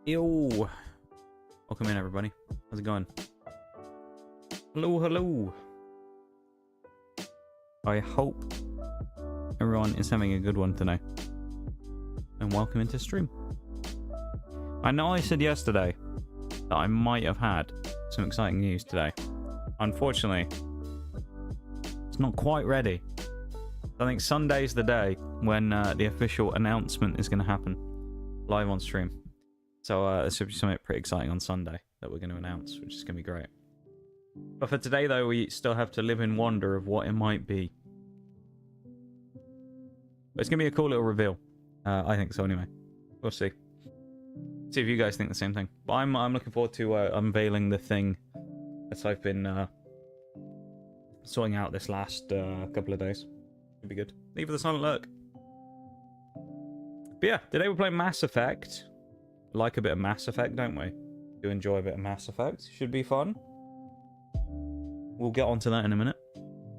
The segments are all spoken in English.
Yo, welcome in everybody. How's it going? Hello, hello. I hope everyone is having a good one today. And welcome into stream. I know I said yesterday that I might have had some exciting news today. Unfortunately, it's not quite ready. I think Sunday's the day when the official announcement is going to happen live on stream. So there should be something pretty exciting on Sunday that we're going to announce, which is going to be great. But for today, though, we still have to live in wonder of what it might be. But it's going to be a cool little reveal. I think so, anyway. We'll see. See if you guys think the same thing. But I'm looking forward to unveiling the thing that I've been sorting out this last couple of days. It'll be good. Leave the silent lurk. But yeah, today we're playing Mass Effect. Like a bit of Mass Effect, don't we? Do enjoy a bit of Mass Effect. Should be fun. We'll get onto that in a minute.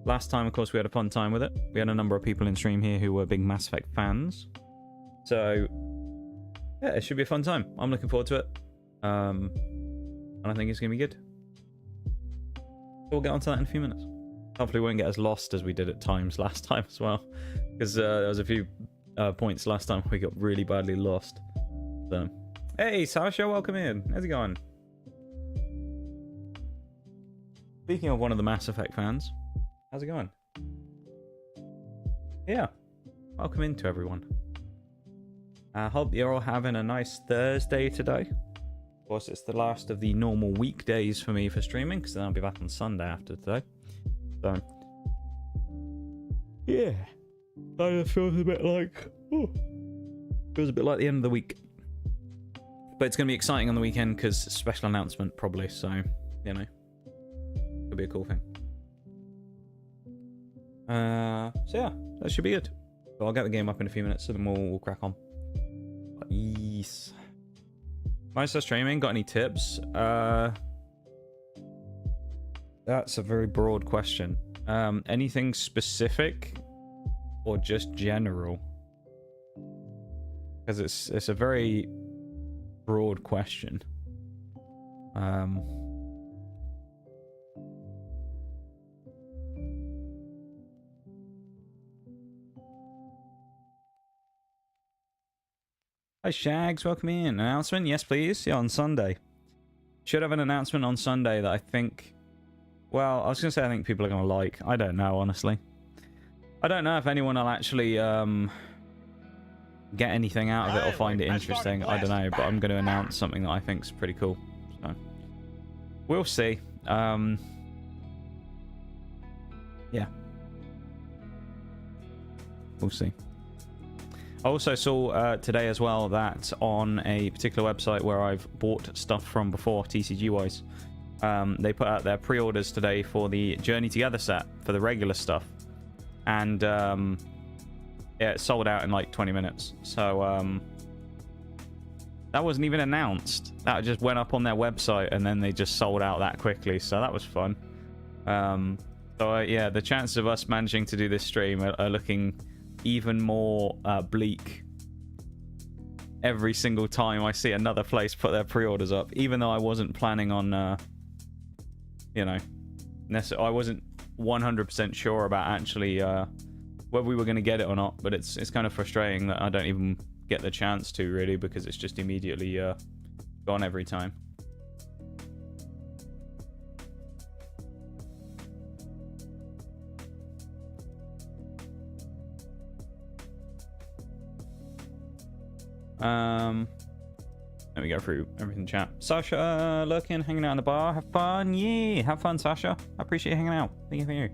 Last time, of course, we had a fun time with it. We had a number of people in stream here who were big Mass Effect fans. So, yeah, it should be a fun time. I'm looking forward to it. And I think it's going to be good. So we'll get onto that in a few minutes. Hopefully we won't get as lost as we did at times last time as well. Because there was a few points last time we got really badly lost. So, hey, Sasha, welcome in. How's it going? Speaking of one of the Mass Effect fans, how's it going? Yeah, welcome into everyone. I hope you're all having a nice Thursday today. Of course, it's the last of the normal weekdays for me for streaming, because then I'll be back on Sunday after today. So, yeah, it feels a bit like, feels a bit like the end of the week. But it's going to be exciting on the weekend because special announcement probably, so, you know, it'll be a cool thing. So yeah, that should be good. So I'll get the game up in a few minutes, so then we'll crack on. Yes. When I start streaming, got any tips? That's a very broad question. Anything specific or just general? Because it's a very broad question. Hi Shags, welcome in. Announcement? Yes please. Yeah, on Sunday. Should have an announcement on Sunday that I think... Well, I was going to say I think people are going to like. I don't know, honestly. I don't know if anyone will actually get anything out of it or find it interesting. I don't know, but I'm going to announce something that I think is pretty cool. So, we'll see. Yeah. We'll see. I also saw today as well that on a particular website where I've bought stuff from before, TCG-wise, they put out their pre-orders today for the Journey Together set for the regular stuff, and yeah, it sold out in like 20 minutes. So that wasn't even announced. That just went up on their website and then they just sold out that quickly. So that was fun. So yeah, the chances of us managing to do this stream are looking even more bleak every single time I see another place put their pre-orders up, even though I wasn't planning on you know, I wasn't 100% sure about actually whether we were going to get it or not. But it's kind of frustrating that I don't even get the chance to, really, because it's just immediately gone every time. Let me go through everything in chat. Sasha, lurking, hanging out in the bar. Have fun. Yeah, have fun, Sasha. I appreciate you hanging out. Thank you.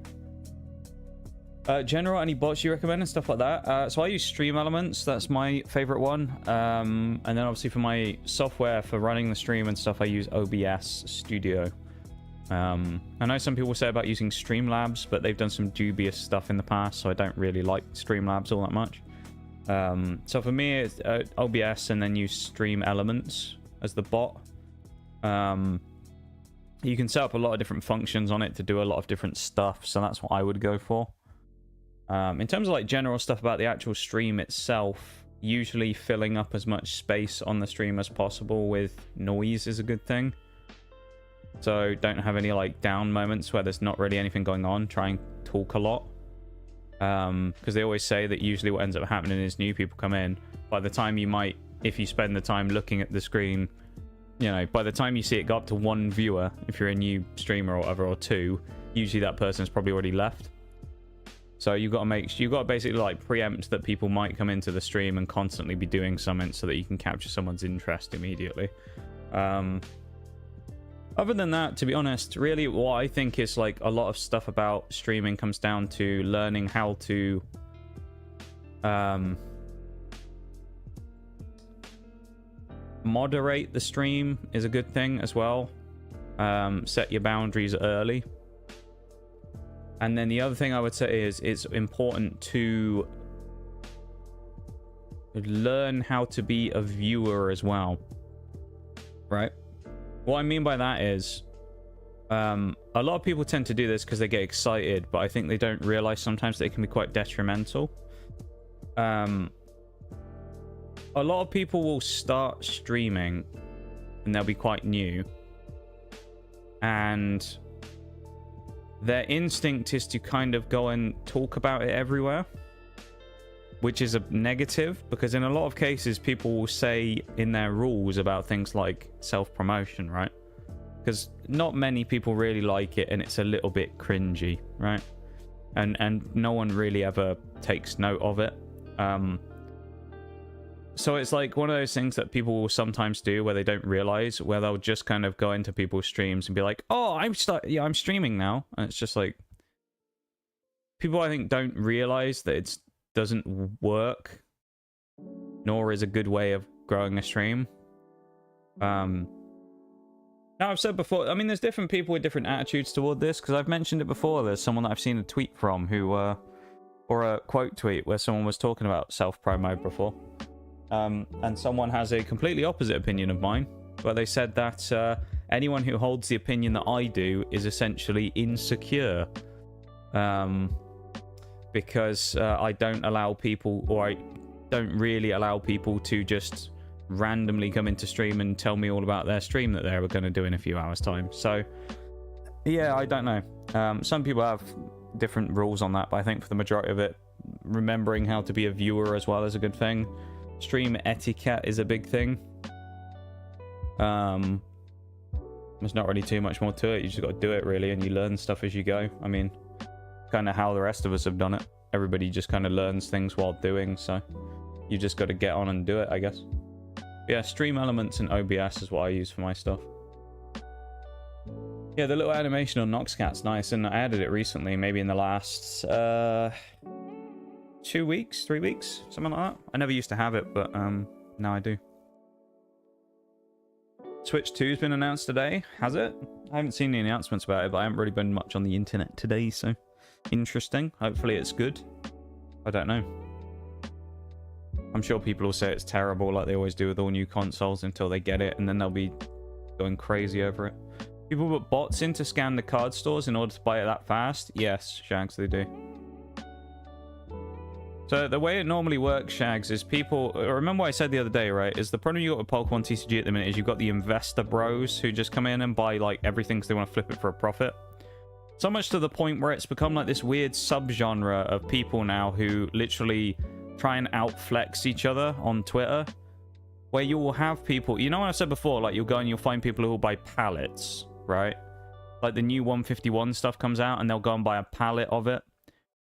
General, any bots you recommend and stuff like that? So I use Stream Elements. That's my favorite one. And then obviously for my software for running the stream and stuff, I use OBS Studio. I know some people say about using Streamlabs, but they've done some dubious stuff in the past, so I don't really like Streamlabs all that much. So for me, it's OBS and then use Stream Elements as the bot. You can set up a lot of different functions on it to do a lot of different stuff, so that's what I would go for. In terms of like general stuff about the actual stream itself, usually filling up as much space on the stream as possible with noise is a good thing. So don't have any like down moments where there's not really anything going on. Try and talk a lot. Because they always say that usually what ends up happening is new people come in. By the time you might, if you spend the time looking at the screen, you know, by the time you see it go up to 1 viewer, if you're a new streamer or whatever, or 2, usually that person's probably already left. So you got to basically like preempt that people might come into the stream and constantly be doing something so that you can capture someone's interest immediately. Other than that, to be honest, really what I think is like a lot of stuff about streaming comes down to learning how to moderate the stream is a good thing as well. Set your boundaries early. And then the other thing I would say is it's important to learn how to be a viewer as well. Right? What I mean by that is a lot of people tend to do this because they get excited, but I think they don't realize sometimes they can be quite detrimental. A lot of people will start streaming and they'll be quite new, and their instinct is to kind of go and talk about it everywhere, which is a negative, because in a lot of cases people will say in their rules about things like self-promotion, right? Because not many people really like it and it's a little bit cringy, right? And no one really ever takes note of it. So it's like one of those things that people will sometimes do where they don't realize, where they'll just kind of go into people's streams and be like, oh, I'm streaming now. And it's just like, people I think don't realize that it doesn't work, nor is a good way of growing a stream. Now I've said before, I mean, there's different people with different attitudes toward this, because I've mentioned it before. There's someone that I've seen a tweet from who, or a quote tweet where someone was talking about self-promo before. And someone has a completely opposite opinion of mine, where they said that anyone who holds the opinion that I do is essentially insecure. Because I don't allow people, or I don't really allow people to just randomly come into stream and tell me all about their stream that they were going to do in a few hours' time. So, yeah, I don't know. Some people have different rules on that, but I think for the majority of it, remembering how to be a viewer as well is a good thing. Stream etiquette is a big thing. There's not really too much more to it. You just got to do it, really, and you learn stuff as you go. I mean, kind of how the rest of us have done it. Everybody just kind of learns things while doing, so you just got to get on and do it, I guess. Yeah, stream elements and OBS is what I use for my stuff. Yeah, the little animation on Noxcat's nice, and I added it recently, maybe in the last 2 weeks, 3 weeks, something like that. I never used to have it, but now I do. Switch 2's been announced today, has it? I haven't seen any announcements about it, but I haven't really been much on the internet today, so interesting. Hopefully it's good. I don't know. I'm sure people will say it's terrible like they always do with all new consoles until they get it, and then they'll be going crazy over it. People put bots in to scan the card stores in order to buy it that fast? Yes, Shags, they do. So the way it normally works, Shags, is people... Remember what I said the other day, right? Is the problem you got with Pokemon TCG at the minute is you've got the investor bros who just come in and buy like everything because they want to flip it for a profit. So much to the point where it's become like this weird subgenre of people now who literally try and outflex each other on Twitter. Where you will have people... You know what I said before? Like, you'll go and you'll find people who will buy pallets, right? Like, the new 151 stuff comes out and they'll go and buy a pallet of it.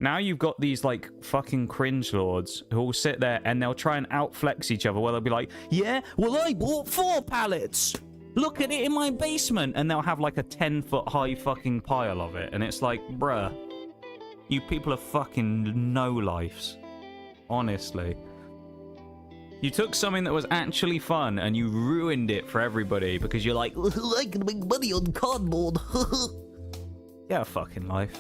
Now you've got these, like, fucking cringe lords who will sit there and they'll try and outflex each other, where they'll be like, yeah, well, I bought 4 pallets. Look at it in my basement. And they'll have, like, a 10-foot high fucking pile of it. And it's like, bruh, you people are fucking no-lifes. Honestly. You took something that was actually fun and you ruined it for everybody because you're like, I can make money on cardboard. Yeah, fucking life.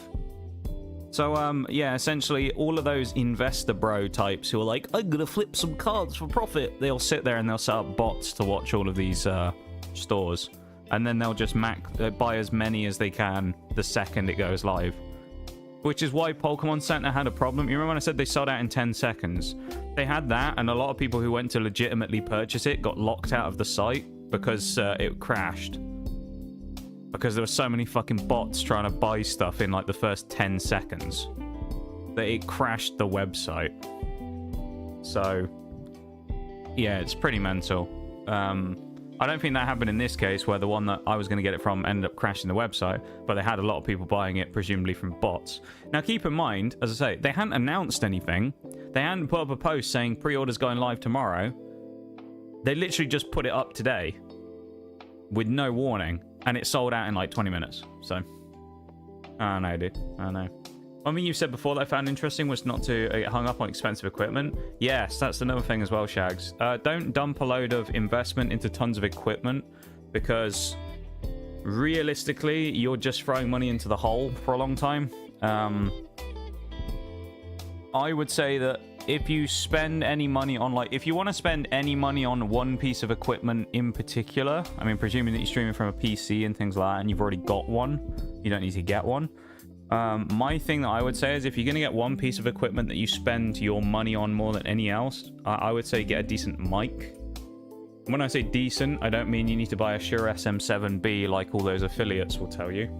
So, yeah, essentially, all of those investor bro types who are like, I'm gonna flip some cards for profit, they'll sit there and they'll set up bots to watch all of these stores. And then they'll just buy as many as they can the second it goes live. which is why Pokemon Center had a problem. You remember when I said they sold out in 10 seconds? They had that, and a lot of people who went to legitimately purchase it got locked out of the site because it crashed. Because there were so many fucking bots trying to buy stuff in like the first 10 seconds that it crashed the website. So, yeah, it's pretty mental. I don't think that happened in this case, where the one that I was going to get it from ended up crashing the website, but they had a lot of people buying it, presumably from bots. Now, keep in mind, as I say, they hadn't announced anything. They hadn't put up a post saying pre-order's going live tomorrow. They literally just put it up today with no warning, and it sold out in like 20 minutes. So, I don't know, dude. I don't know. One thing you said before that I found interesting was not to get hung up on expensive equipment. Yes, that's another thing as well, Shags. Don't dump a load of investment into tons of equipment, because realistically, you're just throwing money into the hole for a long time. I would say that if you spend any money on, like, if you want to spend any money on one piece of equipment in particular, I mean, presuming that you're streaming from a PC and things like that, and you've already got one, you don't need to get one. My thing that I would say is, if you're going to get one piece of equipment that you spend your money on more than any else, I would say get a decent mic. When I say decent, I don't mean you need to buy a Shure SM7B like all those affiliates will tell you.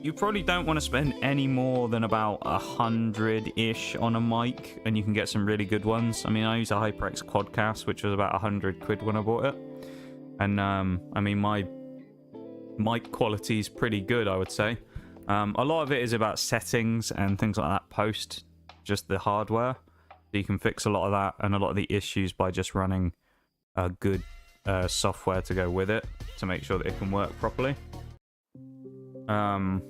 You probably don't want to spend any more than about 100-ish on a mic, and you can get some really good ones. I mean, I use a HyperX Quadcast, which was about 100 quid when I bought it. And, I mean, my mic quality is pretty good, I would say. A lot of it is about settings and things like that post just the hardware. So you can fix a lot of that and a lot of the issues by just running a good software to go with it to make sure that it can work properly. So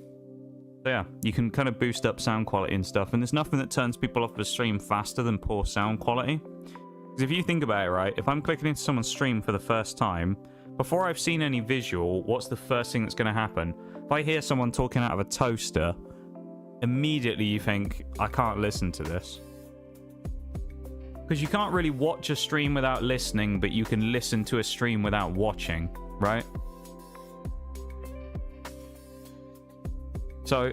yeah, you can kind of boost up sound quality and stuff, and there's nothing that turns people off the stream faster than poor sound quality. Because if you think about it, right, if I'm clicking into someone's stream for the first time, before I've seen any visual, what's the first thing that's going to happen? If I hear someone talking out of a toaster, immediately you think, I can't listen to this. Because you can't really watch a stream without listening, but you can listen to a stream without watching, right? So,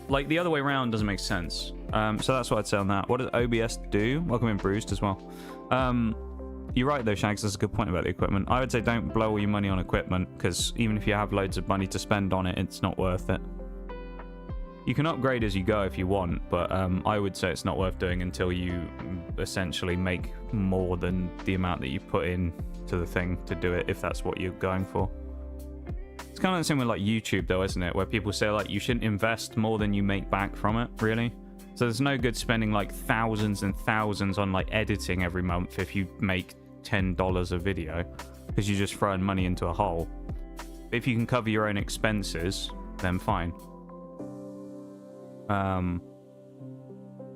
like, the other way around doesn't make sense. So that's what I'd say on that. What does OBS do? Welcome in, Bruised, as well. You're right, though, Shags. That's a good point about the equipment. I would say don't blow all your money on equipment, because even if you have loads of money to spend on it, it's not worth it. You can upgrade as you go if you want, but I would say it's not worth doing until you essentially make more than the amount that you put in to the thing to do it, if that's what you're going for. It's kind of the same with like YouTube, though, isn't it? Where people say like you shouldn't invest more than you make back from it, really. So there's no good spending like thousands and thousands on like editing every month if you make $10 a video, because you're just throwing money into a hole. If you can cover your own expenses, then fine.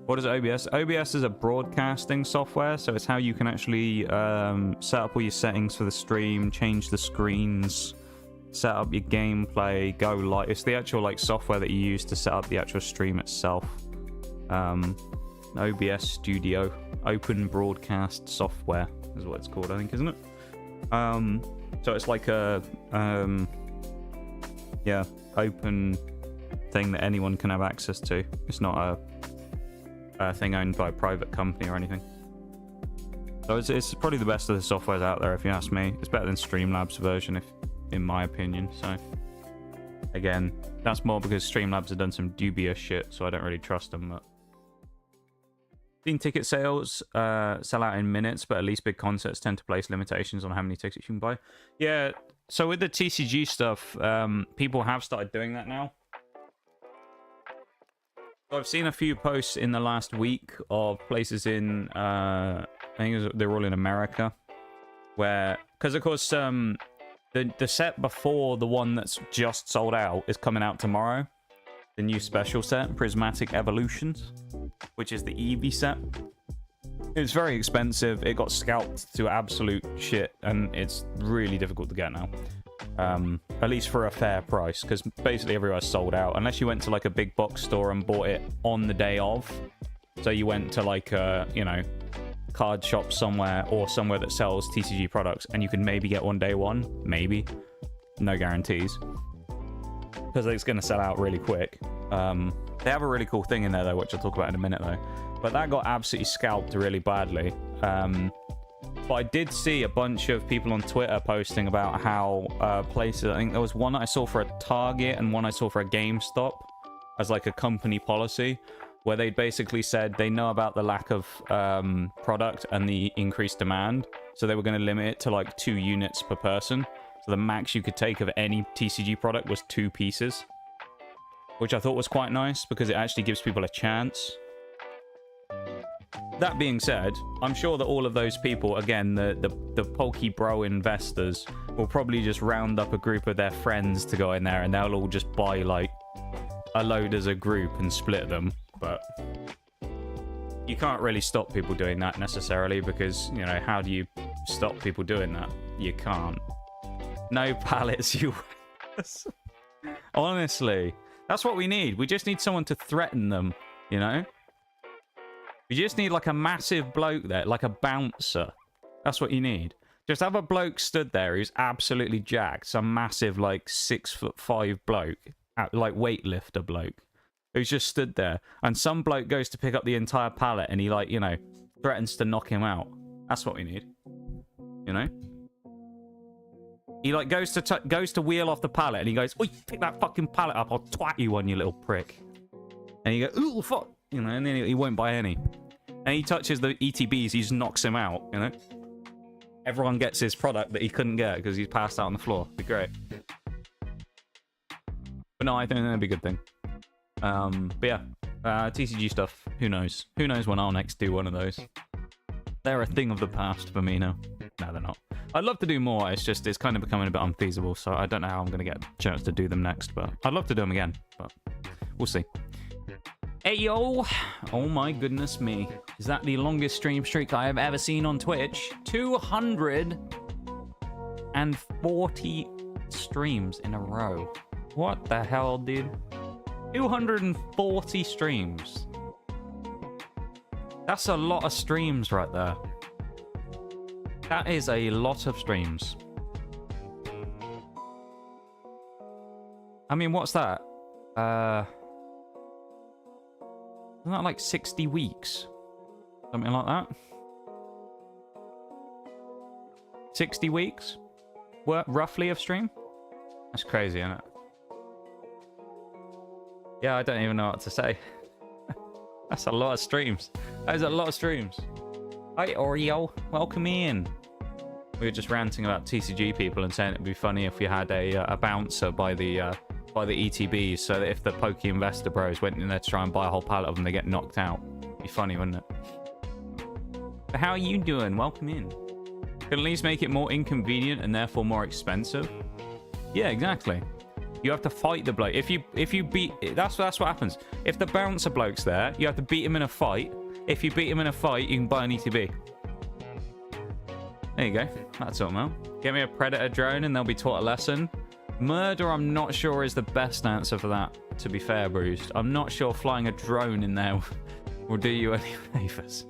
What is OBS? OBS is a broadcasting software, so it's how you can actually set up all your settings for the stream, change the screens, set up your gameplay, go live. It's the actual like software that you use to set up the actual stream itself. OBS Studio, Open Broadcast Software is what it's called, I think, isn't it? So it's like a yeah, open thing that anyone can have access to. It's not a thing owned by a private company or anything. So it's probably the best of the softwares out there, if you ask me. It's better than Streamlabs version, in my opinion. So again, that's more because Streamlabs have done some dubious shit, so I don't really trust them. But seen ticket sales sell out in minutes, but at least big concerts tend to place limitations on how many tickets you can buy. Yeah, so with the TCG stuff, people have started doing that now. So I've seen a few posts in the last week of places in, I think they're all in America, where, because of course, the set before the one that's just sold out is coming out tomorrow. The new special set, Prismatic Evolutions, which is the Eevee set. It's very expensive. It got scalped to absolute shit, and it's really difficult to get now. At least for a fair price, because basically everywhere's sold out, unless you went to like a big box store and bought it on the day of. So you went to like a, you know, card shop somewhere, or somewhere that sells TCG products, and you can maybe get one day one, maybe. No guarantees. because it's going to sell out really quick. They have a really cool thing in there, though, which I'll talk about in a minute, though. But that got absolutely scalped really badly. But I did see a bunch of people on Twitter posting about how places... I think there was one that I saw for a Target and one I saw for a GameStop as like a company policy, where they basically said they know about the lack of product and the increased demand. So they were going to limit it to like 2 units per person. So the max you could take of any TCG product was 2 pieces. Which I thought was quite nice because it actually gives people a chance. That being said, I'm sure that all of those people, again, the Pokey Bro investors, will probably just round up a group of their friends to go in there and they'll all just buy like a load as a group and split them. But you can't really stop people doing that necessarily because, you know, how do you stop people doing that? You can't. No pallets, you... Honestly, that's what we need. We just need someone to threaten them, you know? You just need like a massive bloke there, like a bouncer. That's what you need. Just have a bloke stood there who's absolutely jacked. Some massive like 6'5" bloke, like weightlifter bloke, who's just stood there. And some bloke goes to pick up the entire pallet and he like, you know, threatens to knock him out. That's what we need. You know? He like goes to wheel off the pallet and he goes, "Oi, pick that fucking pallet up, I'll twat you one, you little prick." And you go, "Ooh, fuck." You know, and then he won't buy any. And he touches the ETBs, he just knocks him out, you know? Everyone gets his product that he couldn't get because he's passed out on the floor. It'd be great. But no, I think that'd be a good thing. But yeah, TCG stuff, who knows? Who knows when I'll next do one of those? They're a thing of the past for me now. No, they're not. I'd love to do more, it's just, it's kind of becoming a bit unfeasible, so I don't know how I'm going to get a chance to do them next, but I'd love to do them again, but we'll see. Hey yo! Oh my goodness me. Is that the longest stream streak I have ever seen on Twitch? 240 streams in a row. What the hell, dude? 240 streams. That's a lot of streams right there. That is a lot of streams. I mean, what's that? Isn't that like 60 weeks? Something like that? 60 weeks? Roughly of stream? That's crazy, isn't it? Yeah, I don't even know what to say. That's a lot of streams. That is a lot of streams. Hi, Oreo. Welcome in. We were just ranting about TCG people and saying it'd be funny if we had a bouncer by the ETBs, so that if the Pokey Investor Bros went in there to try and buy a whole pallet of them, they get knocked out. It'd be funny, wouldn't it? But how are you doing? Welcome in. Can at least make it more inconvenient and therefore more expensive. Yeah, exactly. You have to fight the bloke. If you beat... That's what happens. If the bouncer bloke's there, you have to beat him in a fight. If you beat him in a fight, you can buy an ETB. There you go. That's all, man. Get me a Predator drone and they'll be taught a lesson. Murder, I'm not sure, is the best answer for that, to be fair, Bruised. I'm not sure flying a drone in there will do you any favors.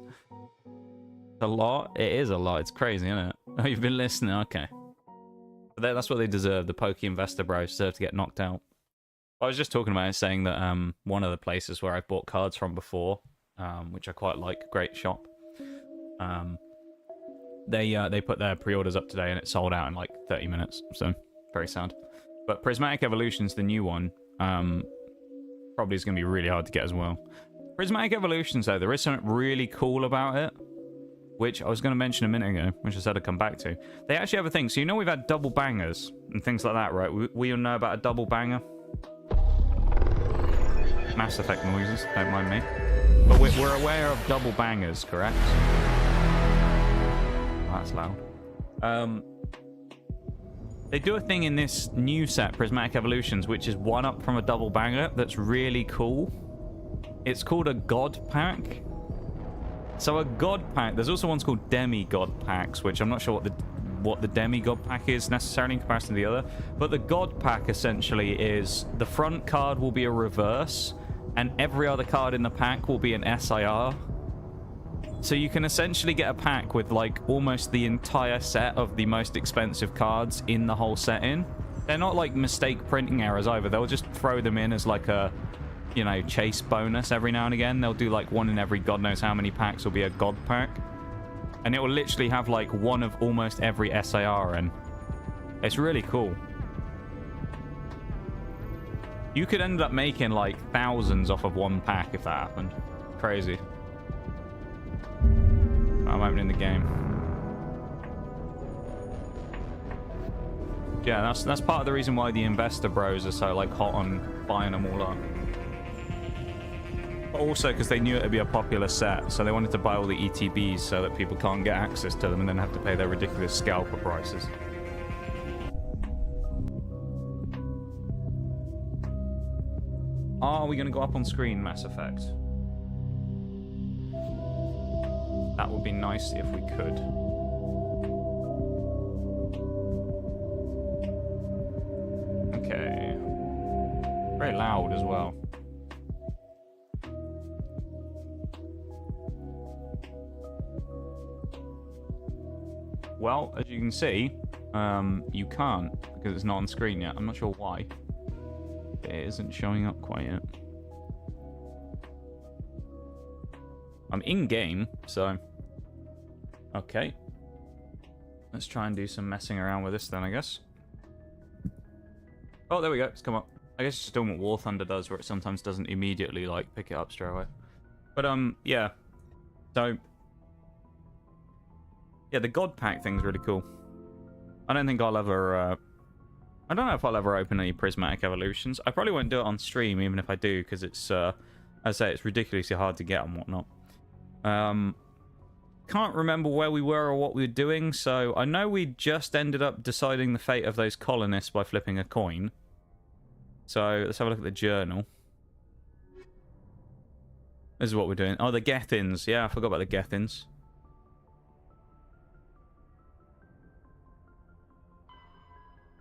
It's a lot? It is a lot. It's crazy, isn't it? Oh, you've been listening? Okay. But that's what they deserve. The Pokey Investor Bros deserve to get knocked out. I was just talking about it, saying that one of the places where I've bought cards from before, which I quite like, great shop, they put their pre-orders up today and it sold out in like 30 minutes, so very sad. But Prismatic Evolution's the new one. Probably is going to be really hard to get as well. Prismatic Evolutions, though, there is something really cool about it, which I was going to mention a minute ago, which I said I'd come back to. They actually have a thing. So you know we've had double bangers and things like that, right? We all know about a double banger. Mass Effect noises, don't mind me. But we're aware of double bangers, correct? Oh, that's loud. They do a thing in this new set, Prismatic Evolutions, which is one up from a double banger that's really cool. It's called a God Pack. So a God Pack, there's also ones called Demigod Packs, which I'm not sure what the Demigod Pack is necessarily in comparison to the other. But the God Pack essentially is the front card will be a reverse, and every other card in the pack will be an SIR. So you can essentially get a pack with like almost the entire set of the most expensive cards in the whole set in. They're not like mistake printing errors either. They'll just throw them in as like a, you know, chase bonus every now and again. They'll do like one in every god knows how many packs will be a god pack. And it will literally have like one of almost every SAR in. It's really cool. You could end up making like thousands off of one pack if that happened. Crazy. I'm opening the game. Yeah, that's part of the reason why the investor bros are so like hot on buying them all up. But also because they knew it would be a popular set, so they wanted to buy all the ETBs so that people can't get access to them and then have to pay their ridiculous scalper prices. Are we going to go up on screen, Mass Effect? That would be nice if we could. Okay. Very loud as well. Well, as you can see, you can't because it's not on screen yet. I'm not sure why. It isn't showing up quite yet. I'm in game, so okay. Let's try and do some messing around with this then, I guess. Oh, there we go. It's come up. I guess it's just doing what War Thunder does, where it sometimes doesn't immediately like pick it up straight away. But yeah. So yeah, the God Pack thing's really cool. I don't think I'll ever. I don't know if I'll ever open any Prismatic Evolutions. I probably won't do it on stream, even if I do, because it's, as I say, it's ridiculously hard to get and whatnot. Can't remember where we were or what we were doing, so I know we just ended up deciding the fate of those colonists by flipping a coin. So let's have a look at the journal. This is what we're doing. Oh, the Gethins. Yeah, I forgot about the Gethins.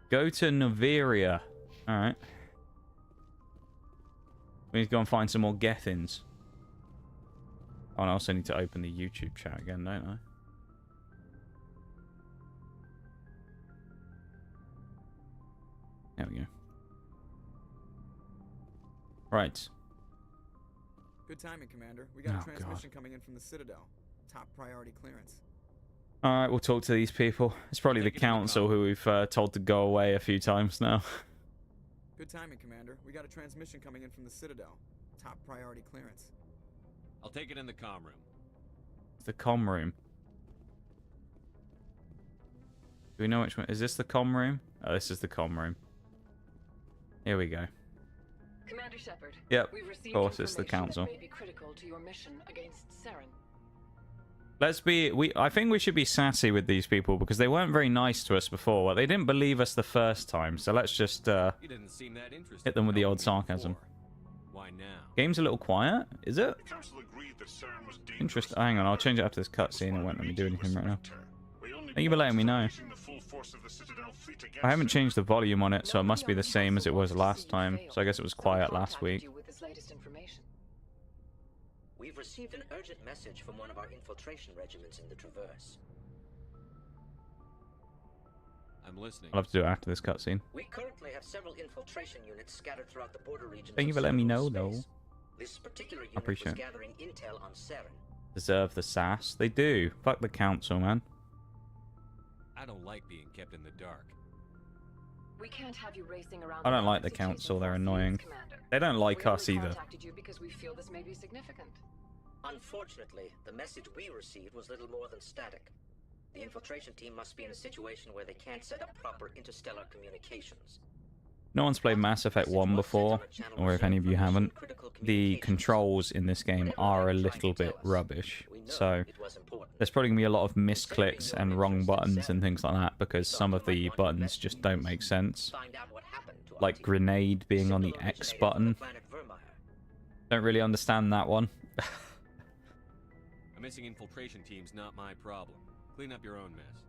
Go to Noveria. Alright. We need to go and find some more Gethins. Oh, and I also need to open the YouTube chat again, don't I? There we go. Right. Good timing, Commander. We got a transmission coming in from the Citadel. Top priority clearance. Alright, we'll talk to these people. It's probably the Council who we've told to go away a few times now. Good timing, Commander. We got a transmission coming in from the Citadel. Top priority clearance. I'll take it in the comm room. The comm room. Do we know which one? Is this the comm room? Oh, this is the comm room. Here we go. Commander Shappard. Yep, of course, it's the Council. May be critical to your mission against Saren. Let's be... I think we should be sassy with these people because they weren't very nice to us before. Well, they didn't believe us the first time, so let's just You didn't seem that interested hit them with the old sarcasm. Why now? Game's a little quiet, is it? Interesting. Hang on, I'll change it after this cutscene. It won't let me do anything right now. Thank you for letting me know. I haven't changed the volume on it, so it must be the same as it was last time. So I guess it was quiet last week. We've received an urgent message from one of our infiltration regiments in the Traverse. I'm listening. I'll have to do it after this cutscene. We currently have several infiltration units scattered throughout the border region. Thank you for letting me know, though. This particular unit appreciate was gathering intel on Saren. Deserve the sass. They do. Fuck the Council, man. I don't like being kept in the dark. We can't have you racing around. I don't like the Council. They're annoying. They don't like us either. Contacted you because we feel this may be significant. Unfortunately, the message we received was little more than static. The infiltration team must be in a situation where they can't set up proper interstellar communications. No one's played Mass Effect 1 before, or if any of you haven't, the controls in this game are a little bit rubbish. So there's probably going to be a lot of misclicks and wrong buttons and things like that because some of the buttons just don't make sense. Like grenade being on the X button. Don't really understand that one. A missing infiltration team's not my problem. Clean up your own mess.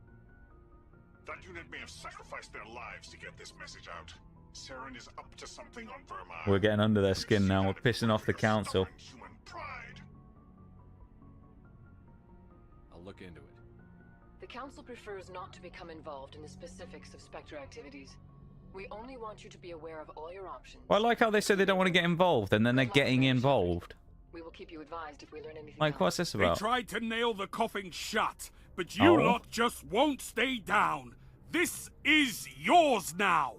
That unit may have sacrificed their lives to get this message out. Saren is up to something on Vermire. We're getting under their skin now. We're pissing off the Council. I'll look into it. The Council prefers not to become involved in the specifics of Spectre activities. We only want you to be aware of all your options. Well, I like how they say they don't want to get involved, and then they're getting involved. We will keep you advised if we learn anything Like, else. what's this They about? tried to nail the coffin shut, but you lot just won't stay down. This is yours now.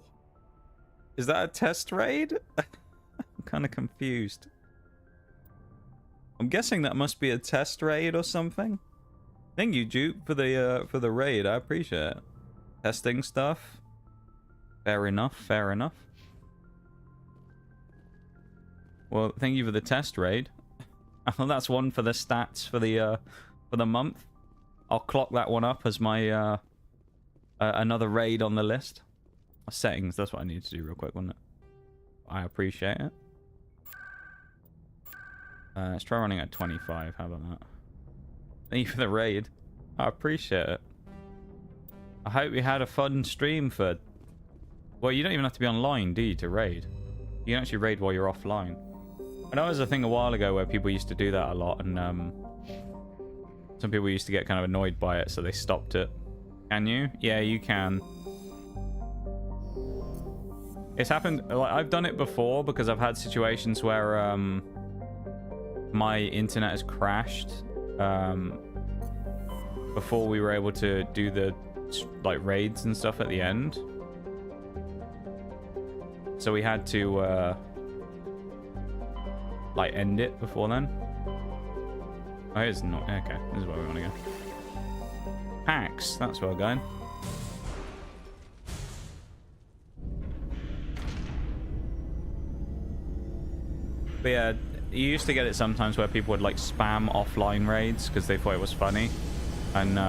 Is that a test raid? I'm kind of confused. I'm guessing that must be a test raid or something. Thank you, Duke, for the raid. I appreciate it. Testing stuff. Fair enough. Fair enough. Well, thank you for the test raid. That's one for the stats for the month. I'll clock that one up as my another raid on the list. Settings. That's what I need to do real quick, wouldn't it? I appreciate it. Let's try running at 25. How about that? Thank you for the raid. I appreciate it. I hope you had a fun stream for... Well, you don't even have to be online, do you, to raid? You can actually raid while you're offline. I know there was a thing a while ago where people used to do that a lot, and some people used to get kind of annoyed by it, so they stopped it. Can you? Yeah, you can. It's happened... Like, I've done it before because I've had situations where my internet has crashed before we were able to do the like raids and stuff at the end. So we had to like end it before then. Oh, it's not. Okay, this is where we want to go. Hacks, that's where we're going. But yeah, you used to get it sometimes where people would like spam offline raids because they thought it was funny. And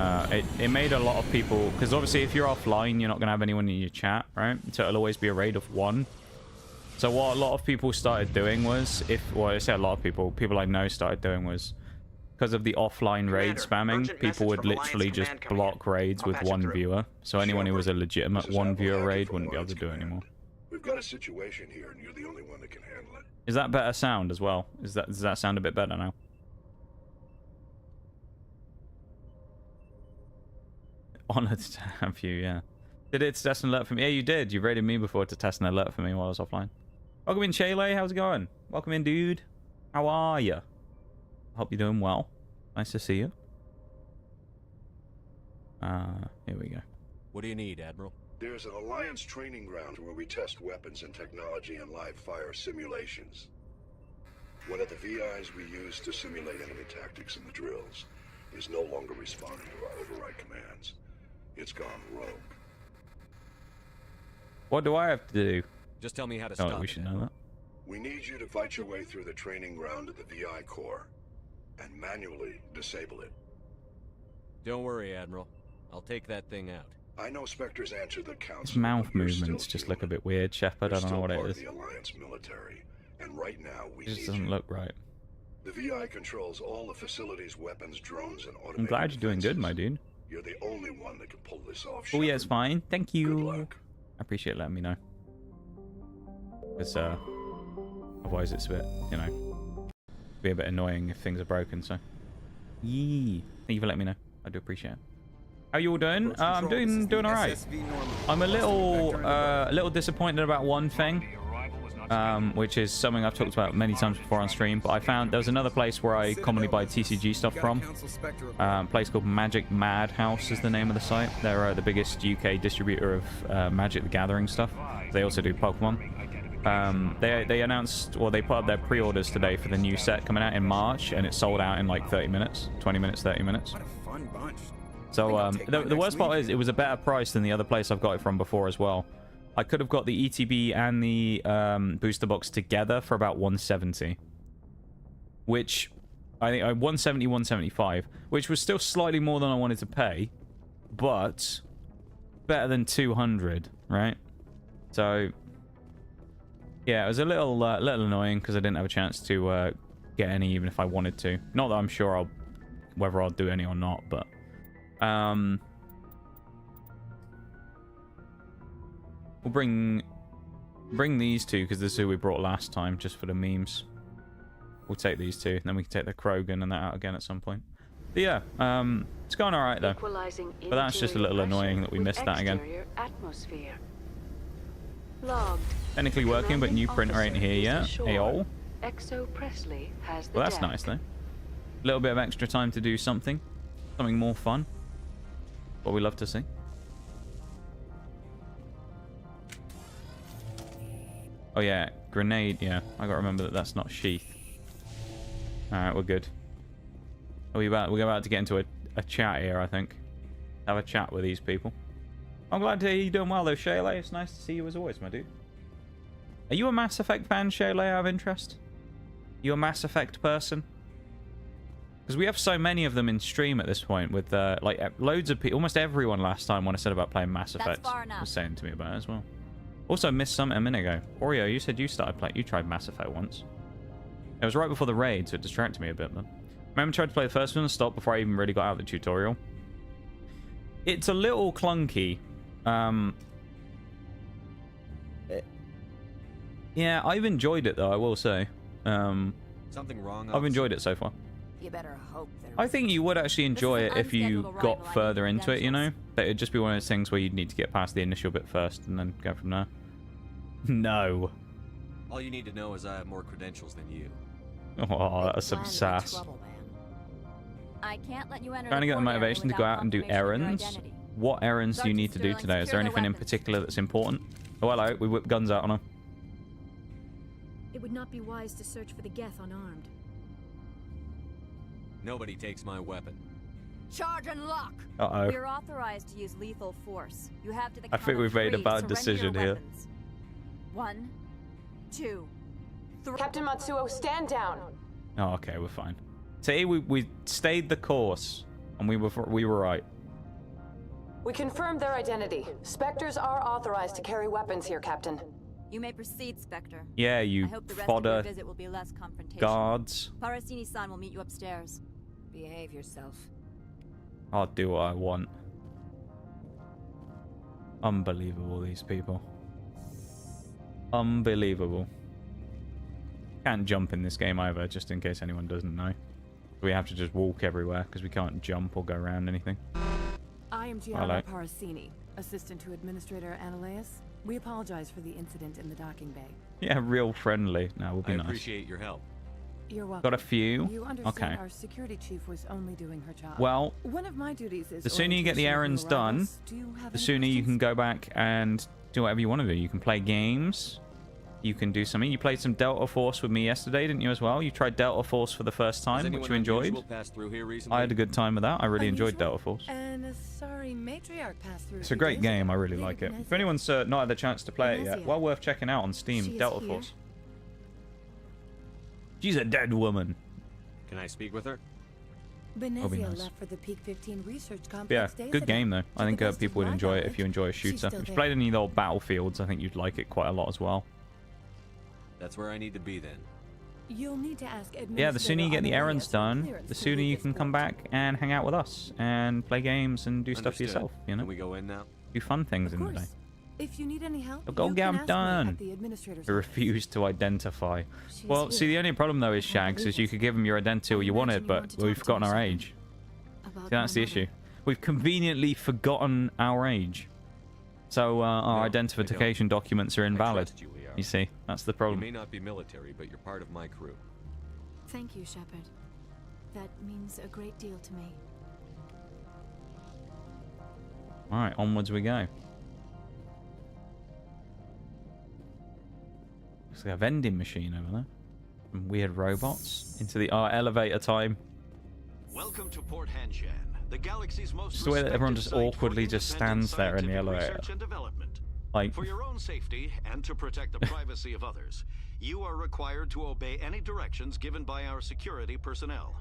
it made a lot of people... Because obviously if you're offline, you're not going to have anyone in your chat, right? So it'll always be a raid of one. So what a lot of people started doing was... Well, I say a lot of people I know started doing was... Because of the offline raid spamming, people would literally just block raids with one viewer. So anyone who was a legitimate one viewer raid wouldn't be able to do it anymore. We've got a situation here, and you're the only one that can handle it. Is that better sound as well? Does that sound a bit better now? Honored to have you, yeah. Did it test an alert for me? Yeah, you did. You raided me before to test an alert for me while I was offline. Welcome in, Shaylay. How's it going? Welcome in, dude. How are you? Hope you're doing well. Nice to see you. Here we go. What do you need, Admiral? There's an Alliance training ground where we test weapons and technology in live fire simulations. One of the VIs we use to simulate enemy tactics in the drills is no longer responding to our override commands. It's gone rogue. What do I have to do? Just tell me how to Oh, stop we it, should know Admiral. that. We need you to fight your way through the training ground to the VI core and manually disable it. Don't worry, Admiral. I'll take that thing out. I know Spectre's answered the council. His mouth but you're movements still just look a human. bit weird, Shappard. I You're don't know still what it part is. of the Alliance military, and right now we It just need doesn't you. look right. The VI controls all the facilities, weapons, drones, and automated I'm glad you're doing good, defenses. my dude. You're the only one that can pull this off. Oh yeah, it's Shappard. fine. Thank you. Good luck. I appreciate letting me know. Because otherwise it's a bit, you know, be a bit annoying if things are broken. So, yee. Thank you for letting me know. I do appreciate it. How you all doing? I'm doing all right. I'm a little disappointed about one thing, which is something I've talked about many times before on stream. But I found there was another place where I commonly buy TCG stuff from. A place called Magic Madhouse is the name of the site. They're the biggest UK distributor of Magic the Gathering stuff. They also do Pokemon. They announced, or they put up their pre-orders today for the new set coming out in March, and it sold out in like 30 minutes, 20 minutes, 30 minutes. What a fun bunch. So the worst part is it was a better price than the other place I've got it from before as well. I could have got the ETB and the booster box together for about 170, which I think 170, 175, which was still slightly more than I wanted to pay, but better than 200, right? So yeah, it was a little annoying because I didn't have a chance to get any, even if I wanted to. Not that I'm sure whether I'll do any or not, but we'll bring these two because this is who we brought last time, just for the memes. We'll take these two, and then we can take the Krogan and that out again at some point. But yeah, it's going all right though. But that's just a little annoying that we missed that again. Atmosphere. Logged. Technically working, but new printer ain't here yet. Ayo. Exo Presley has the Well, that's deck. nice though. A little bit of extra time to do something more fun. What we love to see. Oh yeah, grenade. Yeah, I gotta remember that that's not sheath. All right, we're good. We're about to get into a chat here, I think. Have a chat with these people. I'm glad to hear you're doing well though, Shayla. It's nice to see you as always, my dude. Are you a Mass Effect fan, Shayla, out of interest? You a Mass Effect person? Because we have so many of them in stream at this point with like loads of people. Almost everyone last time when I said about playing Mass Effect was saying to me about it as well. Also missed some a minute ago. Oreo, you said you started playing. You tried Mass Effect once. It was right before the raid, so it distracted me a bit. But remember, I tried to play the first one and stopped before I even really got out of the tutorial. It's a little clunky. Yeah, I've enjoyed it though. I will say. Something wrong? I've enjoyed it so far. You better hope there I think you would actually enjoy it if you unscheduled got arrival. further I need into it, you know? credentials. That it'd just be one of those things where you'd need to get past the initial bit first and then go from there. No. All you need to know is I have more credentials than you. Oh, that's some Plan with sass. trouble, man. I can't let you enter Trying to the get the port area motivation to go without out and do confirmation of your errands. identity. What errands do you Sergeant need to do Sterling, today? Is there secure their anything in weapons. particular that's important? Oh, hello. We whip guns out on them. It would not be wise to search for the Geth unarmed. Nobody takes my weapon. Charge and lock. Uh-oh. We're authorized to use lethal force. You have to the I count think of we've made a 3 bad surrender decision your here. weapons. 1, 2, 3. Captain Matsuo, stand down. Oh, okay. We're fine. Today we stayed the course and we were right. We confirmed their identity. Spectres are authorized to carry weapons here, Captain. You may proceed, Spectre. Yeah, I you hope the rest of fodder your visit will be less confrontational. guards. Parasini-san will meet you upstairs. Behave yourself. I'll do what I want. Unbelievable, these people. Unbelievable. Can't jump in this game either, just in case anyone doesn't know. We have to just walk everywhere because we can't jump or go around anything. I am Hello. Gianna Parasini, assistant to Administrator Ananias. We apologize for the incident in the docking bay. Yeah, real friendly. No, we'll be I nice. appreciate your help. You're welcome. Got a few? You understand Okay. our security chief was only doing her job. Well, one of my duties is the sooner you get the orientation of errands new done, arrivals. Do you have the any sooner you can questions? go back and do whatever you want to do. You can play games. You can do something. You played some Delta Force with me yesterday, didn't you, as well? You tried Delta Force for the first Has time, anyone which you enjoyed. unusual passed through here recently? I had a good time with that. I really enjoyed Unusual? Delta Force. And a sorry matriarch passed through. It's a great game. I really like it. If anyone's not had the chance to play it yet, well worth checking out on Steam. She is Delta here? Force. She's a dead woman. Can I speak with her? Benezia nice. left for the Peak 15 research complex Yeah, days good ago. game though. I To think the best of people would my enjoy it if knowledge, you enjoy a she's shooter. still If you there. played any of the old Battlefields, I think you'd like it quite a lot as well. That's where I need to be then. You'll need to ask Yeah, the sooner you get the Administrator errands Ananias for done, clearance the to sooner leave you this can come port. back and hang out with us and play games and do stuff for Understood. yourself. You know, Can we go in now? do fun things Of in the day. course. If you need any help, So go you get can 'em ask me done. at the administrator's They office. refuse to identify. She's Well, see, here. the only problem though is Shags is you could give them your identity all I you imagine wanted, you but want to we've talk to forgotten me our something age. About See, that's my the mother. issue. We've conveniently forgotten our age. So our No, I identification documents are I invalid. trust you, Liara. You see, that's the You problem. may not be military, but you're part of my crew. Thank you, Shappard. That means a great deal to me. Alright, onwards we go. Looks like a vending machine over there. Some weird robots. Into the elevator time. Welcome to Port Hanshan, the galaxy's most Just the way that everyone just respected site for awkwardly just independent stands there in the scientific elevator. research and development. Like, For your own safety and to protect the privacy of others, you are required to obey any directions given by our security personnel.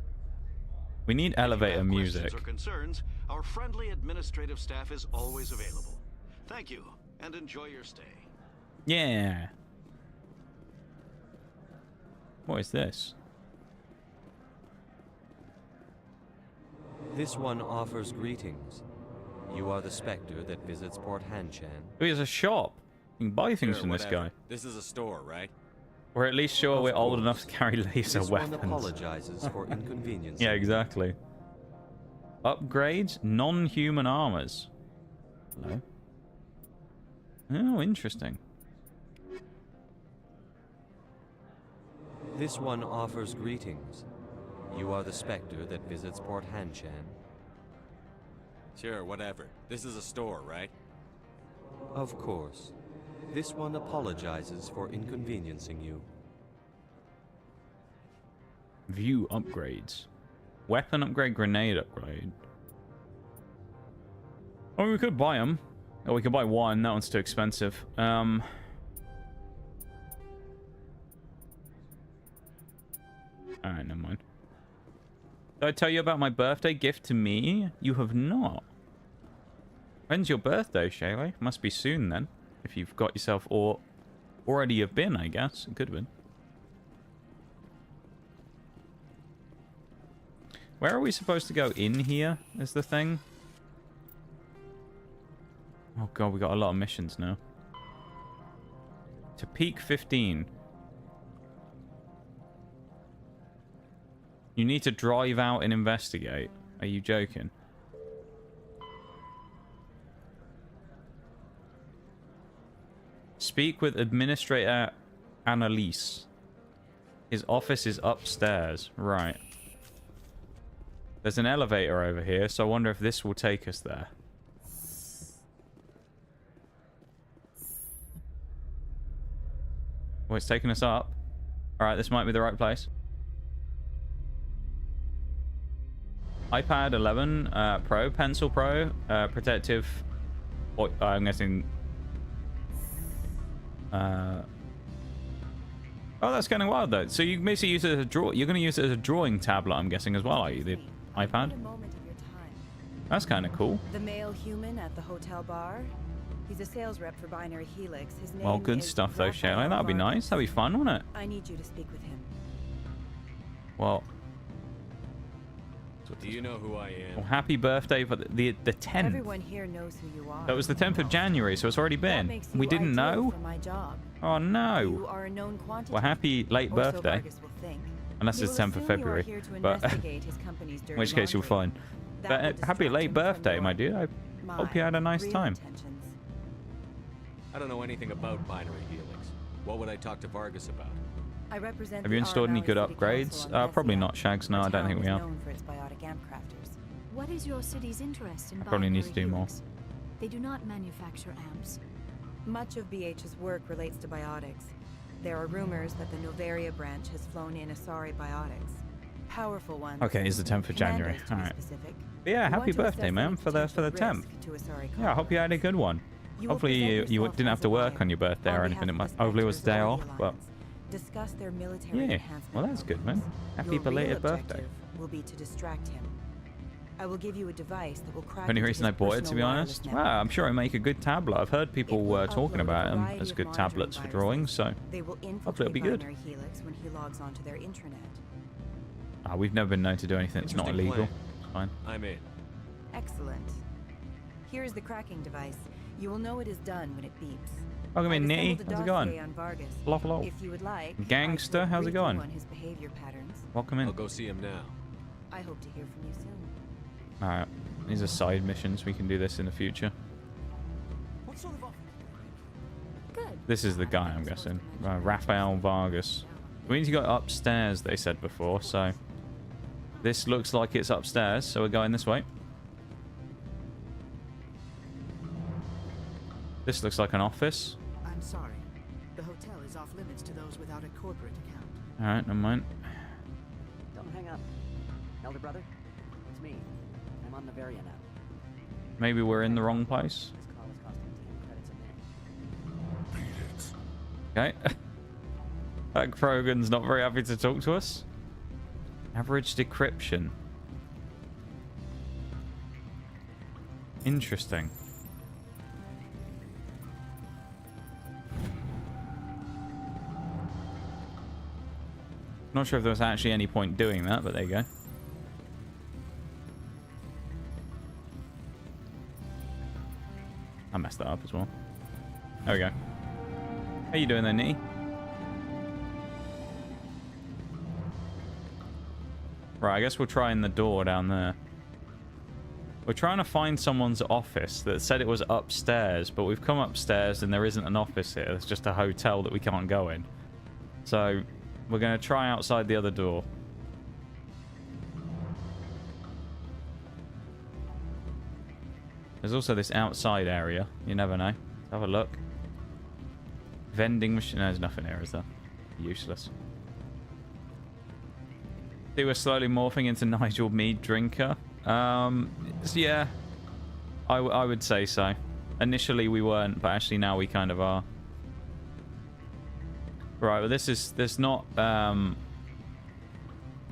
we need If you elevator have music. questions or concerns, our friendly administrative staff is always available. Thank you, and enjoy your stay. Yeah. What is this? This one offers greetings. You are the Spectre that visits Port Hanshan. Oh, it's a shop. You can buy things Sure, from this whatever. guy. This is a store, right? Or at least sure Of we're old course. enough to carry laser This weapons. one apologizes for inconvenience. Yeah, exactly. Upgrades? Non-human armors. Hello. Oh, interesting. This one offers greetings. You are the Spectre that visits Port Hanshan? Sure, whatever. This is a store, right? Of course. This one apologizes for inconveniencing you. View upgrades. Weapon upgrade, grenade upgrade. Oh, we could buy them. Oh, we could buy one. That one's too expensive. Alright, never mind. Did I tell you about my birthday gift to me? You have not. When's your birthday, Shaylee? Must be soon then. If you've got yourself, or already have been, I guess. It could have been. Where are we supposed to go? In here is the thing. Oh god, we got a lot of missions now. To peak 15. You need to drive out and investigate. Are you joking? Speak with Administrator Annalise. His office is upstairs. Right. There's an elevator over here, so I wonder if this will take us there. Well, it's taking us up. Alright, this might be the right place. iPad 11 Pro, Pencil Pro, protective. I'm guessing. Oh, that's kind of wild though. So you basically use it as a draw. You're going to use it as a drawing tablet, I'm guessing, as well, are you? The iPad. That's kind of cool. The male human at the hotel bar. He's a sales rep for Binary Helix. His name Well, good is stuff though, Shayla. That'd be nice. That'd be fun, wouldn't it? I need you to speak with him. Well. Do you know who I am? Well, happy birthday for the 10th. Everyone here knows who you are. That was the 10th of January, so it's already been. We didn't know. For my job. Oh no. You are a known quantity. Well, happy late birthday. Unless it's 10th of February. But in which case you'll find. But happy late birthday, my dude. I hope you had a nice time. I don't know anything about Binary Helix. What would I talk to Vargas about? I represent Have you installed any good upgrades? Probably not, Shags. No, I don't think we have. What is your city's interest in Probably need to do more. They do not manufacture amps. Much of BH's work relates to biotics. There are rumors that the Novaria branch has flown in Asari biotics. Powerful ones. Okay, it's the 10th of January. Alright. Yeah, happy birthday, man, for the 10th. Yeah, I hope you had a good one. Hopefully you didn't have to work on your birthday or anything. Hopefully it was the day off, but discuss their military yeah. Well, that's good, man. Happy belated birthday. Will be to distract him. I will give you a device that will crack. Only reason I bought it, to be honest. Wow, I'm sure I make a good tablet. I've heard people talking about them as good tablets for drawing, so hopefully it'll be good. Helix when he logs onto their intranet. We've never been known to do anything that's not illegal. It's fine. I'm in. Excellent. Here is the cracking device. You will know it is done when it beeps. Welcome in, Nitty. How's it going? Hello. If you would like, Gangster, how's it going? on his behavior patterns. Welcome in. I'll go see him now. I hope to hear from you soon. Alright. These are side missions. We can do this in the future. What sort of offer? Good. This is the guy, I'm guessing. Rafael Vargas. It means you got upstairs, they said before, so this looks like it's upstairs, so we're going this way. This looks like an office. I'm sorry. The hotel is off limits to those without a corporate account. Alright, never mind. Don't hang up. Elder brother, it's me. I'm on Novaria now. Maybe we're in the wrong place. This call is costing 10 credits a minute. Okay. That Krogan's not very happy to talk to us. Average decryption. Interesting. Not sure if there was actually any point doing that, but there you go. I messed that up as well. There we go. How you doing there, Nitty? Right, I guess we're trying the door down there. We're trying to find someone's office that said it was upstairs, but we've come upstairs and there isn't an office here. It's just a hotel that we can't go in. So, We're going to try outside the other door. There's also this outside area. You never know. Let's have a look. Vending machine. No, there's nothing here, is there? Useless. See, we're slowly morphing into Nigel Mead drinker. Yeah. I would say so. Initially we weren't, but actually now we kind of are. Right, well there's not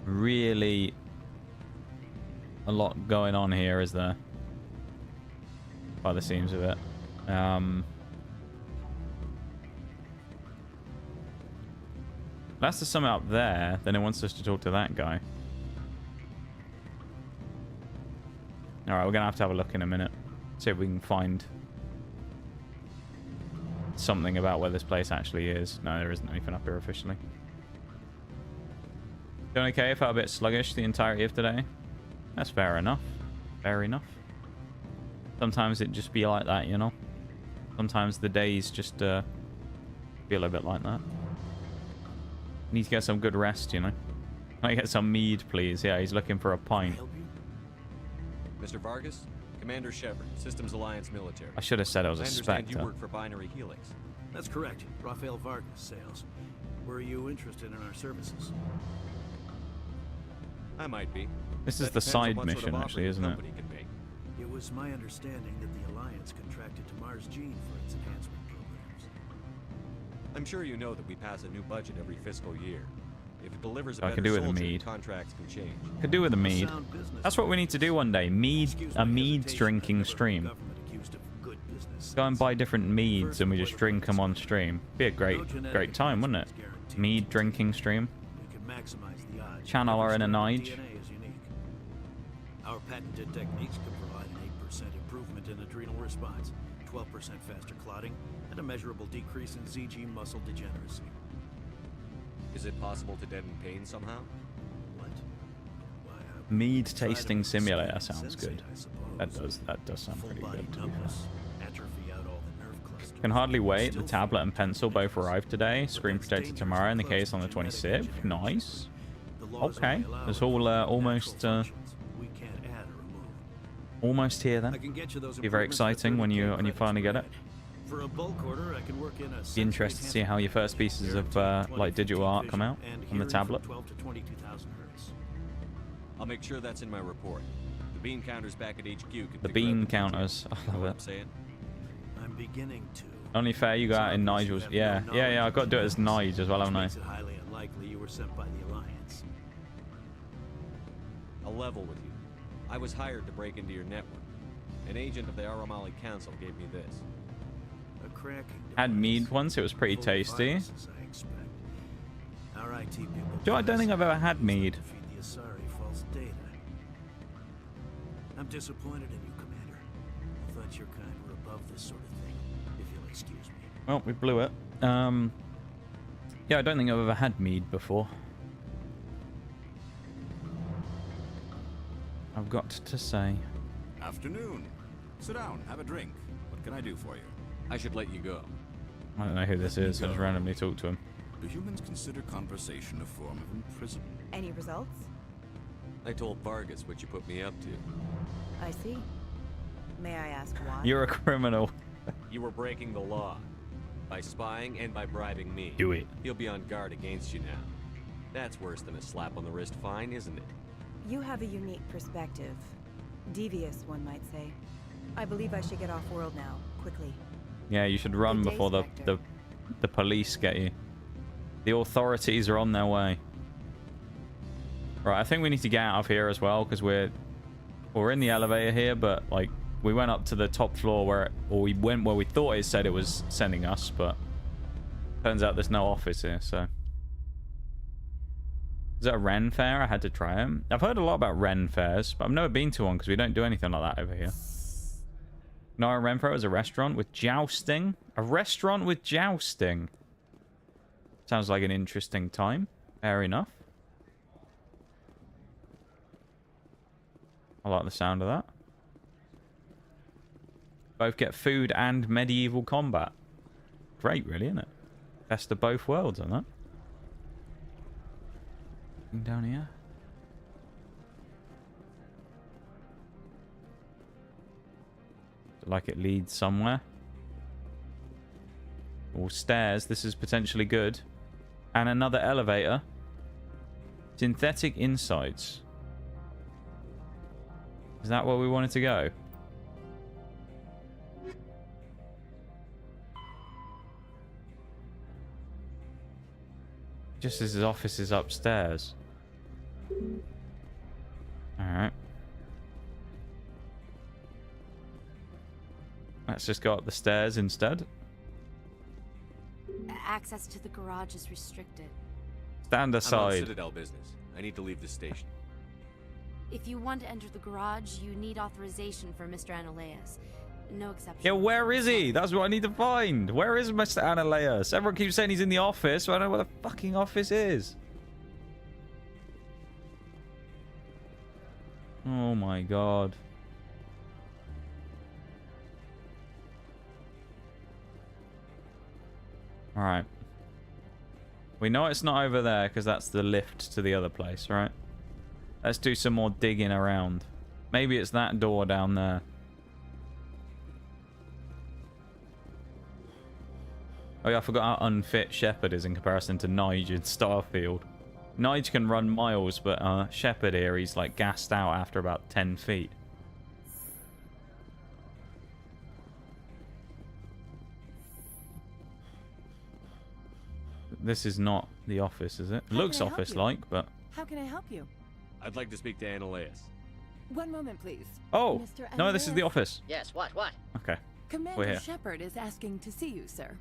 really a lot going on here, is there? By the seams of it. That's the summit up there, then it wants us to talk to that guy. Alright, we're gonna have a look in a minute. See if we can find something about where this place actually is. No, there isn't anything up here officially. Doing okay? I felt a bit sluggish the entirety of today. That's fair enough. Fair enough. Sometimes it just be like that, you know? Sometimes the days just feel a bit like that. Need to get some good rest, you know? Can I get some mead, please? Yeah, he's looking for a pint. Mr. Vargas? Commander Shappard, Systems Alliance Military. I should have said it was a Spectre. I understand you work for Binary Helix. That's correct. Rafael Vargas, sales. Were you interested in our services? I might be. This is the side mission, actually, isn't it? It was my understanding that the Alliance contracted to Mars Gene for its enhancement programs. I'm sure you know that we pass a new budget every fiscal year. If it delivers a I better could do with a soldier, mead. contracts can change. Could do with a mead. That's what we need to do one day. A mead drinking stream. Go and buy different meads and we just drink them on stream. Be a great time, wouldn't it? Mead drinking stream. Channel our inner Nige. Our patented techniques can provide an 8% improvement in adrenal response, 12% faster clotting, and a measurable decrease in ZG muscle degeneracy. Is it possible to deaden pain somehow? What? Mead tasting simulator sounds good. That does sound pretty good, to be fair. Can hardly wait. The tablet and pencil both arrived today. Screen protected tomorrow in the case on the 26th. Nice. Okay. It's all almost almost here then. Be very exciting when you finally get it. For a bulk order, I can work in a Be interested to see how your first pieces of like digital art come out on the tablet. 12 to 22,000 hertz. I'll make sure that's in my report. The bean counters back at HQ. The bean counters. I love it. I'm beginning to. Only fair you got in Nigel's. Yeah. I've got to do it as Nige as well, haven't I? Makes it highly unlikely you were sent by the Alliance. I'll level with you. I was hired to break into your network. An agent of the Aramali Council gave me this. A cracking Had mead once. It was pretty tasty. Our IT people I don't think I've ever had mead. the Asari false data. I'm disappointed in you, Commander. I thought your kind were above this sort of thing, if you'll excuse me. Well, we blew it. Yeah, I don't think I've ever had mead before. I've got to say. Afternoon. Sit down, have a drink. What can I do for you? I should let you go. I don't know who this is. I just randomly talk to him. Do humans consider conversation a form of imprisonment? Any results? I told Vargas what you put me up to. I see. May I ask why? You're a criminal. You were breaking the law. By spying and by bribing me. Do it. He'll be on guard against you now. That's worse than a slap on the wrist fine, isn't it? You have a unique perspective. Devious, one might say. I believe I should get off world now, quickly. Yeah, you should run before the police get you. The authorities are on their way. Right, I think we need to get out of here as well because we're in the elevator here, but like we went up to the top floor we went where we thought it said it was sending us, but turns out there's no office here. So is that a Ren fair? I had to try them. I've heard a lot about Ren fairs, but I've never been to one because we don't do anything like that over here. Nara Renfro is a restaurant with jousting. A restaurant with jousting. Sounds like an interesting time. Fair enough. I like the sound of that. Both get food and medieval combat. Great, really, isn't it? Best of both worlds on that. Down here. Like it leads somewhere. Or stairs. This is potentially good. And another elevator. Synthetic insides. Is that where we wanted to go? Just as his office is upstairs. Alright. Let's just go up the stairs instead. Access to the garage is restricted. Stand I'm on aside. Citadel business. I need to leave the station. If you want to enter the garage, you need authorization for Mr. Analeas. No exception. Yeah, where is he? That's what I need to find. Where is Mr. Analeas? Everyone keeps saying he's in the office, but I don't know where the fucking office is. Oh my god. Alright. We know it's not over there because that's the lift to the other place, right? Let's do some more digging around. Maybe it's that door down there. Oh yeah, I forgot how unfit Shappard is in comparison to Nige in Starfield. Nige can run miles, but Shappard here, he's like gassed out after about 10 feet. This is not the office, is it? Looks office-like, but... How can I help you? I'd like to speak to Analeas. One moment, please. Oh! Mr. No, this is the Analeas? office. Yes, what? Okay. We're Commander here. Shappard is asking to see you, sir.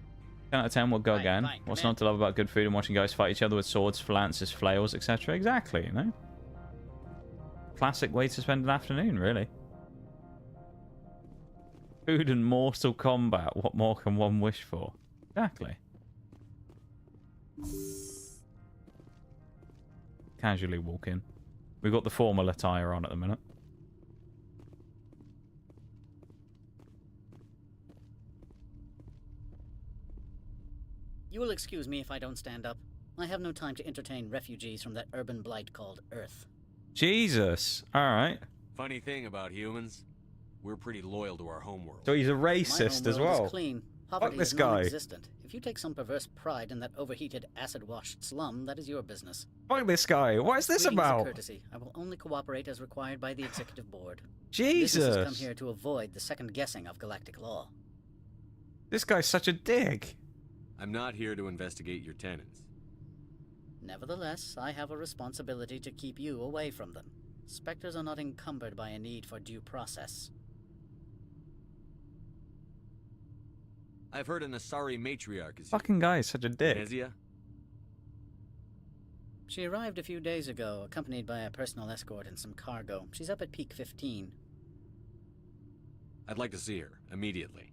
10 out of 10, we'll go Fine, again. fine, What's come not to love about good food and watching guys fight each other with swords, lances, flails, etc.? Exactly, you know? Classic way to spend an afternoon, really. Food and Mortal Kombat. What more can one wish for? Exactly. Casually walk in. We've got the formal attire on at the minute. You will excuse me if I don't stand up. I have no time to entertain refugees from that urban blight called Earth. Jesus. Alright. Funny thing about humans, we're pretty loyal to our homeworld. So he's a My racist as homeworld well. is clean. Fuck Poverty this is guy. non-existent. If you take some perverse pride in that overheated, acid-washed slum, that is your business. Fuck this guy. What is this Greetings of about? courtesy. I will only cooperate as required by the executive board. Jesus. Business has come here to avoid the second guessing of galactic law. This guy's such a dick. I'm not here to investigate your tenants. Nevertheless, I have a responsibility to keep you away from them. Spectres are not encumbered by a need for due process. I've heard an Asari matriarch is Fucking guy is such a dick. Venezia? She arrived a few days ago, accompanied by a personal escort and some cargo. She's up at Peak 15. I'd like to see her, immediately.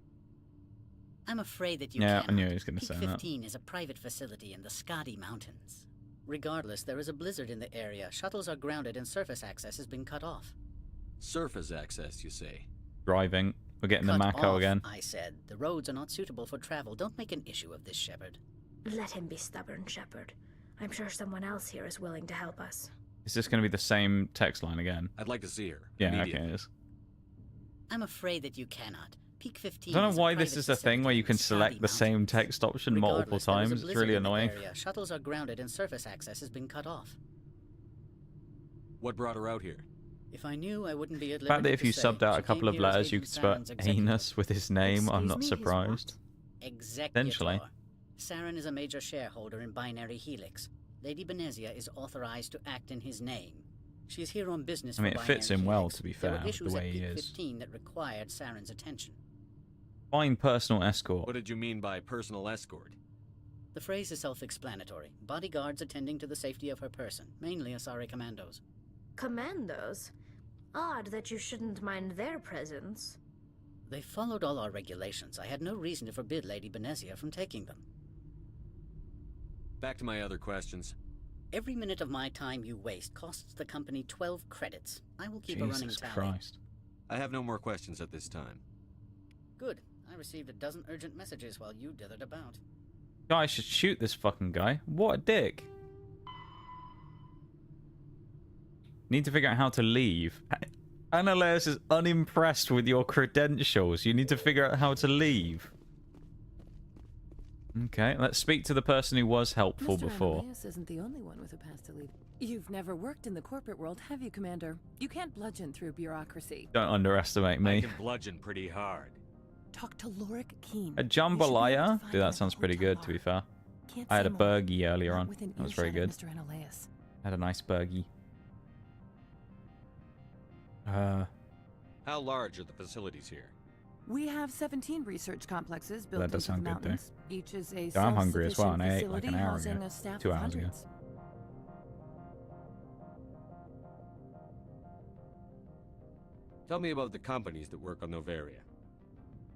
I'm afraid that you Yeah, cannot. I knew he was going to Peak say that. 15 is a private facility in the Skadi Mountains. Regardless, there is a blizzard in the area. Shuttles are grounded and surface access has been cut off. Surface access, you say? Driving. We're getting the Cut Mako off, again. I said. The roads are not suitable for travel. Don't make an issue of this, Shappard. Let him be stubborn, Shappard. I'm sure someone else here is willing to help us. Is this going to be the same text line again? I'd like to see her. Yeah, okay, immediately. it is. I'm afraid that you cannot. Peak 15 I don't is know a why this private is a thing facility where you in can the select Skadi the same Mountains. text option multiple Regardless, there is a times. It's blizzard really in the annoying. area. Shuttles are grounded and surface access has been cut off. What brought her out here? If I knew, I wouldn't be at The fact that liberty if to you say. subbed out She a couple came of here as letters, you Agent could spell Saren's executor. anus with his name, I'm not Excuse me, his surprised. Executor. Potentially. Saren is a major shareholder in Binary Helix. Lady Benezia is authorized to act in his name. She is here on business I mean, for it fits Binary him well, Helix. to be There fair, were the issues way at he Peak is. 15 that required Saren's attention. Fine personal escort. What did you mean by personal escort? The phrase is self-explanatory. Bodyguards attending to the safety of her person, mainly Asari commandos. Commandos? Odd that you shouldn't mind their presence. They followed all our regulations. I had no reason to forbid Lady Benezia from taking them. Back to my other questions. Every minute of my time you waste costs the company 12 credits. I will keep a running Jesus tally. Christ. I have no more questions at this time. Good. I received a dozen urgent messages while you dithered about. Guy should shoot this fucking guy. What a dick. Need to figure out how to leave. Annaleus is unimpressed with your credentials. You need to figure out how to leave. Okay, let's speak to the person who was helpful before. Mr. isn't the only one with a past to leave. You've never worked in the corporate world, have you, Commander? You can't bludgeon through bureaucracy. Don't underestimate me. I can bludgeon pretty hard. Talk to Lorik Keen. A jambalaya? Dude, that sounds pretty good, to be fair. I had a burgie earlier on. That was very good. I had a nice burgie. How large are the facilities here? We have 17 research complexes built That does into the sound good, mountains. Each is a I'm hungry as well, and I ate self-sufficient like an facility hour housing ago. a staff 2 of hours ago. hundreds. Tell me about the companies that work on Novaria.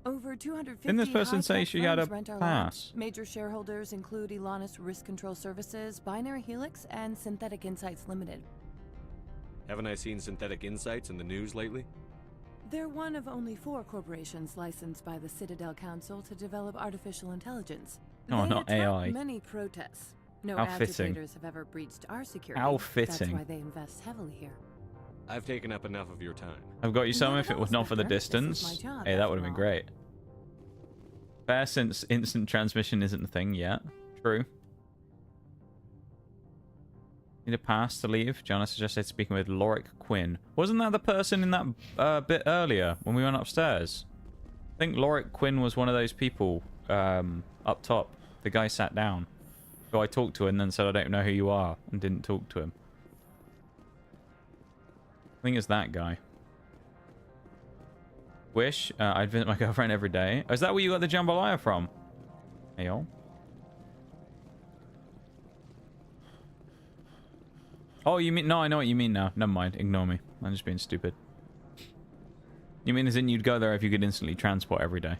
Over 250 Didn't this person say high-tech she had a firms rent our pass? labs. Major shareholders include Elanus Risk Control Services, Binary Helix, and Synthetic Insights Limited. Haven't I seen Synthetic Insights in the news lately? They're one of only 4 corporations licensed by the Citadel Council to develop artificial intelligence. Oh, They not attract AI. many protests. No How fitting. agitators have ever breached our security. How That's fitting. why they invest heavily here. I've taken up enough of your time. I've got you some Not if at it all, was not for the Spectre. This is distance. my job, Hey, that after would have been all. great. Fair, since instant transmission isn't a thing yet. True. Need a pass to leave? Joanna suggested speaking with Lorik Quinn. Wasn't that the person in that bit earlier when we went upstairs? I think Lorik Quinn was one of those people up top. The guy sat down. So I talked to him and then said, I don't know who you are, and didn't talk to him. I think it's that guy. Wish I'd visit my girlfriend every day. Oh, is that where you got the jambalaya from? Hey, y'all. Oh, you mean... No, I know what you mean now. Never mind. Ignore me. I'm just being stupid. You mean as in you'd go there if you could instantly transport every day?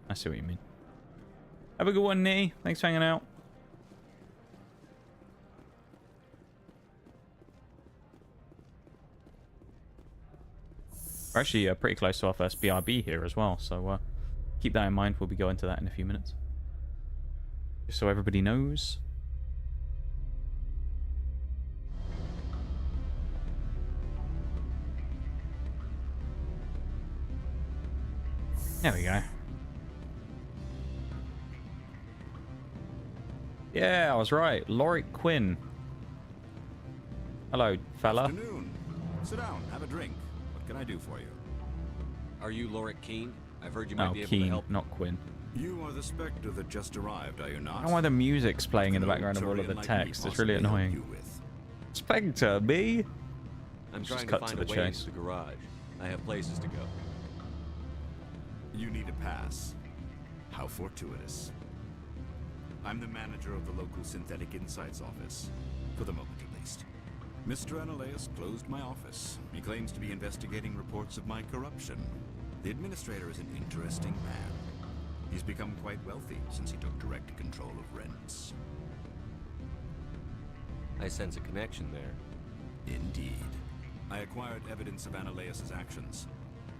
I see what you mean. Have a good one, Nee. Thanks for hanging out. We're actually pretty close to our first BRB here as well, so keep that in mind. We'll be going to that in a few minutes. Just so everybody knows. There we go. Yeah, I was right. Lorik Quinn. Hello, fella. Afternoon. Sit down, have a drink. What can I do for you? Are you Lorik Keen? I've heard you might No, be able Keen, to help. not Quinn. You are the Spectre that just arrived, are you I not? don't know why the music's playing in the What background of all of the Turian like text. me It's really possibly help annoying. you with? Spectre, me? I'm Let's trying just to cut find to a the way chase. into the garage. I have places to go. You need a pass. How fortuitous. I'm the manager of the local Synthetic Insights office. For the moment, at least. Mr. Annaleus closed my office. He claims to be investigating reports of my corruption. The administrator is an interesting man. He's become quite wealthy since he took direct control of rents. I sense a connection there. Indeed. I acquired evidence of Annaleus' actions.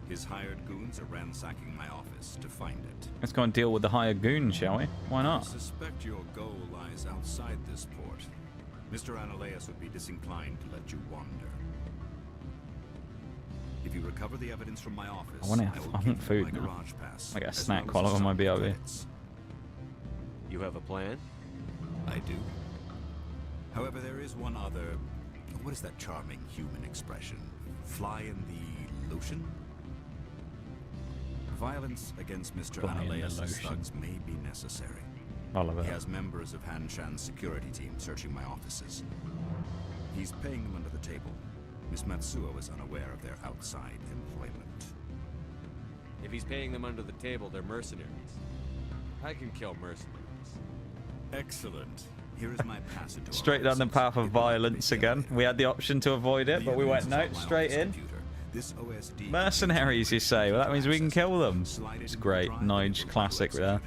His hired goons are ransacking my office to find it. Let's go and deal with the hired goon, shall we? Why I not? suspect your goal lies outside this port. Mr. Annaleus would be disinclined to let you wander. If you recover the evidence from my office, I want will give you food my now. garage pass, I get a as snack well while as I'm on my some BRB. credits. You have a plan? I do. However, there is one other... What is that charming human expression? Fly in the lotion? Violence against Mr. Fly in the Annaleus' lotion. thugs may be necessary. Oliver. He has members of Han Shan's security team searching my offices. He's paying them under the table. Miss Matsuo is unaware of their outside employment. If he's paying them under the table, they're mercenaries. I can kill mercenaries. Excellent. Here is my passage. to our Straight down the offices. path of It will violence again. We had the option to avoid it, but we went, no, straight in. This OSD Mercenaries, you say? Well, that means we can kill them. It's great. Nige classic there.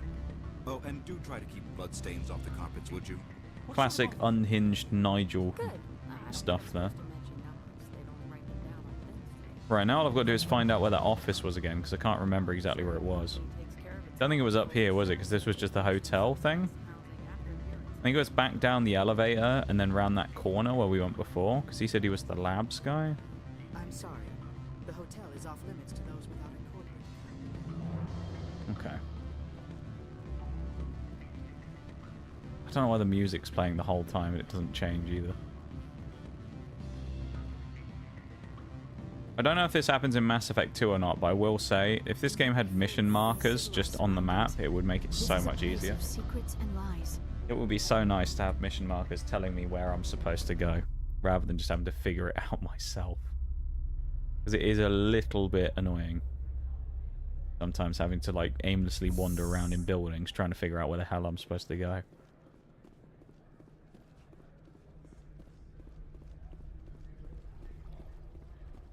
Oh, and do try to keep bloodstains off the carpets, would you? Classic unhinged Nigel stuff there. Right, now all I've got to do is find out where that office was again, because I can't remember exactly where it was. Don't think it was up here, was it? Because this was just the hotel thing. I think it was back down the elevator and then round that corner where we went before, because he said he was the labs guy. I'm sorry. The hotel is off limits to those without a corporate. Okay. I don't know why the music's playing the whole time and it doesn't change either. I don't know if this happens in Mass Effect 2 or not, but I will say, if this game had mission markers just on the map, it would make it so much easier. Secrets and lies. It would be so nice to have mission markers telling me where I'm supposed to go, rather than just having to figure it out myself. Because it is a little bit annoying. Sometimes having to, like, aimlessly wander around in buildings trying to figure out where the hell I'm supposed to go.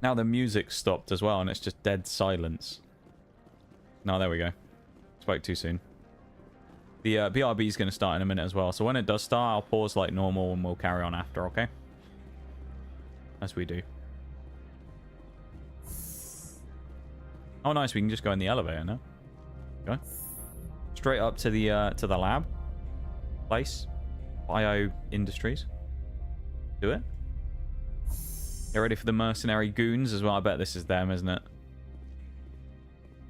Now the music stopped as well, and it's just dead silence. No, there we go. Spoke too soon. The BRB is going to start in a minute as well, so when it does start, I'll pause like normal, and we'll carry on after, okay? As we do. Oh, nice. We can just go in the elevator now. Go. Straight up to the lab. Place. Bio Industries. Do it. Get ready for the mercenary goons as well. I bet this is them, isn't it?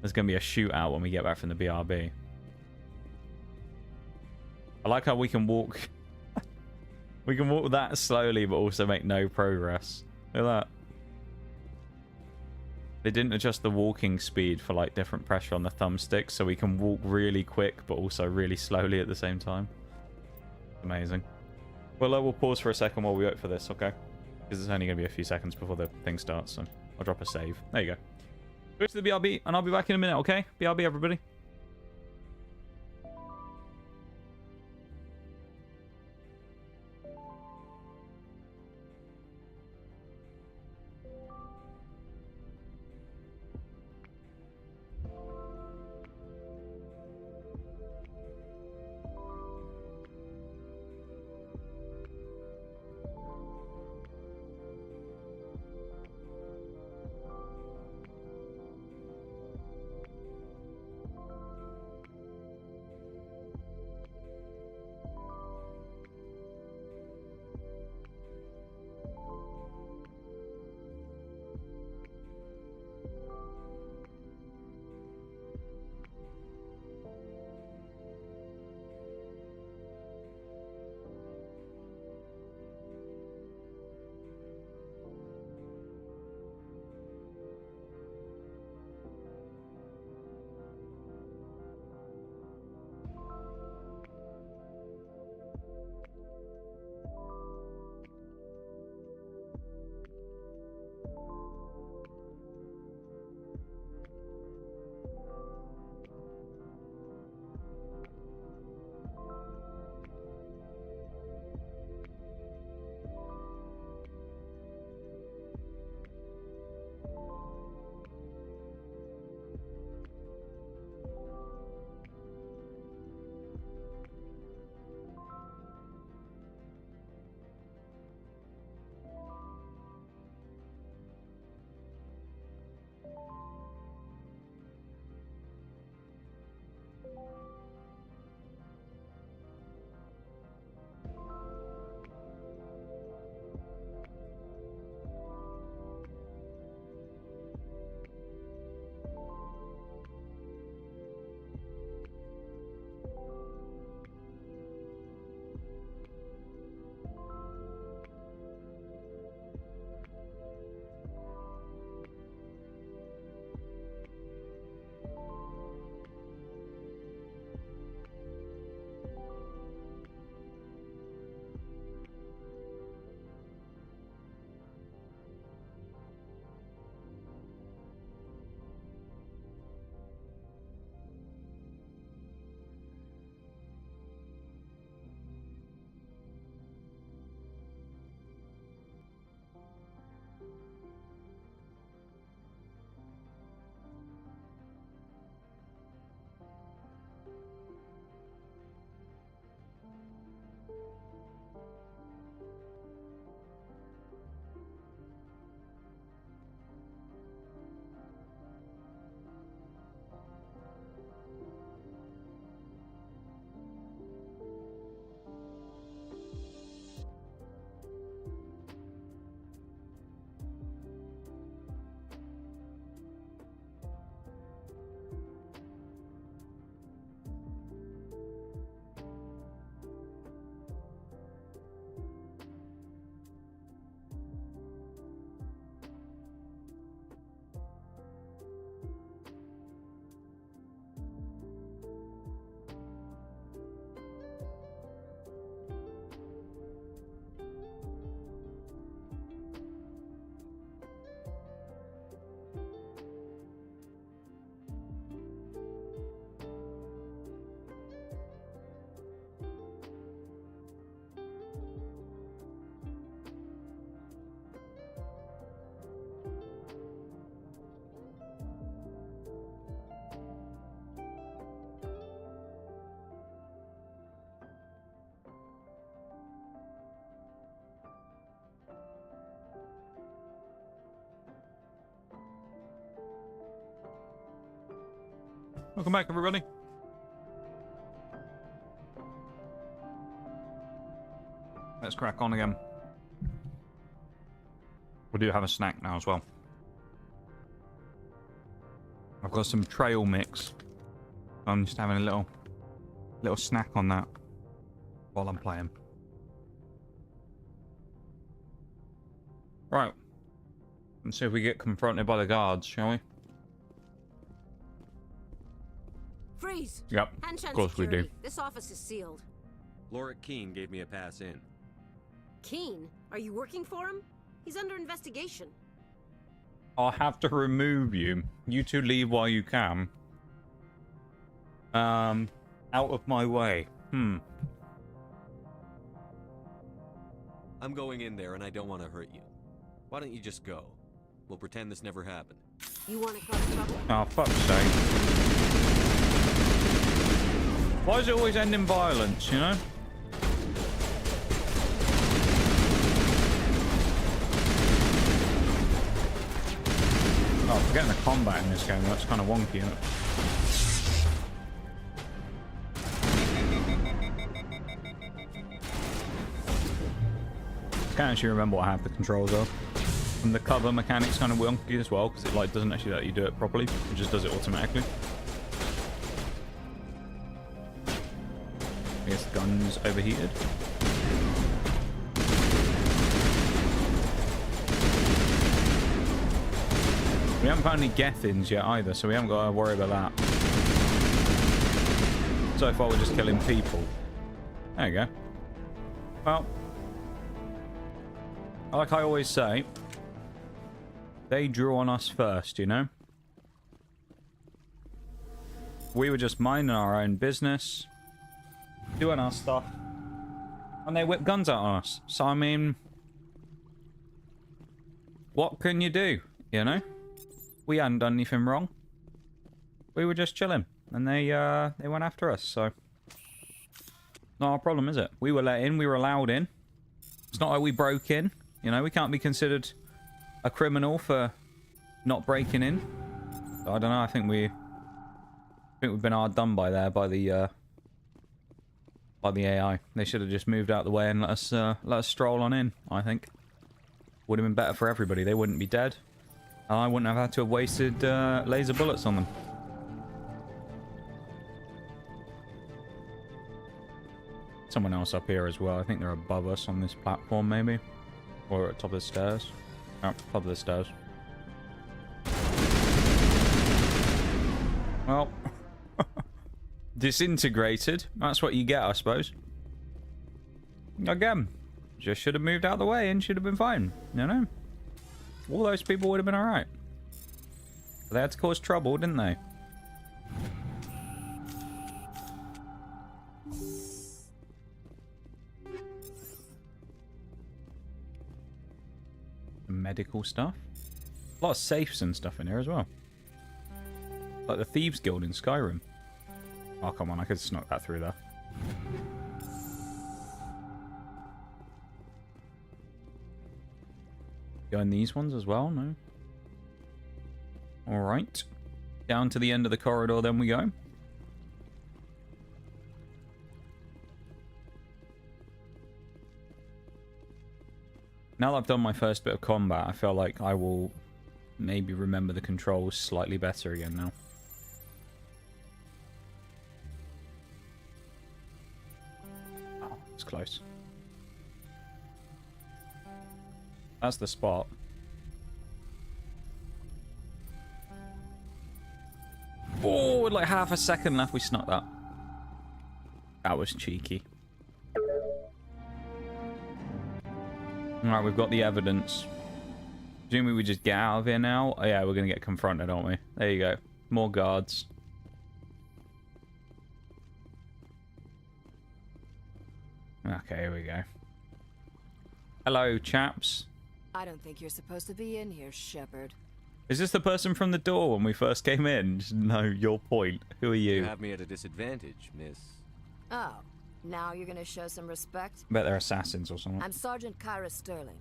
There's going to be a shootout when we get back from the BRB. I like how we can walk... we can walk that slowly, but also make no progress. Look at that. They didn't adjust the walking speed for, like, different pressure on the thumbstick, so we can walk really quick, but also really slowly at the same time. Amazing. Well, we'll pause for a second while we wait for this, okay? Because it's only going to be a few seconds before the thing starts, so I'll drop a save. There you go. Go to the BRB, and I'll be back in a minute, okay? BRB, everybody. Welcome back, everybody. Let's crack on again. We do have a snack now as well. I've got some trail mix. I'm just having a little snack on that while I'm playing. Right. Let's see if we get confronted by the guards, shall we? Freeze! Yep, Handshake of course we do. security. This office is sealed. Lorick Keene gave me a pass in. Keene? Are you working for him? He's under investigation. I'll have to remove you. You two leave while you can. Out of my way. I'm going in there and I don't want to hurt you. Why don't you just go? We'll pretend this never happened. You want to cause trouble? Oh, fuck's sake. Why does it always end in violence, you know? Oh, forgetting the combat in this game, that's kind of wonky, isn't it? I can't actually remember what half the controls are. And the cover mechanic's kind of wonky as well, because it like doesn't actually let you do it properly. It just does it automatically. I guess the gun's overheated. We haven't found any Gethins yet either, so we haven't got to worry about that. So far we're just killing people. There you go. Well, like I always say, they drew on us first, you know? We were just minding our own business, doing our stuff, and they whipped guns out on us. So, I mean, what can you do, you know? We hadn't done anything wrong. We were just chilling, and they went after us, so... Not our problem, is it? We were let in, we were allowed in. It's not like we broke in, you know? We can't be considered a criminal for not breaking in. I don't know, I think we've been hard done by there, by the AI. They should have just moved out the way and let us stroll on in, I think. Would have been better for everybody. They wouldn't be dead. And I wouldn't have had to have wasted laser bullets on them. Someone else up here as well. I think they're above us on this platform, maybe. Or at the top of the stairs. Oh, top of the stairs. Well, disintegrated. That's what you get, I suppose. Again, just should have moved out of the way and should have been fine. You know? All those people would have been alright. They had to cause trouble, didn't they? Medical stuff. A lot of safes and stuff in here as well. Like the Thieves Guild in Skyrim. Oh, come on, I could snuck that through there. Go in these ones as well, no? Alright. Down to the end of the corridor then we go. Now that I've done my first bit of combat, I feel like I will maybe remember the controls slightly better again now. Oh, it's close. That's the spot. Oh, with like half a second left, we snuck that. That was cheeky. Alright, we've got the evidence. Presumably we just get out of here now. Oh yeah, we're going to get confronted, aren't we? There you go. More guards. Okay, here we go. Hello, chaps. I don't think you're supposed to be in here, Shappard. Is this the person from the door when we first came in? Just know your point. Who are you? You have me at a disadvantage, miss. Oh, now you're gonna show some respect? I bet they're assassins or something. I'm Sergeant Kyra Sterling,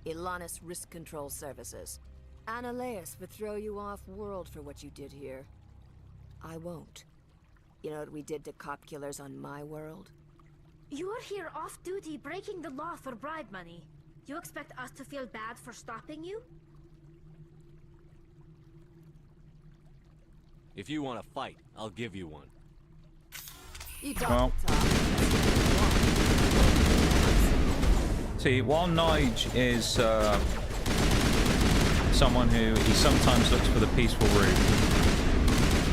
Ilanis Risk Control Services. Analeas would throw you off-world for what you did here. I won't. You know what we did to cop killers on my world? You're here off-duty breaking the law for bribe money. You expect us to feel bad for stopping you? If you want to fight, I'll give you one. You talk the talk. See, while Nige is someone who he sometimes looks for the peaceful route,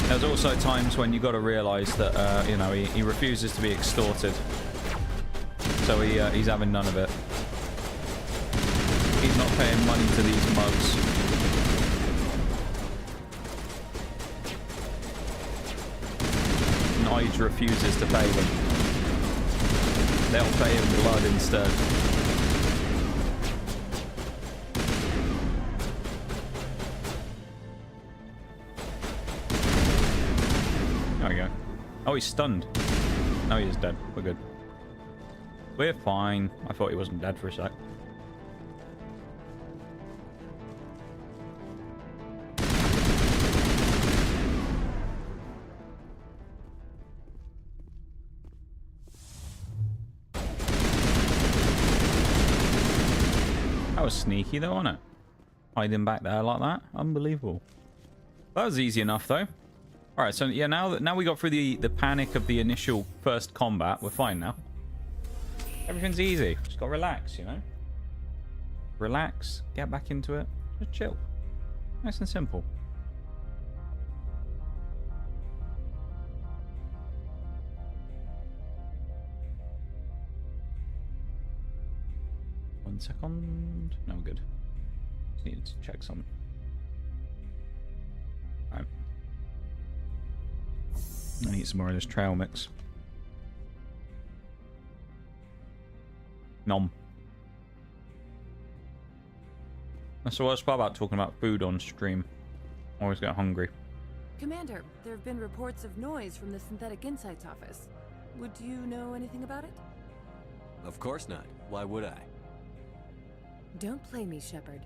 there's also times when you got to realize that you know, he refuses to be extorted, so he's having none of it. He's not paying money to these mugs. Nige refuses to pay them. They'll pay him blood instead. There we go. Oh, he's stunned. No, he is dead. We're good. We're fine. I thought he wasn't dead for a sec. That was sneaky though, wasn't it? Hiding back there like that. Unbelievable. That was easy enough though. Alright, so yeah, now we got through the panic of the initial first combat, we're fine now. Everything's easy. Just gotta relax, you know? Relax, get back into it, just chill. Nice and simple. One second. No, good. Just needed to check something. Alright. I need some more of this trail mix. Nom. That's the worst part about talking about food on stream. Always get hungry. Commander, there have been reports of noise from the Synthetic Insights office. Would you know anything about it? Of course not. Why would I? Don't play me, Shappard.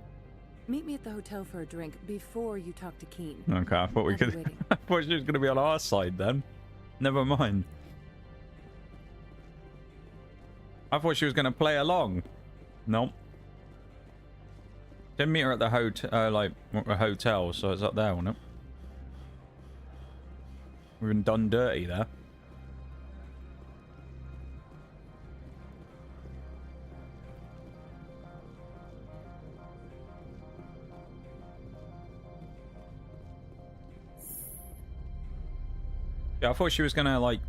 Meet me at the hotel for a drink before you talk to Keen. Okay, I thought we could. I thought she was going to be on our side then. Never mind. I thought she was going to play along. Nope. Didn't meet her at the hotel, like a hotel, so it's up there, wasn't it? We've been done dirty there. Yeah, I thought she was gonna like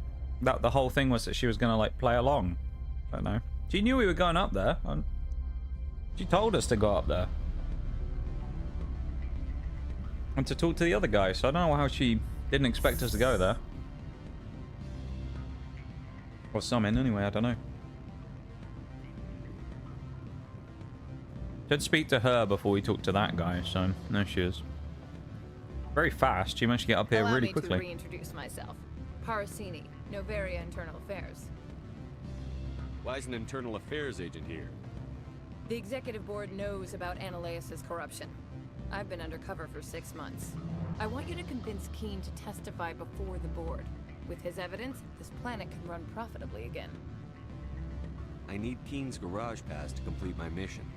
that. The whole thing was that she was gonna like play along. I don't know. She knew we were going up there. She told us to go up there and to talk to the other guy. So I don't know how she didn't expect us to go there. Or something. Anyway, I don't know. Did speak to her before we talked to that guy. So there she is. Very fast. She managed to get up here really quickly. Allow me to reintroduce myself. Parasini, Novaria Internal Affairs. Why is an internal affairs agent here? The executive board knows about Ananias' corruption. I've been undercover for 6 months. I want you to convince Keen to testify before the board. With his evidence, this planet can run profitably again. I need Keen's garage pass to complete my mission.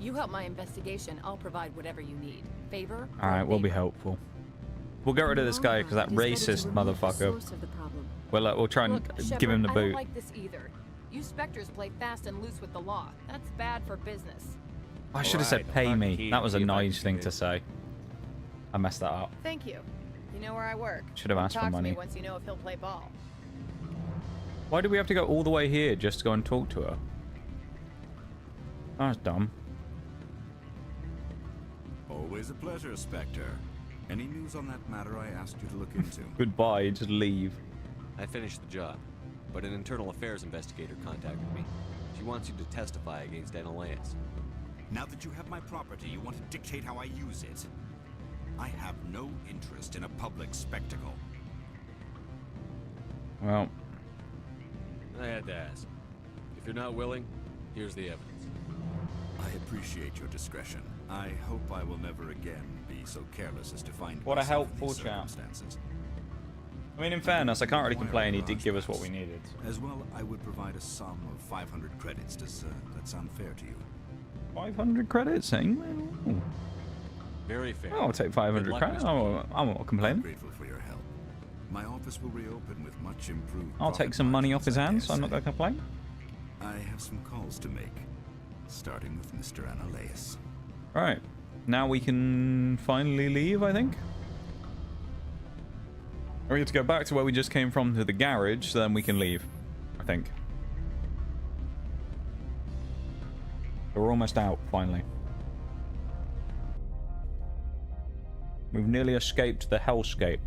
You help my investigation, I'll provide whatever you need. Favor? Alright, we'll be helpful. We'll get rid of this guy because that racist motherfucker. We'll try and Look, give him the I boot. don't like this either. You Spectres play fast and loose with the law. That's bad for business. I should have said pay me. That was a nice thing to say. I messed that up. Thank you. You know where I work. Should have asked for Talk to money. me once you know if he'll play ball. Why do we have to go all the way here just to go and talk to her? That's dumb. Always a pleasure, Spectre. Any news on that matter I asked you to look into? Goodbye, just leave. I finished the job, but an internal affairs investigator contacted me. She wants you to testify against Ananias. Now that you have my property, you want to dictate how I use it. I have no interest in a public spectacle. Well, I had to ask. If you're not willing, here's the evidence. I appreciate your discretion. I hope I will never again be so careless as to find what a myself in helpful these chap. circumstances. I mean, in fairness, I can't really complain. He did give us what we needed. As well, I would provide a sum of 500 credits. Does that sound fair to you? 500 credits, eh? Ooh. Very fair. I'll take 500 credits. I'm not complaining. Grateful for your help. My office will reopen with much improved. I'll take some money off his hands. I'm not going to complain. I have some calls to make, starting with Mr. Analaeus. All right. Now we can finally leave, I think. We have to go back to where we just came from, to the garage, so then we can leave, I think. We're almost out, finally. We've nearly escaped the hellscape.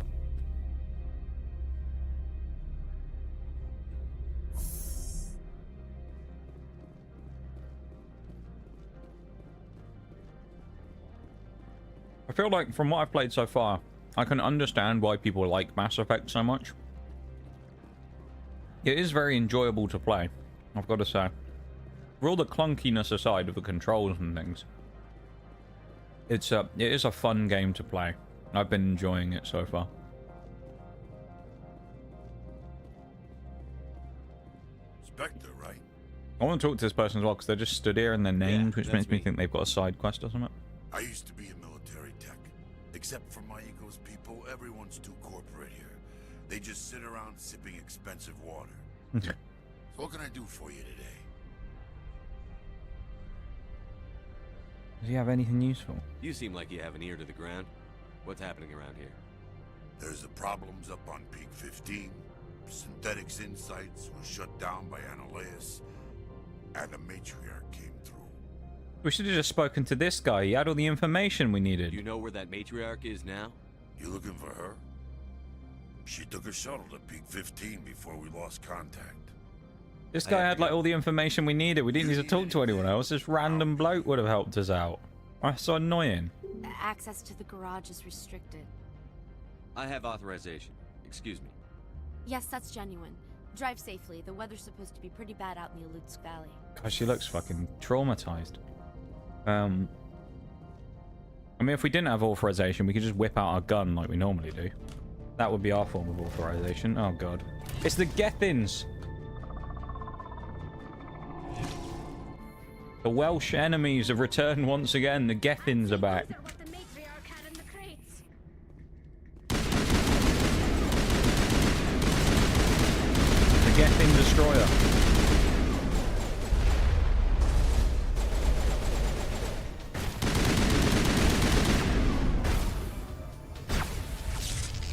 I feel like, from what I've played so far, I can understand why people like Mass Effect so much. It is very enjoyable to play, I've got to say. For all the clunkiness aside of the controls and things, it is a fun game to play. I've been enjoying it so far. Spectre, right? I want to talk to this person as well, because they're just stood here and they're named, which makes me think they've got a side quest or something. I used to be in military tech. Except for my ego's people, everyone's too corporate here. They just sit around sipping expensive water. So what can I do for you today? Does he have anything useful? You seem like you have an ear to the ground. What's happening around here? There's the problems up on Peak 15. Synthetics Insights was shut down by Analaeus. And a matriarch came through. We should have just spoken to this guy. He had all the information we needed. Do you know where that matriarch is now? You looking for her? She took a shuttle to Peak 15 before we lost contact. This guy had like all the information we needed. We didn't need to talk to anyone else. This random bloke would have helped us out. That's so annoying. Access to the garage is restricted. I have authorization. Excuse me. Yes, that's genuine. Drive safely. The weather's supposed to be pretty bad out in the Alutsk Valley. God, she looks fucking traumatized. I mean, if we didn't have authorization, we could just whip out our gun like we normally do. That would be our form of authorization. Oh, God. It's the Gethins! The Welsh enemies have returned once again. The Gethins are back. The Gethin Destroyer.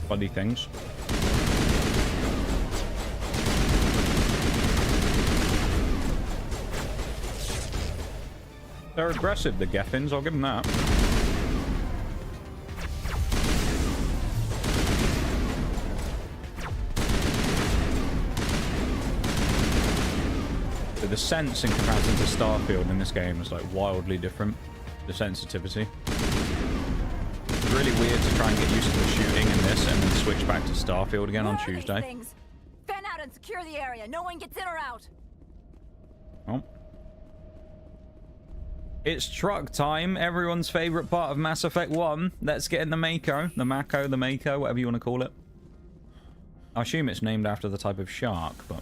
Bloody things. They're aggressive, the Gethins, I'll give them that. So the sense in comparison to Starfield in this game is like wildly different. The sensitivity. It's really weird to try and get used to the shooting in this and then switch back to Starfield again on Tuesday. Fan out and secure the area. No one gets in or out. Oh. It's truck time, everyone's favorite part of Mass Effect 1. Let's get in the Mako. The Mako, the Mako, whatever you want to call it. I assume it's named after the type of shark, but...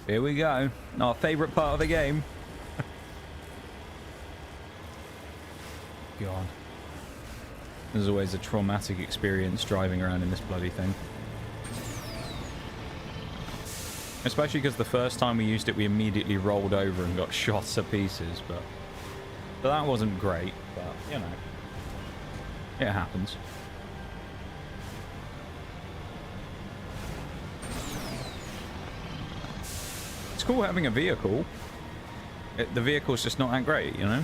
here we go. Our favorite part of the game. God. There's always a traumatic experience driving around in this bloody thing. Especially because the first time we used it, we immediately rolled over and got shot to pieces, but... so that wasn't great, but, you know, it happens. It's cool having a vehicle. The vehicle's just not that great, you know?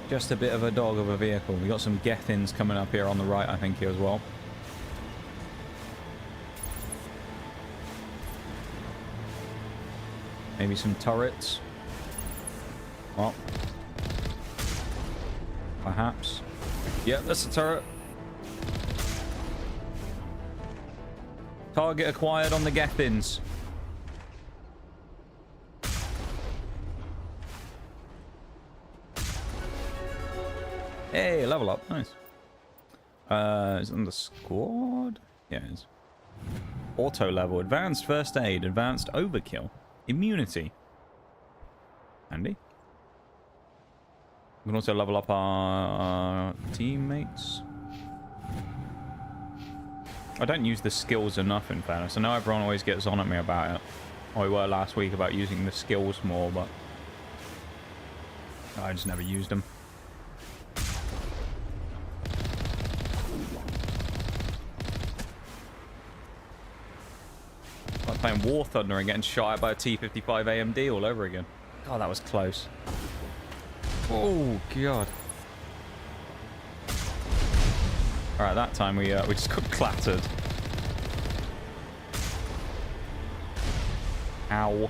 Just a bit of a dog of a vehicle. We got some Gethins coming up here on the right, I think, here as well. Maybe some turrets. Well. Perhaps. Yep, that's a turret. Target acquired on the Gethins. Hey, level up. Nice. Is it on the squad? Yeah, it is. Auto level. Advanced first aid. Advanced overkill. Immunity. Handy. We can also level up our teammates. I don't use the skills enough, in fairness. I know everyone always gets on at me about it. Oh, we were last week about using the skills more, but I just never used them. Like playing War Thunder and getting shot at by a T-55 AMD all over again. God, that was close. Oh, God. Alright, that time we just got clattered. Ow.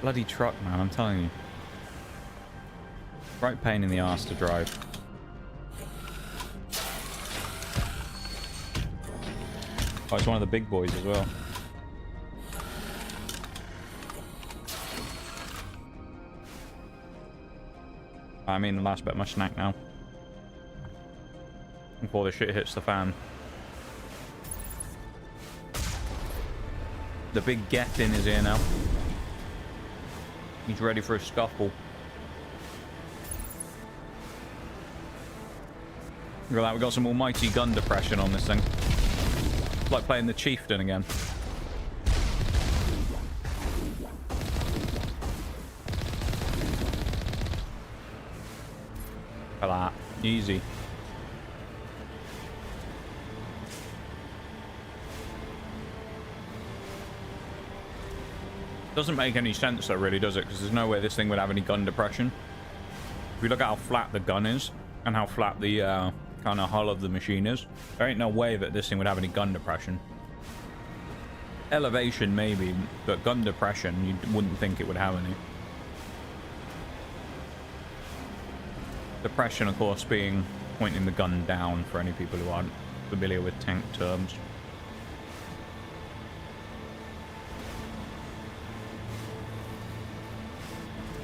Bloody truck, man, I'm telling you. Right pain in the arse to drive. Oh, it's one of the big boys as well. I mean, the last bit of my snack now. Before the shit hits the fan. The big get-in is here now. He's ready for a scuffle. Look at that, we got some almighty gun depression on this thing. It's like playing the Chieftain again. Look at that. Easy. Doesn't make any sense though, really, does it? Because there's no way this thing would have any gun depression. If you look at how flat the gun is and how flat the kind of hull of the machine is, there ain't no way that this thing would have any gun depression. Elevation maybe, but gun depression you wouldn't think it would have any. Depression, of course, being pointing the gun down for any people who aren't familiar with tank terms.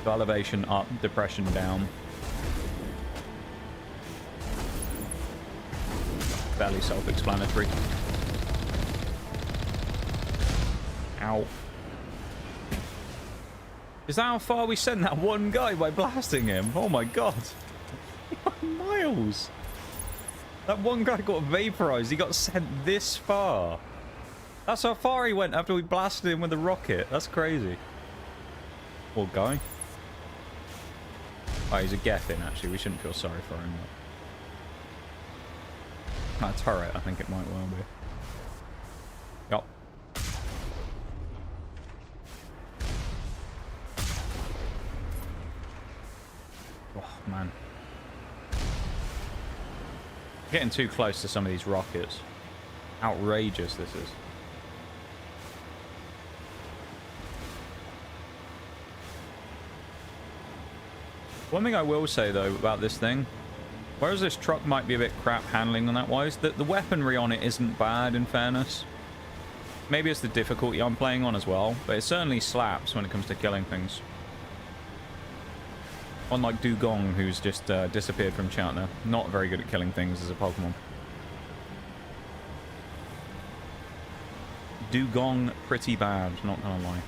So elevation up, depression down. Fairly self-explanatory. Ow. Is that how far we sent that one guy by blasting him? Oh my god. Miles. That one guy got vaporized. He got sent this far. That's how far he went after we blasted him with a rocket. That's crazy. Poor guy. Oh, he's a Gethin, actually. We shouldn't feel sorry for him. That turret, I think it might well be. Yup. Oh, man. Getting too close to some of these rockets. Outrageous, this is. One thing I will say, though, about this thing, whereas this truck might be a bit crap handling on that wise, the weaponry on it isn't bad, in fairness. Maybe it's the difficulty I'm playing on as well, but it certainly slaps when it comes to killing things. Unlike Dugong, who's just disappeared from chat now. Not very good at killing things as a Pokemon. Dugong, pretty bad, not gonna lie.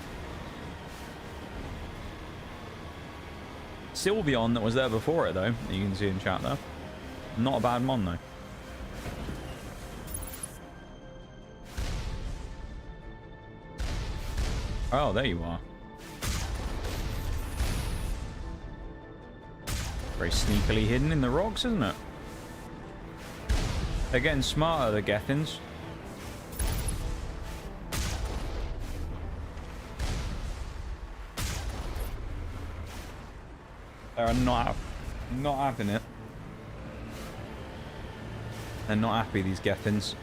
Sylveon that was there before it, though, you can see in chat there. Not a bad mon, though. Oh, there you are. Very sneakily hidden in the rocks, isn't it? They're getting smarter, the Gethins. They're not having it. They're not happy, these Gethins.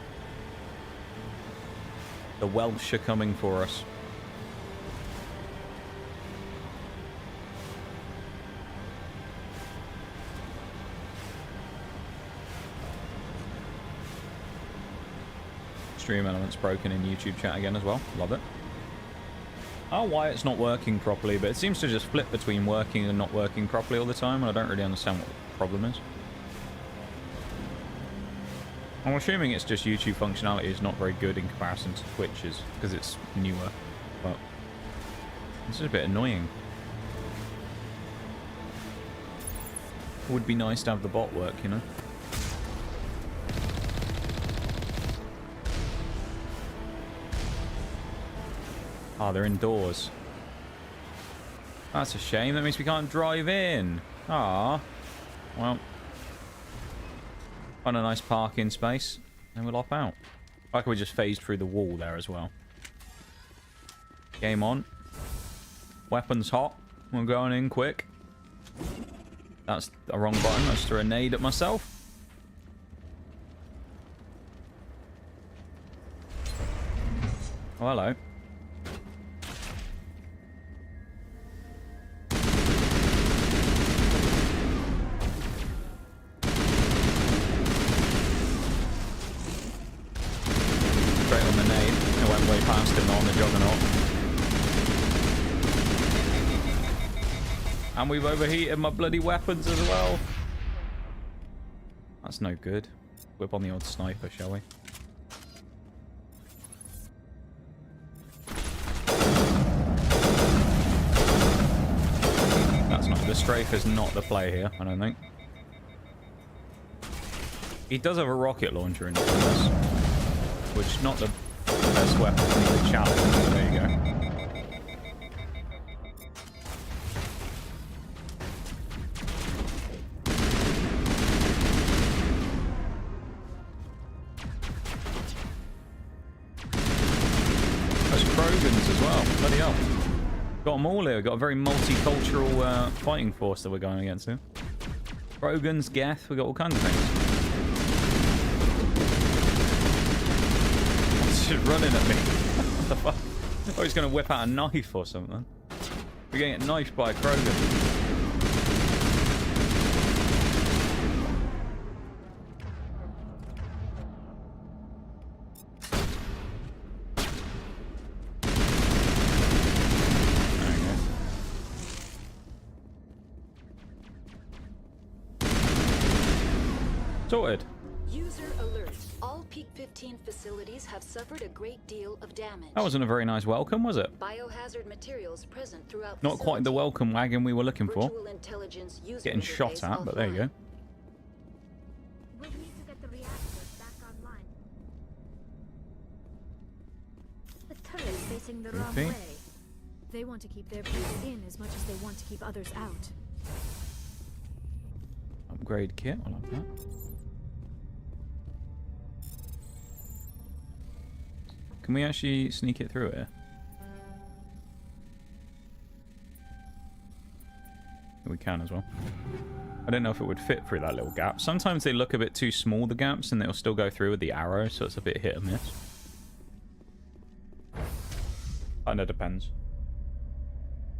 The Welsh are coming for us. Stream elements broken in YouTube chat again as well. Love it. I don't know why it's not working properly, but it seems to just flip between working and not working properly all the time, and I don't really understand what the problem is. I'm assuming it's just YouTube functionality is not very good in comparison to Twitch's, because it's newer, but this is a bit annoying. It would be nice to have the bot work, you know? Oh, they're indoors. That's a shame. That means we can't drive in. Ah, well, find a nice parking space and we'll hop out. Like we just phased through the wall there as well. Game on. Weapons hot. We're going in quick. That's the wrong button. I just threw a nade at myself. Oh, hello. Past him on the juggernaut. And we've overheated my bloody weapons as well. That's no good. Whip on the odd sniper, shall we? That's not... The strafe is not the play here, I don't think. He does have a rocket launcher in this, which is not the best weapon for the challenge, but there you go. There's Krogans as well, bloody hell. Got them all here, got a very multicultural fighting force that we're going against here. Krogans, Geth, we got all kinds of things. Just running at me. What the fuck? Oh, he's going to whip out a knife or something. We're getting knifed by a Krogan. Sorted. User alert. All Peak 15 facilities have suffered a great deal of damage. That wasn't a very nice welcome, was it? Biohazard materials present throughout. Not quite the welcome wagon we were looking for. Virtual intelligence user Getting shot at, but there you go. We need to get the reactors back online. The turret's facing the wrong way. They want to keep their people in as much as they want to keep others out. Upgrade kit, I like that. Can we actually sneak it through here? We can as well. I don't know if it would fit through that little gap. Sometimes they look a bit too small, the gaps, and they'll still go through with the arrow, so it's a bit hit and miss. Kinda depends.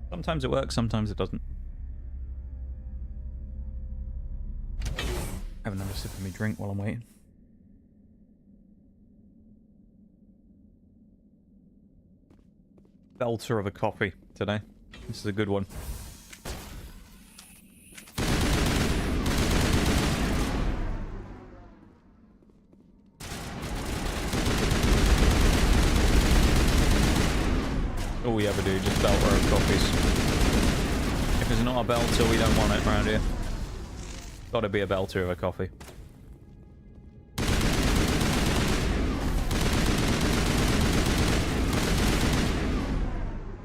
Sometimes it works, sometimes it doesn't. Have another sip of me drink while I'm waiting. Belter of a coffee today. This is a good one. All we ever do, just belter of coffees. If it's not a belter, we don't want it around here. Gotta be a belter of a coffee.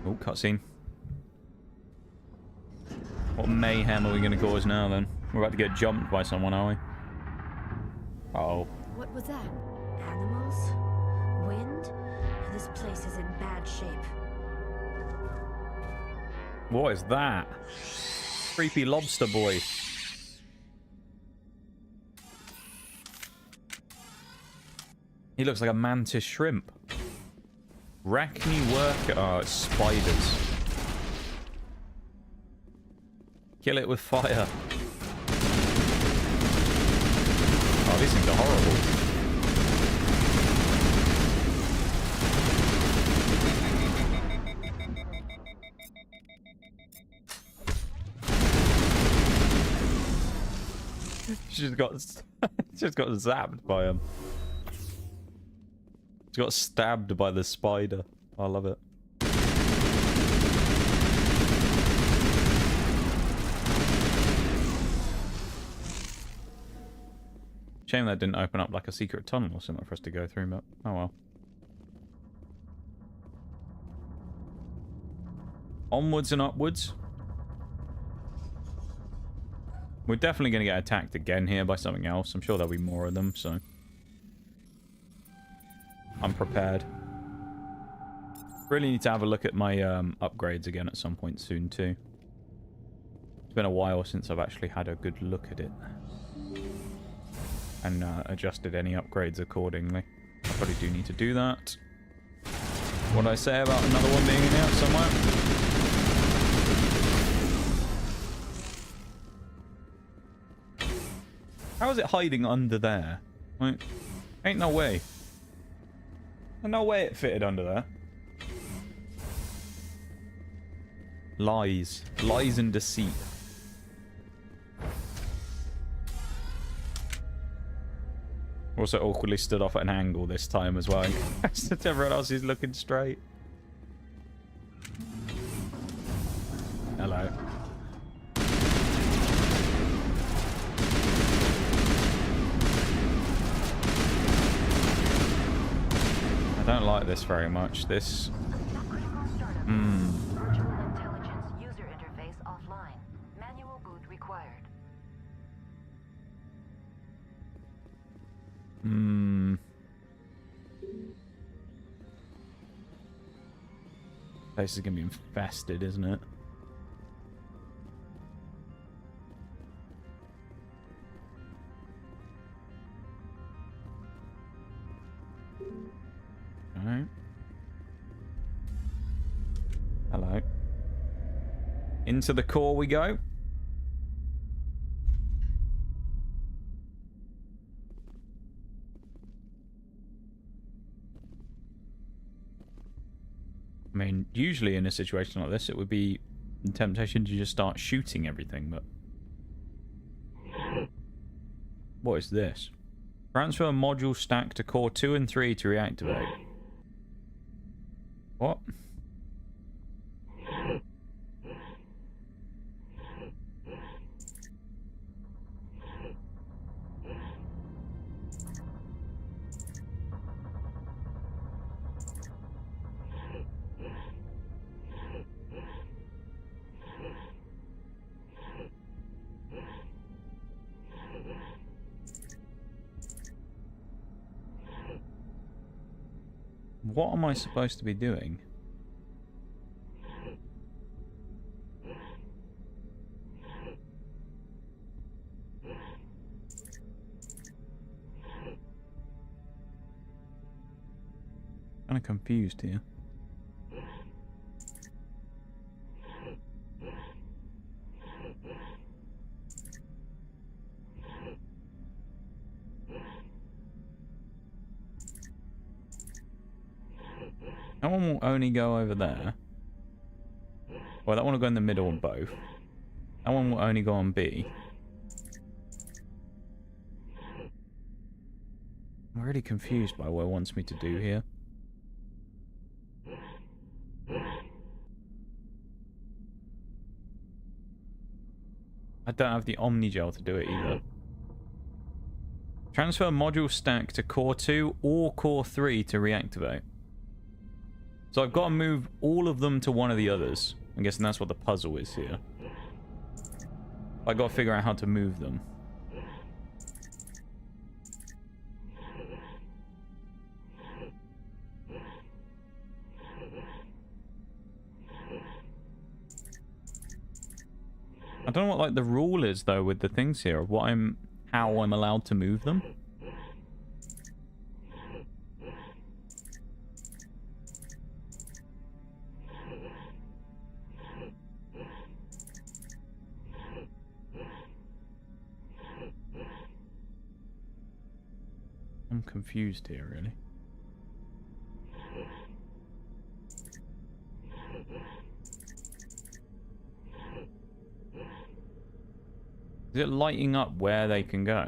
Oh, cutscene. What mayhem are we going to cause now, then? We're about to get jumped by someone, are we? Uh-oh. What was that? Animals? Wind? This place is in bad shape. What is that? Creepy lobster boy. He looks like a mantis shrimp. Arachne worker. Oh, it's spiders. Kill it with fire. Oh, these things are horrible. just got zapped by him. She got stabbed by the spider. I love it. Shame that didn't open up like a secret tunnel or something for us to go through, but oh well. Onwards and upwards. We're definitely going to get attacked again here by something else. I'm sure there'll be more of them, so I'm prepared. Really need to have a look at my upgrades again at some point soon too. It's been a while since I've actually had a good look at it. And adjusted any upgrades accordingly. I probably do need to do that. What did I say about another one being in here somewhere? How is it hiding under there? Like, ain't no way. There's no way it fitted under there. Lies. Lies and deceit. Also awkwardly stood off at an angle this time as well. Everyone else is looking straight. Hello. I don't like this very much. This... Virtual intelligence user interface offline. Manual boot required. Place is gonna be infested, isn't it? Alright. Hello. Into the core we go. I mean, usually in a situation like this, it would be a temptation to just start shooting everything, but... What is this? Transfer module stack to core 2 and 3 to reactivate. What? What am I supposed to be doing? Kind of confused here. That one will only go over there. Well, that one will go in the middle on both. That one will only go on B. I'm really confused by what it wants me to do here. I don't have the Omnigel to do it either. Transfer module stack to core 2 or core 3 to reactivate. So I've got to move all of them to one of the others. I'm guessing that's what the puzzle is here. I've got to figure out how to move them. I don't know what like the rule is though with the things here, of what how I'm allowed to move them. I'm confused here, really. Is it lighting up where they can go?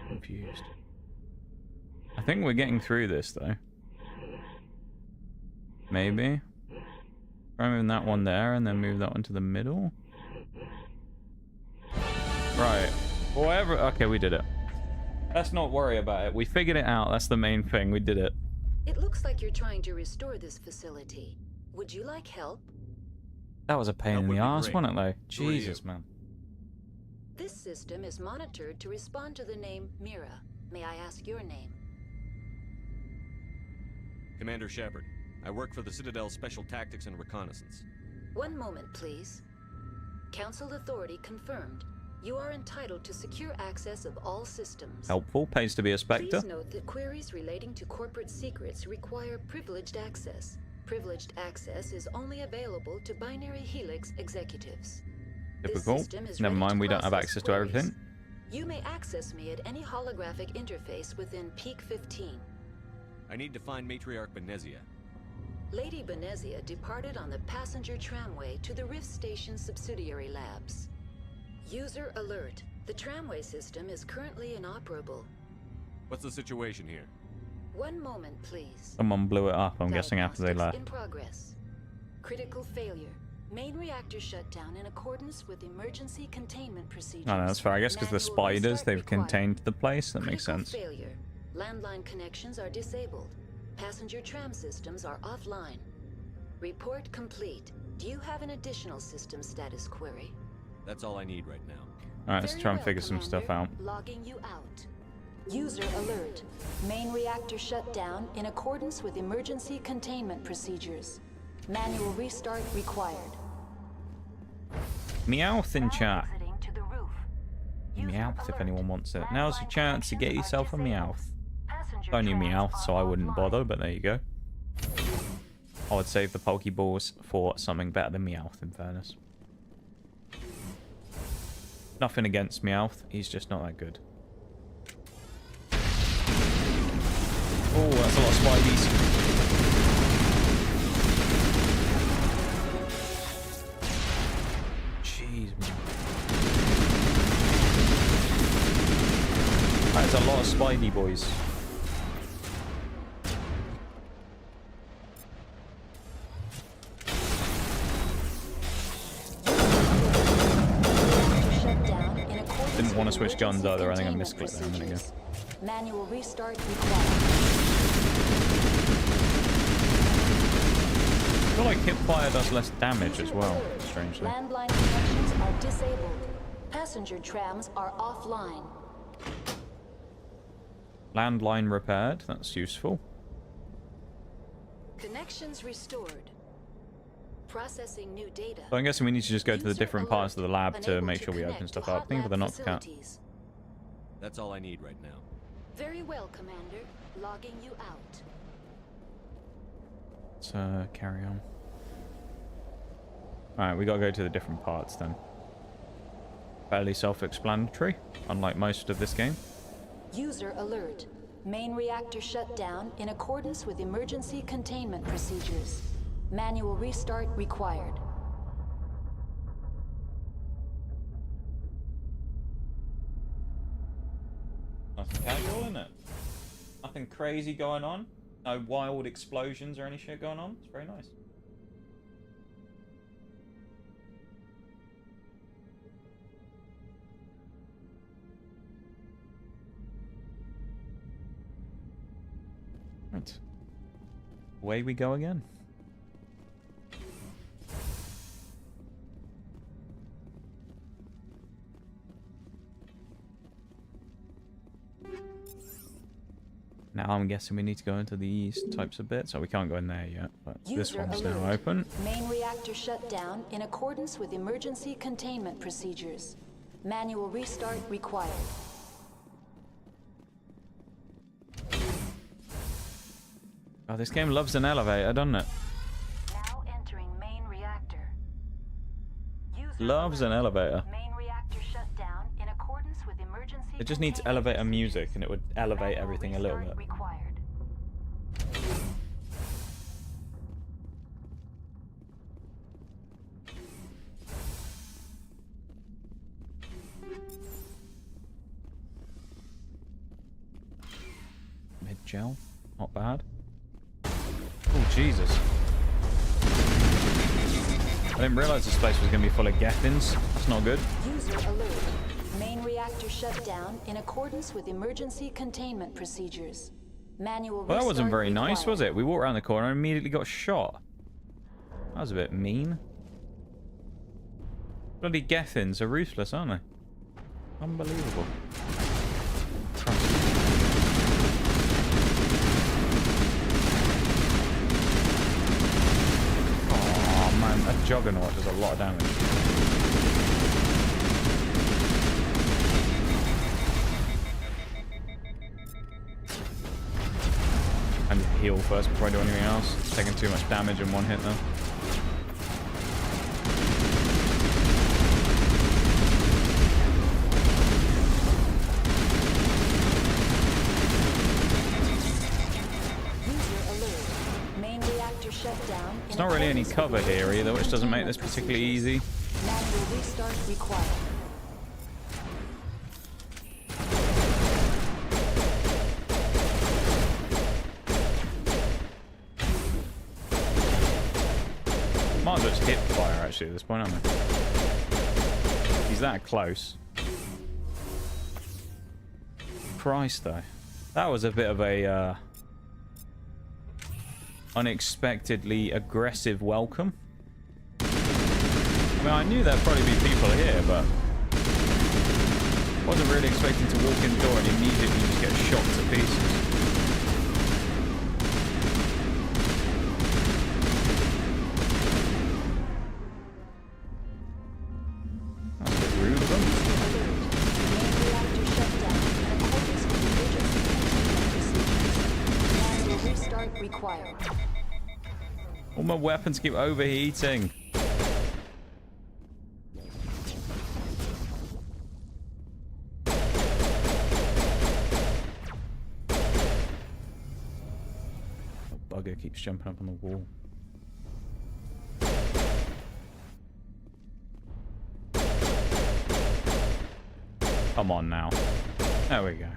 Confused. I think we're getting through this though. Maybe. Try moving that one there and then move that one to the middle. Right. Whatever. Okay, we did it. Let's not worry about it. We figured it out. That's the main thing. We did it. It looks like you're trying to restore this facility. Would you like help? That was a pain in the ass, wasn't it, though? Who are you? Jesus, man. This system is monitored to respond to the name Mira. May I ask your name? Commander Shappard. I work for the Citadel Special Tactics and Reconnaissance. One moment, please. Council authority confirmed. You are entitled to secure access of all systems. Helpful. Pays to be a Spectre. Please note that queries relating to corporate secrets require privileged access. Privileged access is only available to Binary Helix executives. Typical. Never mind, we don't have access to everything. You may access me at any holographic interface within Peak 15. I need to find Matriarch Benezia. Lady Benezia departed on the passenger tramway to the Rift Station subsidiary labs. User alert. The tramway system is currently inoperable. What's the situation here? One moment, please. Someone blew it up, I'm guessing, after they left. In progress. Critical failure. Main reactor shut down in accordance with emergency containment procedures. Oh, no, that's fair. I guess because the spiders, they've contained the place. That makes sense. Failure. Landline connections are disabled. Passenger tram systems are offline. Report complete. Do you have an additional system status query? That's all I need right now. Alright, let's try and figure some stuff out. Logging you out. User alert. Main reactor shut down in accordance with emergency containment procedures. Manual restart required. Meowth in chat. Meowth if anyone wants it. Now's your chance to get yourself a Meowth. Only Meowth, so I wouldn't bother, but there you go. I would save the Pokeballs for something better than Meowth, in fairness. Nothing against Meowth, he's just not that good. Oh, that's a lot of Spideys. Jeez, man. That's a lot of Spidey boys. Didn't want to switch guns either. I think I misclicked there a minute ago. Manual restart required. I feel like hipfire does less damage as well, strangely. Landline connections are disabled. Passenger trams are offline. Landline repaired. That's useful. Connections restored. Processing new data. So I'm guessing we need to just go to the different parts of the lab to make sure we open stuff up. Thank you for the Nocticat. That's all I need right now. Very well, Commander. Logging you out. Let's carry on. Alright, we gotta go to the different parts then. Fairly self-explanatory, unlike most of this game. User alert. Main reactor shut down in accordance with emergency containment procedures. Manual restart required. Nothing casual, isn't it? Nothing crazy going on. No wild explosions or any shit going on. It's very nice. Right. Away we go again. Now I'm guessing we need to go into these types of bits. So we can't go in there yet, but this one's now open. Main reactor shut down in accordance with emergency containment procedures. Manual restart required. Oh, this game loves an elevator, doesn't it? Now entering main reactor. Loves an elevator. Main reactor shut down in accordance with emergency. It just needs elevator music and it would elevate everything a little bit. Required. Mid gel, not bad. Oh Jesus! I didn't realize the space was going to be full of Gethins. That's not good. User alert. Main reactor shut down in accordance with emergency containment procedures. Manual. Well, that wasn't very restart nice, required. was it? We walked around the corner and immediately got shot. That was a bit mean. Bloody Gethins are ruthless, aren't they? Unbelievable. Oh man, that Juggernaut does a lot of damage. I need to heal first before I do anything else. Taking too much damage in one hit though. There's not really any cover here either, which doesn't make this particularly easy. Manual restart required. Might as well just hip fire actually at this point, aren't I? He's that close. Christ though. That was a bit of a unexpectedly aggressive welcome. I mean, I knew there'd probably be people here, but wasn't really expecting to walk in the door and immediately just get shot to pieces. That's a bit rude of them. Restart required. All my weapons keep overheating. The bugger keeps jumping up on the wall. Come on now. There we go.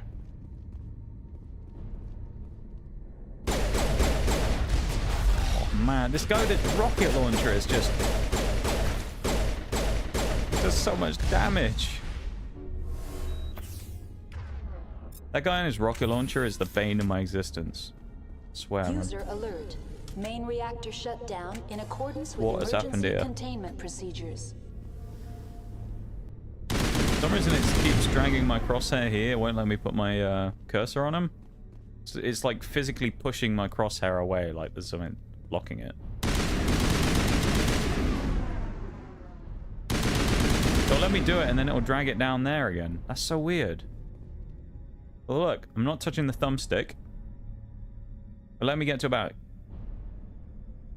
Man, this guy with the rocket launcher is just does so much damage. That guy and his rocket launcher is the bane of my existence. I swear, man. User alert. Main reactor shut down in accordance with What has happened emergency here? containment procedures. For some reason it keeps dragging my crosshair here. It won't let me put my cursor on him. It's like physically pushing my crosshair away, like there's something blocking it. It'll let me do it and then it'll drag it down there again. That's so weird. Well, look, I'm not touching the thumbstick. But let me get to about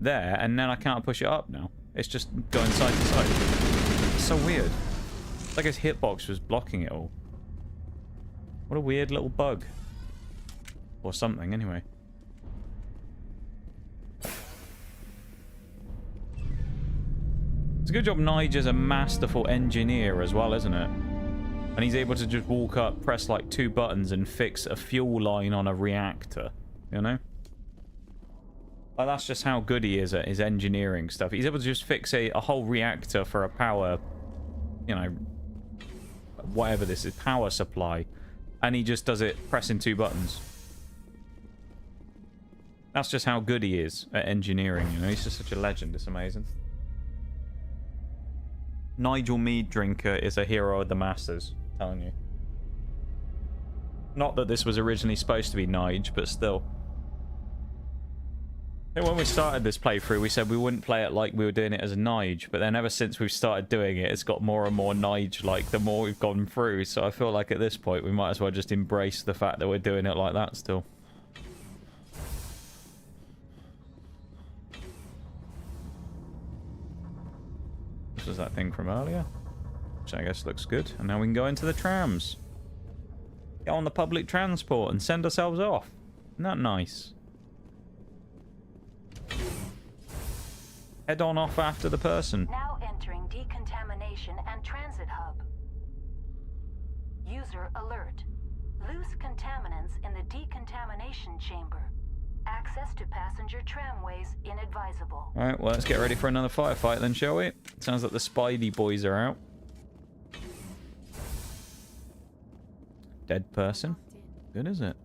there and then I can't push it up now. It's just going side to side. It's so weird. It's like his hitbox was blocking it all. What a weird little bug. Or something, anyway. It's a good job Nigel's a masterful engineer as well, isn't it? And he's able to just walk up, press like 2 buttons and fix a fuel line on a reactor, you know? Like, that's just how good he is at his engineering stuff. He's able to just fix a whole reactor for a power, you know, whatever this is, power supply. And he just does it pressing 2 buttons. That's just how good he is at engineering, you know? He's just such a legend, it's amazing. Nigel Mead Drinker is a hero of the masses, I'm telling you. Not that this was originally supposed to be Nige, but still. I think when we started this playthrough, we said we wouldn't play it like we were doing it as a Nige, but then ever since we've started doing it, it's got more and more Nige-like the more we've gone through, so I feel like at this point we might as well just embrace the fact that we're doing it like that still. This was that thing from earlier. Which I guess looks good. And now we can go into the trams. Get on the public transport and send ourselves off. Isn't that nice? Head on off after the person. Now entering decontamination and transit hub. User alert. Loose contaminants in the decontamination chamber. Access to passenger tramways inadvisable. Alright, well, let's get ready for another firefight then, shall we? Sounds like the Spidey boys are out. Dead person. Good, is it?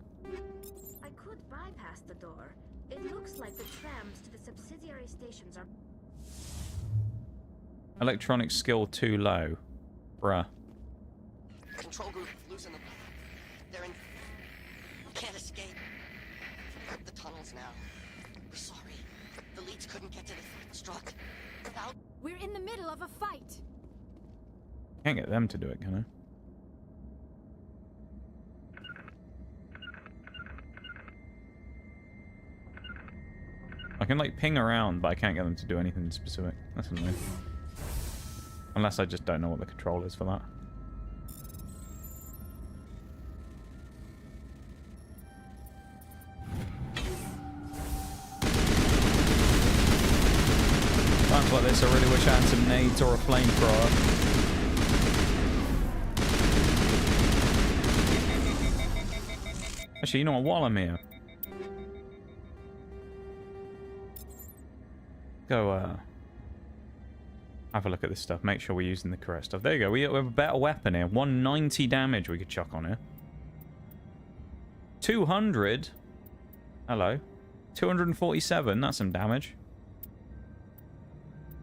I could bypass the door. It looks like the trams to the subsidiary stations are... Electronic skill too low. Bruh. Control group, loosen them. They're in... Can't escape. The tunnels now. We're sorry. The leads couldn't get to the struck. Without... We're in the middle of a fight. Can't get them to do it, can I can, like, ping around, but I can't get them to do anything specific. That's annoying. Unless I just don't know what the control is for that. Times like this, I really wish I had some nades or a flamethrower. Actually, you know what? While I'm here, go have a look at this stuff. Make sure we're using the correct stuff. There you go. We have a better weapon here. 190 damage we could chuck on here. 200. Hello. 247. That's some damage.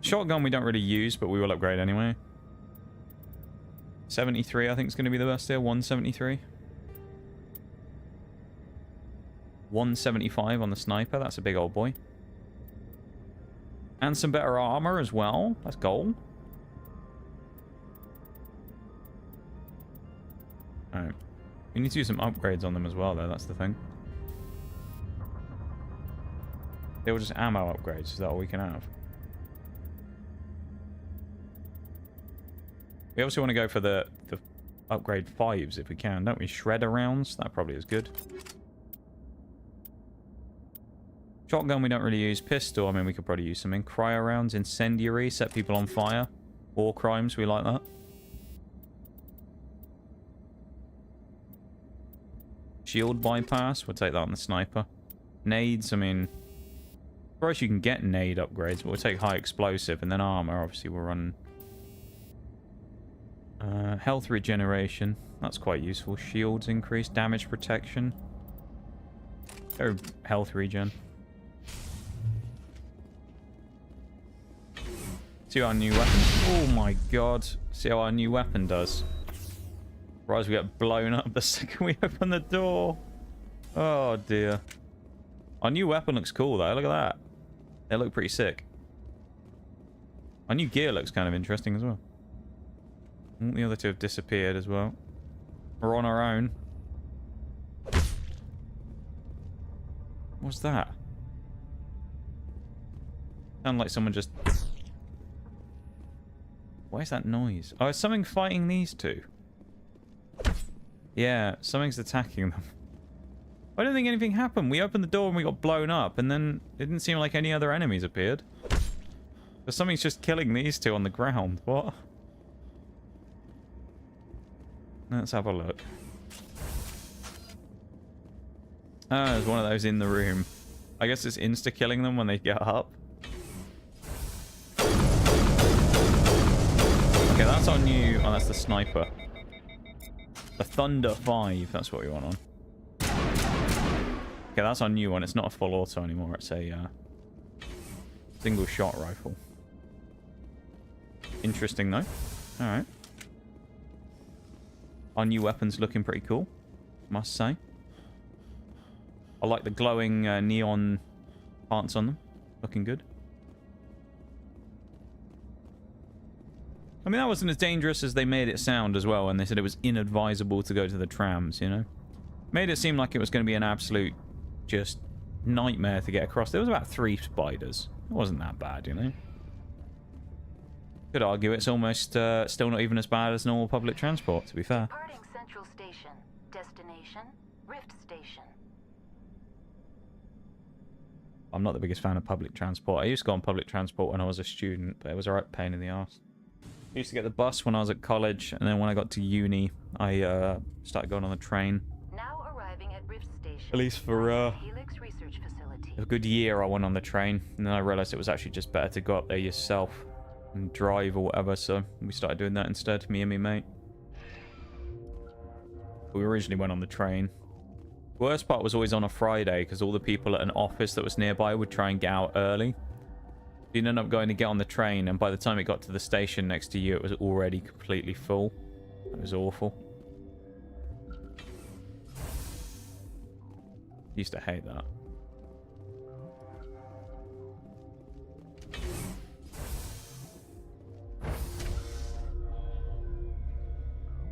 Shotgun we don't really use, but we will upgrade anyway. 73 I think is going to be the best here. 173. 175 on the sniper. That's a big old boy. And some better armor as well. That's gold. Alright. We need to do some upgrades on them as well, though. That's the thing. They were just ammo upgrades. Is that all we can have? We obviously want to go for the upgrade 5s if we can, don't we? Shredder rounds. That probably is good. Shotgun we don't really use. Pistol, I mean, we could probably use something. Cryo rounds, incendiary, set people on fire. War crimes, we like that. Shield bypass, we'll take that on the sniper. Nades, I mean, of course you can get nade upgrades, but we'll take high explosive, and then armor, obviously we'll run... health regeneration, that's quite useful. Shields increase, damage protection. Go health regen. See our new weapon. Oh my god. See how our new weapon does. Otherwise we get blown up the second we open the door. Oh dear. Our new weapon looks cool though. Look at that. They look pretty sick. Our new gear looks kind of interesting as well. All the other two have disappeared as well. We're on our own. What's that? Sound like someone just... Where's that noise? Oh, is something fighting these two? Yeah, something's attacking them. I don't think anything happened. We opened the door and we got blown up, and then it didn't seem like any other enemies appeared. But something's just killing these two on the ground. What? Let's have a look. Oh, there's one of those in the room. I guess it's insta-killing them when they get up. Okay, that's our new... Oh, that's the sniper. The Thunder 5. That's what we want on. Okay, that's our new one. It's not a full auto anymore. It's a single shot rifle. Interesting, though. Alright. Our new weapon's looking pretty cool, must say. I like the glowing neon parts on them. Looking good. I mean, that wasn't as dangerous as they made it sound as well, and they said it was inadvisable to go to the trams, you know? Made it seem like it was going to be an absolute, just, nightmare to get across. There was about 3 spiders. It wasn't that bad, you know? Could argue it's almost still not even as bad as normal public transport, to be fair. Departing Central Station. Destination, Rift Station. I'm not the biggest fan of public transport. I used to go on public transport when I was a student, but it was a right pain in the arse. I used to get the bus when I was at college, and then when I got to uni, I started going on the train. Now arriving at Rift Station. At least for Helix Research Facility. a good year I went on the train, and then I realised it was actually just better to go up there yourself and drive or whatever, so we started doing that instead, me and me mate. We originally went on the train. Worst part was always on a Friday, because all the people at an office that was nearby would try and get out early. You'd end up going to get on the train, and by the time it got to the station next to you, it was already completely full. It was awful. Used to hate that.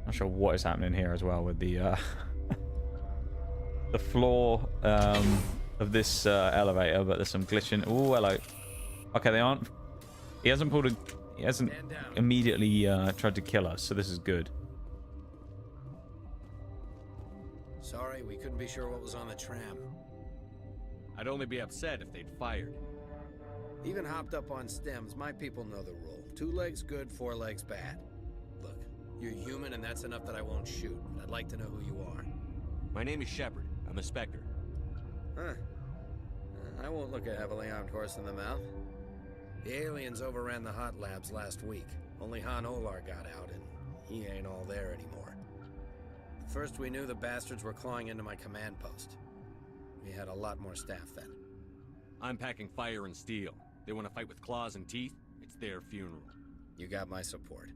Not sure what is happening here as well with the the floor of this elevator, but there's some glitching. Oh, hello. Okay, they aren't. He hasn't pulled a. He hasn't immediately tried to kill us, so this is good. Sorry, we couldn't be sure what was on the tram. I'd only be upset if they'd fired. Even hopped up on stems, my people know the rule. 2 legs good, 4 legs bad. Look, you're human and that's enough that I won't shoot, but I'd like to know who you are. My name is Shappard. I'm a Spectre. Huh. I won't look a heavily armed horse in the mouth. The aliens overran the hot labs last week. Only Han Olar got out, and he ain't all there anymore. First we knew the bastards were clawing into my command post. We had a lot more staff then. I'm packing fire and steel. They want to fight with claws and teeth? It's their funeral. You got my support.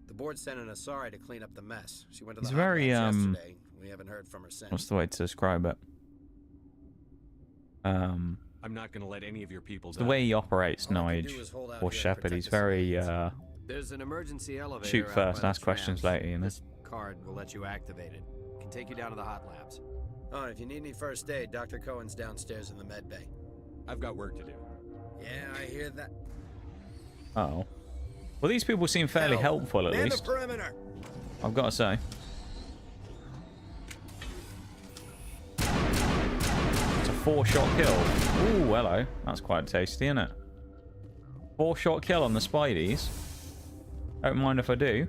The board sent an Asari to clean up the mess. She went to He's the very yesterday. We haven't heard from her since. What's the way to describe it? I'm not gonna let any of your people die. The way he operates, Nige, or Shappard, he's very There's an emergency elevator shoot out first, by the ask questions trams. later, you know. This card will let you activate it. Can take you down to the hot labs. Oh, and if you need any first aid, Dr. Cohen's downstairs in the med bay. I've got work to do. Yeah, I hear that. Uh-oh. Well, these people seem fairly helpful, at Man least. the perimeter. I've got to say. It's a 4-shot kill. Ooh, hello. That's quite tasty, isn't it? 4-shot kill on the Spideys. Don't mind if I do.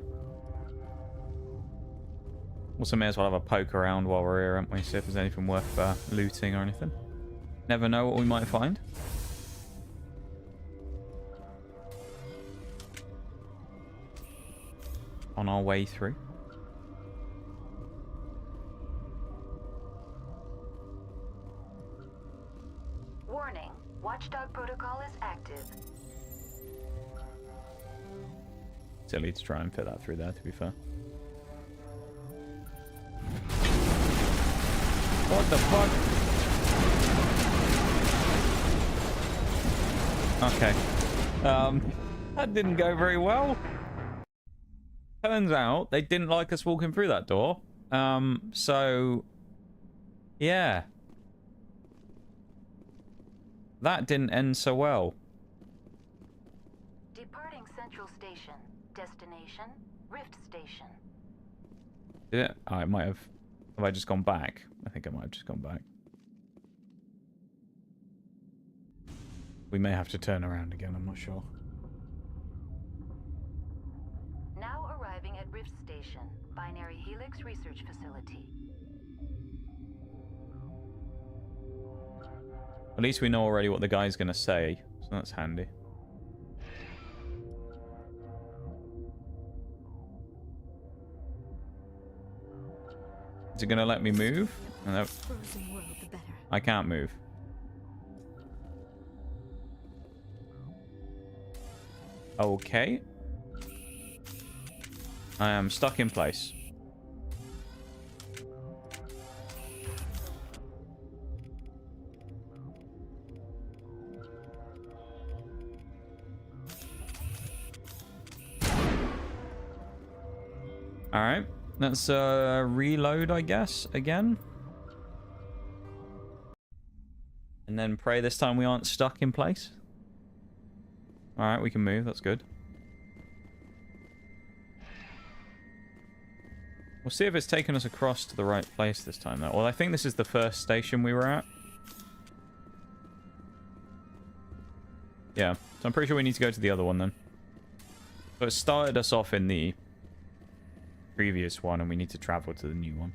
Also, may as well have a poke around while we're here, haven't we? See if there's anything worth looting or anything. Never know what we might find. On our way through. Warning. Watchdog protocol is active. Silly to try and fit that through there, to be fair. What the fuck? Okay. That didn't go very well. Turns out they didn't like us walking through that door. So yeah. That didn't end so well. Departing Central Station. Destination, Rift Station. Did it? Oh, it might have. Have I just gone back? I think I might have just gone back. We may have to turn around again, I'm not sure. Now arriving at Rift Station, Binary Helix Research Facility. At least we know already what the guy's going to say, so that's handy. Is it going to let me move? No. I can't move. Okay. I am stuck in place. Alright. Let's reload, I guess, again. And then pray this time we aren't stuck in place. Alright, we can move. That's good. We'll see if it's taken us across to the right place this time, though. Well, I think this is the first station we were at. Yeah, so I'm pretty sure we need to go to the other one then. So it started us off in the previous one, and we need to travel to the new one.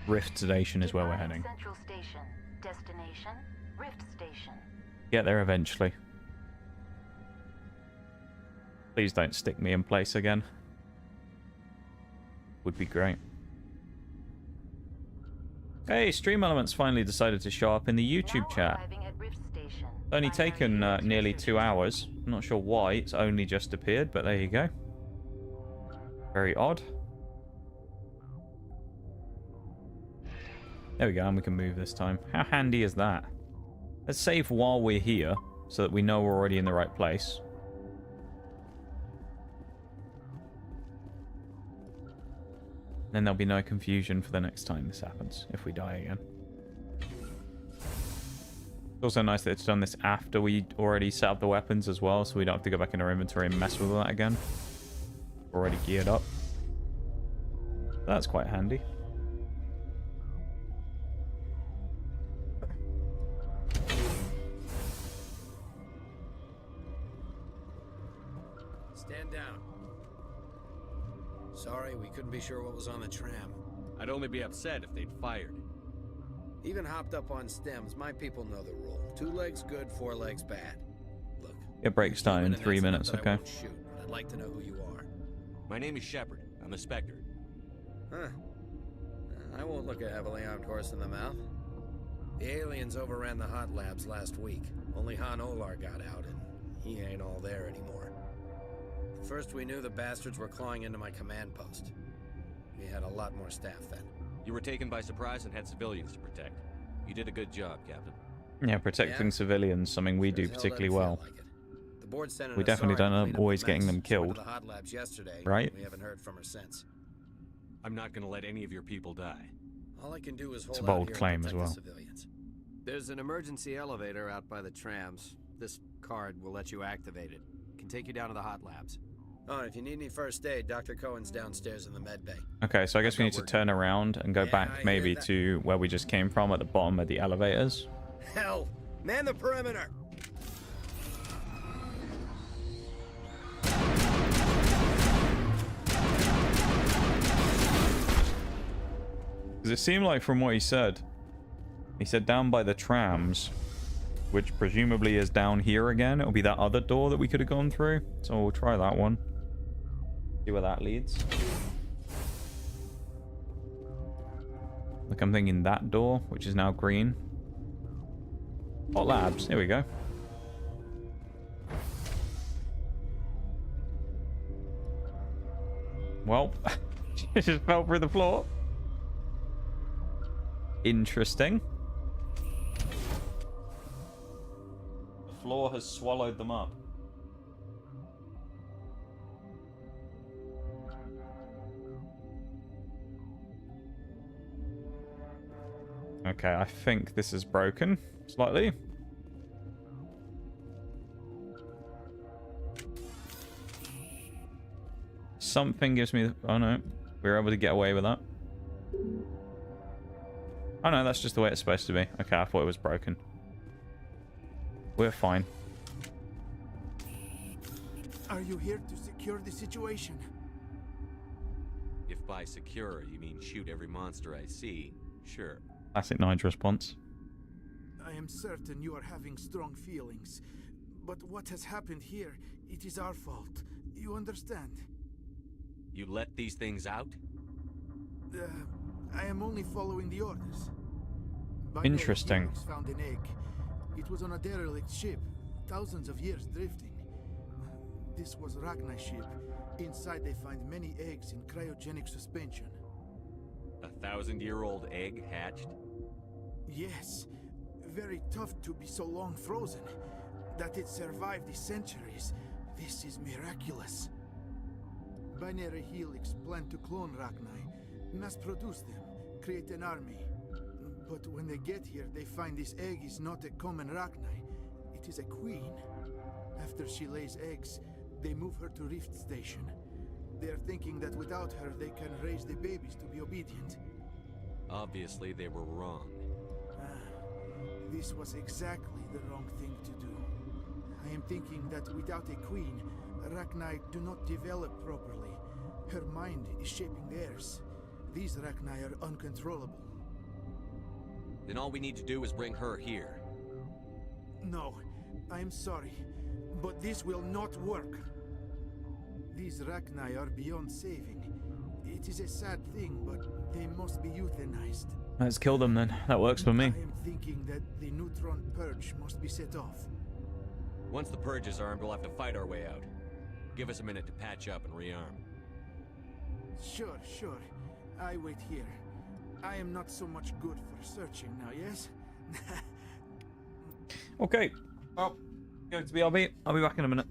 Rift Station is where we're heading. Central Station. Destination, Rift Station. Get there eventually. Please don't stick me in place again. Would be great. Hey, Stream Elements finally decided to show up in the YouTube chat. It's only taken nearly 2 hours. I'm not sure why it's only just appeared, but there you go. Very odd. There we go, and we can move this time. How handy is that? Let's save while we're here, so that we know we're already in the right place. Then there'll be no confusion for the next time this happens, if we die again. It's also nice that it's done this after we already set up the weapons as well, so we don't have to go back in our inventory and mess with that again. We're already geared up. That's quite handy. Stand down. Sorry, we couldn't be sure what was on the tram. I'd only be upset if they'd fired. Even hopped up on stems, my people know the rule. 2 legs good, 4 legs bad. Look. It breaks down in 3 minutes, okay? Shoot, but I'd like to know who you are. My name is Shappard. I'm a Spectre. Huh. I won't look a heavily armed horse in the mouth. The aliens overran the hot labs last week. Only Han Olar got out, and he ain't all there anymore. First we knew the bastards were clawing into my command post. We had a lot more staff then. You were taken by surprise and had civilians to protect. You did a good job, Captain. Yeah, protecting civilians, something we do particularly well. The board sent We definitely don't always getting them killed. The hot labs yesterday, right? We haven't heard from her since. I'm not going to let any of your people die. All I can do is hold It's a bold out here claim and as protect well. the civilians. There's an emergency elevator out by the trams. This card will let you activate it. Can take you down to the hot labs. Oh, and if you need any first aid, Dr. Cohen's downstairs in the med bay. Okay, so I guess we need to turn around and go back maybe to where we just came from at the bottom of the elevators. Hell! Man the perimeter! Because it seemed like from what he said down by the trams, which presumably is down here again. It'll be that other door that we could have gone through. So we'll try that one. See where that leads. Like I'm thinking that door, which is now green. Hot labs, here we go. Well, it just fell through the floor. Interesting. The floor has swallowed them up. Okay, I think this is broken slightly. Something gives me... Oh no, we were able to get away with that. Oh no, that's just the way it's supposed to be. Okay, I thought it was broken. We're fine. Are you here to secure the situation? If by secure you mean shoot every monster I see, sure. Classic Nige response. I am certain you are having strong feelings. But what has happened here, it is our fault. You understand? You let these things out? I am only following the orders. Interesting. Helix found an egg. It was on a derelict ship, thousands of years drifting. This was Rachni's ship. Inside they find many eggs in cryogenic suspension. 1,000-year-old egg hatched? Yes. Very tough to be so long frozen. That it survived the centuries. This is miraculous. Binary Helix planned to clone Rachni, mass produce them, create an army. But when they get here, they find this egg is not a common Rachni. It is a queen. After she lays eggs, they move her to Rift Station. They're thinking that without her, they can raise the babies to be obedient. Obviously, they were wrong. This was exactly the wrong thing to do. I am thinking that without a queen, Rachni do not develop properly. Her mind is shaping theirs. These Rachni are uncontrollable. Then all we need to do is bring her here. No, I'm sorry, but this will not work. These Rachni are beyond saving. It is a sad thing, but they must be euthanized. Let's kill them then. That works for me. I am thinking that the neutron purge must be set off. Once the purge is armed, we'll have to fight our way out. Give us a minute to patch up and rearm. Sure. I wait here. I am not so much good for searching now, yes? Okay. Well, go to BRB. I'll be back in a minute.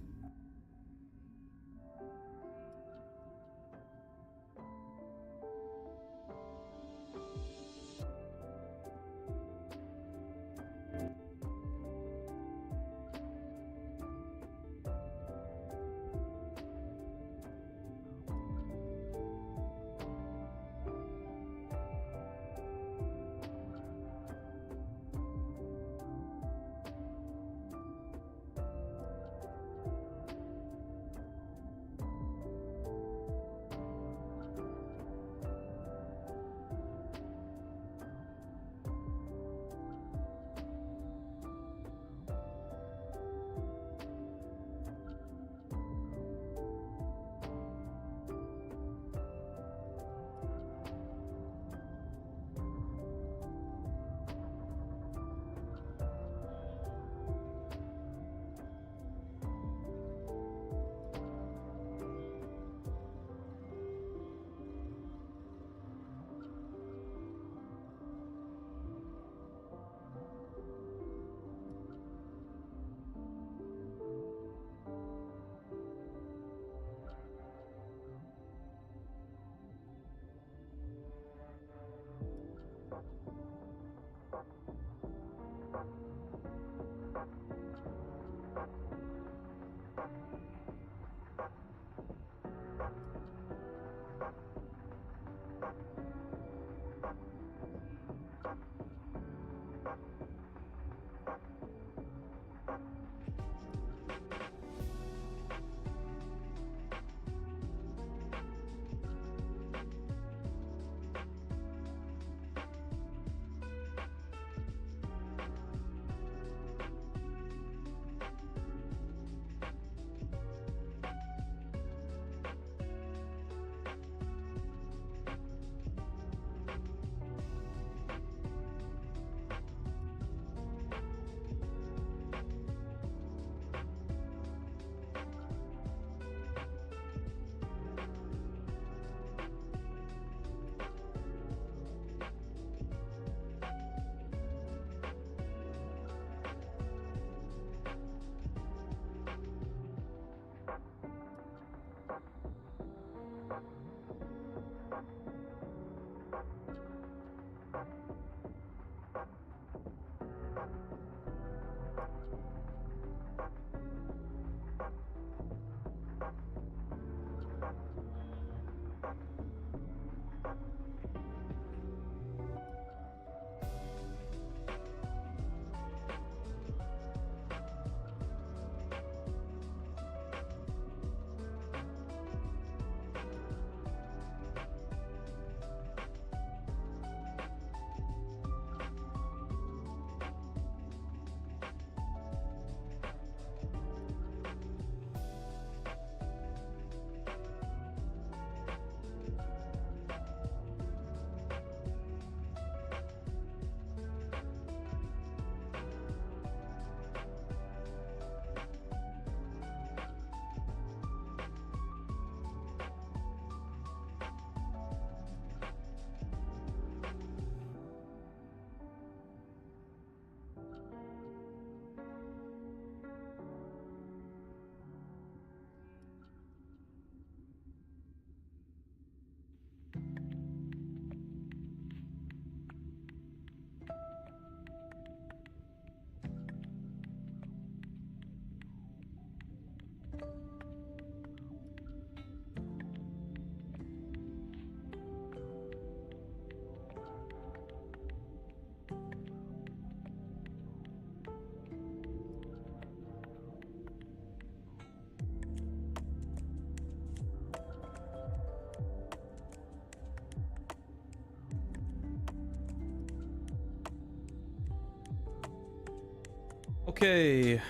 Okay,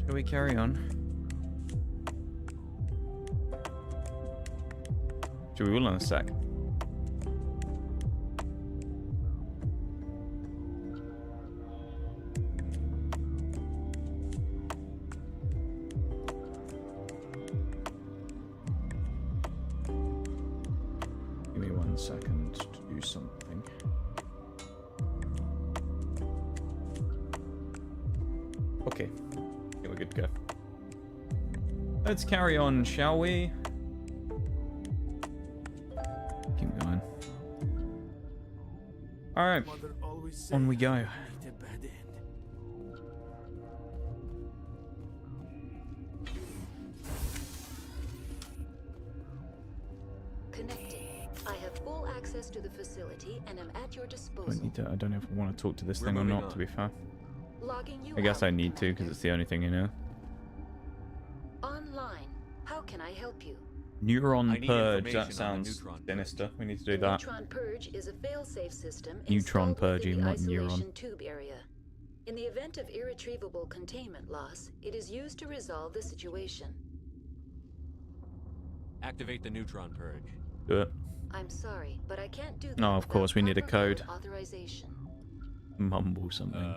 shall we carry on? Should we will in a sec? Give me 1 second to do something. Okay, we're good to go. Let's carry on, shall we? Keep going. Alright, on we go. Connected. I have full access to the facility and am at your disposal. I don't know if I want to talk to this We're thing or moving not, on. to be fair. Logging you I guess out, I need to, because it's the only thing you know. Online. How can I help you? Neuron I need purge, information that on the sounds neutron sinister. We need to do The that. neutron purge is a fail-safe system Neutron installed purging, within the not neuron. isolation tube area. In the event of irretrievable containment loss, it is used to resolve the situation. Activate the neutron purge. Do it. I'm sorry, but I can't do that. No, of course, we need a proper code. Authorization. Mumble something.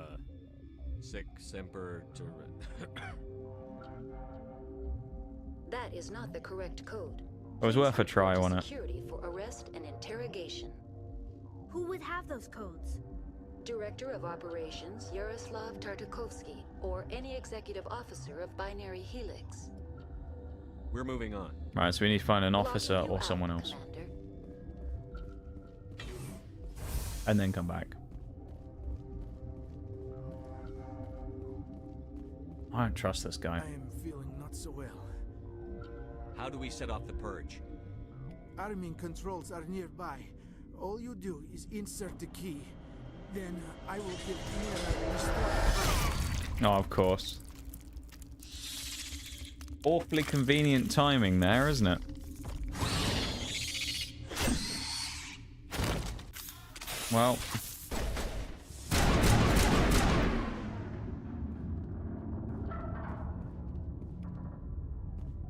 Sic semper That is not the correct code. It was worth a try, wasn't it? Security for arrest and interrogation. Who would have those codes? Director of Operations Yaroslav Tartakovsky, or any executive officer of Binary Helix. We're moving on. Right, so we need to find an officer or someone else. Commander. And then come back. I don't trust this guy. I am feeling not so well. How do we set off the purge? Arming controls are nearby. All you do is insert the key. Then I will give Mira a restore. Oh, of course. Awfully convenient timing there, isn't it? Well.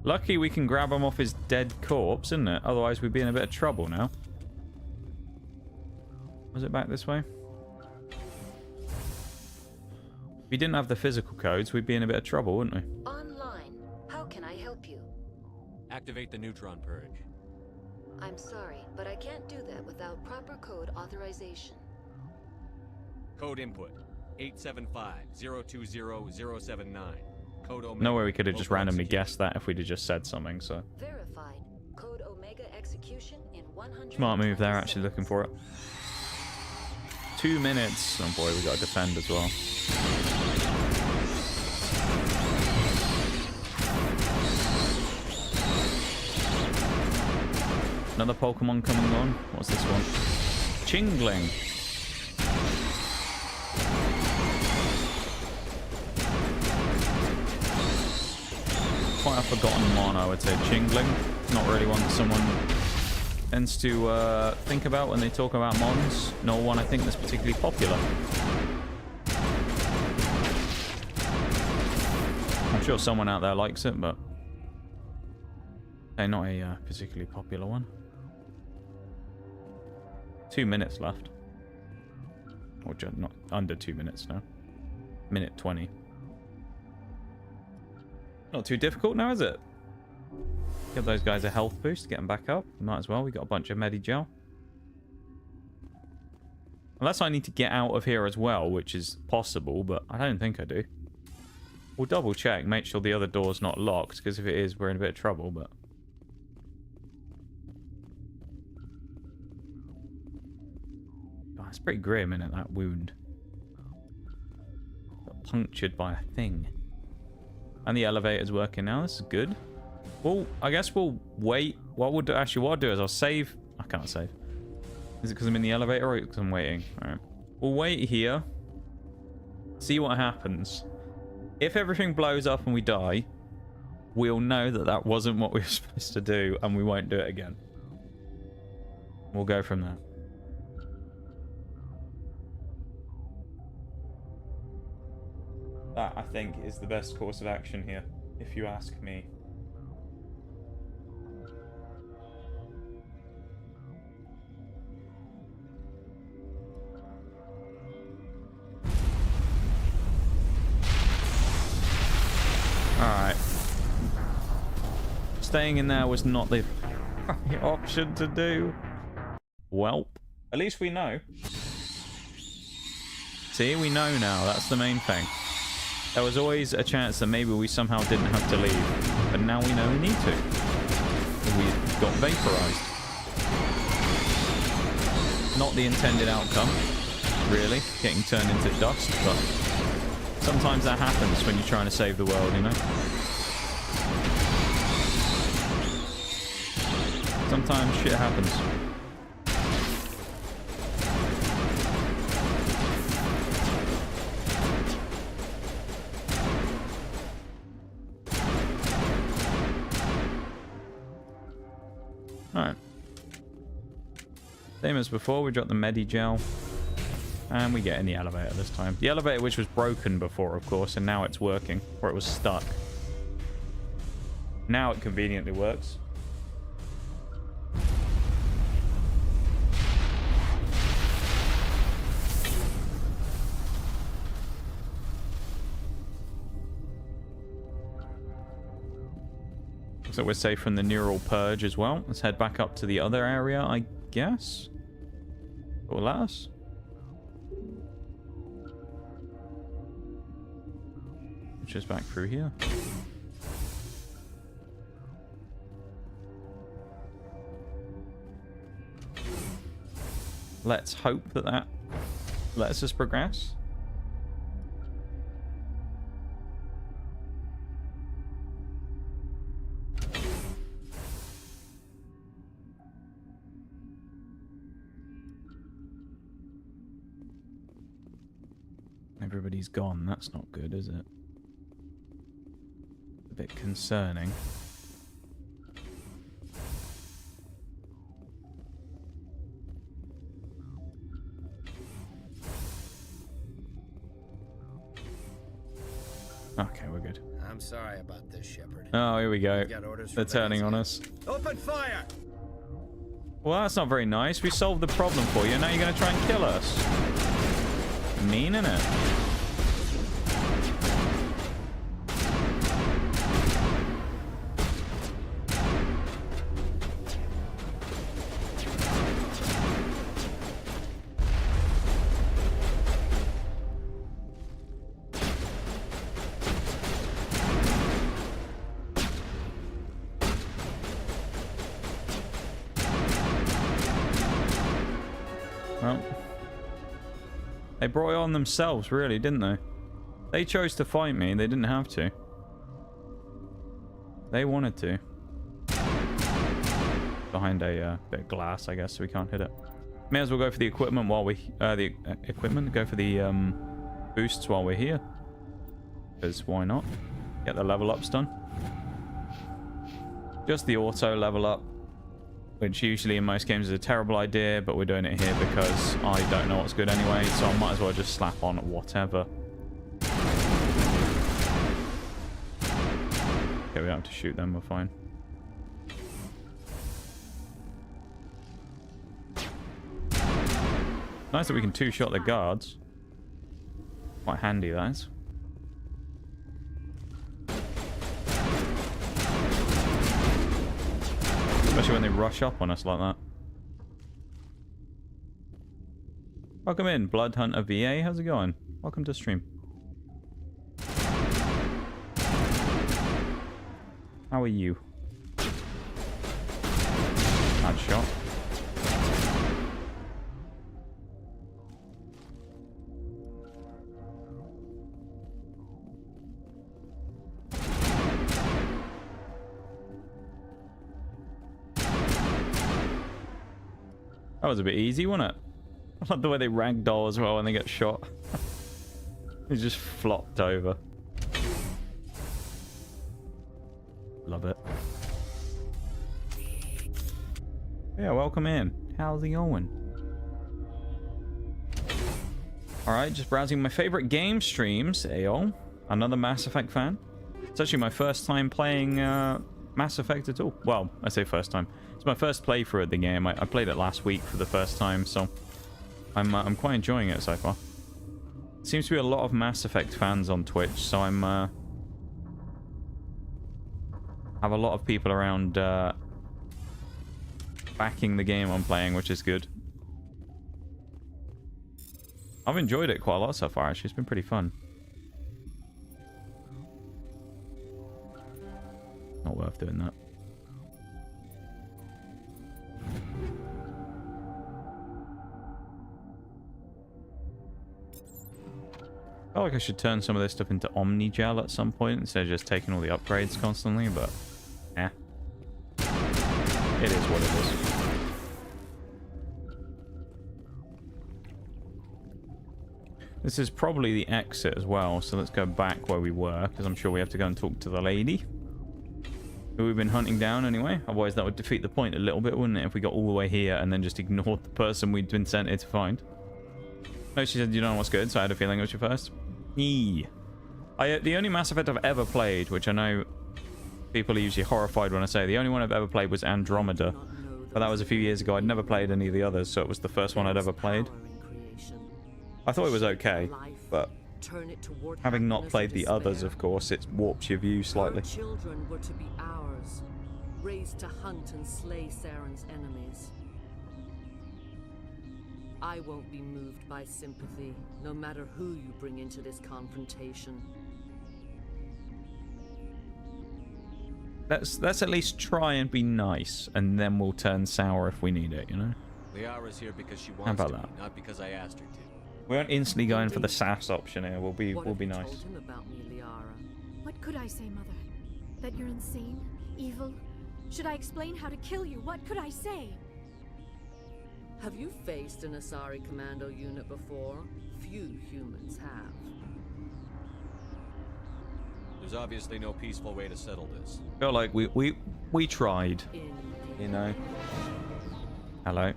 Lucky we can grab him off his dead corpse, isn't it? Otherwise we'd be in a bit of trouble now. Was it back this way? If we didn't have the physical codes, we'd be in a bit of trouble, wouldn't we? Online. How can I help you? Activate the neutron purge. I'm sorry, but I can't do that without proper code authorization. Code input 875-020-079. Code Omega. No way we could have just Local randomly execution. guessed that if we'd have just said something, so. Verified. Code Omega execution in 100. Smart move there, actually looking for it. 2 minutes. Oh boy, we got to defend as well. Another Pokemon coming on. What's this one? Chingling. Quite a forgotten mon, I would say. Chingling. Not really one that someone tends to think about when they talk about mons. Nor one I think that's particularly popular. I'm sure someone out there likes it, but not a particularly popular one. 2 minutes left. Or just not under 2 minutes now. Minute 20. Not too difficult now, is it? Give those guys a health boost, get them back up. Might as well. We got a bunch of Medigel. Unless I need to get out of here as well, which is possible, but I don't think I do. We'll double check, make sure the other door's not locked, because if it is, we're in a bit of trouble, but... Oh, it's pretty grim, isn't it, that wound? Got punctured by a thing. And the elevator's working now, this is good. Well, I guess we'll wait. What I'll do is I'll save... I can't save. Is it because I'm in the elevator or because I'm waiting? Alright. We'll wait here. See what happens. If everything blows up and we die, we'll know that that wasn't what we were supposed to do and we won't do it again. We'll go from there. That, I think is the best course of action here, if you ask me. Alright. Staying in there was not the option to do. Welp. At least we know. See, we know now. That's the main thing. There was always a chance that maybe we somehow didn't have to leave. But now we know we need to. We got vaporized. Not the intended outcome, really. Getting turned into dust, but sometimes that happens when you're trying to save the world, you know? Sometimes shit happens. Alright. Same as before, we drop the Medi-Gel. And we get in the elevator this time. The elevator which was broken before, of course, and now it's working. Or it was stuck. Now it conveniently works. So we're safe from the neural purge as well. Let's head back up to the other area, I guess. Or last. Which is back through here. Let's hope that that lets us progress. Everybody's gone. That's not good, is it? A bit concerning. Okay, we're good. I'm sorry about this, Shappard. Oh, here we go. Got orders They're from turning on us. Open fire! Well, that's not very nice. We solved the problem for you. Now you're going to try and kill us. Mean, innit? Well, they brought it on themselves, really, didn't they? They chose to fight me. They didn't have to. They wanted to. Behind a bit of glass, I guess, so we can't hit it. May as well go for the equipment while we... go for the boosts while we're here. Because why not? Get the level ups done. Just the auto level up. Which usually in most games is a terrible idea, but we're doing it here because I don't know what's good anyway, so I might as well just slap on whatever. Okay, we don't have to shoot them, we're fine. Nice that we can two-shot the guards. Quite handy, that is. Especially when they rush up on us like that. Welcome in, Blood Hunter VA. How's it going? Welcome to stream. How are you? Bad shot. That was a bit easy, wasn't it? I like the way they ragdoll as well when they get shot. He just flopped over. Love it. Yeah, welcome in. How's it going? Alright, just browsing my favorite game streams, Ayo. another Mass Effect fan. It's actually my first time playing Mass Effect at all. Well, I say first time. It's my first playthrough of the game. I played it last week for the first time, so I'm quite enjoying it so far. Seems to be a lot of Mass Effect fans on Twitch, so I'm have a lot of people around backing the game I'm playing, which is good. I've enjoyed it quite a lot so far, actually. It's been pretty fun. Not worth doing that. I feel like I should turn some of this stuff into Omnigel at some point instead of just taking all the upgrades constantly, but eh. It is what it is. This is probably the exit as well, so let's go back where we were, because I'm sure we have to go and talk to the lady who we've been hunting down anyway. Otherwise that would defeat the point a little bit, wouldn't it, if we got all the way here and then just ignored the person we'd been sent here to find. No, she said you don't know what's good, so I had a feeling it was your first. The only Mass Effect I've ever played, which I know people are usually horrified when I say, the only one I've ever played was Andromeda. But that was a few years ago. I'd never played any of the others, so it was the first one I'd ever played. I thought it was okay, but having not played the others, of course, it warps your view slightly. Our children were to be ours, raised to hunt and slay Saren's enemies. I won't be moved by sympathy, no matter who you bring into this confrontation. Let's at least try and be nice, and then we'll turn sour if we need it, you know? Liara's here because she wants How to about be, not because I asked her to. We aren't instantly going for the sass option here. We'll be nice. Told him about me, Liara. What could I say, Mother? That you're insane? Evil? Should I explain how to kill you? What could I say? Have you faced an Asari commando unit before? Few humans have. There's obviously no peaceful way to settle this. I feel like we tried, you know. Hello.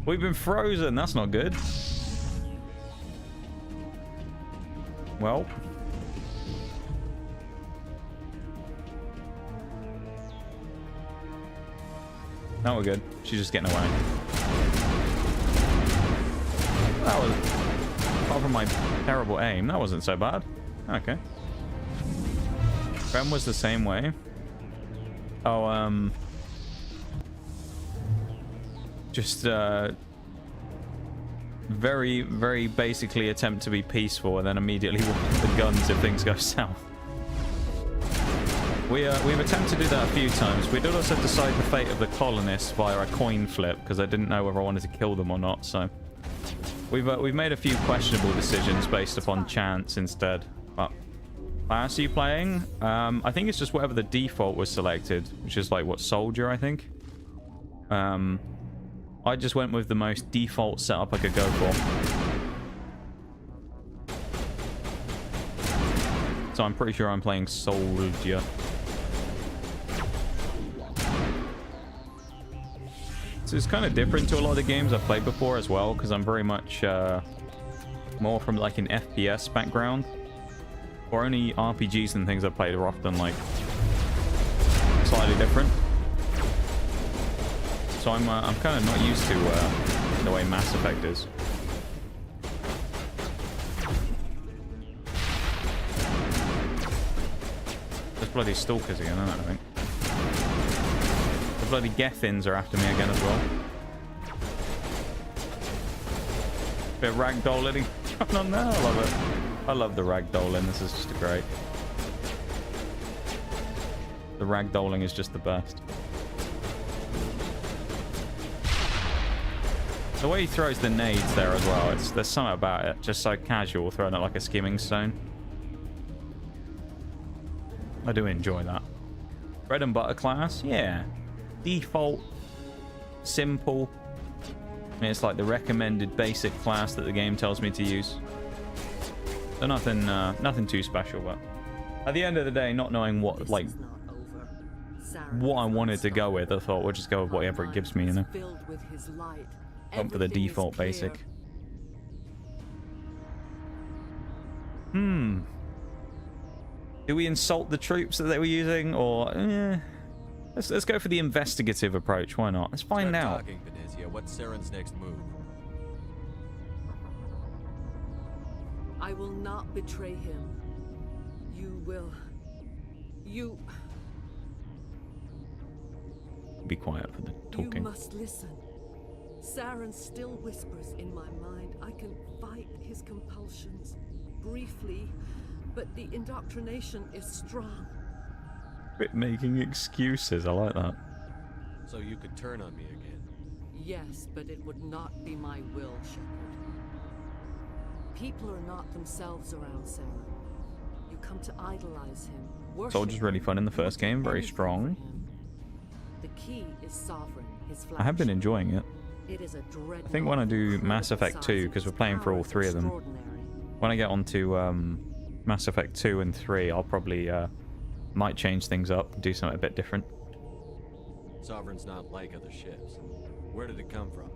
We've been frozen. That's not good. Well. Now we're good. She's just getting away. That was... Apart from my terrible aim, that wasn't so bad. Okay. Ben was the same way. Oh, just, very, very basically attempt to be peaceful and then immediately walk the guns if things go south. We've attempted to do that a few times. We did also decide the fate of the colonists via a coin flip because I didn't know whether I wanted to kill them or not, so... We've made a few questionable decisions based upon chance instead. But class are you playing? I think it's just whatever the default was selected, which is like what, soldier, I think. I just went with the most default setup I could go for. So I'm pretty sure I'm playing soldier. So it's kind of different to a lot of the games I've played before as well, because I'm very much more from like an FPS background. Or only RPGs and things I've played are often like slightly different. So I'm kind of not used to the way Mass Effect is. There's bloody stalkers again, aren't there, I think. The bloody Gethins are after me again as well. Bit of ragdolling going on there. I love it. I love the ragdolling. This is just great. The ragdolling is just the best. The way he throws the nades there as well, there's something about it. Just so casual, throwing it like a skimming stone. I do enjoy that. Bread and butter class? Yeah. Default. Simple. I mean, it's like the recommended basic class that the game tells me to use. So nothing too special, but at the end of the day, not knowing what, like, what I wanted to go with, I thought we'll just go with whatever it gives me, you know? Went for the default basic. Do we insult the troops that they were using, or let's go for the investigative approach? Why not? Let's find out. Talking, Venezia. What's Saren's next move? I will not betray him. You will. You. Be quiet for the talking. You must listen. Saren still whispers in my mind. I can fight his compulsions briefly, but the indoctrination is strong. Bit making excuses. I like that. So you could turn on me again. Yes, but it would not be my will, Shappard. People are not themselves around Saren. You come to idolize him. Soldier's really fun in the first game. Very strong. The key is Sovereign, his I have been enjoying it. It is a I think when I do Mass Effect 2, because we're playing for all three of them, when I get onto Mass Effect 2 and 3, I'll probably might change things up, do something a bit different. Sovereign's not like other ships. Where did it come from?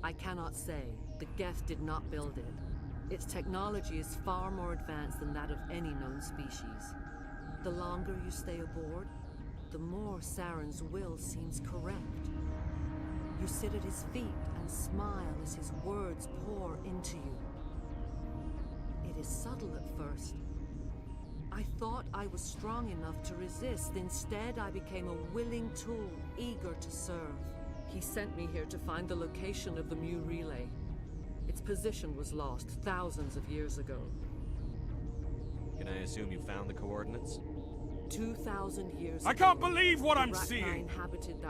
I cannot say. The Geth did not build it. Its technology is far more advanced than that of any known species. The longer you stay aboard, the more Saren's will seems correct. You sit at his feet and smile as his words pour into you. It is subtle at first. I thought I was strong enough to resist. Instead, I became a willing tool, eager to serve. He sent me here to find the location of the Mu relay. Its position was lost thousands of years ago. Can I assume you found the coordinates? 2,000 years I ago, can't believe what I'm seeing!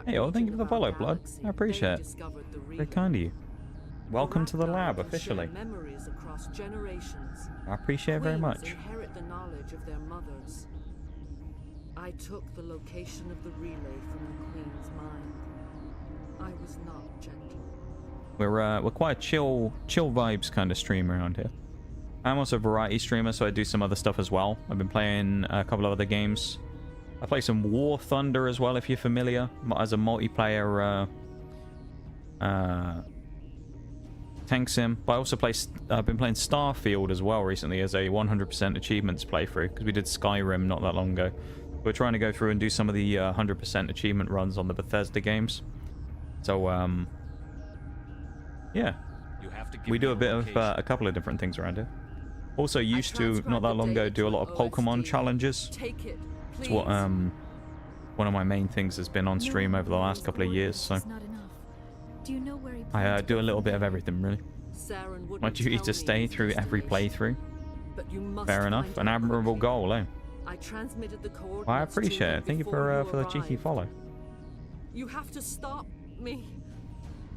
Hey, well, thank you for the follow, Blood. I appreciate it. Very kind of you. Welcome to the lab, officially. Memories across generations. I appreciate it very Queens much. Inherit the knowledge of their mothers. I took the location of the relay from the Queen's mind. I was not gentle. We're quite a chill vibes kind of stream around here. I'm also a variety streamer, so I do some other stuff as well. I've been playing a couple of other games. I play some War Thunder as well, if you're familiar, as a multiplayer tank sim. But I also I've been playing Starfield as well recently as a 100% achievements playthrough, because we did Skyrim not that long ago. We're trying to go through and do some of the 100% achievement runs on the Bethesda games. So yeah, we do a bit of a couple of different things around here. Also used to, not that long ago, do a lot of Pokemon challenges. It's what one of my main things has been on stream over the last couple of years, so I do a little bit of everything, really. My duty to stay through every playthrough. Fair enough. An admirable goal, eh? Well, I appreciate it. Thank you for the cheeky follow. You have to stop me.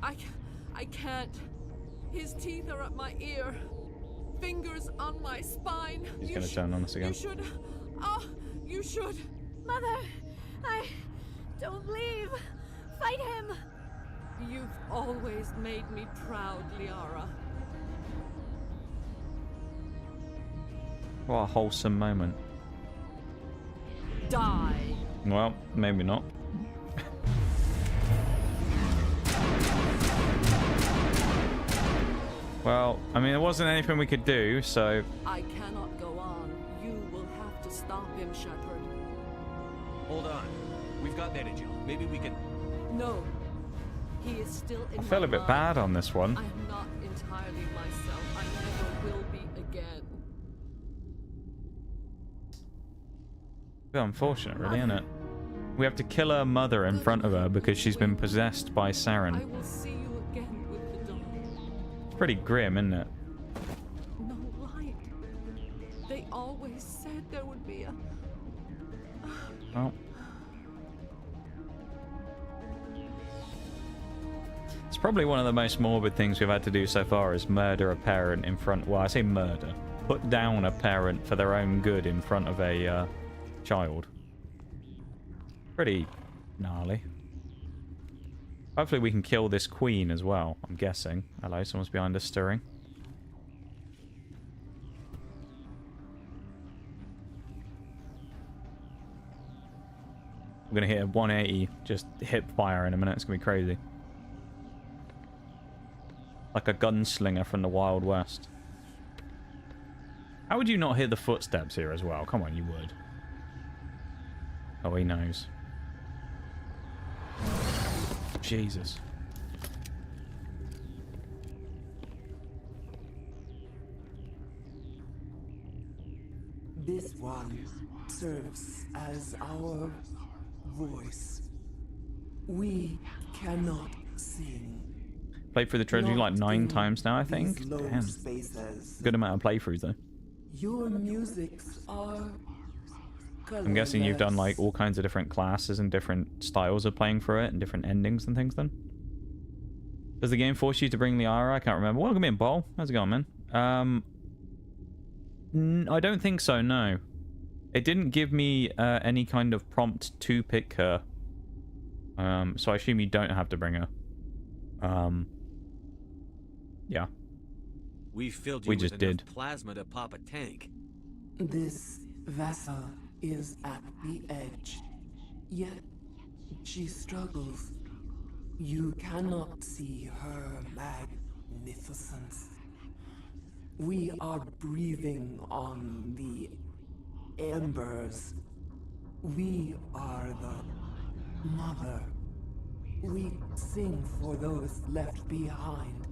I can't. His teeth are at my ear. Fingers on my spine. He's gonna turn on us again. You should. Oh, you should. Mother, don't leave. Fight him. You've always made me proud, Liara. What a wholesome moment. Die. Well, maybe not. Well, I mean, there wasn't anything we could do, so... I cannot go on. You will have to stop him, Shappard. Hold on. We've got energy. Maybe we can... No. He is still in I feel a bit bad on this one. I am not entirely myself. I never will be again. A bit unfortunate, really, isn't it? We have to kill her mother in front of her because she's been possessed by Saren. I will see you again with the dawn. It's pretty grim, isn't it? No light. They always said there would be a... Well... It's probably one of the most morbid things we've had to do so far is murder a parent in front... Well, I say murder. Put down a parent for their own good in front of a child. Pretty gnarly. Hopefully we can kill this queen as well, I'm guessing. Hello, someone's behind us stirring. We're going to hit a 180, just hip fire in a minute. It's going to be crazy. Like a gunslinger from the Wild West. How would you not hear the footsteps here as well? Come on, you would. Oh, he knows. Jesus. This one serves as our voice. We cannot sing. Played through the trilogy like 9 times now, I think. Damn. Good amount of playthroughs, though. Your musics are I'm guessing you've done like all kinds of different classes and different styles of playing through it and different endings and things then. Does the game force you to bring Liara? I can't remember. Welcome in, Bol. How's it going, man? I don't think so, no. It didn't give me any kind of prompt to pick her. So I assume you don't have to bring her. Yeah. We filled you we with just enough did. plasma to pop a tank. This vessel is at the edge, yet she struggles. You cannot see her magnificence. We are breathing on the embers. We are the mother. We sing for those left behind,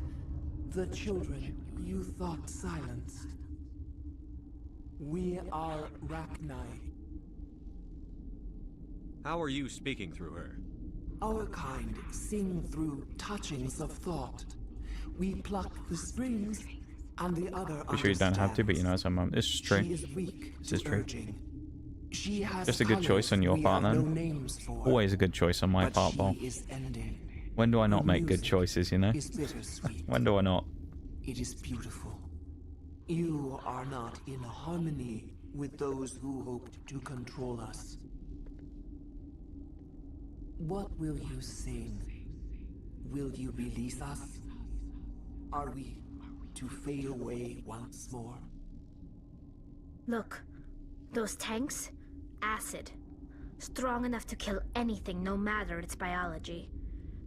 the children you thought silenced. We are Rachni. How are you speaking through her? Our kind sing through touchings of thought. We pluck the strings, and the other I'm sure you don't have to, but you know, some this is true. She is weak This is true. She has Just a good choice on your part, then. Always a good choice on my part, Bol. When do I not make good choices, you know? When do I not? It is beautiful. You are not in harmony with those who hoped to control us. What will you sing? Will you release us? Are we to fade away once more? Look, those tanks? Acid. Strong enough to kill anything, no matter its biology.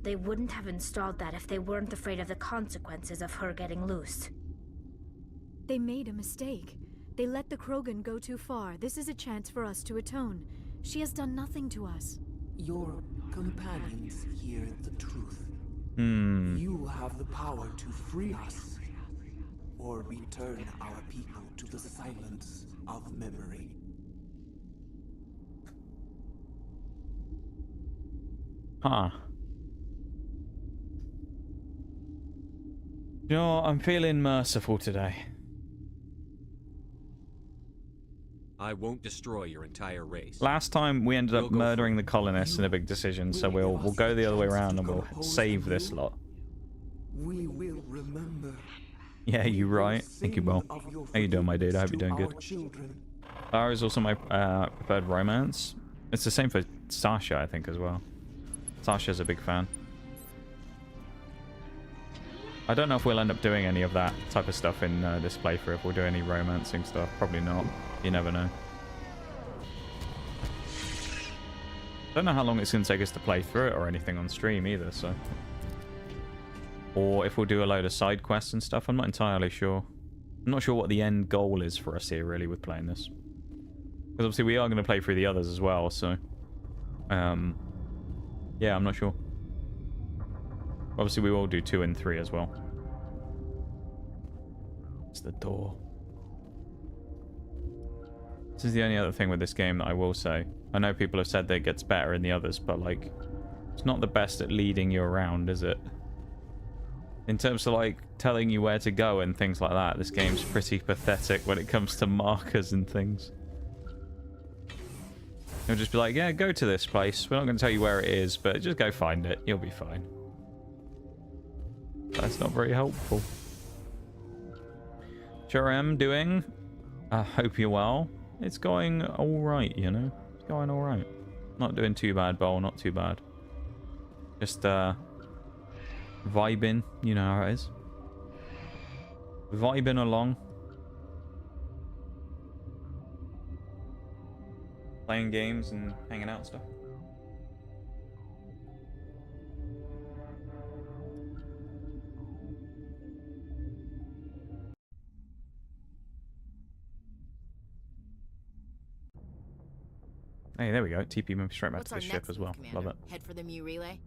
They wouldn't have installed that if they weren't afraid of the consequences of her getting loose. They made a mistake. They let the Krogan go too far. This is a chance for us to atone. She has done nothing to us. Your companions hear the truth. Hmm. You have the power to free us, or return our people to the silence of memory. Huh. You know what? I'm feeling merciful today. I won't destroy your entire race. Last time we ended up murdering the colonists in a big decision, so we'll go the other way around and we'll save this lot. We will remember. Yeah, you right. Thank you, Bol. How you doing, my dude? I hope you're doing good. Lara is also my preferred romance. It's the same for Sasha, I think, as well. Sasha's a big fan. I don't know if we'll end up doing any of that type of stuff in this playthrough, if we'll do any romancing stuff. Probably not. You never know. Don't know how long it's going to take us to play through it or anything on stream either, so... Or if we'll do a load of side quests and stuff, I'm not entirely sure. I'm not sure what the end goal is for us here, really, with playing this. Because obviously we are going to play through the others as well, so... yeah, I'm not sure. Obviously we will do 2 and 3 as well. It's the door. This is the only other thing with this game that I will say. I know people have said that it gets better in the others, but like... It's not the best at leading you around, is it? In terms of like telling you where to go and things like that, this game's pretty pathetic when it comes to markers and things. It'll just be like, yeah, go to this place. We're not going to tell you where it is, but just go find it. You'll be fine. That's not very helpful. Sure am doing. I hope you're well. It's going alright, you know? It's going alright. Not doing too bad, Bol. Not too bad. Just, vibing. You know how it is. Vibing along. Playing games and hanging out and stuff. Hey, there we go. TP me straight back What's to our the ship next as well. move, Love Commander? it. Head for the Mu relay?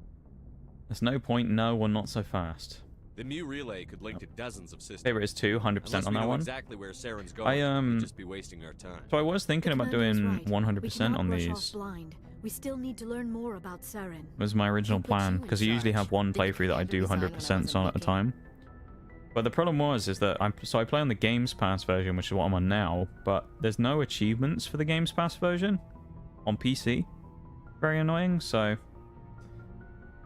There's no point. No, or not so fast. The Mu relay could link to dozens of systems. Favorite is 2, 100% on that one. Exactly where Saren's going, we'd just be wasting our time. So I was thinking about doing 100% on Rush these. off blind. We still need to learn more about Saren. Was my original plan, because I usually have one playthrough that I do 100% on at a time. But the problem is that I play on the Games Pass version, which is what I'm on now, but there's no achievements for the Games Pass version on PC. Very annoying, so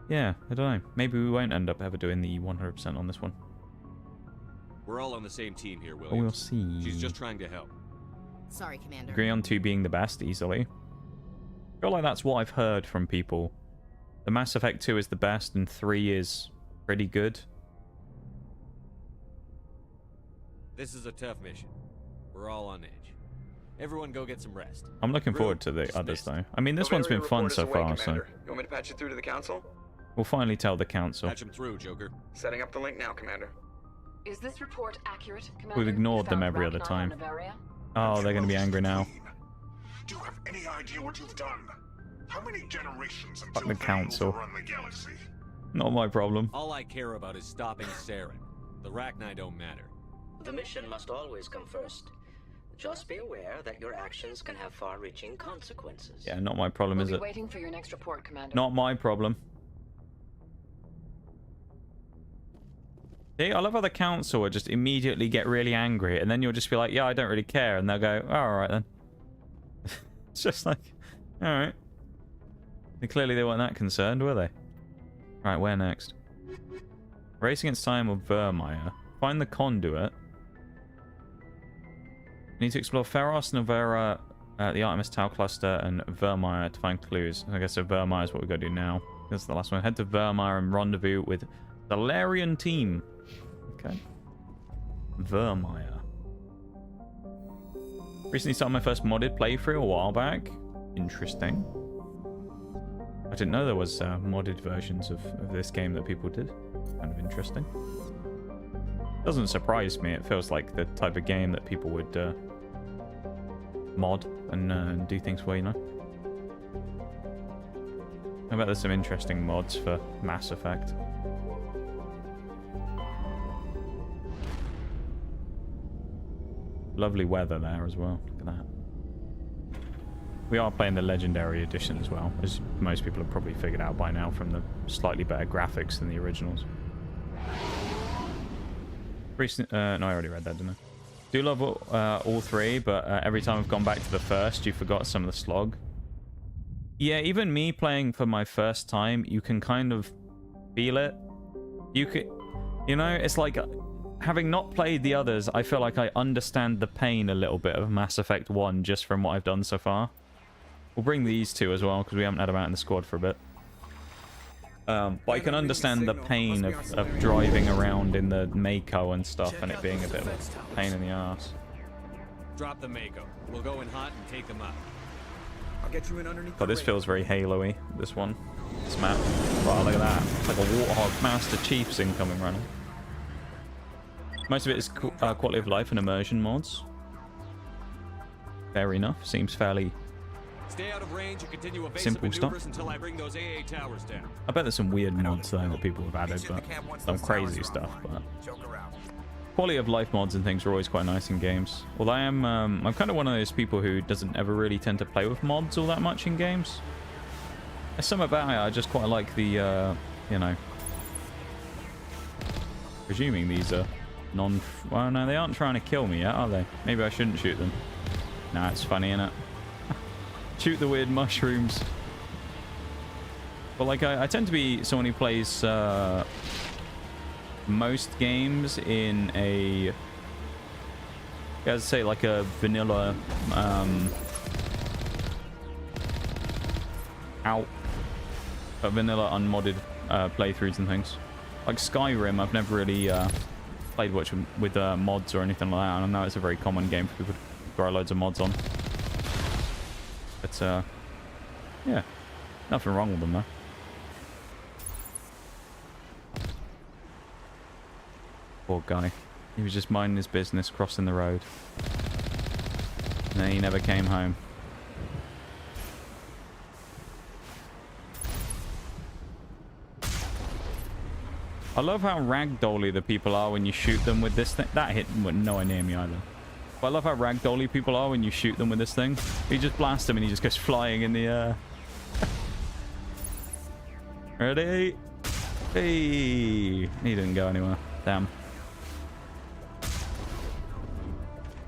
yeah, I don't know. Maybe we won't end up ever doing the 100% on this one. We're all on the same team here, Williams. But we'll see. She's just trying to help. Sorry, Commander. Agree on 2 being the best easily. I feel like that's what I've heard from people. The Mass Effect 2 is the best and 3 is pretty good. This is a tough mission. We're all on edge. Everyone go get some rest. I'm looking forward to the others though. I mean, this one's been fun so far, so You want me to patch you through to the council? we'll finally tell the council. Patch him through, Joker. Setting up the link now, Commander. Is this report accurate, Commander? We've ignored them every other time. Oh, they're going to be angry now. Do you have any idea what you've done? How many generations Fuck until the they council. overrun the galaxy? Not my problem. All I care about is stopping Saren. The Rachni don't matter. The mission must always come first. Just be aware that your actions can have far-reaching consequences. Yeah, not my problem, is it? Waiting for your next report, Commander. Not my problem. See, I love how the council would just immediately get really angry, and then you'll just be like, yeah, I don't really care, and they'll go, oh, alright then. It's just like, alright. Clearly they weren't that concerned, were they? Right, where next? Race against time or Vermeer. Find the conduit. Need to explore Pharos, Novera, the Artemis Tau Cluster, and Vermeer to find clues. I guess so Vermeer is what we got to do now. That's the last one. Head to Vermeer and rendezvous with the Larian team. Okay. Vermeer. Recently started my first modded playthrough a while back. Interesting. I didn't know there was modded versions of this game that people did. Kind of interesting. Doesn't surprise me. It feels like the type of game that people would mod and do things for, you know. I bet there's some interesting mods for Mass Effect. Lovely weather there as well. Look at that. We are playing the Legendary Edition as well, as most people have probably figured out by now from the slightly better graphics than the originals. No, I already read that, didn't I? Do love all 3, but every time I've gone back to the first, you forgot some of the slog. Yeah, even me playing for my first time, you can kind of feel it. You know, it's like, having not played the others, I feel like I understand the pain a little bit of Mass Effect 1 just from what I've done so far. We'll bring these 2 as well, because we haven't had them out in the squad for a bit. But I can understand the pain of driving around in the Mako and stuff, and it being a bit of a pain in the ass. Drop the Mako. We'll go in hot and take them out. I'll get you in underneath. But this feels very Halo-y, this one. This map. Wow, look at that. It's like a Warthog Master Chief's incoming running. Most of it is quality of life and immersion mods. Fair enough. Seems fairly Stay out of range and continue evasive simple maneuvers stuff. until I bring those AA towers down. I bet there's some weird mods though that people have added, but some crazy stuff. But quality of life mods and things are always quite nice in games. Although I'm kind of one of those people who doesn't ever really tend to play with mods all that much in games. There's something about it I just quite like the, you know. Presuming these are well, no, they aren't trying to kill me yet, are they? Maybe I shouldn't shoot them. Nah, it's funny, innit? Shoot the weird mushrooms. But like, I tend to be someone who plays most games in a, I'd say like a vanilla vanilla unmodded playthroughs and things. Like Skyrim, I've never really played much with mods or anything like that. And I know it's a very common game for people to throw loads of mods on. But yeah, nothing wrong with them though. Poor guy. He was just minding his business, crossing the road. And then he never came home. I love how ragdolly the people are when you shoot them with this thing. That hit nowhere near me either. But I love how ragdolly people are when you shoot them with this thing. You just blast him and he just goes flying in the air. Ready? Hey! He didn't go anywhere. Damn.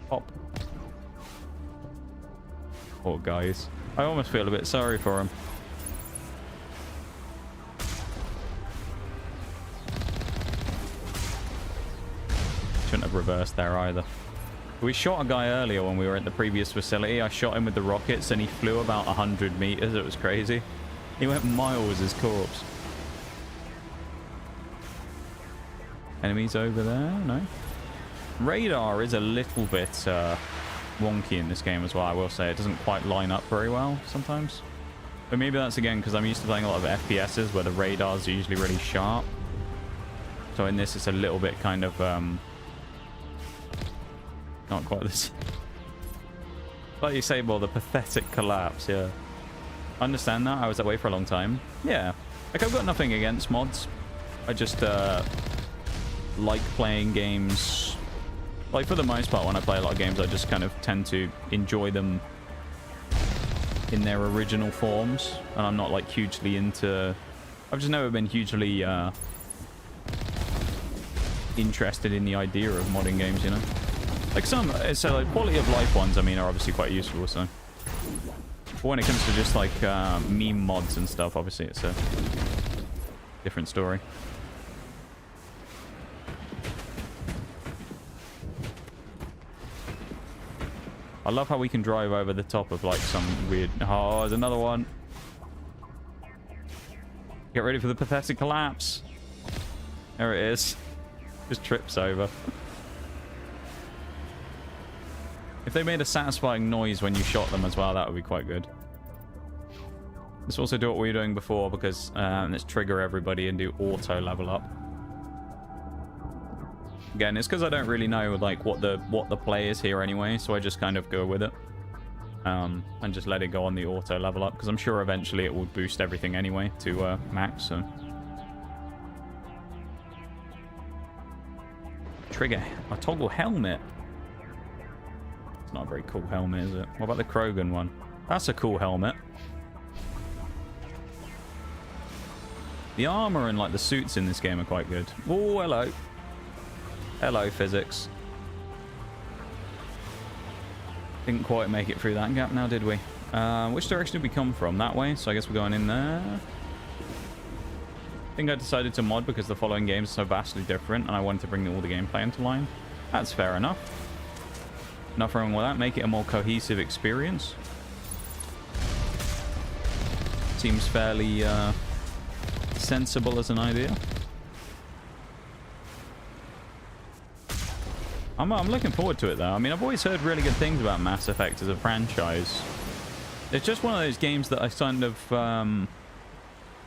Pop. Poor guys. I almost feel a bit sorry for him. Shouldn't have reversed there either. We shot a guy earlier when we were at the previous facility. I shot him with the rockets and he flew about 100 meters. It was crazy. He went miles, his corpse. Enemies over there? No. Radar is a little bit wonky in this game as well, I will say. It doesn't quite line up very well sometimes. But maybe that's again because I'm used to playing a lot of FPSs where the radar's usually really sharp. So in this it's a little bit kind of not quite this. Like you say, well, the pathetic collapse, yeah. I understand that. I was that way for a long time. Yeah. Like, I've got nothing against mods. I just like playing games. Like, for the most part, when I play a lot of games, I just kind of tend to enjoy them in their original forms. And I'm not, like, hugely into... I've just never been hugely interested in the idea of modding games, you know? Like, so, like, quality of life ones, I mean, are obviously quite useful, so... But when it comes to just, like, meme mods and stuff, obviously it's a different story. I love how we can drive over the top of, like, some weird... Oh, there's another one. Get ready for the pathetic collapse. There it is. Just trips over. If they made a satisfying noise when you shot them as well, that would be quite good. Let's also do what we were doing before, because let's trigger everybody and do auto level up. Again, it's because I don't really know like what the play is here anyway, so I just kind of go with it. And just let it go on the auto level up, because I'm sure eventually it will boost everything anyway to max, so... Trigger a toggle helmet. It's not a very cool helmet, is it? What about the Krogan one? That's a cool helmet. The armor and like the suits in this game are quite good. Oh, hello. Hello, physics. Didn't quite make it through that gap now, did we? Which direction did we come from? That way, so I guess we're going in there. I think I decided to mod because the following games are so vastly different and I wanted to bring all the gameplay into line. That's fair enough. Nothing wrong with that. Make it a more cohesive experience. Seems fairly sensible as an idea. I'm looking forward to it though. I mean, I've always heard really good things about Mass Effect as a franchise. It's just one of those games that I kind of...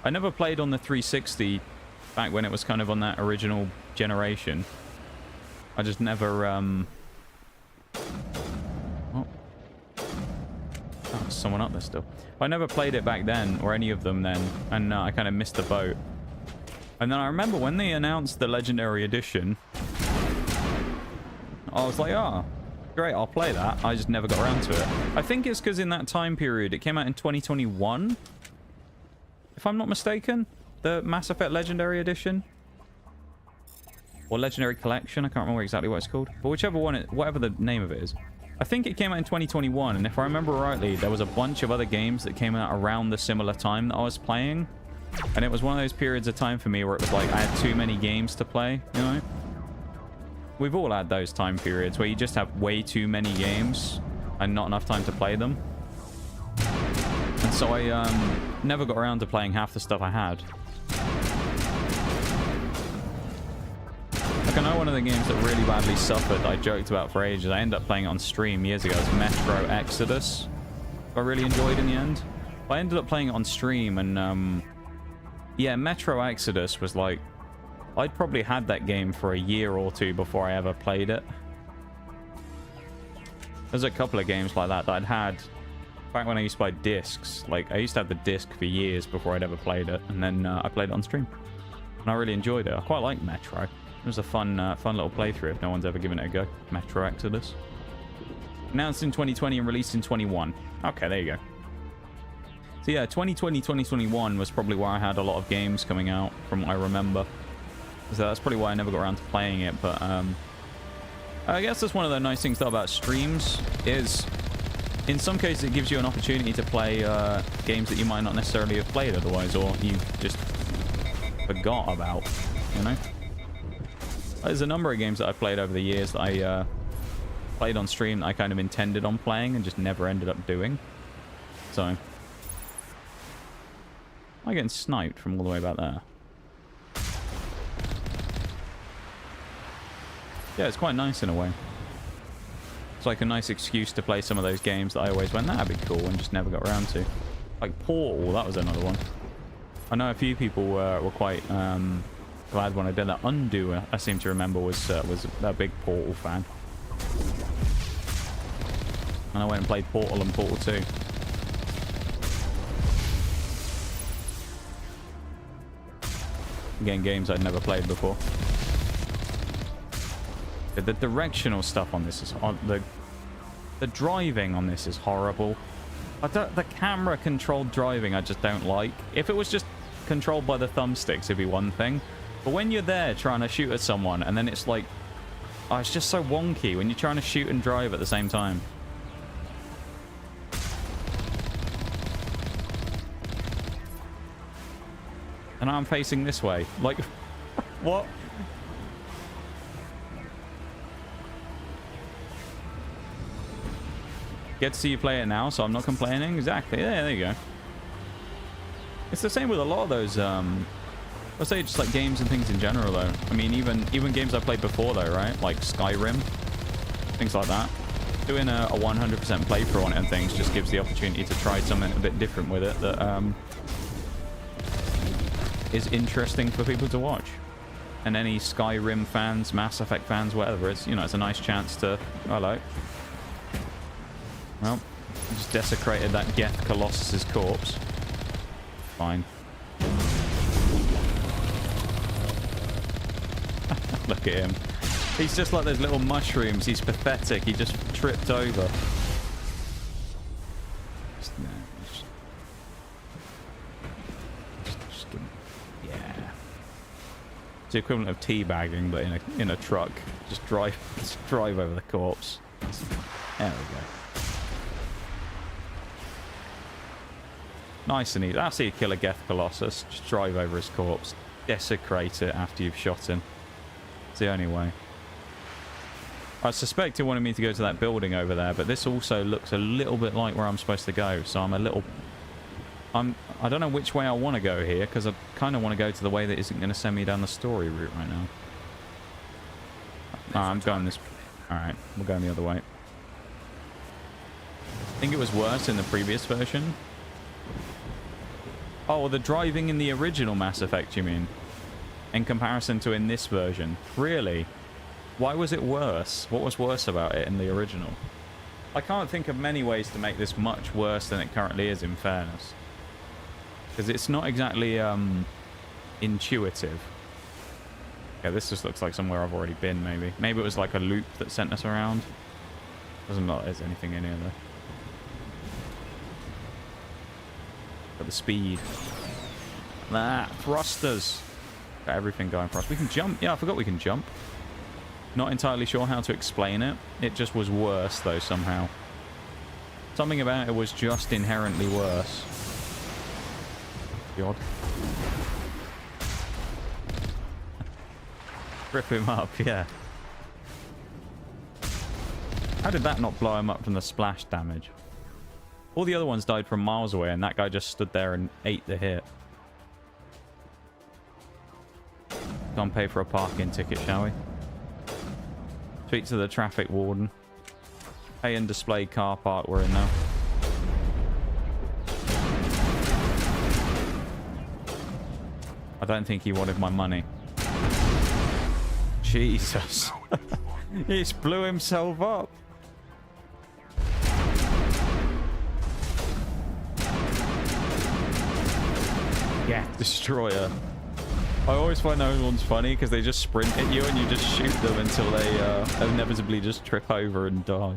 I never played on the 360 back when it was kind of on that original generation. I just never... Oh, there's someone up there still. I never played it back then, or any of them then, and I kind of missed the boat. And then I remember when they announced the Legendary Edition, I was like, oh, great, I'll play that. I just never got around to it. I think it's because in that time period, it came out in 2021, if I'm not mistaken, the Mass Effect Legendary Edition. Or Legendary Collection, I can't remember exactly what it's called. But whichever one, whatever the name of it is. I think it came out in 2021, and if I remember rightly, there was a bunch of other games that came out around the similar time that I was playing. And it was one of those periods of time for me where it was like I had too many games to play, you know? We've all had those time periods where you just have way too many games and not enough time to play them. And so I never got around to playing half the stuff I had. Like, I know one of the games that really badly suffered, I joked about for ages, I ended up playing it on stream years ago, it's Metro Exodus. I really enjoyed in the end. I ended up playing it on stream, and yeah, Metro Exodus was like, I'd probably had that game for a year or two before I ever played it. There's a couple of games like that I'd had back when I used to buy discs. Like, I used to have the disc for years before I'd ever played it, and then I played it on stream. And I really enjoyed it. I quite like Metro. It was a fun little playthrough if no one's ever given it a go. Metro Exodus. Announced in 2020 and released in 21. Okay, there you go. So yeah, 2020, 2021 was probably where I had a lot of games coming out from what I remember. So that's probably why I never got around to playing it. But I guess that's one of the nice things though about streams is in some cases it gives you an opportunity to play games that you might not necessarily have played otherwise, or you just forgot about, you know? There's a number of games that I've played over the years that I played on stream that I kind of intended on playing and just never ended up doing. So, am I getting sniped from all the way back there? Yeah, it's quite nice in a way. It's like a nice excuse to play some of those games that I always went, that'd be cool, and just never got around to. Like Portal, that was another one. I know a few people were quite glad when I did that. Undo, I seem to remember, was a big Portal fan. And I went and played Portal and Portal 2. Again, games I'd never played before. The directional stuff on this is the driving on this is horrible. The camera controlled driving I just don't like. If it was just controlled by the thumbsticks, it'd be one thing. But when you're there trying to shoot at someone and then it's like, oh, it's just so wonky when you're trying to shoot and drive at the same time. And I'm facing this way. Like, what? Get to see you play it now, so I'm not complaining. Exactly. Yeah, there you go. It's the same with a lot of those, let's say just like games and things in general, though. I mean, even games I played before, though, right? Like Skyrim, things like that. Doing a 100% playthrough on it and things just gives the opportunity to try something a bit different with it that is interesting for people to watch. And any Skyrim fans, Mass Effect fans, whatever, it's, you know, it's a nice chance to... Hello. Well, just desecrated that Geth Colossus's corpse. Fine. Look at him. He's just like those little mushrooms. He's pathetic. He just tripped over. Just give him, yeah. It's the equivalent of teabagging, but in a truck. Just drive over the corpse. There we go. Nice and easy. That's how you kill a Geth Colossus. Just drive over his corpse. Desecrate it after you've shot him. It's the only way. I suspect it wanted me to go to that building over there, but this also looks a little bit like where I'm supposed to go, so I'm a little... I don't know which way I want to go here, because I kind of want to go to the way that isn't going to send me down the story route right now. I'm going this... Alright, we're going the other way. I think it was worse in the previous version. Oh, the driving in the original Mass Effect, you mean? In comparison to in this version? Really? Why was it worse? What was worse about it in the original? I can't think of many ways to make this much worse than it currently is, in fairness. Because it's not exactly intuitive. Okay, this just looks like somewhere I've already been, maybe. Maybe it was like a loop that sent us around. Doesn't look like there's anything in here, though. Got the speed. Ah, thrusters. Got everything going for us. We can jump. Yeah, I forgot we can jump. Not entirely sure how to explain it. It just was worse, though, somehow. Something about it was just inherently worse. God. Rip him up, yeah. How did that not blow him up from the splash damage? All the other ones died from miles away, and that guy just stood there and ate the hit. Go and pay for a parking ticket, shall we? Speak to the traffic warden. Pay and display car park we're in now. I don't think he wanted my money. Jesus. He just blew himself up. Yeah, destroyer. I always find those ones funny because they just sprint at you and you just shoot them until they inevitably just trip over and die.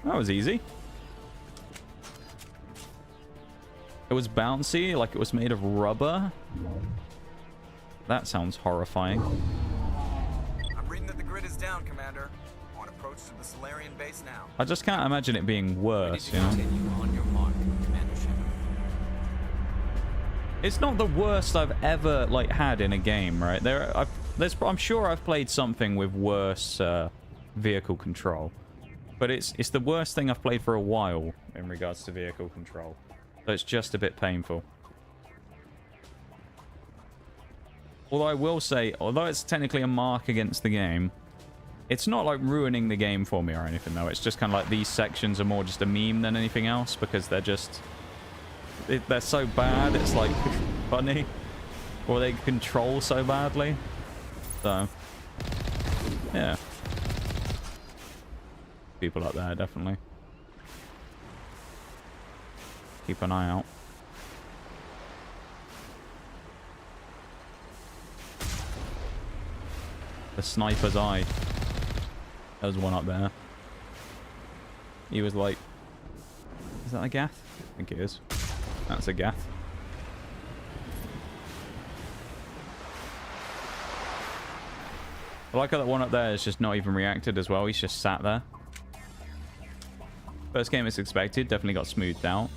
That was easy. It was bouncy, like it was made of rubber. That sounds horrifying. I'm reading that the grid is down, Commander. On approach to the Solarian base now. I just can't imagine it being worse, you know? Continue on your mark, Commander Shappard. It's not the worst I've ever like had in a game, right? I'm sure I've played something with worse vehicle control, but it's the worst thing I've played for a while in regards to vehicle control. So it's just a bit painful. Although I will say, although it's technically a mark against the game, it's not like ruining the game for me or anything though. It's just kind of like these sections are more just a meme than anything else because they're just... they're so bad, it's like funny. Or they control so badly. So, yeah. People up there, definitely. Keep an eye out. The sniper's eye. There's one up there. He was like... Is that a Gath? I think it is. That's a Gath. I like how that one up there is just not even reacted as well. He's just sat there. First game as expected. Definitely got smoothed out.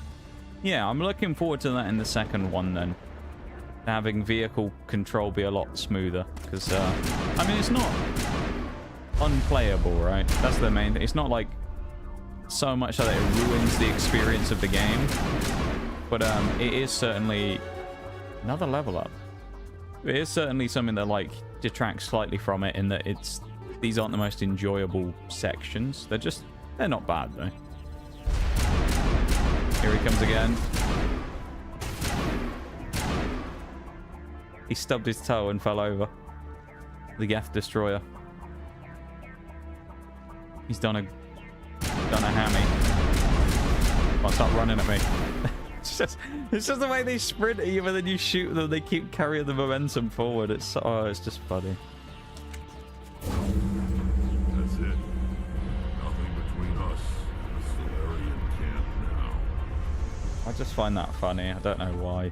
Yeah, I'm looking forward to that in the second one then. Having vehicle control be a lot smoother. Because, I mean, it's not unplayable, right? That's the main thing. It's not like so much that it ruins the experience of the game. But it is certainly another level up. It is certainly something that like detracts slightly from it in that these aren't the most enjoyable sections. They're not bad though. Here he comes again. He stubbed his toe and fell over. The Gath Destroyer. He's done a hammy. Well, stop running at me. It's just the way they sprint at you and then you shoot them. They keep carrying the momentum forward. It's just funny. That's it. Nothing between us and the Solarian camp now. I just find that funny. I don't know why.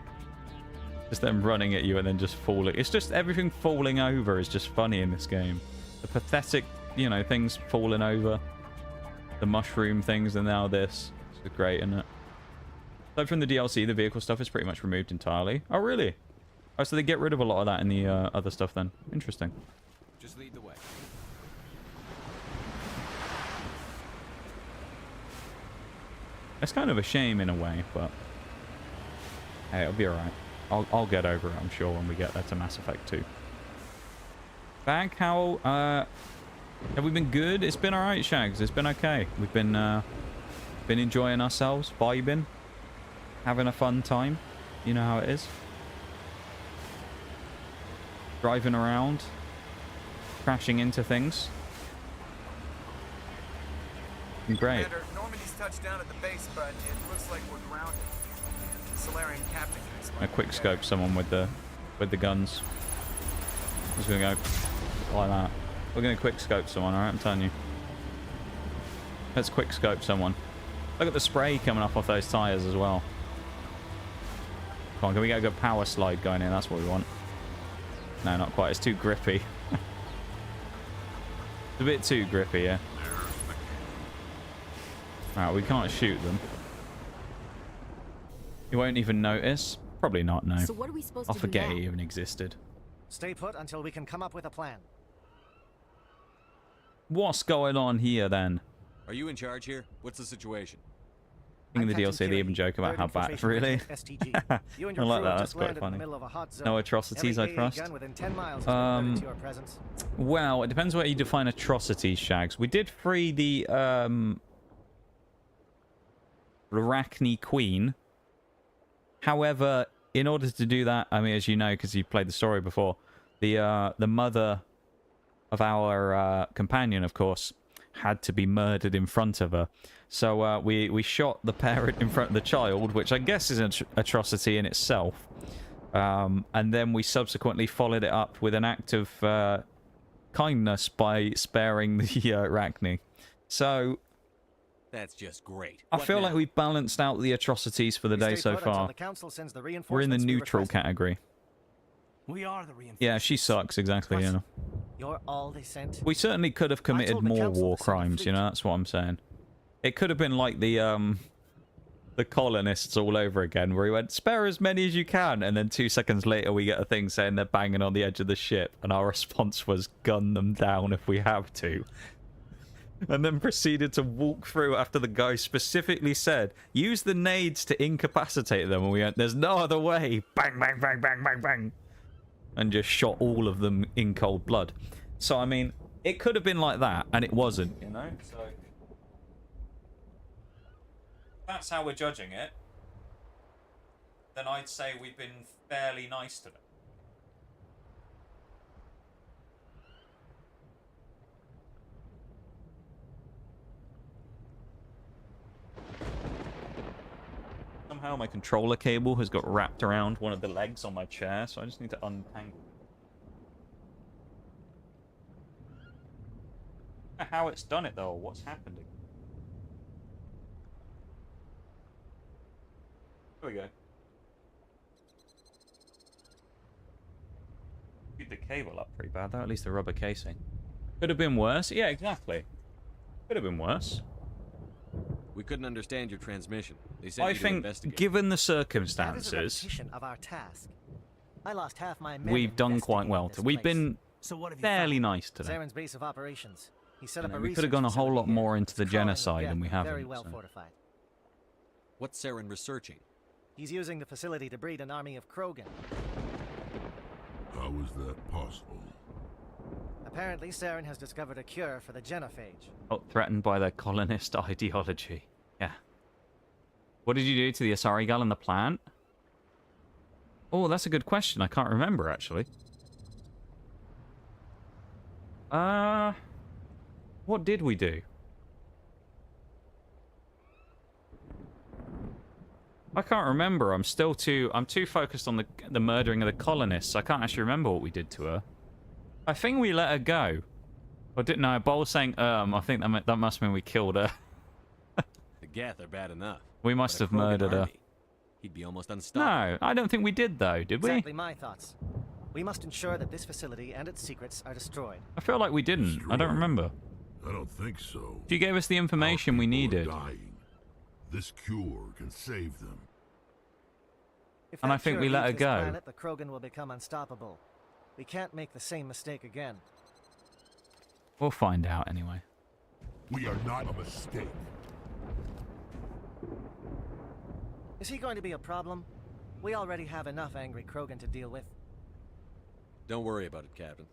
Just them running at you and then just falling. It's just everything falling over is just funny in this game. The pathetic, things falling over. The mushroom things and now this. It's great, isn't it? So from the DLC, the vehicle stuff is pretty much removed entirely. Oh, really? Oh, so they get rid of a lot of that in the other stuff then. Interesting. Just lead the way. It's kind of a shame in a way, but hey, it'll be alright. I'll get over it, I'm sure, when we get there to Mass Effect 2. Bag, how have we been good? It's been alright, Shags. It's been okay. We've been enjoying ourselves, vibing, having a fun time. You know how it is. Driving around, crashing into things. Great. Commander, Normandy's touched down at the base, but it looks like we're grounded. The Solarian captain can explain. I quick scope someone with the guns. I'm just gonna go like that. We're gonna quick scope someone, alright? I'm telling you. Let's quick scope someone. Look at the spray coming off those tires as well. Come on, can we get a good power slide going in? That's what we want. No, not quite. It's too grippy. It's a bit too grippy, yeah. Alright, we can't shoot them. You won't even notice? Probably not, no. So what are we supposed I'll to do forget now? it even existed. Stay put until we can come up with a plan. What's going on here, then? Are you in charge here? What's the situation? In the DLC, they even joke about how bad. Really? I like that. That's quite funny. No atrocities, I trust. Well, it depends what you define atrocities, Shags. We did free the Arachne Queen. However, in order to do that, I mean, as you know, because you've played the story before, the mother of our companion, of course, had to be murdered in front of her. So we shot the parent in front of the child, which I guess is an atrocity in itself. And then we subsequently followed it up with an act of kindness by sparing the Arachne. So That's just great. I feel like we've balanced out the atrocities for the day so far. We're in the neutral category. We are the reinforcements. Yeah, she sucks, exactly, yeah. You're all they sent. We certainly could have committed more war crimes, you know, that's what I'm saying. It could have been like the colonists all over again, where he went, spare as many as you can, and then 2 seconds later we get a thing saying they're banging on the edge of the ship, and our response was, gun them down if we have to. And then proceeded to walk through after the guy specifically said, use the nades to incapacitate them, and we went, there's no other way. Bang, bang, bang, bang, bang, bang. And just shot all of them in cold blood. So, I mean, it could have been like that, and it wasn't, you know? So that's how we're judging it. Then I'd say we've been fairly nice to them. Somehow my controller cable has got wrapped around one of the legs on my chair, so I just need to untangle it. How it's done it though, what's happening? There we go. Beat the cable up pretty bad though, at least the rubber casing. Could have been worse? Yeah, exactly. Could have been worse. We couldn't understand your transmission. They said I think, given the circumstances, of our task. I lost half my men we've done quite well. We've been fairly nice to them. Saren's base of operations. He set up You know, we could have gone a whole lot more into the genocide than we haven't. Very well fortified. What's Saren researching? He's using the facility to breed an army of Krogan. How is that possible? Apparently, Saren has discovered a cure for the genophage. Oh, threatened by their colonist ideology. Yeah. What did you do to the Asari Gal in the plant? Oh, that's a good question. I can't remember, actually. What did we do? I can't remember. I'm too focused on the murdering of the colonists. I can't actually remember what we did to her. I think we let her go. Or didn't I? Bowl saying, I think that must mean we killed her. The Geth are bad enough. We must have murdered her. He'd be almost unstoppable. No, I don't think we did, though, did we? Exactly my thoughts. We must ensure that this facility and its secrets are destroyed. I feel like we didn't. I don't remember. I don't think so. You gave us the information we needed. Dying. This cure can save them. And I think we let her go. Planet, the Krogan will become unstoppable. We can't make the same mistake again. We'll find out anyway. We are not a mistake. Is he going to be a problem? We already have enough angry Krogan to deal with. Don't worry about it, Captain.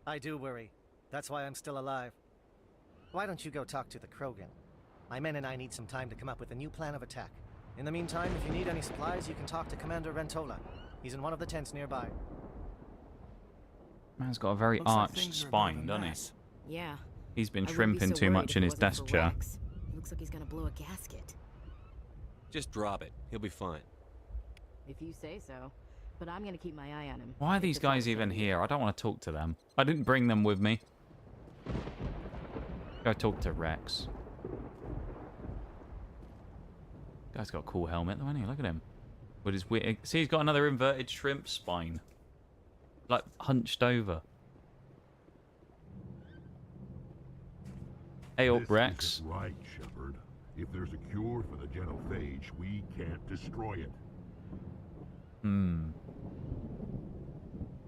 I do worry. That's why I'm still alive. Why don't you go talk to the Krogan? My men and I need some time to come up with a new plan of attack. In the meantime, if you need any supplies, you can talk to Commander Rentola. He's in one of the tents nearby. Man's got a very arched spine, doesn't he? Yeah. He's been shrimping too much in his desk chair. Looks like he's gonna blow a gasket. Just drop it. He'll be fine. If you say so. But I'm gonna keep my eye on him. Why are these guys even here? I don't want to talk to them. I didn't bring them with me. Go talk to Rex. Guy's got a cool helmet though, hasn't he? Look at him. With his weird... See, he's got another inverted shrimp spine. Like, hunched over. Hey up, Rex. Isn't right, Shappard. If there's a cure for the genophage, we can't destroy it.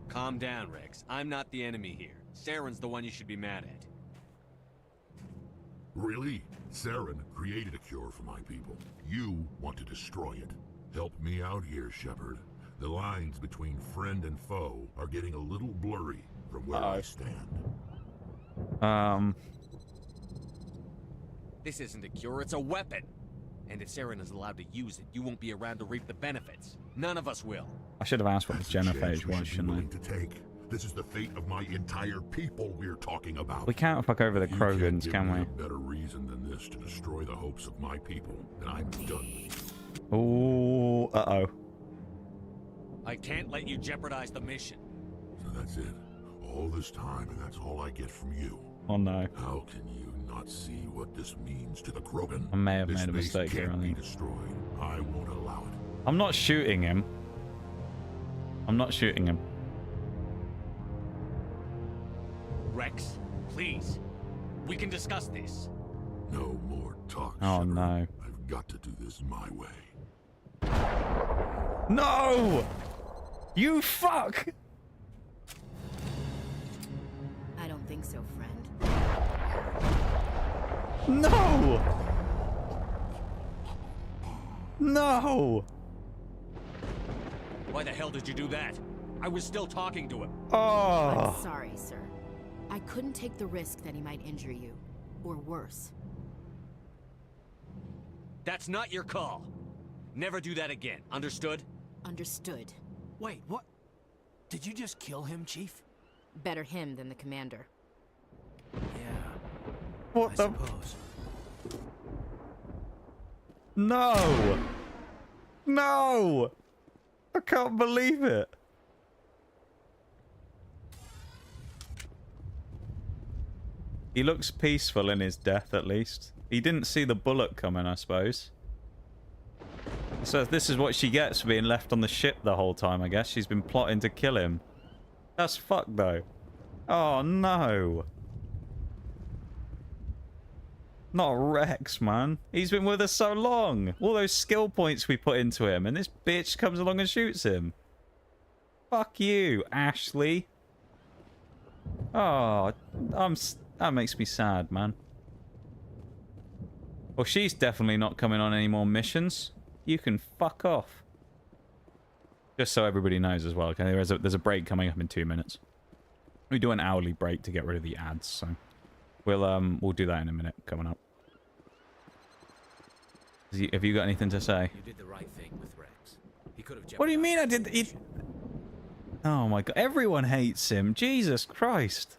Calm down, Rex. I'm not the enemy here. Saren's the one you should be mad at. Really? Saren created a cure for my people. You want to destroy it. Help me out here, Shappard. The lines between friend and foe are getting a little blurry from where I stand. This isn't a cure, it's a weapon. And if Saren is allowed to use it, you won't be around to reap the benefits. None of us will. I should have asked what the genophage was, shouldn't I? To take. This is the fate of my entire people we're talking about. We can't fuck over the Krogans, can we? A better reason than this to destroy the hopes of my people, and I'm done. Ooh, uh-oh. I can't let you jeopardize the mission. So that's it. All this time, and that's all I get from you. Oh no. How can you not see what this means to the Krogan? I may have This made a base mistake here, I can't be think. destroyed. I won't allow it. I'm not shooting him. I'm not shooting him. Rex, please. We can discuss this. No more talk. Oh Shappard. no. I've got to do this my way. No! You fuck! I don't think so, friend. No! No! Why the hell did you do that? I was still talking to him. Oh! I'm sorry, sir. I couldn't take the risk that he might injure you. Or worse. That's not your call. Never do that again. Understood? Understood. Wait, what? Did you just kill him, Chief? Better him than the commander. Yeah. What I the? suppose. No! No! I can't believe it. He looks peaceful in his death, at least. He didn't see the bullet coming, I suppose. So this is what she gets for being left on the ship the whole time, I guess. She's been plotting to kill him. That's fucked, though. Oh, no. Not Rex, man. He's been with us so long. All those skill points we put into him, and this bitch comes along and shoots him. Fuck you, Ashley. Oh, that makes me sad, man. Well, she's definitely not coming on any more missions. You can fuck off. Just so everybody knows as well. Okay, there's a break coming up in 2 minutes. We do an hourly break to get rid of the ads, so we'll do that in a minute coming up. Have you got anything to say? You did the right thing with Rex. He could have. What do you mean I did? Oh my god! Everyone hates him. Jesus Christ!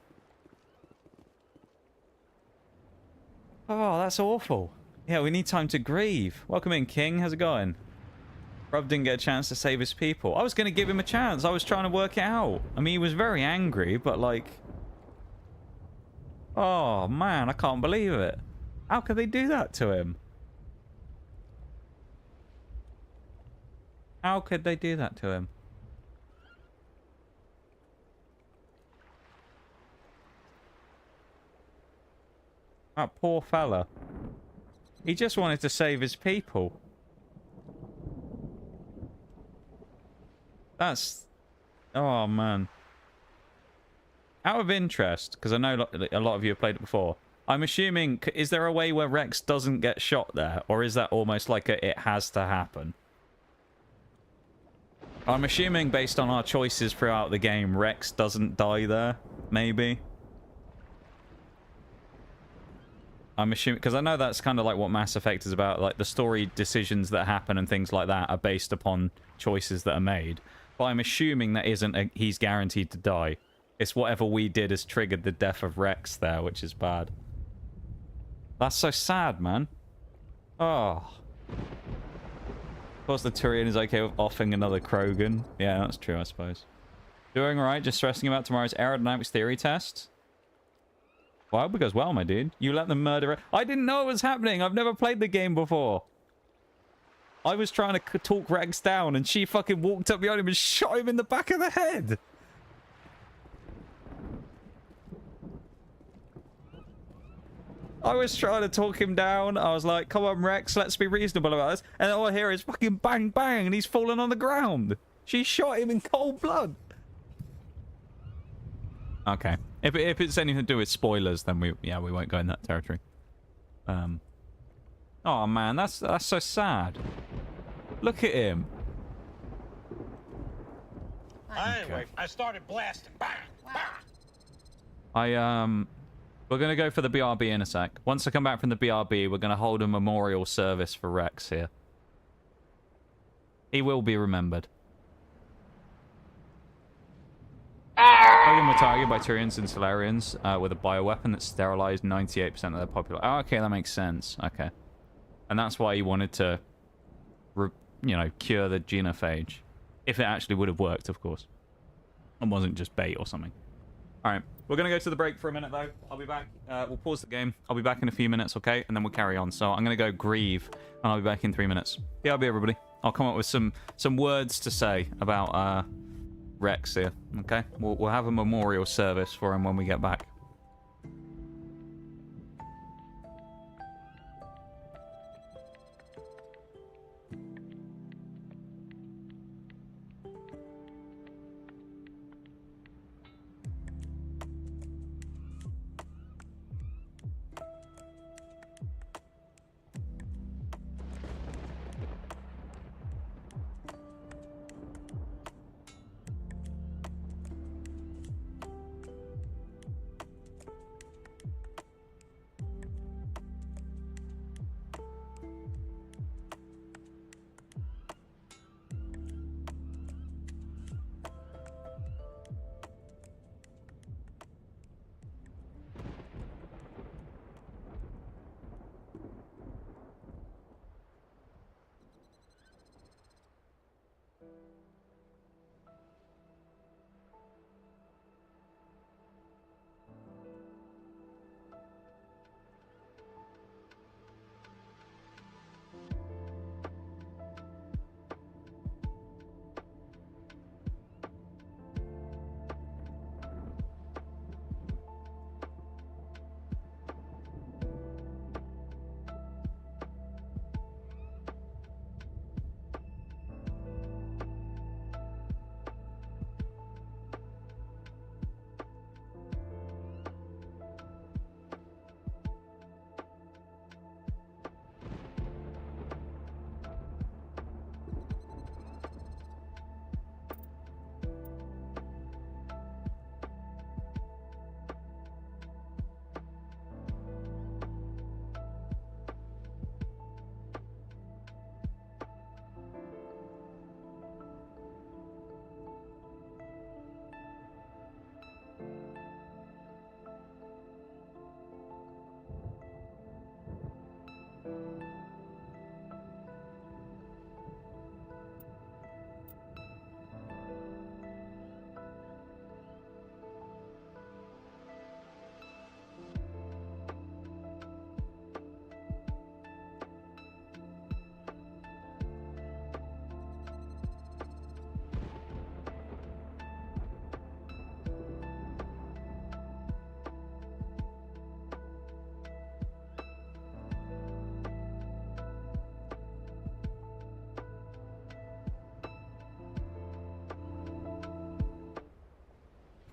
Oh, that's awful. Yeah, we need time to grieve. Welcome in, King. How's it going? Rob didn't get a chance to save his people. I was going to give him a chance. I was trying to work it out. I mean, he was very angry, but like... Oh, man, I can't believe it. How could they do that to him? How could they do that to him? That poor fella. He just wanted to save his people. That's... Oh, man. Out of interest, because I know a lot of you have played it before, I'm assuming... Is there a way where Rex doesn't get shot there? Or is that almost like it has to happen? I'm assuming, based on our choices throughout the game, Rex doesn't die there. Maybe. I'm assuming, because I know that's kind of like what Mass Effect is about, like the story decisions that happen and things like that are based upon choices that are made. But I'm assuming that isn't he's guaranteed to die. It's whatever we did has triggered the death of Rex there, which is bad. That's so sad, man. Oh. Of course the Turian is okay with offing another Krogan. Yeah, that's true, I suppose. Doing alright, just stressing about tomorrow's aerodynamics theory test. Well, I hope it goes well, my dude. You let them murder it. I didn't know it was happening. I've never played the game before. I was trying to talk Rex down, and she fucking walked up behind him and shot him in the back of the head. I was trying to talk him down. I was like, come on, Rex, let's be reasonable about this. And all I hear is fucking bang, bang, and he's fallen on the ground. She shot him in cold blood. Okay. If it's anything to do with spoilers, then we won't go in that territory. Oh man, that's so sad. Look at him. Anyway, I started blasting. Bang, bang. We're gonna go for the BRB in a sec. Once I come back from the BRB, we're gonna hold a memorial service for Rex here. He will be remembered. Krogan were targeted by Turians and Solarians with a bioweapon that sterilized 98% of their population. Oh, okay, that makes sense. Okay. And that's why he wanted to, cure the genophage. If it actually would have worked, of course. And wasn't just bait or something. Alright, we're going to go to the break for a minute, though. I'll be back. We'll pause the game. I'll be back in a few minutes, okay? And then we'll carry on. So I'm going to go grieve, and I'll be back in 3 minutes. BRB, everybody. I'll come up with some words to say about Rex here, okay? We'll have a memorial service for him when we get back.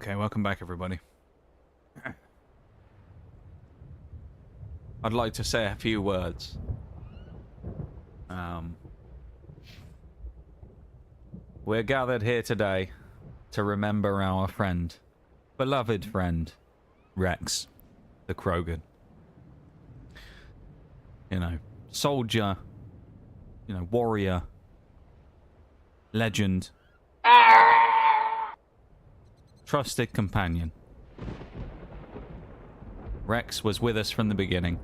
Okay, welcome back, everybody. I'd like to say a few words. We're gathered here today to remember our friend, beloved friend, Rex, the Krogan. You know, soldier, you know, warrior, legend, trusted companion. Rex was with us from the beginning.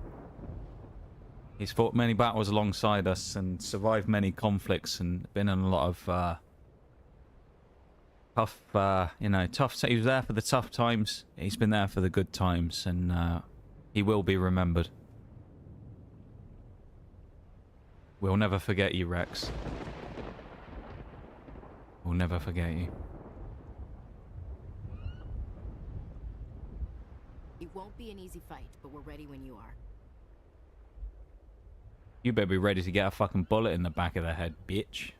He's fought many battles alongside us and survived many conflicts and been in a lot of tough, you know, he was there for the tough times. He's been there for the good times, and he will be remembered. We'll never forget you, Rex. We'll never forget you. It won't be an easy fight, but we're ready when you are. You better be ready to get a fucking bullet in the back of the head, bitch.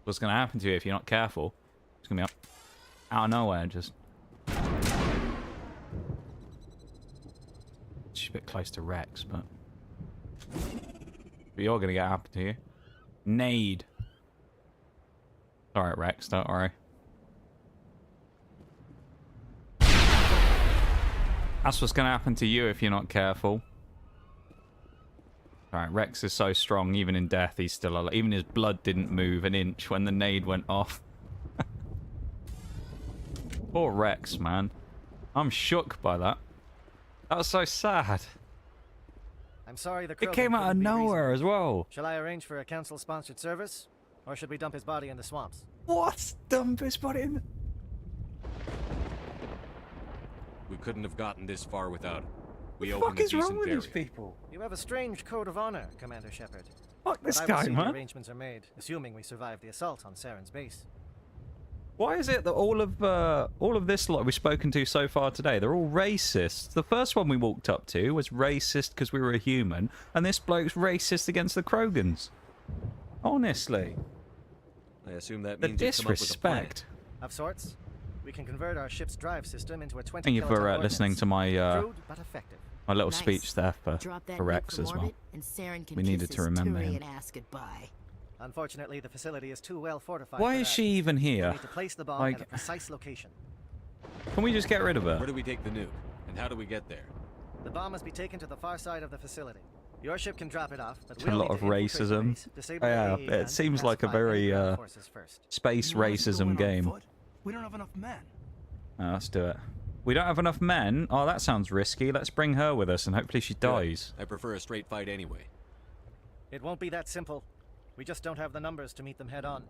What's gonna happen to you if you're not careful? It's gonna be out of nowhere, just... She's a bit close to Rex, but... You're gonna get happen to you. Nade. Alright, Rex, don't worry. That's what's gonna happen to you if you're not careful. Alright, Rex is so strong, even in death, he's still alive. Even his blood didn't move an inch when the nade went off. Poor Rex, man. I'm shook by that. That was so sad. I'm sorry the It came out of nowhere as well. Shall I arrange for a council-sponsored service? Or should we dump his body in the swamps? What? Dumbest button. We couldn't have gotten this far without him. We What the opened fuck a is wrong decent with barrier. these people? You have a strange code of honor, Commander Shappard. Fuck this But I will guy, see man. the arrangements are made, assuming we survive the assault on Saren's base. Why is it that all of this lot we've spoken to so far today, they're all racist? The first one we walked up to was racist because we were a human, and this bloke's racist against the Krogans. Honestly. I assume that The means you come up with a plan. disrespect. Of sorts, we can convert our ship's drive system into a 20 Thank you for kiloton listening ordnance. to my Crude, but effective. my little Nice. speech there for Drop that Rex nuke from as well. orbit, and Saren can We kiss needed to his remember Turi him. and ask goodbye. Unfortunately, the facility is too well fortified. Why for is that. she even We here? need to place the bomb Like- at a precise location. Can we just get rid of her? Where do we take the nuke? And how do we get there? The bomb must be taken to the far side of the facility. Your ship can drop it off, but It's we'll a lot need of to infiltrate the racism. base, disable Yeah, the AE, it and seems like a pacify very any ground forces first. space You want us to go in racism on game. foot? We don't have enough men. Let's do it. We don't have enough men? Oh, that sounds risky. Let's bring her with us and hopefully she dies. I prefer a straight fight anyway. It won't be that simple. We just don't have the numbers to meet them head on.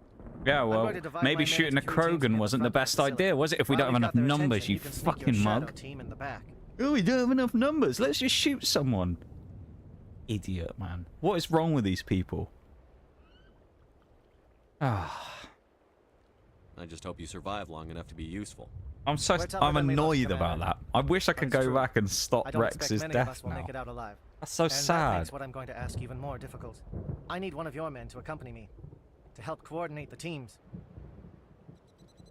Yeah, I'm well, going to divide maybe my men shooting a into few teams Krogan at wasn't the front of best facility. idea, was it? If we While don't have we've enough got their numbers, attention, you can sneak your fucking shadow mug. team in the back. Oh, we don't have enough numbers. Let's just shoot someone. Idiot, man. What is wrong with these people? Ah. I just hope you survive long enough to be useful. I'm annoyed about that. I wish I could go back and stop I don't expect Rex's many of death us will now. make it out alive. That's so and That sad. makes what I'm going to ask even more difficult. I need one of your men to accompany me, to help coordinate the teams.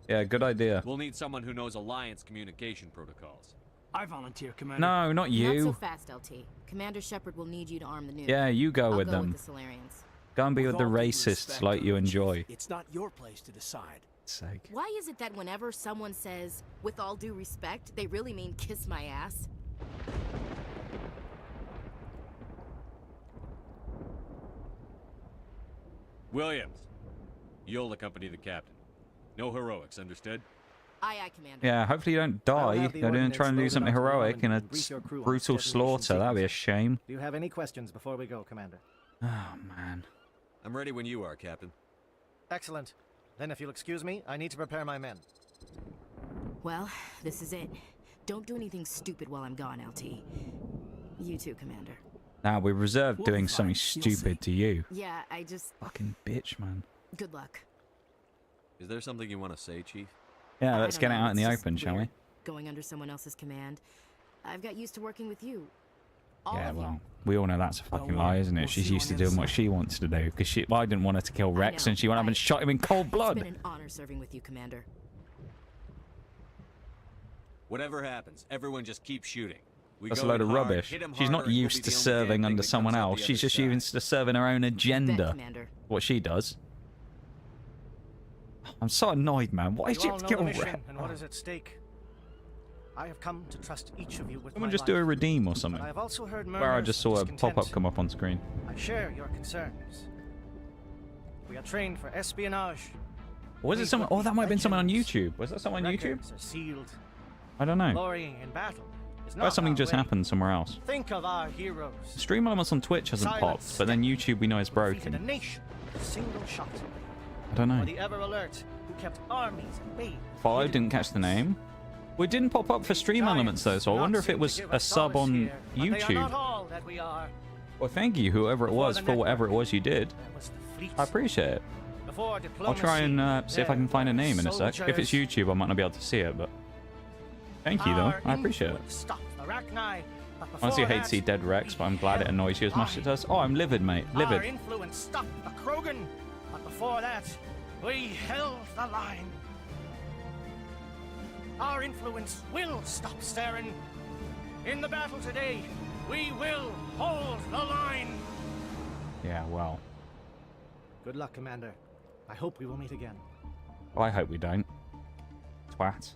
Yeah, good idea. We'll need someone who knows Alliance communication protocols. I volunteer, Commander. No, not Not so you. fast, LT. Commander Shappard will need you to arm the nuke. Yeah, you go I'll with go them. With the Solarians. Go and be with With the all due racists respect, like you enjoy. It's not your place to decide. Sake. Why is it that whenever someone says, with all due respect, they really mean kiss my ass? Williams, you'll accompany the captain. No heroics, understood? Aye, aye, Commander. Yeah, hopefully you don't I'll die. have the Go down and try and do ordnance something loaded onto the heroic bomb in a and brief your crew on its brutal detonation slaughter. That'd be a sequence. shame. Do you have any questions before we go, Commander? Oh, man. I'm ready when you are, Captain. Excellent. Then if you'll excuse me, I need to prepare my men. Well, this is it. Don't do anything stupid while I'm gone, LT. You too, Commander. Now, we reserved We'll doing be something fine. You'll stupid to you. Yeah, I just... Fucking bitch, man. Good luck. Is there something you want to say, Chief? Yeah, I let's don't get it know, out in the it's just open, shall we? weird, going under someone else's command. I've got used to working with you. All Yeah, of you. well, we all know that's a fucking Don't lie, worry, isn't it? we'll She's see you used to on the other doing what side. she wants to do, because I didn't want her to kill Rex, know, and she went up and right. shot him in cold It's blood. been an honor serving with you, Commander. Whatever happens, everyone just keep shooting. We That's a go load in of hard, rubbish. hit 'em She's not harder, and we'll used be to the only serving damn thing under that someone comes out else. the She's other just side. used to serving her own agenda. Commander. What she does. I'm so annoyed, man. Why You did you all have know to the kill mission Rex? and what is at stake. I have come to trust each of you with Someone my just life. do a redeem or something. But I have also heard Where I murmurs just of saw a discontent. pop-up come up on screen. I share your concerns. We are trained for espionage. Or was it someone? Oh, that might have been someone on YouTube. Was that someone on YouTube? Records are sealed. I don't know. Glorying in battle is Or not something our just way. happened somewhere else. Think of our heroes. The stream elements on Twitch hasn't popped, but then YouTube we know is Defeated a broken. nation with a single shot. I don't Or know. the ever alert who kept armies at bay. Follow, didn't catch the name. We didn't pop up for stream elements though, so I wonder if it was a sub on But they are not YouTube. all that we are. Well, thank you, whoever it Before was, the for whatever it network, was you did. there was the fleet. I appreciate it. Before I'll try and see if I can diplomacy, find a there name in were a sec. If it's soldiers. YouTube, I might not be able to see it, but thank you though. Our I appreciate it. influence stopped Arachni, but Honestly, I before hate to see that, dead Rex, but I'm glad it held annoys you as much as it does. Oh, I'm livid, mate. Our Livid. influence stopped the Krogan, but before that, we held the line. Our influence will stop Saren. In the battle today, we will hold the line. Yeah, well. Good luck, Commander. I hope we will meet again. Well, I hope we don't. Twat.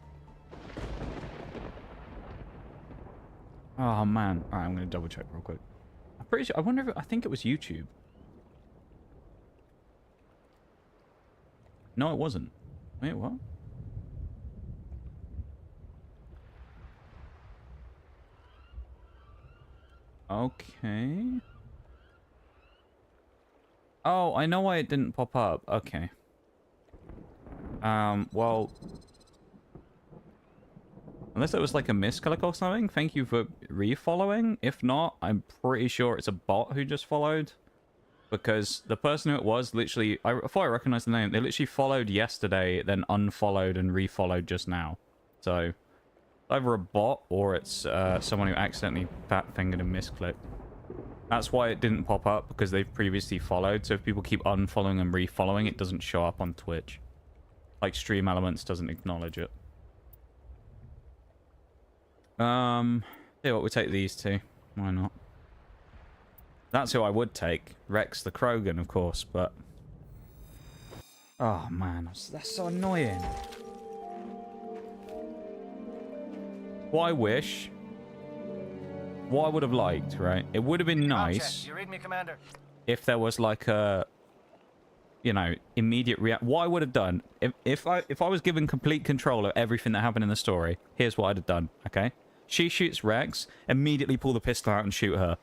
Oh, man. Alright, I'm going to double check real quick. I'm pretty sure. I wonder if I think it was YouTube. No, it wasn't. Wait, what? Okay. Oh, I know why it didn't pop up. Okay. Well, unless it was like a misclick or something, thank you for refollowing. If not, I'm pretty sure it's a bot who just followed. Because the person who it was literally, I thought I recognized the name, they literally followed yesterday, then unfollowed and refollowed just now. So, either a bot or it's someone who accidentally fat-fingered and misclicked. That's why it didn't pop up, because they've previously followed. So if people keep unfollowing and refollowing, it doesn't show up on Twitch. Like Stream Elements doesn't acknowledge it. Yeah, what we take these two. Why not? That's who I would take. Rex the Krogan, of course, but... Oh, man. That's so annoying. What I wish... What I would have liked, right? It would have been nice... You read me, Commander? If there was like a... You know, immediate react. What I would have done... If I was given complete control of everything that happened in the story, here's what I'd have done, okay? She shoots Rex, immediately pull the pistol out and shoot her.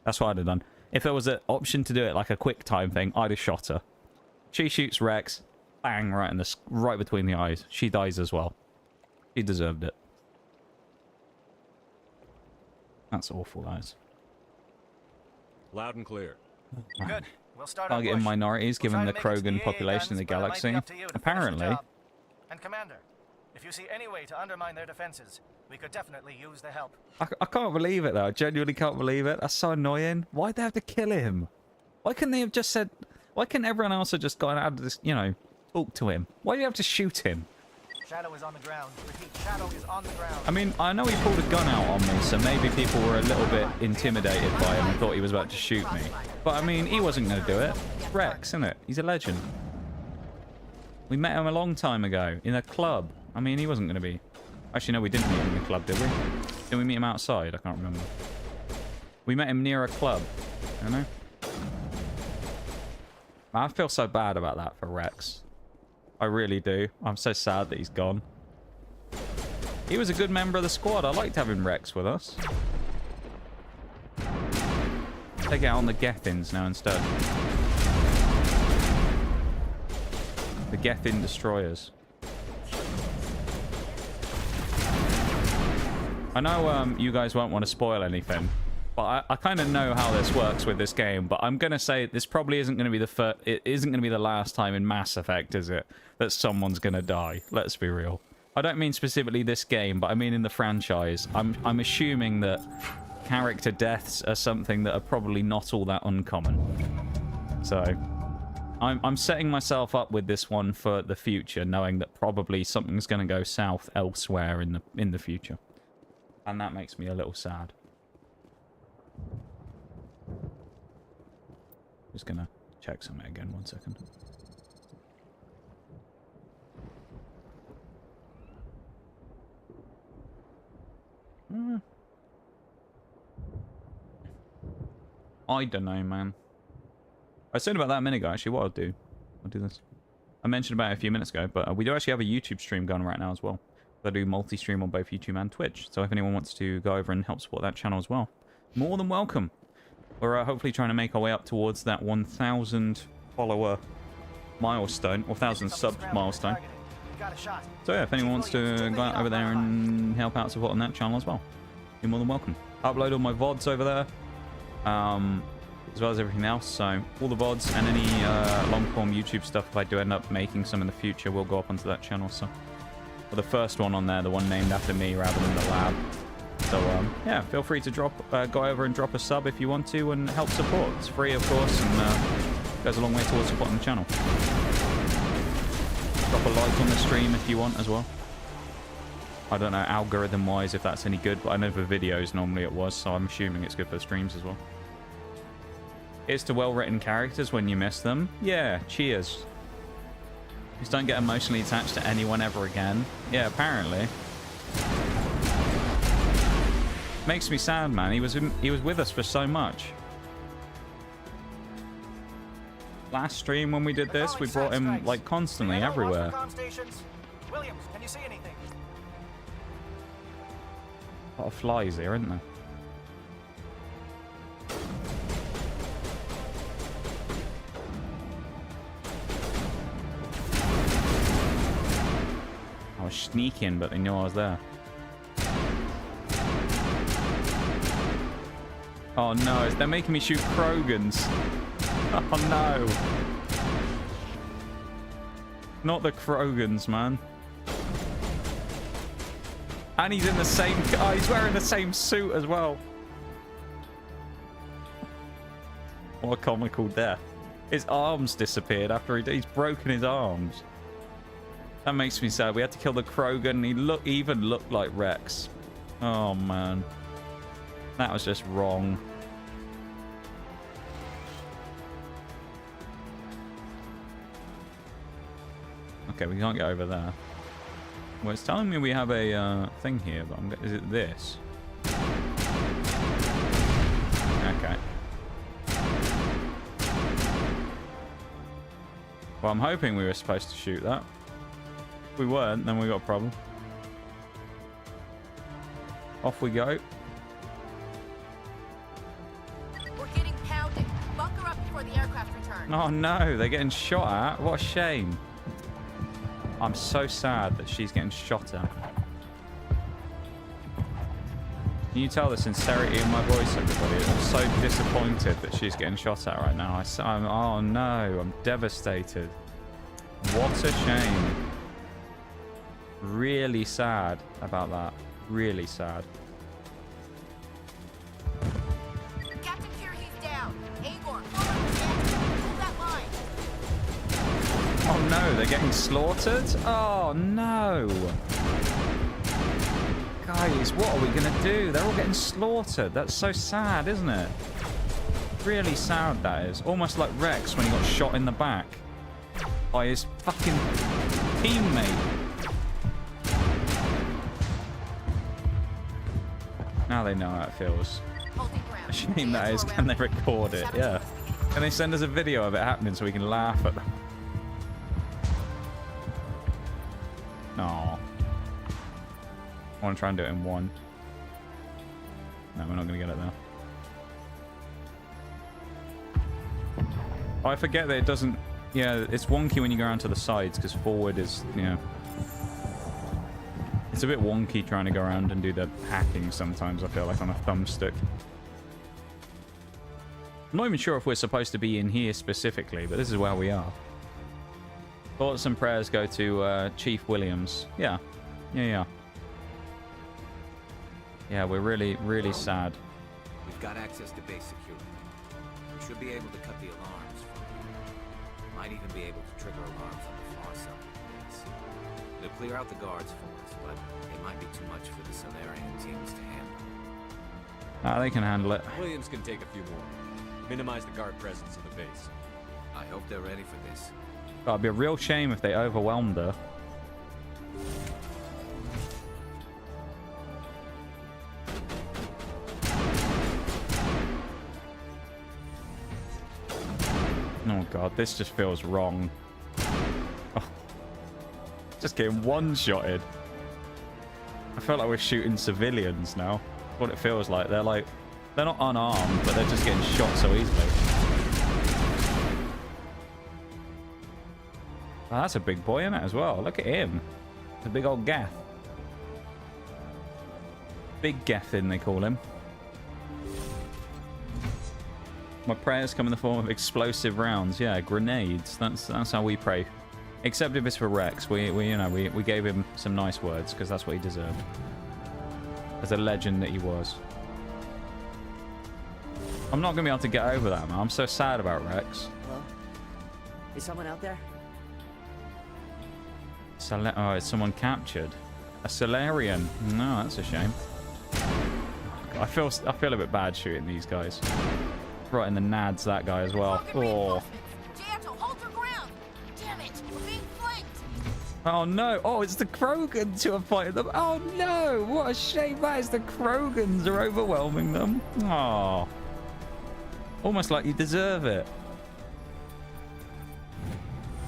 That's what I'd have done. If there was an option to do it like a quick time thing, I'd have shot her. She shoots Rex, bang, right between the eyes. She dies as well. She deserved it. That's awful, that is. Loud and clear. Good. We'll start Targeting minorities, given the Krogan population in the galaxy. Apparently. And Commander, if you see any way to undermine their defenses, we could definitely use the help. I can't believe it, though. I genuinely can't believe it. That's so annoying. Why'd they have to kill him? Why couldn't they have just said... Why couldn't everyone else have just gone out of this, you know, talk to him? Why do you have to shoot him? Shadow is on the ground. Repeat, Shadow is on the ground. I mean, I know he pulled a gun out on me, so maybe people were a little bit intimidated by him and thought he was about to shoot me. But, I mean, he wasn't going to do it. It's Rex, isn't it? He's a legend. We met him a long time ago in a club. I mean, he wasn't going to be... Actually, no, we didn't meet him in the club, did we? Did we meet him outside? I can't remember. We met him near a club. You know? I feel so bad about that for Rex. I really do. I'm so sad that he's gone. He was a good member of the squad. I liked having Rex with us. Take it out on the Gethins now instead. The Gethin destroyers. I know you guys won't want to spoil anything, but I kind of know how this works with this game. But I'm gonna say this probably isn't gonna be it isn't gonna be the last time in Mass Effect, is it? That someone's gonna die. Let's be real. I don't mean specifically this game, but I mean in the franchise. I'm assuming that character deaths are something that are probably not all that uncommon. So I'm setting myself up with this one for the future, knowing that probably something's gonna go south elsewhere in the future. And that makes me a little sad. Just gonna check something again, 1 second. I don't know, man. I said about that a minute ago, actually. What I'll do this. I mentioned about it a few minutes ago, but we do actually have a YouTube stream going right now as well. I do multi-stream on both YouTube and Twitch, so if anyone wants to go over and help support that channel as well, more than welcome. We're hopefully trying to make our way up towards that 1,000 follower milestone, or 1,000 sub milestone. So yeah, if anyone wants to go over there and help out supporting that channel as well, you're more than welcome. I upload all my VODs over there, as well as everything else, so all the VODs and any long-form YouTube stuff, if I do end up making some in the future, will go up onto that channel, so... The first one on there, the one named after me rather than the lab. So yeah, feel free to go over and drop a sub if you want to and help support. It's free, of course, and goes a long way towards supporting the channel. Drop a like on the stream if you want as well. I don't know algorithm-wise if that's any good, but I know for videos normally it was, so I'm assuming it's good for streams as well. Here's to well-written characters when you miss them. Yeah, cheers. Just don't get emotionally attached to anyone ever again. Yeah, apparently. Makes me sad, man. He was with us for so much. Last stream when we did this, we brought him like constantly everywhere. Williams, can you see anything? A lot of flies here, isn't there? I was sneaking, but they knew I was there. Oh no, they're making me shoot Krogans. Oh no. Not the Krogans, man. And he's in the same... Oh, he's wearing the same suit as well. What a comical death. His arms disappeared after he's broken his arms. That makes me sad. We had to kill the Krogan. He even looked like Rex. Oh, man. That was just wrong. Okay, we can't get over there. Well, it's telling me we have a thing here, but is it this? Okay. Well, I'm hoping we were supposed to shoot that. If we weren't, then we got a problem. Off we go. We're getting pounded. Bunker up before the aircraft return. Oh no, they're getting shot at. What a shame. I'm so sad that she's getting shot at. Can you tell the sincerity in my voice, everybody? I'm so disappointed that she's getting shot at right now. Oh no, I'm devastated. What a shame. Really sad about that. Really sad. Captain Kirby's down. Agor, hold that line. Oh no, they're getting slaughtered? Oh no. Guys, what are we gonna do? They're all getting slaughtered. That's so sad, isn't it? Really sad, that is. Almost like Rex when he got shot in the back by his fucking teammate. Now they know how it feels. A shame that is. Can they record it? Yeah. Can they send us a video of it happening so we can laugh at them? No. I want to try and do it in one. No, we're not going to get it there. Oh, I forget that it doesn't... Yeah, it's wonky when you go around to the sides because forward is, you know... It's a bit wonky trying to go around and do the hacking sometimes, I feel like, on a thumbstick. I'm not even sure if we're supposed to be in here specifically, but this is where we are. Thoughts and prayers go to Chief Williams. Yeah. Yeah. Yeah, we're really, really sad. We've got access to base security. We should be able to cut the alarms from here. Might even be able to trigger alarms on the far side of the base. It'll clear out the guards for us, but it might be too much for the Solarian teams to handle. They can handle it. Williams can take a few more. Minimize the guard presence in the base. I hope they're ready for this. It'd be a real shame if they overwhelmed her. Oh god, this just feels wrong. Oh. Just getting one-shotted. I feel like we're shooting civilians now. What it feels like. They're not unarmed, but they're just getting shot so easily. Oh, that's a big boy, isn't it, as well? Look at him. It's a big old gaff. Big Gethin, they call him. My prayers come in the form of explosive rounds. Yeah, grenades. That's how we pray. Except if it's for Rex. We gave him some nice words because that's what he deserved. As a legend that he was. I'm not going to be able to get over that, man. I'm so sad about Rex. Hello? Is someone out there? Oh, is someone captured? A Solarian. No, that's a shame. I feel a bit bad shooting these guys. Right in the nads, that guy as well. Oh. Oh no! Oh, it's the Krogans who are fighting them. Oh no! What a shame that is. The Krogans are overwhelming them. Oh. Almost like you deserve it.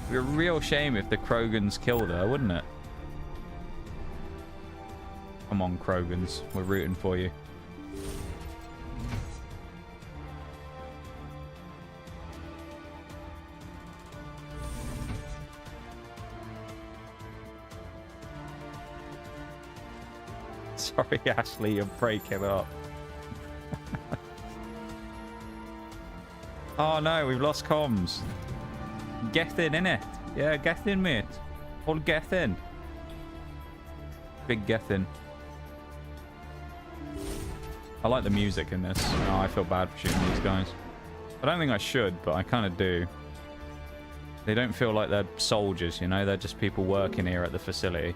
It'd be a real shame if the Krogans killed her, wouldn't it? Come on, Krogans. We're rooting for you. Sorry, Ashley, you're breaking up. Oh no, we've lost comms. Get in, innit? Yeah, get in, mate. All get in. Big get in. I like the music in this. Oh, I feel bad for shooting these guys. I don't think I should, but I kind of do. They don't feel like they're soldiers, you know? They're just people working here at the facility.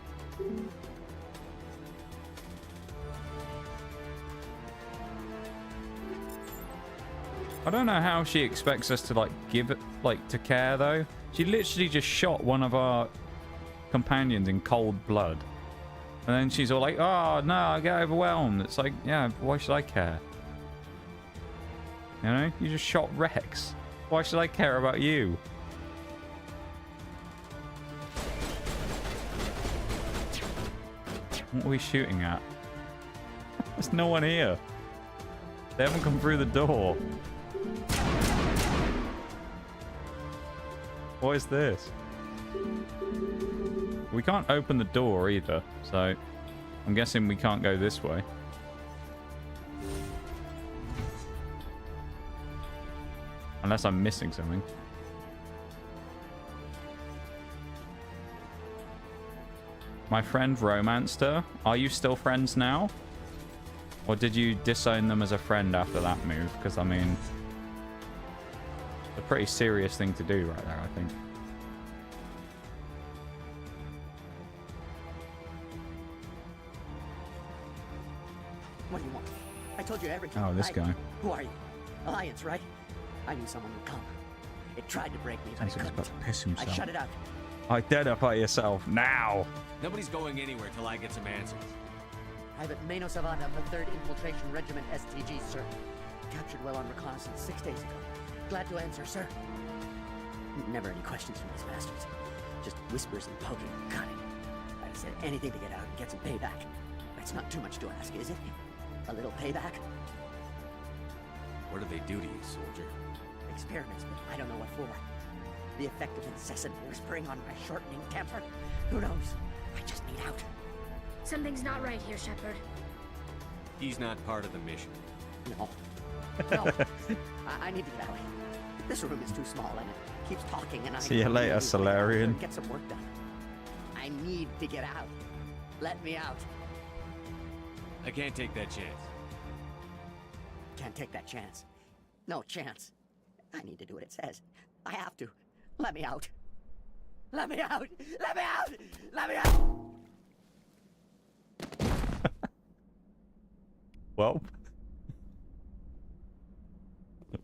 I don't know how she expects us to, like, give it, like, to care, though. She literally just shot one of our companions in cold blood. And then she's all like, oh, no, I get overwhelmed. It's like, yeah, why should I care? You know? You just shot Rex. Why should I care about you? What are we shooting at? There's no one here. They haven't come through the door. What is this? We can't open the door either, so I'm guessing we can't go this way. Unless I'm missing something. My friend romanced her. Are you still friends now? Or did you disown them as a friend after that move? Because, I mean, it's a pretty serious thing to do right there, I think. What do you want? I told you everything. Oh, this guy. Who are you? Alliance, right? I knew someone would come. It tried to break me, but it He's about couldn't. to piss himself. I shut it out. Identify yourself now. Nobody's going anywhere till I get some answers. Private Mano Savant of the 3rd Infiltration Regiment STG, sir. Captured well on reconnaissance 6 days ago. Glad to answer, sir. Never any questions from these bastards. Just whispers and poking and cutting. I'd have said anything to get out and get some payback. That's not too much to ask, is it? A little payback? What do they do to you, soldier? Experiments, but I don't know what for. The effect of incessant whispering on my shortening temper? Who knows? I just need out. Something's not right here, Shappard. He's not part of the mission. No. No. I need to get out. This room is too small and it keeps talking and I... See you later, Solarian. Get some work done. I need to get out. Let me out. I can't take that chance. Can't take that chance. No chance. I need to do what it says. I have to. Let me out. Let me out. Let me out. Let me out. Well.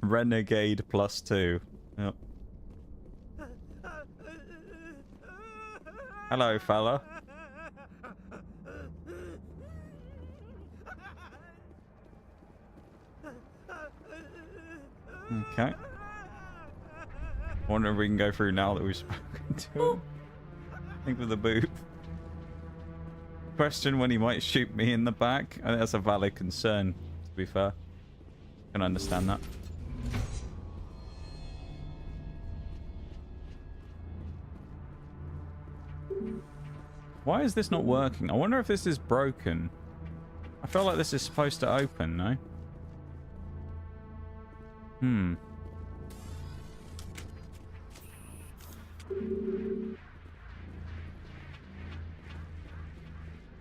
Renegade +2. Yep. Hello, fella. Okay. Wonder if we can go through now that we've spoken to him. Think of the boot. Question when he might shoot me in the back. I think that's a valid concern, to be fair. Can understand that. Why is this not working? I wonder if this is broken. I feel like this is supposed to open, no?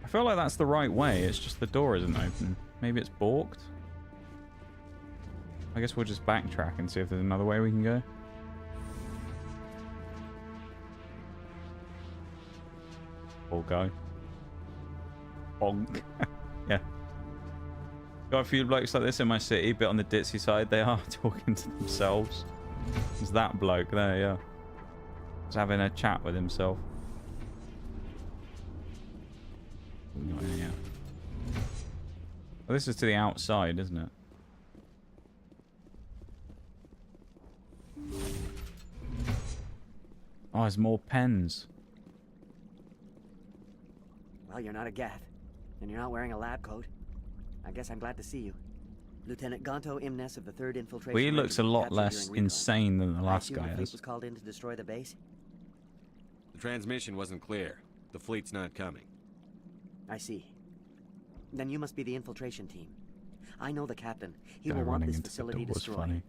I feel like that's the right way. It's just the door isn't open. Maybe it's balked. I guess we'll just backtrack and see if there's another way we can go. Or go. Bonk. Yeah. Got a few blokes like this in my city, but on the ditzy side, they are talking to themselves. There's that bloke there, yeah. He's having a chat with himself. Not in here. Well, this is to the outside, isn't it? Oh, there's more pens. Well, you're not a Gath, and you're not wearing a lab coat. I guess I'm glad to see you. Lieutenant Gonto Imnes of the 3rd Infiltration. Well, he looks a lot less insane than the last guy The fleet is. was called in to destroy the base. The transmission wasn't clear. The fleet's not coming. I see. Then you must be the infiltration team. I know the captain. He Guy will want running this into the facility door was destroyed. funny.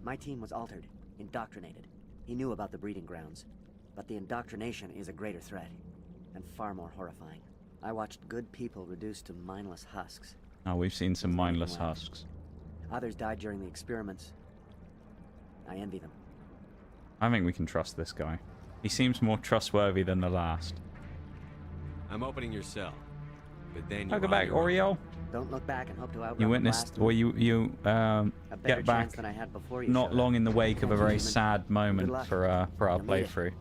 My team was altered, indoctrinated. He knew about the breeding grounds. But the indoctrination is a greater threat, and far more horrifying. I watched good people reduced to mindless husks. Oh, we've seen some mindless husks. Others died during the experiments. I envy them. I think we can trust this guy. He seems more trustworthy than the last. I'm opening your cell. But then Welcome back, Oriel. Don't look back and hope to outrun You witnessed, or you get back than I had before you not showed long up. in the wake of a very Gentlemen, sad moment luck. for our You'll need it. playthrough.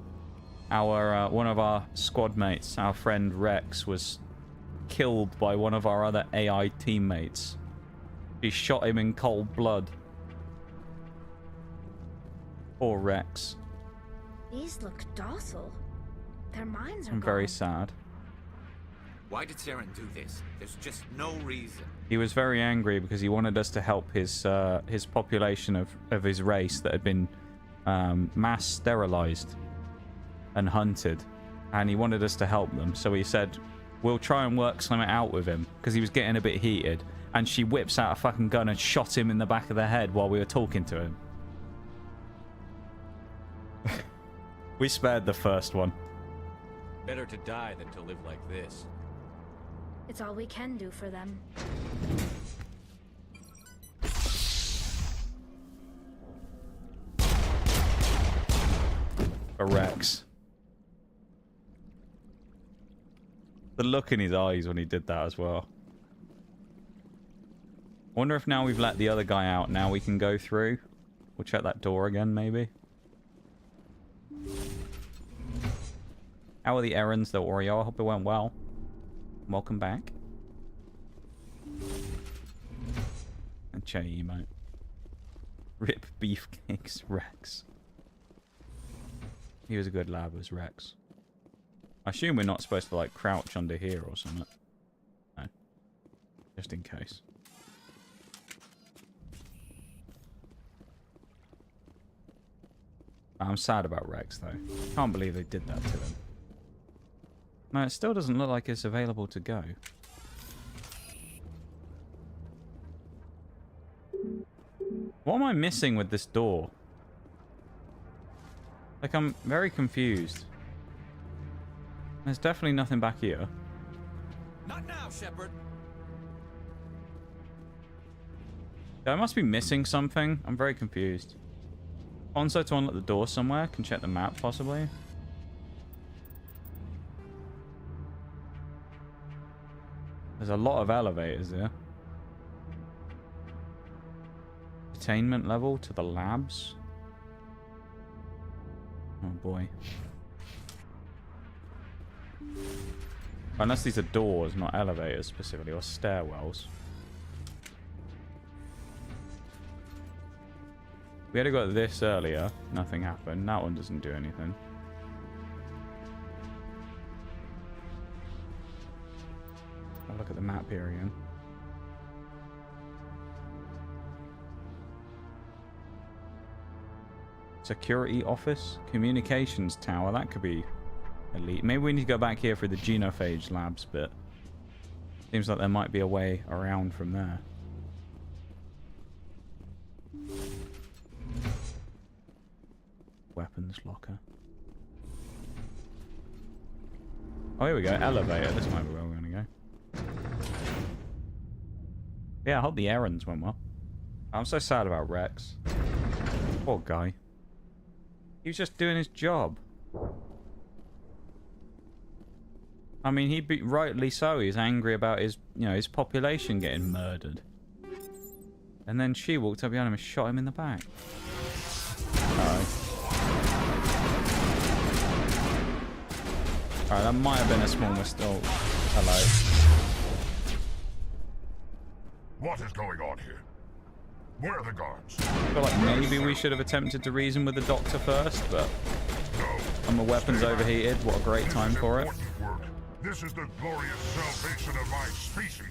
Our one of our squad mates, our friend Rex, was killed by one of our other AI teammates. He shot him in cold blood. Poor Rex. These look docile. Their minds are I'm very sad. Why did Saren do this? There's just no reason. He was very angry because he wanted us to help his population of his race that had been mass sterilized and hunted, and he wanted us to help them. So he said, we'll try and work something out with him, because he was getting a bit heated, and she whips out a fucking gun and shot him in the back of the head while we were talking to him. We spared the first one. Better to die than to live like this. It's all we can do for them. For Rex. The look in his eyes when he did that as well. I wonder if now we've let the other guy out, now we can go through. We'll check that door again, maybe. How are the errands, though, Oreo? I hope it went well. Welcome back. And Chenny emote. Rip beefcakes, Rex. He was a good lad, was Rex. I assume we're not supposed to, like, crouch under here or something. No. Just in case. I'm sad about Rex, though. Can't believe they did that to him. No, it still doesn't look like it's available to go. What am I missing with this door? Like, I'm very confused. There's definitely nothing back here. Not now, Shappard. I must be missing something. I'm very confused. Onso to unlock the door somewhere. Can check the map, possibly. There's a lot of elevators there. Attainment level to the labs. Oh boy. Unless these are doors, not elevators specifically, or stairwells. We had to go at this earlier. Nothing happened. That one doesn't do anything. I'll look at the map here again. Security office, communications tower. That could be elite. Maybe we need to go back here for the genophage labs bit. Seems like there might be a way around from there. Weapons locker. Oh, here we go. Elevator. This might be where we're going to go. Yeah, I hope the errands went well. I'm so sad about Rex. Poor guy. He was just doing his job. I mean, he'd be rightly so. He's angry about his, you know, his population getting murdered. And then she walked up behind him and shot him in the back. Alright. Alright, that might have been a small mistake. Oh, hello. What is going on here? Where are the guards? I feel like maybe we should have attempted to reason with the doctor first, but and the weapon's overheated. What a great time for it. This is the glorious salvation of my species.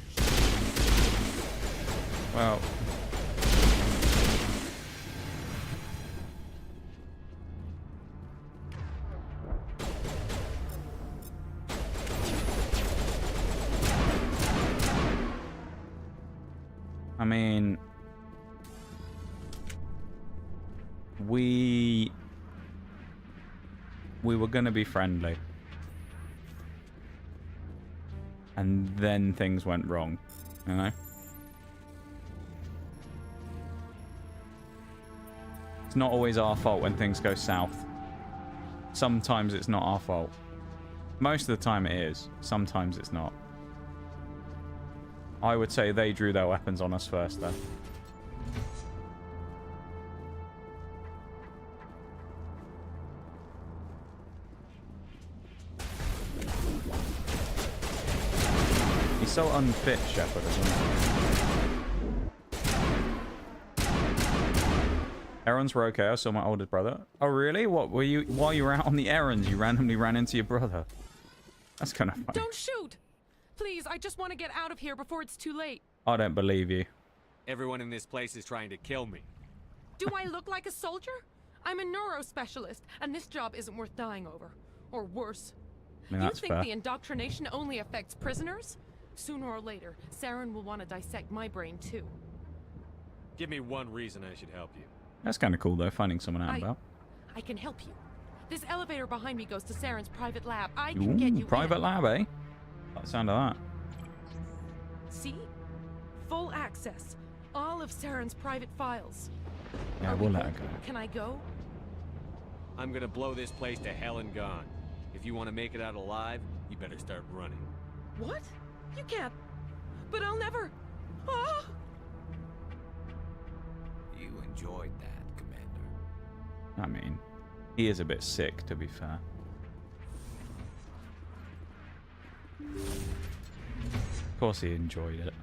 Well. I mean, we were going to be friendly. And then things went wrong, you know? It's not always our fault when things go south. Sometimes it's not our fault. Most of the time it is. Sometimes it's not. I would say they drew their weapons on us first, though. He's so unfit, Shappard, isn't he? Errands were okay. I saw my oldest brother. Oh, really? What were you? While you were out on the errands, you randomly ran into your brother. That's kind of funny. Don't shoot! Please, I just want to get out of here before it's too late. I don't believe you. Everyone in this place is trying to kill me. Do I look like a soldier? I'm a neurospecialist, and this job isn't worth dying over. Or worse. I mean, You that's think fair. the indoctrination only affects prisoners? Sooner or later, Saren will want to dissect my brain too. Give me one reason I should help you. That's kind of cool, though, finding someone out about. I can help you. This elevator behind me goes to Saren's private lab. I can get you Private in. lab, eh? Like the sound of that. See? Full access. All of Saren's private files. Yeah, we'll let her go. Can I go? I'm gonna blow this place to hell and gone. If you want to make it out alive, you better start running. What? You can't. But I'll never. Ah! You enjoyed that, Commander. I mean, he is a bit sick, to be fair. Of course he enjoyed it.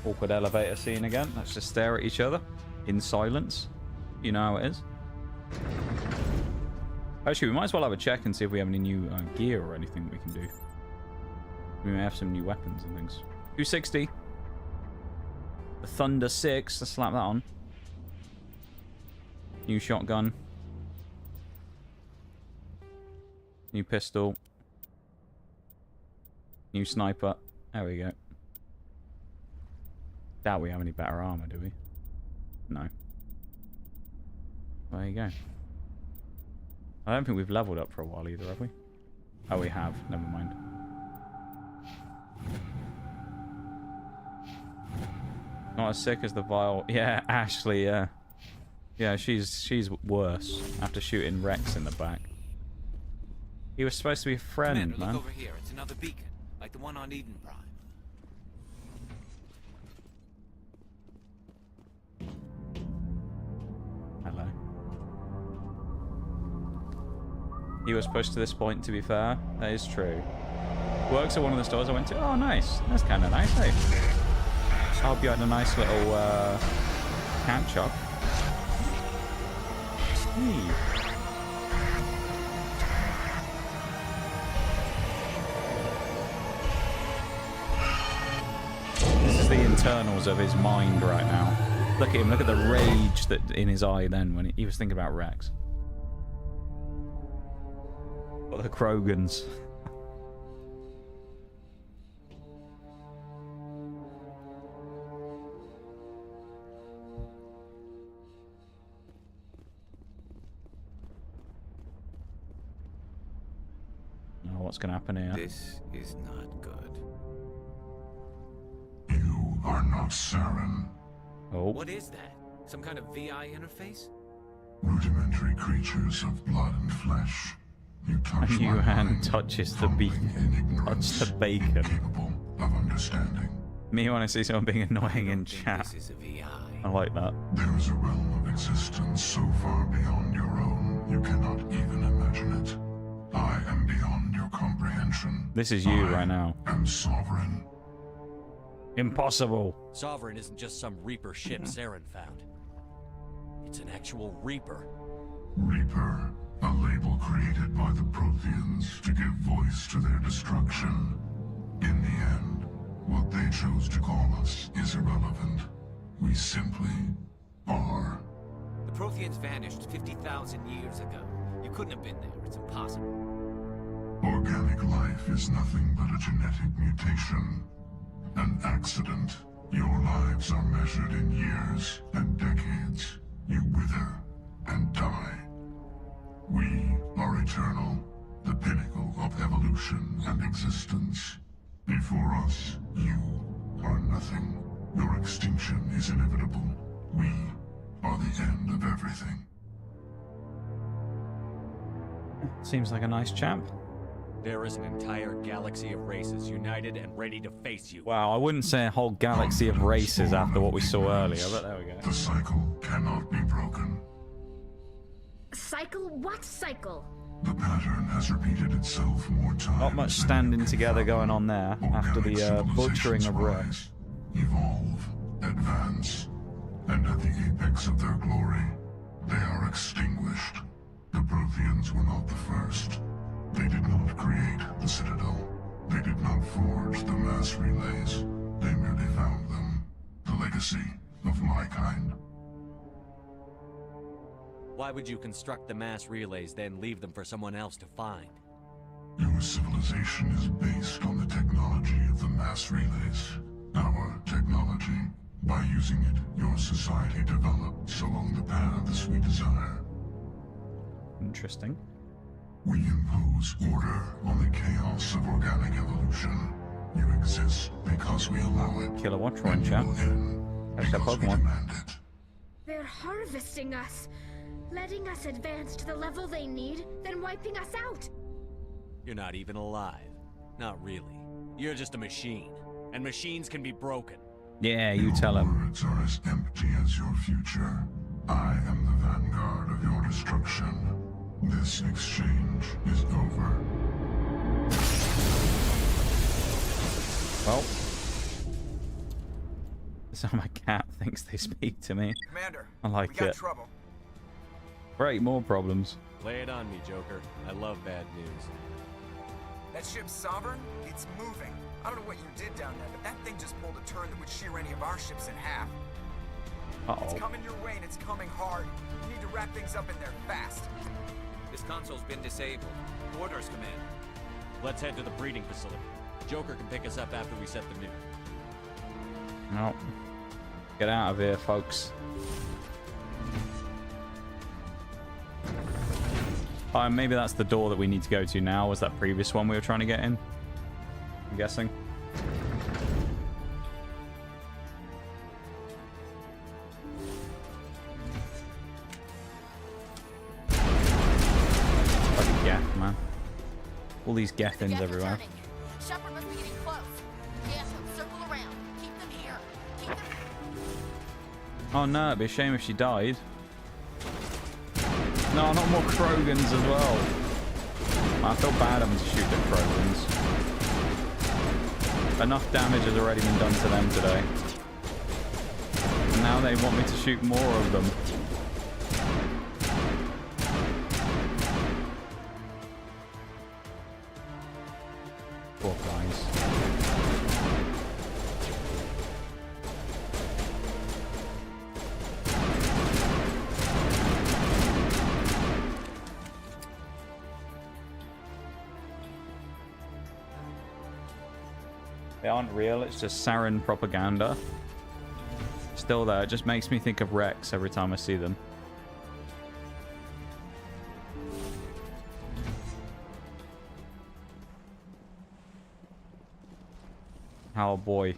Awkward elevator scene again. Let's just stare at each other in silence. You know how it is. Actually, we might as well have a check and see if we have any new gear or anything we can do. We may have some new weapons and things. 260. The Thunder 6. Let's slap that on. New shotgun. New pistol. New sniper. There we go. Doubt we have any better armor, do we? No. There you go. I don't think we've leveled up for a while either, have we? Oh, we have. Never mind. Not as sick as the Vile. Yeah, Ashley, yeah. Yeah, she's worse after shooting Rex in the back. He was supposed to be a friend, Commander, man. look over here. It's another beacon, like the one on Eden Prime. Hello. He was pushed to this point, to be fair. That is true. Works at one of the stores I went to. Oh, nice. That's kind of nice, eh? I hope you had a nice little catch up. This is the internals of his mind right now. Look at him. Look at the rage that in his eye then when he was thinking about Rex. Or the Krogans. Oh, what's going to happen here? This is not good. You are not Saren. Oh. What is that? Some kind of VI interface? Rudimentary creatures of blood and flesh. You touch A new my hand mind, touches the bacon. Touch the bacon. of understanding. Me want to see someone being annoying in chat. This is a VI. I like that. There is a realm of existence so far beyond your own, you cannot even imagine it. I am beyond your comprehension. This is you right now. I am sovereign. Impossible. Sovereign isn't just some Reaper ship Saren found. It's an actual Reaper. Reaper, a label created by the Protheans to give voice to their destruction. In the end, what they chose to call us is irrelevant. We simply are. The Protheans vanished 50,000 years ago. You couldn't have been there. It's impossible. Organic life is nothing but a genetic mutation. An accident. Your lives are measured in years and decades. You wither and die. We are eternal, the pinnacle of evolution and existence. Before us, you are nothing. Your extinction is inevitable. We are the end of everything. Seems like a nice chap. There is an entire galaxy of races united and ready to face you. Wow, I wouldn't say a whole galaxy of races after what we saw earlier, but there we go. The cycle cannot be broken. Cycle? What cycle? The pattern has repeated itself more times. Not much standing together going on there after the butchering of Rex. Evolve, advance, and at the apex of their glory, they are extinguished. The Protheans were not the first. They did not create the Citadel. They did not forge the mass relays. They merely found them. The legacy of my kind. Why would you construct the mass relays, then leave them for someone else to find? Your civilization is based on the technology of the mass relays. Our technology. By using it, your society develops along the paths we desire. Interesting. We impose order on the chaos of organic evolution. You exist because we allow it. Killer watch one, chap. That's a Pokemon. They're harvesting us, letting us advance to the level they need, then wiping us out. You're not even alive. Not really. You're just a machine. And machines can be broken. Yeah, you tell him. Words are as empty as your future. I am the vanguard of your destruction. This exchange is over. Well, so my cat thinks they speak to me. Commander, I like we got it. trouble. Great, more problems. Lay it on me, Joker. I love bad news. That ship's Sovereign, it's moving. I don't know what you did down there, but that thing just pulled a turn that would shear any of our ships in half. It's coming your way and it's coming hard. You need to wrap things up in there fast. This console's been disabled. Orders, Commander. Let's head to the breeding facility. Joker can pick us up after we set the nuke. No. Get out of here, folks. Maybe that's the door that we need to go to now. Was that previous one we were trying to get in? I'm guessing. Fucking Geth, man. All these Gethins everywhere. Shappard must be getting close. Gas them, circle around. Keep them here. Keep them. Oh no, it'd be a shame if she died. No, not more Krogans as well. I feel bad having to shoot the Krogans. Enough damage has already been done to them today. And now they want me to shoot more of them. Poor guys. They aren't real, it's just sarin propaganda. Still though, it just makes me think of Rex every time I see them. Oh boy.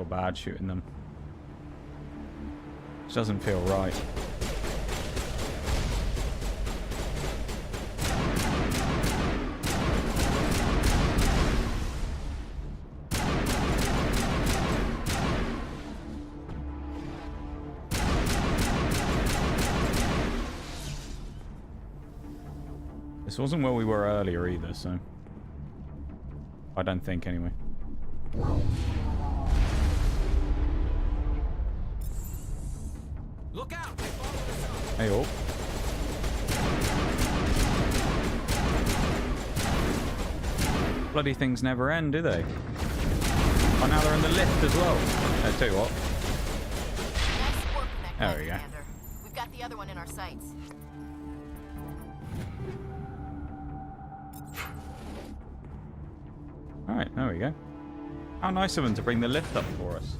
Bad shooting them. Which doesn't feel right. This wasn't where we were earlier either, so... I don't think, anyway. Look out! Hey, oh. Bloody things never end, do they? Oh, now they're in the lift as well. I'll tell you what. Nice work, There we go. Commander. We've got the other one in our sights. Alright, there we go. How nice of them to bring the lift up for us.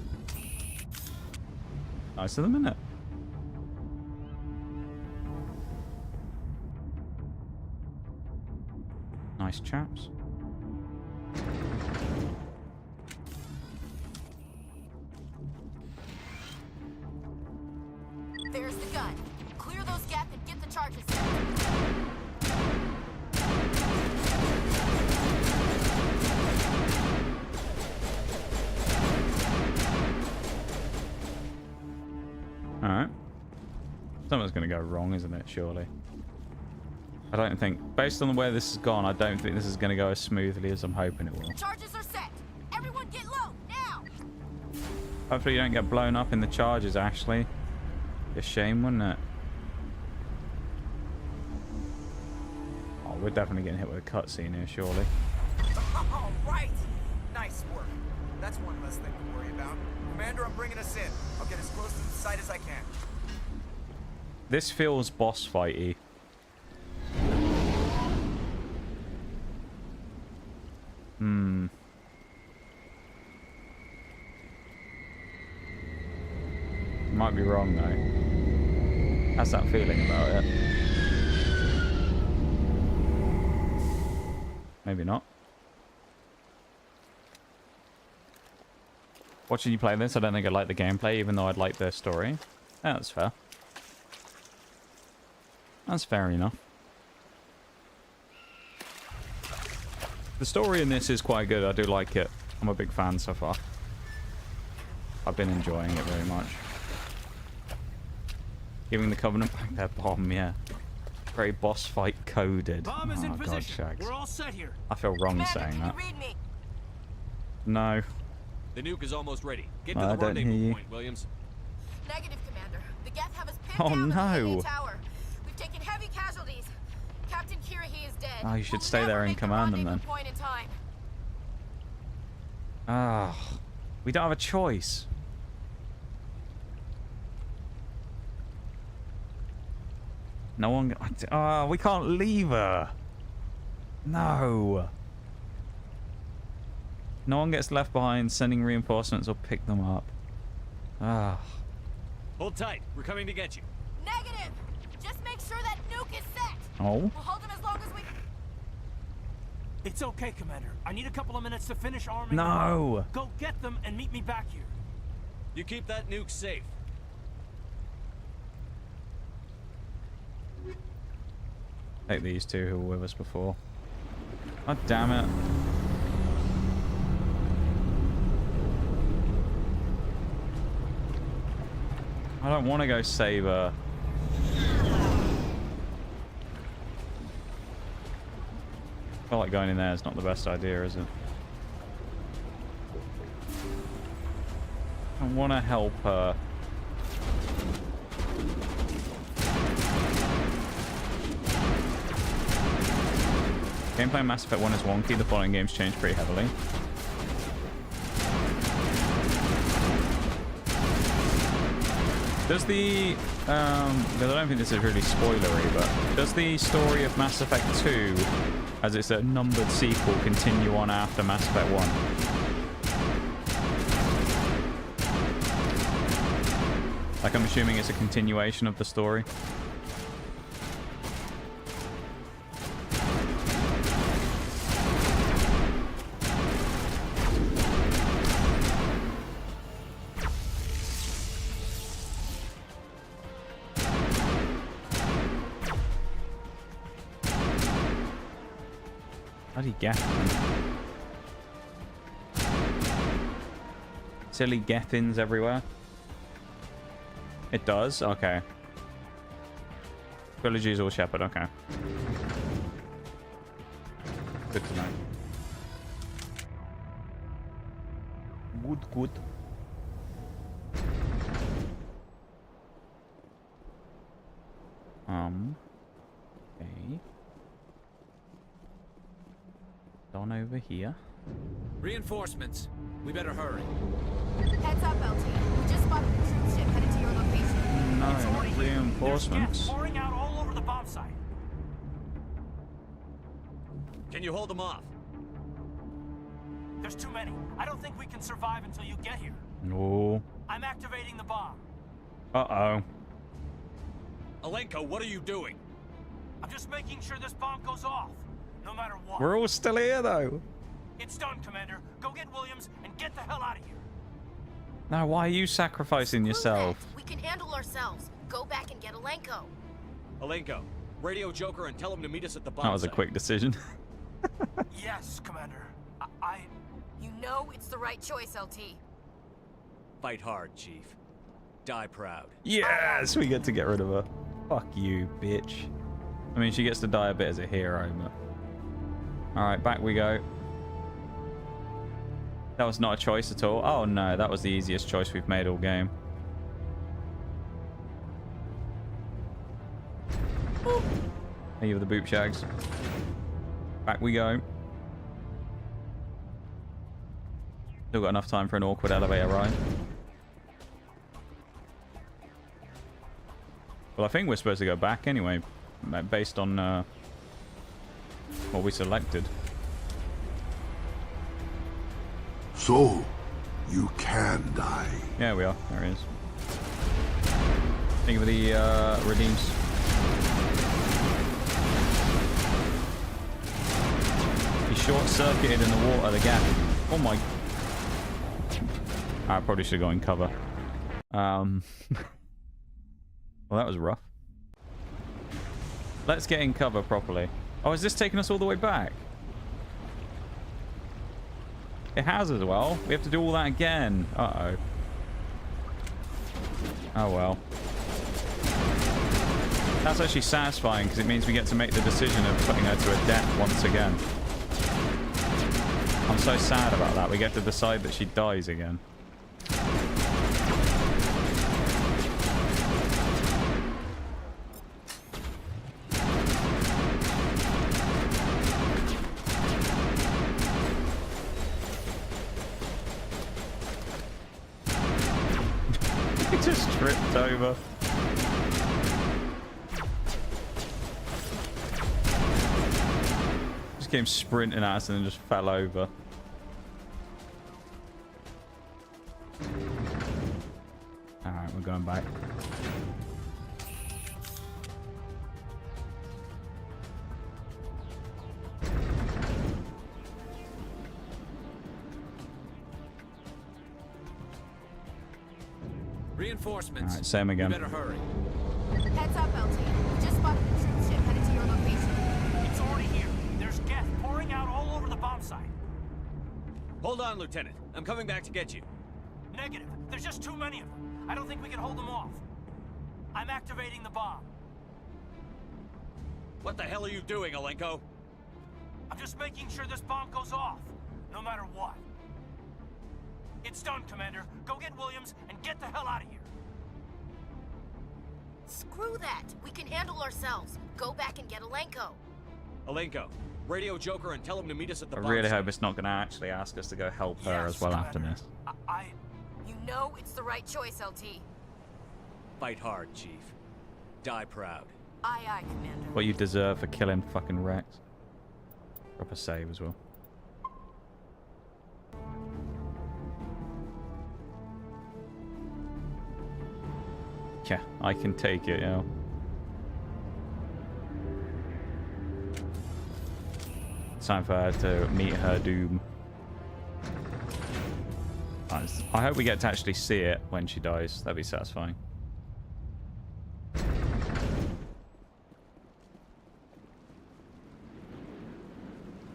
Nice of them, isn't it? Nice chaps. There's the gun. Clear those gaps and get the charges set. Alright. Something's going to go wrong, isn't it, surely? I don't think, based on the way this has gone, I don't think this is going to go as smoothly as I'm hoping it will. Charges are set. Everyone get low, now! Hopefully you don't get blown up in the charges, Ashley. Be a shame, wouldn't it? Oh, we're definitely getting hit with a cutscene here, surely. All right. Nice work. That's one less thing to worry about. Commander, I'm bringing us in. I'll get as close to the site as I can. This feels boss fighty. Might be wrong though. How's that feeling about it? Maybe not. Watching you play this, I don't think I like the gameplay, even though I'd like the story. Yeah, that's fair. That's fair enough. The story in this is quite good. I do like it. I'm a big fan so far. I've been enjoying it very much. Giving the Covenant back their bomb, yeah. Very boss fight coded. Bomb is in God, position. Shags. We're all set here. I feel wrong Commander, saying can that. you read me? No. The nuke is almost ready. Get I to the don't hear rendezvous you. point, Williams. Negative, Commander. The Geth have us pinned Oh, down at the no. Alien Tower. We've taken heavy casualties. Captain Kirahi is dead. Oh, you should We'll stay never there and make the command them rendezvous then. point in time. Ah, we don't have a choice. No one... Ah, we can't leave her. No. No one gets left behind. Sending reinforcements will pick them up. Ah. Hold tight. We're coming to get you. Negative. Just make sure that nuke is set. Oh. We'll hold them as long as we... It's okay, Commander. I need a couple of minutes to finish arming. No. Go get them and meet me back here. You keep that nuke safe. Take these two who were with us before. God damn it. I don't want to go save her. I feel like going in there is not the best idea, is it? I want to help her. Gameplay in Mass Effect 1 is wonky. The following games changed pretty heavily. Does the, because I don't think this is really spoilery, but does the story of Mass Effect 2, as it's a numbered sequel, continue on after Mass Effect 1? Like, I'm assuming it's a continuation of the story. Bloody Gethins. Silly Gethins everywhere. It does? Okay. Trilogy's all Shappard, okay. Good to know. Good. Okay. On over here. Reinforcements. We better hurry. Heads up, LT. We just spotted the troop ship headed to your location. No, It's already not here. reinforcements. There's gas pouring out all over the bomb site. Can you hold them off? There's too many. I don't think we can survive until you get here. No. I'm activating the bomb. Uh-oh. Alenko, what are you doing? I'm just making sure this bomb goes off, no matter what. We're all still here, though. It's done, Commander. Go get Williams and get the hell out of here. Now, why are you sacrificing yourself? We can handle ourselves. Go back and get Alenko. Alenko, radio Joker and tell him to meet us at the bomb That was a site. quick decision. Yes, Commander. You know it's the right choice, LT. Fight hard, Chief. Die proud. Yes, we get to get rid of her. Fuck you, bitch. I mean, she gets to die a bit as a hero, but... Alright, back we go. That was not a choice at all. Oh no, that was the easiest choice we've made all game. Boop. Thank you for the boop shags. Back we go. Still got enough time for an awkward elevator ride. Well, I think we're supposed to go back anyway, based on what we selected. So, you can die. Yeah, we are. There it is. Think of the redeems. He short-circuited in the water, the gap. Oh my... I probably should go in cover. Well, that was rough. Let's get in cover properly. Oh, is this taking us all the way back? It has as well. We have to do all that again. Uh-oh. Oh, well. That's actually satisfying because it means we get to make the decision of putting her to a death once again. I'm so sad about that. We get to decide that she dies again. He just tripped over. Just came sprinting at us and then just fell over. Alright, we're going back. Reinforcements. Alright, same again. We better hurry. Heads up, LT. We just spotted the troop ship headed to your location. It's already here. There's gas pouring out all over the bomb site. Hold on, Lieutenant. I'm coming back to get you. Negative. There's just too many of them. I don't think we can hold them off. I'm activating the bomb. What the hell are you doing, Alenko? I'm just making sure this bomb goes off, no matter what. It's done, Commander. Go get Williams and get the hell out of here. Screw that. We can handle ourselves. Go back and get Alenko. Alenko, radio Joker and tell him to meet us at the I bomb really site. hope it's not going to actually ask us to go help her as well after this. You know it's the right choice, LT. Fight hard, Chief. Die proud. Aye, aye, Commander. What you deserve for killing fucking Rex. Drop a save as well. Yeah, I can take it, yeah. Time for her to meet her doom. Nice. I hope we get to actually see it when she dies. That'd be satisfying.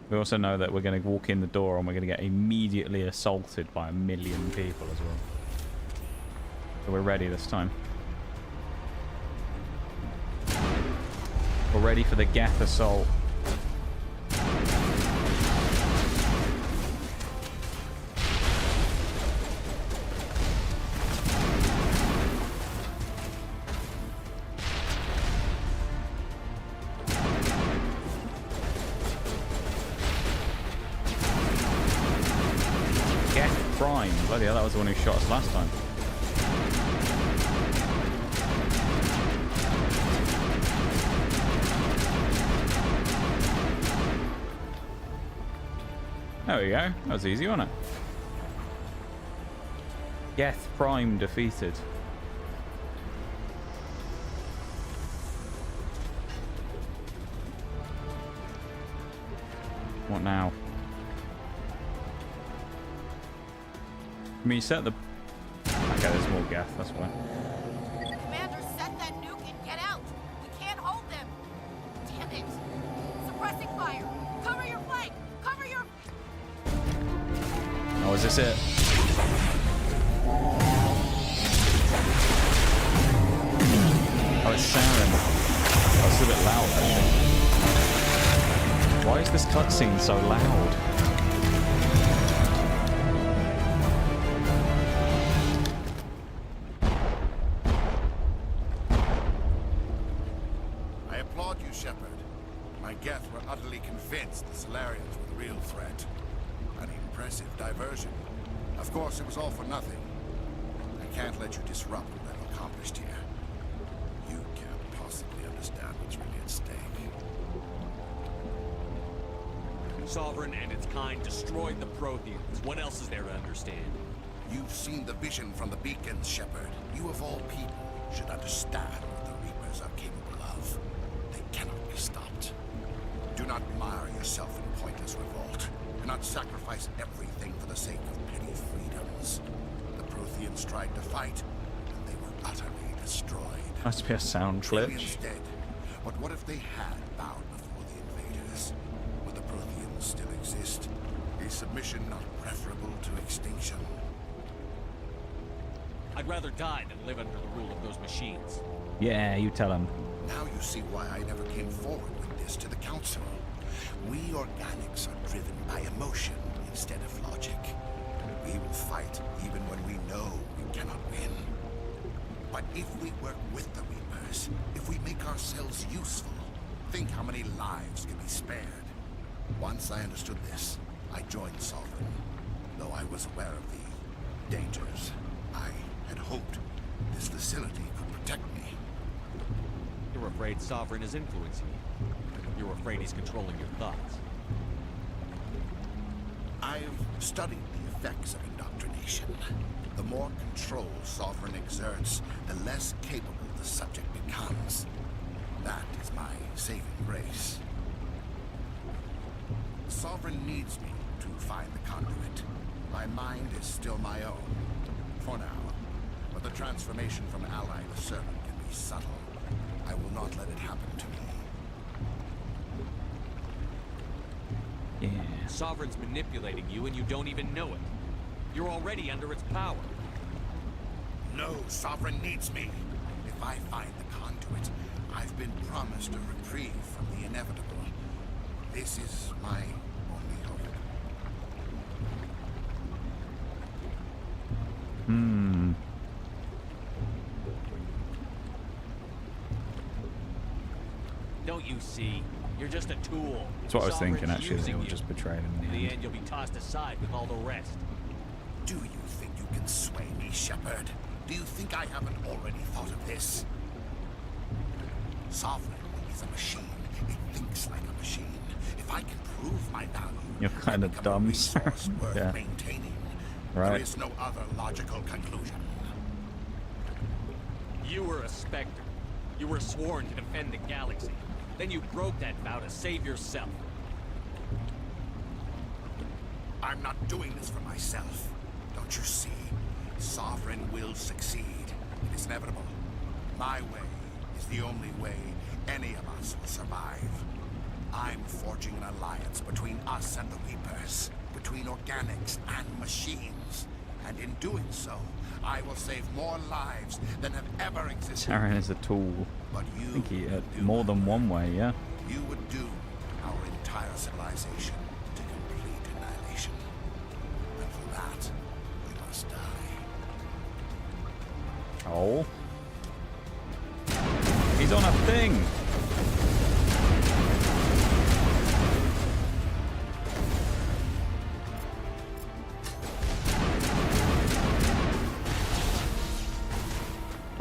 We also know that we're going to walk in the door and we're going to get immediately assaulted by 1 million people as well. So we're ready this time. We're ready for the Geth assault. Bloody hell, that was the one who shot us last time. There we go. That was easy, wasn't it? Geth Prime defeated. What now? I mean, you set the... Okay, there's more Geth, that's why. Commander, set that nuke and get out. We can't hold them. Damn it. Suppressing fire. Cover your flank. Cover your... Oh, is this it? Oh, it's Saren. Oh, it's a bit loud, actually. Why is this cutscene so loud? I applaud you, Shappard. My Geth were utterly convinced the Solarians were the real threat. An impressive diversion. Of course, it was all for nothing. I can't let you disrupt what I've accomplished here. You can't possibly understand what's really at stake. Sovereign and its kind destroyed the Protheans. What else is there to understand? You've seen the vision from the beacons, Shappard. You of all people should understand what the Reapers are capable of. They cannot be stopped. Do not mire yourself in pointless revolt. Do not sacrifice everything for the sake of petty freedoms. The Protheans tried to fight, and they were utterly destroyed. Must be a sound glitch. Aliens dead. But what if they had bowed before the invaders? Would the Protheans still exist? Is submission not preferable to extinction? I'd rather die than live under the rule of those machines. Yeah, you tell him. Now you see why I never came forward with this to the Council. We organics are driven by emotion instead of logic. We will fight even when we know we cannot win. But if we work with the Reapers, if we make ourselves useful, think how many lives can be spared. Once I understood this, I joined Sovereign. Though I was aware of the dangers, I had hoped this facility could protect me. You're afraid Sovereign is influencing you. You're afraid he's controlling your thoughts. I've studied the effects of indoctrination. The more control Sovereign exerts, the less capable the subject becomes. That is my saving grace. Sovereign needs me to find the conduit. My mind is still my own, for now. But the transformation from ally to servant can be subtle. I will not let it happen to me. Yeah. Sovereign's manipulating you and you don't even know it. You're already under its power. No, Sovereign needs me. If I find the conduit, I've been promised a reprieve from the inevitable. This is my only hope. Don't you see? You're just a tool. That's what I was thinking, Sovereign's actually. They using will you. just betray him In the end, you'll be tossed aside with all the rest. Do you think you can sway me, Shappard? Do you think I haven't already thought of this? Sovereign is a machine. It thinks like a machine. If I can prove my value, You're kind of dumb, sir. worth Yeah. maintaining. Right. There is no other logical conclusion. You were a Spectre. You were sworn to defend the galaxy. Then you broke that vow to save yourself. I'm not doing this for myself. Don't you see? Sovereign will succeed. It is inevitable. My way is the only way any of us will survive. I'm forging an alliance between us and the Reapers, between organics and machines. And in doing so, I will save more lives than have ever existed. Saren is a tool. But you I think he more than one way, yeah. You would doom our entire civilization to complete annihilation. And for that, we must die. Oh. He's on a thing.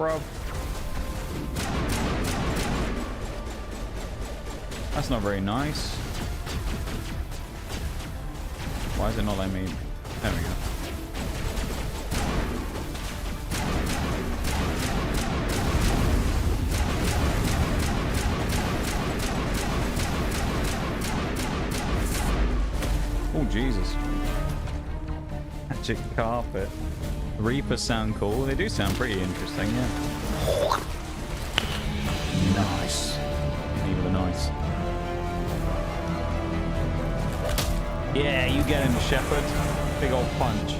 bro. That's not very nice. Why is it not letting me? There we go. Oh, Jesus. Magic carpet. Reapers sound cool. They do sound pretty interesting, yeah. Nice. Even the nice. Yeah, you get him, Shappard. Big old punch.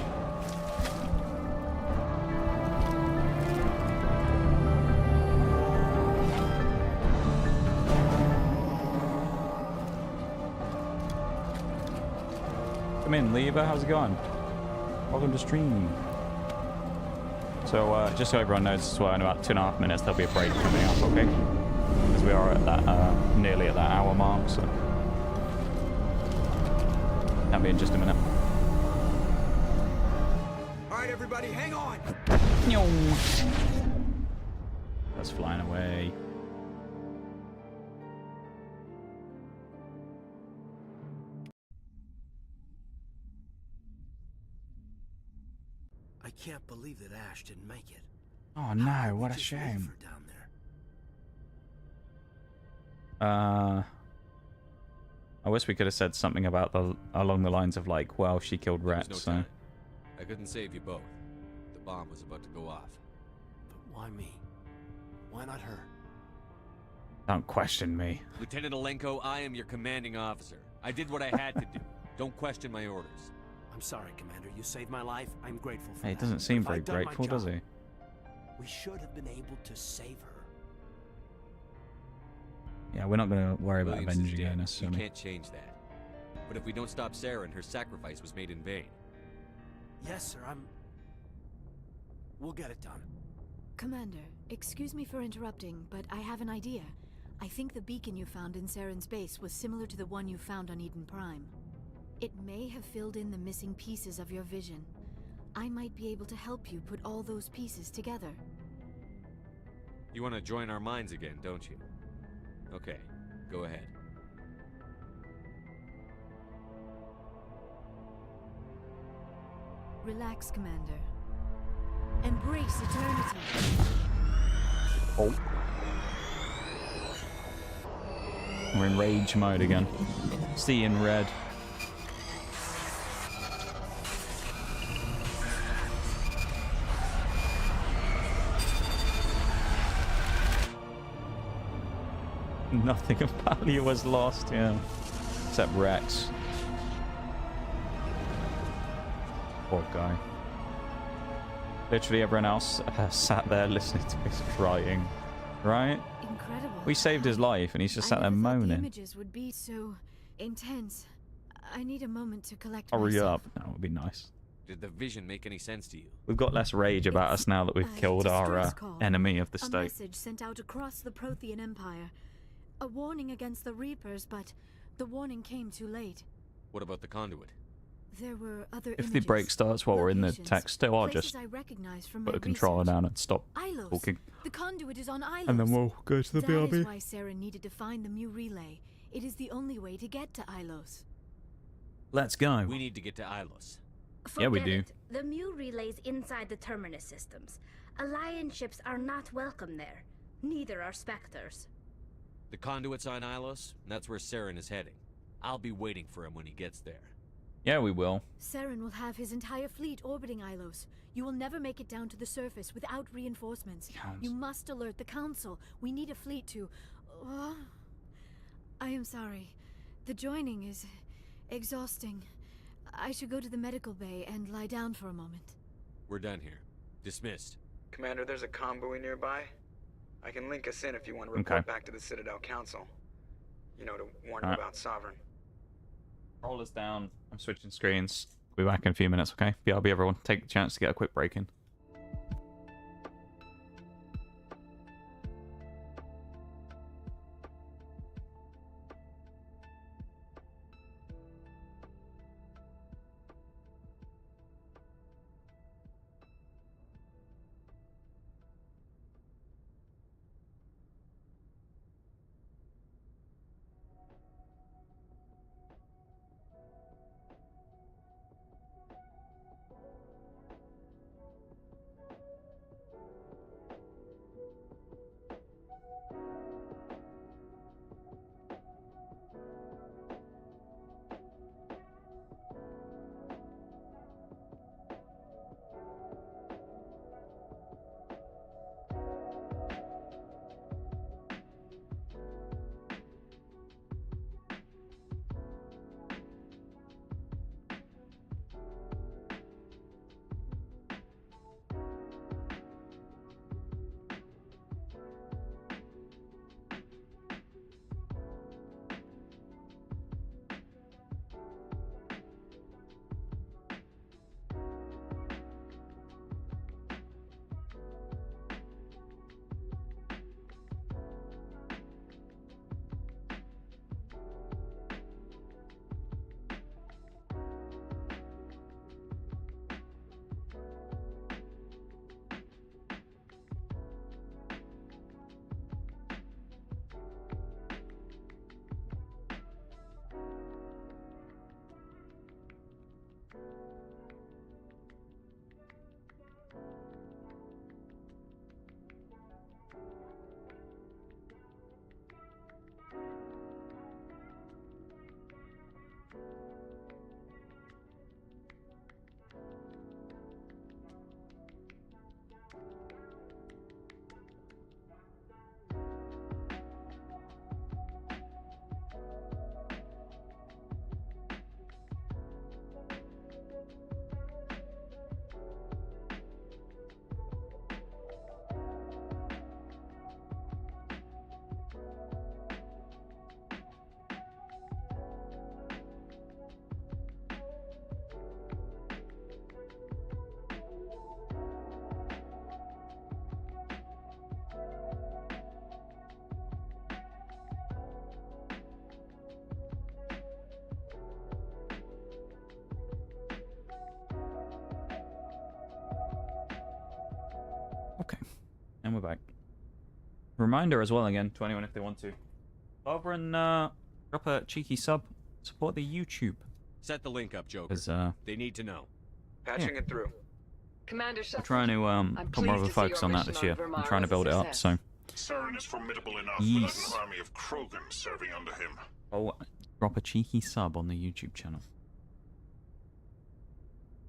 Come in, Lever. How's it going? Welcome to stream. So, just so everyone knows as well, in about 2.5 minutes, there'll be a break coming up, okay? Because we are at that, nearly at that hour mark, so... That'll be in just a minute. Alright, everybody, hang on! That's flying away. I can't believe that Ash didn't make it. Oh no, what a shame. Down there. I wish we could have said something about along the lines of like, well, she killed There was Rhett, no so... time. I couldn't save you both. The bomb was about to go off. But why me? Why not her? Don't question me. Lieutenant Alenko, I am your commanding officer. I did what I had to do. Don't question my orders. I'm sorry, Commander. You saved my life. I'm grateful for Hey, he that. doesn't seem If very I'd done my grateful, does job, he? We should have been able to save her. Yeah, we're not going to worry about Williams is avenging her dead. You necessarily. can't change that. But if we don't stop Sarah, her sacrifice was made in vain. Yes, sir. We'll get it done. Commander, excuse me for interrupting, but I have an idea. I think the beacon you found in Saren's base was similar to the one you found on Eden Prime. It may have filled in the missing pieces of your vision. I might be able to help you put all those pieces together. You want to join our minds again, don't you? Okay, go ahead. Relax, Commander. Embrace eternity. Oh. We're in rage mode again. See in red. Nothing of value was lost, yeah. Except Rex. Poor guy. Literally everyone else sat there listening to us crying. Right? Incredible. We saved his life and he's just sat there The moaning. images would be so intense. I need a moment to collect Hurry myself. up. That would be nice. Did the vision make any sense to you? We've got less rage about us now that we've killed our distress call. enemy of the A state. message sent out across the Prothean Empire. A warning against the Reapers, but the warning came too late. What about the conduit? There were other If the images, break starts while we're in the locations, text still, I'll places just I recognize from put my the controller research. down and stop Ilos. talking. The conduit is on Ilos. And then we'll go to the That BRB. is why Saren needed to find the Mu relay. It is the only way to get to Ilos. Let's go. We need to get to Ilos. Yeah, we Forget do. it. The Mu relay's inside the Terminus systems. Alliance ships are not welcome there. Neither are Spectres. The conduit's on Ilos, and that's where Saren is heading. I'll be waiting for him when he gets there. Yeah, we will. Saren will have his entire fleet orbiting Ilos. You will never make it down to the surface without reinforcements. You must alert the Council. We need a fleet to... I am sorry. The joining is exhausting. I should go to the medical bay and lie down for a moment. We're done here. Dismissed. Commander, there's a convoy nearby. I can link us in if you want to report Okay. back to the Citadel Council. You know, to warn Alright. them about Sovereign. Roll us down. I'm switching screens. We'll be back in a few minutes, okay? BRB, everyone. Take the chance to get a quick break in. Okay. And we're back. Reminder as well again to anyone if they want to. Over and drop a cheeky sub. Support the YouTube. Set the link up, Joker. 'Cause, they need to know. Patching it through. Commander I'm trying to put more of a focus on that this year. I'm trying to build it up, so... Saren is formidable enough Yes. without an army of Krogan serving under him. Oh, drop a cheeky sub on the YouTube channel.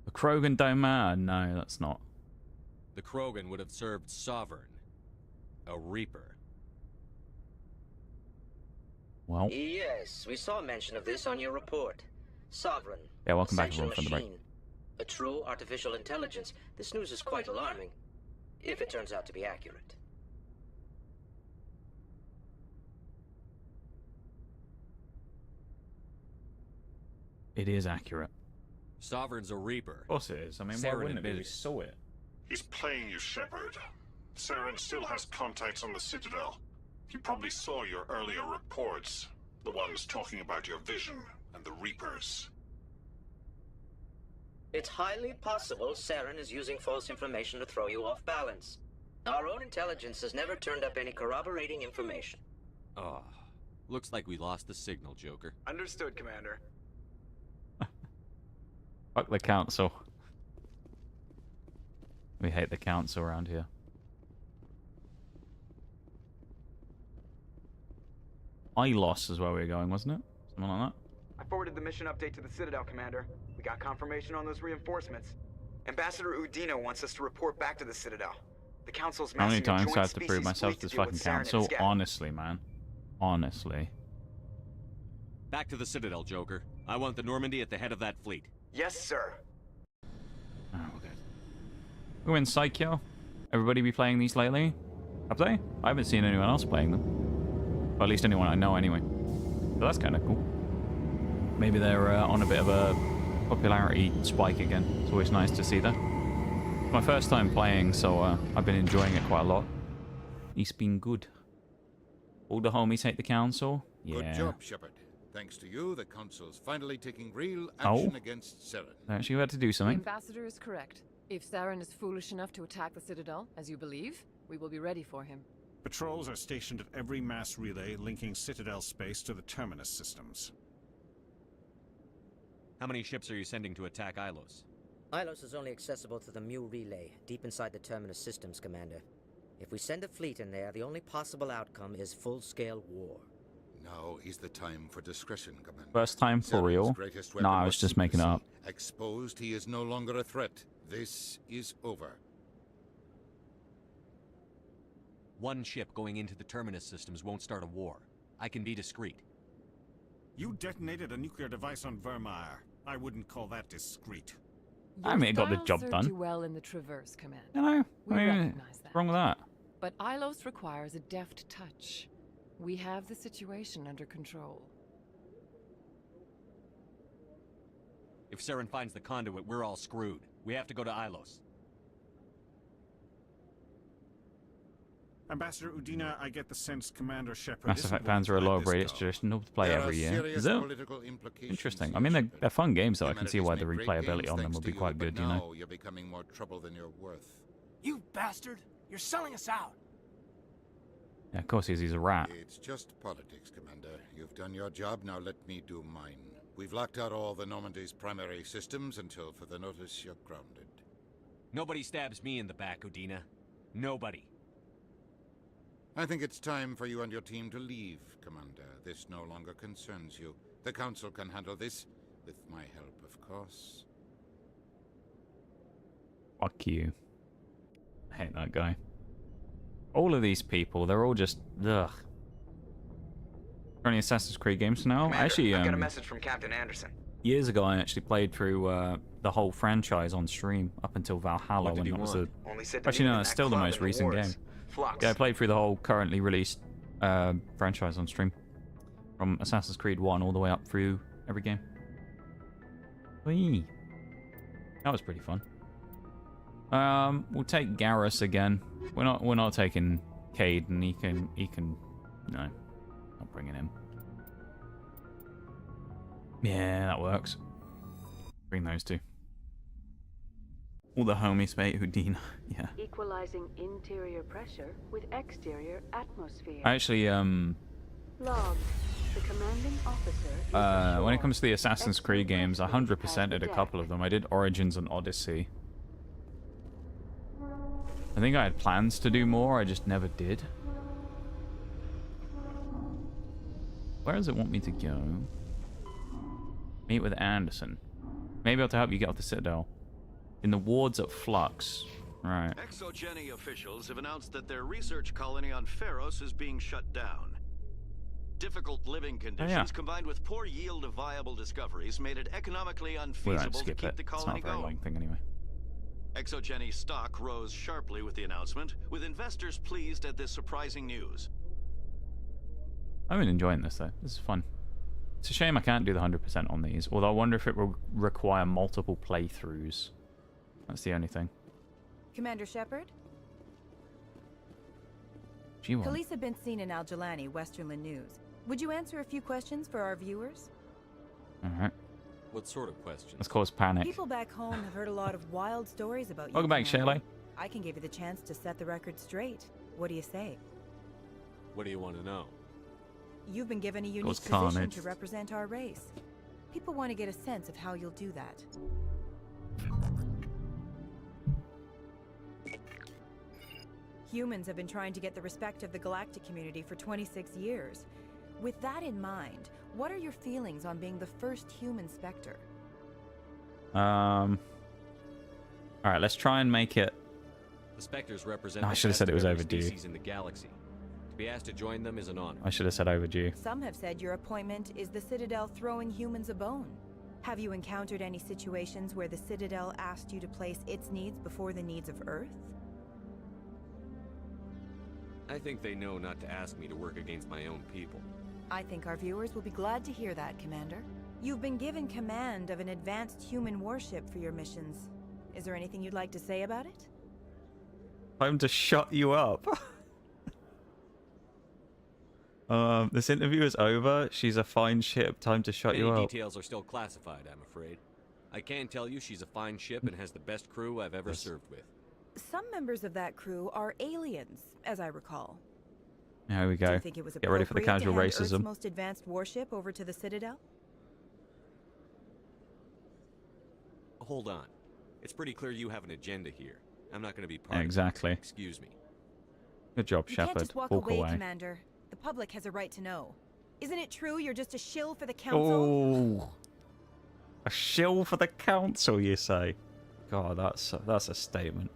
The Krogan don't matter. No, that's not. The Krogan would have served Sovereign, a Reaper. Well. Yes, we saw mention of this on your report. Sovereign. Yeah, welcome back Essential everyone from the break. machine. A true artificial intelligence. This news is quite alarming, if it turns out to be accurate. It is accurate. Sovereign's a Reaper. Of course it is. I mean, why wouldn't it be? We saw it. He's playing you, Shappard. Saren still has contacts on the Citadel. He probably saw your earlier reports. The ones talking about your vision and the Reapers. It's highly possible Saren is using false information to throw you off balance. Our own intelligence has never turned up any corroborating information. Oh, looks like we lost the signal, Joker. Understood, Commander. Fuck the council. We hate the council around here. Ilos is where we were going, wasn't it? Something like that. I forwarded the mission update to the Citadel, Commander. We got confirmation on those reinforcements. Ambassador Udino wants us to report back to the Citadel. The Council's How many massing a times joint do I have to prove species myself fleet to this to deal fucking with Saren and council? his gang. Honestly, man. Honestly. Back to the Citadel, Joker. I want the Normandy at the head of that fleet. Yes, sir. Oh, okay. We're in Psycho. Everybody be playing these lately? Have they? I haven't seen anyone else playing them. Or at least anyone I know anyway. So that's kind of cool. Maybe they're on a bit of a popularity spike again. It's always nice to see that. It's my first time playing, so I've been enjoying it quite a lot. It's been good. All the homies hate the council? Yeah. Good job, Shappard. Thanks to you, the Council's finally taking real action against Saren. They actually had to do The something. ambassador is correct. If Saren is foolish enough to attack the Citadel, as you believe, we will be ready for him. Patrols are stationed at every mass relay linking Citadel space to the Terminus systems. How many ships are you sending to attack Ilos? Ilos is only accessible to the Mu relay, deep inside the Terminus systems, Commander. If we send a fleet in there, the only possible outcome is full-scale war. Now is the time for discretion, Commander. First time for Saren's real? greatest No, weapon I was just making it up. secrecy. Exposed, he is no longer a threat. This is over. One ship going into the Terminus systems won't start a war. I can be discreet. You detonated a nuclear device on Vermeer. I wouldn't call that discreet. I mean, it got the Style job served done. you well in the Traverse, Commander. You know, We I mean, recognize that. what's wrong with that? But Ilos requires a deft touch. We have the situation under control. If Saren finds the conduit, we're all screwed. We have to go to Ilos. Ambassador Udina, I get the sense Commander Shappard Mass isn't Effect willing fans to are a let low this grade. go. It's just no play There are every year. serious Is it? political implications Interesting. I here, mean, Shappard. they're fun games, though. I can see why the Humanities make great replayability gains on them thanks would to be quite but good, you know? now you're becoming more trouble than you're worth. You bastard! You're selling us out! Yeah, of course he's a rat. It's just politics, Commander. You've done your job, now let me do mine. We've locked out all the Normandy's primary systems until further notice you're grounded. Nobody stabs me in the back, Udina. Nobody. I think it's time for you and your team to leave, Commander. This no longer concerns you. The Council can handle this, with my help, of course. Fuck you. I hate that guy. All of these people, they're all just ugh. Only Assassin's Creed games now. Commander, Actually, I've got a message from Captain Anderson. years ago, I actually played through the whole franchise on stream up until Valhalla. What did When he that was want? Only said to actually, meet no, him in that's that still the club most in the recent wars. game. Flux. Yeah, I played through the whole currently released franchise on stream, from Assassin's Creed 1 all the way up through every game. Whee! That was pretty fun. We'll take Garrus again. We're not taking Cade, and he can no, not bringing him. Yeah, that works. Bring those two. All the homies, mate. Houdina. Yeah. Equalizing interior pressure with exterior atmosphere. Actually, Log. The commanding officer. when it comes to the Assassin's Creed games, I 100% did a couple of them. I did Origins and Odyssey. I think I had plans to do more, I just never did. Where does it want me to go? Meet with Anderson. Maybe I'll have to help you get off the Citadel. In the wards at Flux. Right. Exogeny officials have announced that their research colony on Pharos is being shut down. Difficult living conditions combined with poor yield of viable discoveries made it economically unfeasible to keep the colony it's not a very going. long thing anyway. Exogeny stock rose sharply with the announcement, with investors pleased at this surprising news. I've been enjoying this though. This is fun. It's a shame I can't do the 100% on these, although I wonder if it will require multiple playthroughs. That's the only thing. Commander Shappard? G1. Khaleesa been seen in Al Jalani, Westerland News. Would you answer a few questions for our viewers? Alright. What sort of questions? Let's cause panic. People back home have heard a lot of wild stories about you. Welcome back, Commander. Shayla. I can give you the chance to set the record straight. What do you say? What do you want to know? You've been given a unique Cause position carnage. to represent our race. People want to get a sense of how you'll do that. Humans have been trying to get the respect of the galactic community for 26 years. With that in mind, what are your feelings on being the first human Spectre? Alright, let's try and make it. The Spectres represent No, I the should have best said it of was every overdue. species in the galaxy. To be asked to join them is an honor. I should have said overdue. Some have said your appointment is the Citadel throwing humans a bone. Have you encountered any situations where the Citadel asked you to place its needs before the needs of Earth? I think they know not to ask me to work against my own people. I think our viewers will be glad to hear that, Commander. You've been given command of an advanced human warship for your missions. Is there anything you'd like to say about it? Time to shut you up. This interview is over. She's a fine ship. Time to shut you Many up. details are still classified, I'm afraid. I can tell you she's a fine ship and has the best crew I've ever served with. Some members of that crew are aliens, as I recall. There we Do go. you think it was Get ready for the appropriate casual to hand Earth's racism. most advanced warship over to the Citadel? Hold on. It's pretty clear you have an agenda here. I'm not going to be part of it. Exactly. Excuse me. Good job, You can't Shappard. just walk Walk away, away. Commander. The public has a right to know. Isn't it true you're just a shill for the Council? Oh, a shill for the council, you say? God, that's a statement.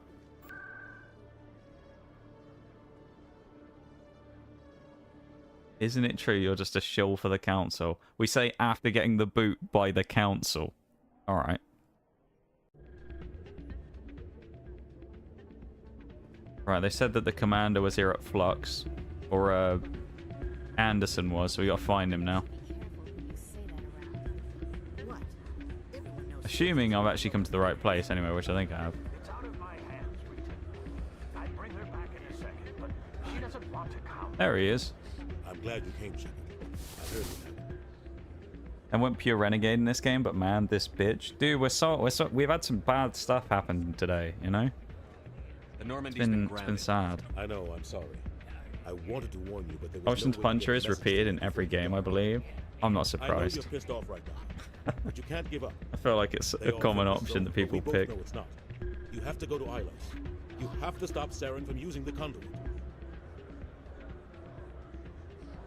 Isn't it true you're just a shill for the council? We say after getting the boot by the council. All right. Right, they said that the commander was here at Flux, or Anderson was, so we gotta find him now. Assuming I've actually come to the right place anyway, which I think I have. It's out of my hands, Lieutenant. I'd bring her back in a second, but she doesn't want to come. There he is. I'm glad you came, Shappard. I heard you. I went pure renegade in this game, but man, this bitch, dude, we've had some bad stuff happen today, you know. The Normandy's It's been sad. I know, I'm sorry. I wanted to warn you, but there was Ocean's no way to Puncher get is the message repeated to in you every before you game, I got believe. I'm not I know surprised. you're pissed off right now, but you can't give up. I feel like it's They a all common think it's option so, that but people we both pick. know it's not. You have to go to Ilos. You have to stop Saren from using the conduit.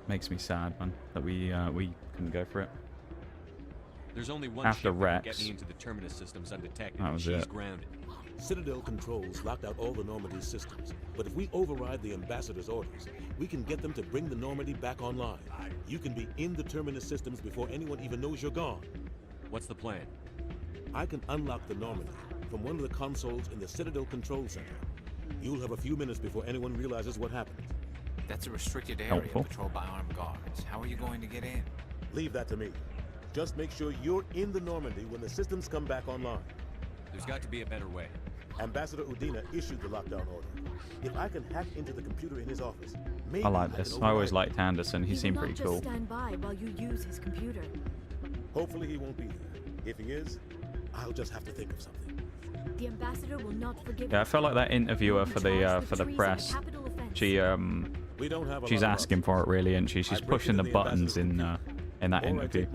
Makes me sad, man, that we couldn't go for it. There's only one After ship that can Rex. get me into the Terminus systems undetected. That was She's it. grounded. Citadel controls locked out all the Normandy's systems, but if we override the ambassador's orders, we can get them to bring the Normandy back online. You can be in the Terminus systems before anyone even knows you're gone. What's the plan? I can unlock the Normandy from one of the consoles in the Citadel Control Center. You'll have a few minutes before anyone realizes what happened. That's a restricted area Helpful. patrolled by armed guards. How are you going to get in? Leave that to me. Just make sure you're in the Normandy when the systems come back online. There's got to be a better way. Ambassador Udina issued the lockdown order. If I can hack into the computer in his office, maybe I like can this. I always override liked Anderson. He seemed will pretty not cool. just stand by while you use his computer. Hopefully he won't be there. If he is, I'll just have to think of something. The ambassador will not forgive. Yeah, I felt like that interviewer for the press. She's asking for it really, isn't she? She's pushing the buttons in that interview.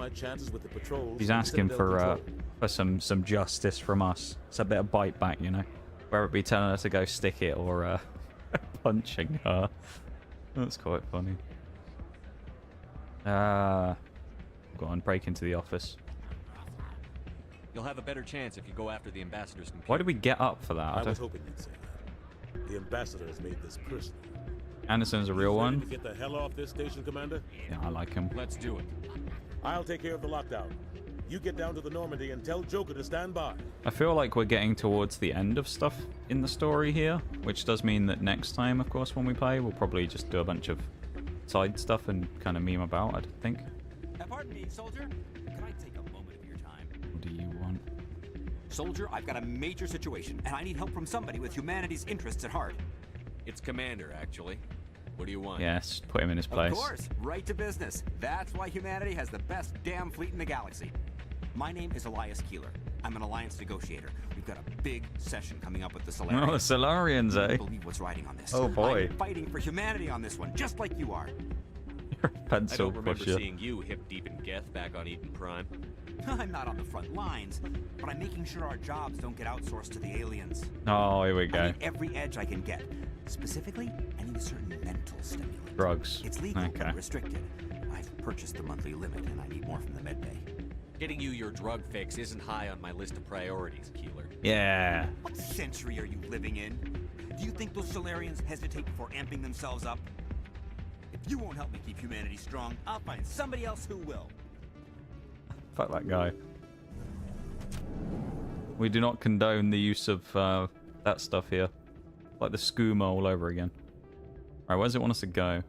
She's asking for some justice from us. It's a bit of bite back, you know. Whether it be telling her to go stick it or punching her. That's quite funny. Go on, break into the office. You'll have a better chance if you go after the ambassador's computer. Why did we get up for that? I was hoping you'd say that. The ambassador has made this personal. Anderson's a real one. To get the hell off this station, Commander? Yeah, I like him. Let's do it. I'll take care of the lockdown. You get down to the Normandy and tell Joker to stand by. I feel like we're getting towards the end of stuff in the story here, which does mean that next time, of course, when we play, we'll probably just do a bunch of side stuff and kind of meme about, I think. Pardon me, soldier. Can I take a moment of your time? What do you want? Soldier, I've got a major situation, and I need help from somebody with humanity's interests at heart. It's Commander, actually. What do you want? Yes, put him in his place. Of course, right to business. That's why humanity has the best damn fleet in the galaxy. My name is Elias Keeler. I'm an alliance negotiator. We've got a big session coming up with the Solarians. Oh, the Solarians, eh? You won't believe what's riding on this. Oh boy. I'm fighting for humanity on this one, just like you are. You're a pencil I don't remember pusher. seeing you hip deep in Geth back on Eden Prime. I'm not on the front lines, but I'm making sure our jobs don't get outsourced to the aliens. Oh, here we I go. need every edge I can get. Specifically, I need a certain mental stimulant. Drugs. It's legal, Okay. but restricted. I've purchased the monthly limit, and I need more from the medbay. Getting you your drug fix isn't high on my list of priorities, Keeler. Yeah. What century are you living in? Do you think those Solarians hesitate before amping themselves up? If you won't help me keep humanity strong, I'll find somebody else who will. Fuck that guy. We do not condone the use of that stuff here. Like the skooma all over again. Alright, where does it want us to go?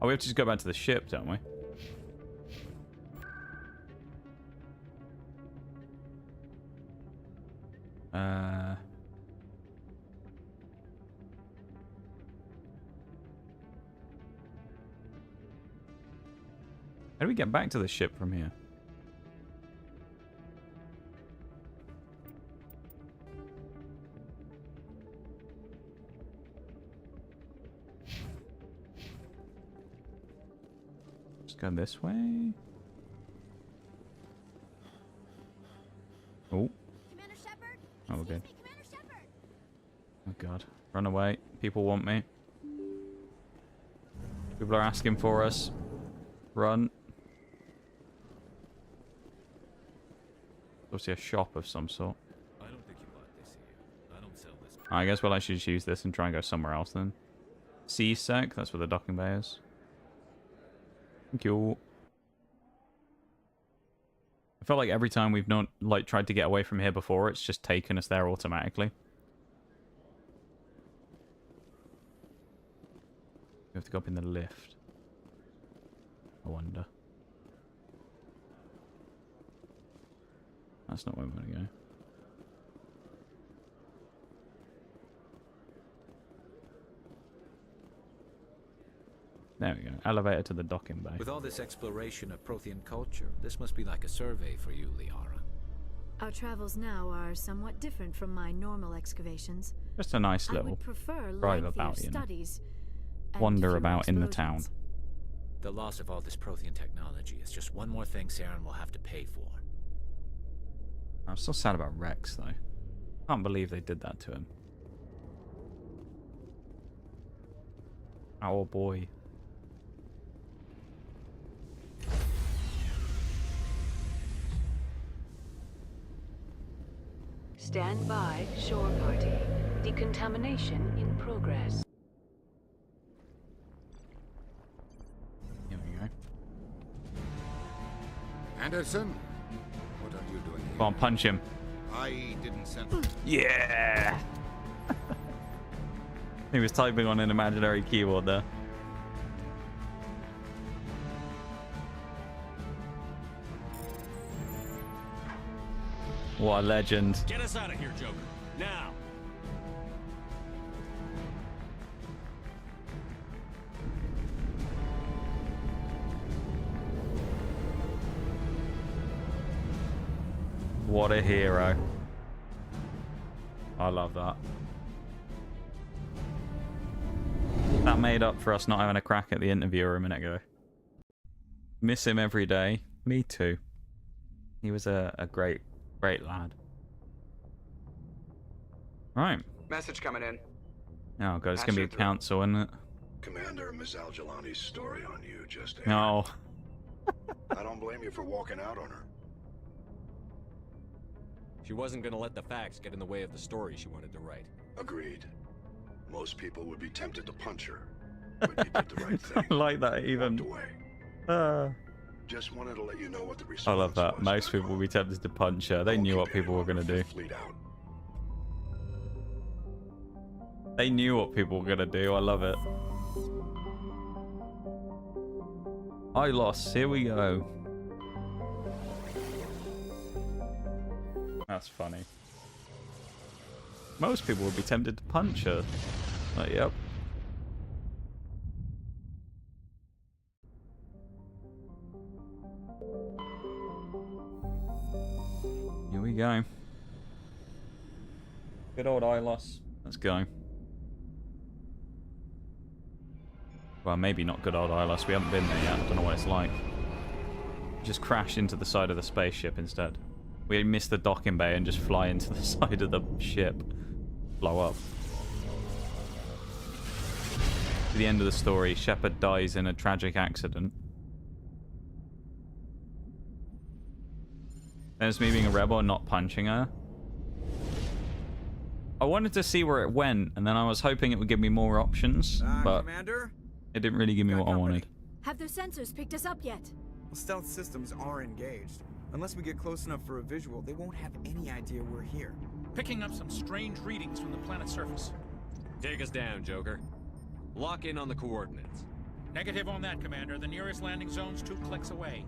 Oh, we have to just go back to the ship, don't we? How do we get back to the ship from here? Just go this way. Oh. Commander Shappard? Oh, we're good. Excuse me, Commander Shappard. Oh god. Run away. People want me. People are asking for us. Run. Obviously a shop of some sort. I don't think you bought this here. I don't sell this. I guess we'll actually just use this and try and go somewhere else then. C-Sec, that's where the docking bay is. Thank you. I felt like every time we've not tried to get away from here before, it's just taken us there automatically. We have to go up in the lift. I wonder. That's not where we're going to go. There we go. Elevator to the docking bay. With all this exploration of Prothean culture, this must be like a survey for you, Liara. Our travels now are somewhat different from my normal excavations. Just a nice I little would prefer drive lengthier about, you know. studies and Wander fewer about in the town. explosions. The loss of all this Prothean technology is just one more thing Saren will have to pay for. I'm still sad about Rex, though. Can't believe they did that to him. Oh boy. Stand by, shore party. Decontamination in progress. Here we go. Anderson, what are you doing here? Go on, punch him. I didn't send. Yeah! He was typing on an imaginary keyboard there. What a legend. Get us out of here, Joker. Now! What a hero. I love that. That made up for us not having a crack at the interviewer a minute ago. Miss him every day. Me too. He was a great lad. Right. Message coming in. Oh god, it's gonna be a council, isn't it? Commander, Miss Al-Jalani's story on you just aired. No. I don't blame you for walking out on her. She wasn't gonna let the facts get in the way of the story she wanted to write. Agreed. Most people would be tempted to punch her, but you did the right thing. I like that even. Just wanted to let you know what the response I love that. Most people would be tempted to punch her. They knew what people were gonna do. They knew what people were gonna do. I love it. I lost. Here we go. That's funny. Most people would be tempted to punch her. Like, yep. Here we go. Good old Ilos. Let's go. Well, maybe not good old Ilos. We haven't been there yet. I don't know what it's like. Just crash into the side of the spaceship instead. We miss the docking bay and just fly into the side of the ship. Blow up. At the end of the story, Shappard dies in a tragic accident. Then it's me being a rebel and not punching her. I wanted to see where it went, and then I was hoping it would give me more options, but Commander? it didn't really give me what I wanted. Have their sensors picked us up yet? Well, stealth systems are engaged. Unless we get close enough for a visual, they won't have any idea we're here. Picking up some strange readings from the planet's surface. Take us down, Joker. Lock in on the coordinates. Negative on that, Commander. The nearest landing zone's 2 clicks away.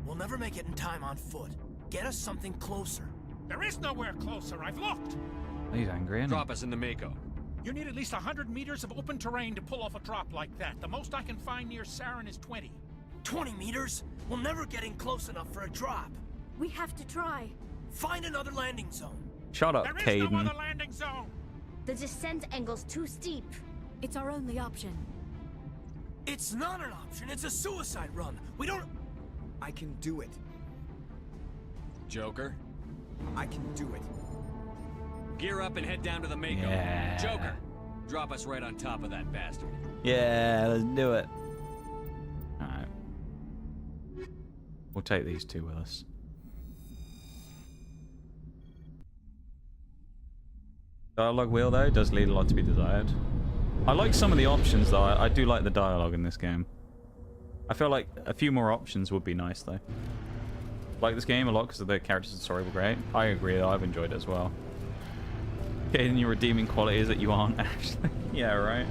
We'll never make it in time on foot. Get us something closer. There is nowhere closer. I've looked. He's angry, isn't he? Drop us in the Mako. You need at least 100 meters of open terrain to pull off a drop like that. The most I can find near Saren is 20. 20 meters? We'll never get in close enough for a drop. We have to try. Find another landing zone. Shut up, There is no Caden. other landing zone. The descent angle's too steep. It's our only option. It's not an option. It's a suicide run. We don't... I can do it. Joker? I can do it. Gear up and head down to the Mako. Yeah. Joker, drop us right on top of that bastard. Yeah, let's do it. Alright. We'll take these two with us. Dialogue wheel, though, does leave a lot to be desired. I like some of the options, though. I do like the dialogue in this game. I feel like a few more options would be nice, though. I like this game a lot because of the characters and story were great. I agree, though. I've enjoyed it as well. Caden, your redeeming quality is that you aren't actually... yeah, right?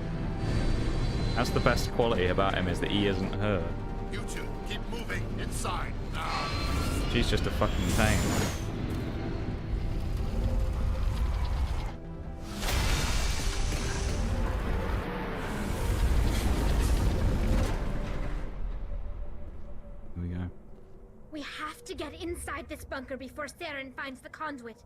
That's the best quality about him, is that he isn't her. You two, keep moving inside now. She's just a fucking pain. Here we go. We have to get inside this bunker before Saren finds the conduit.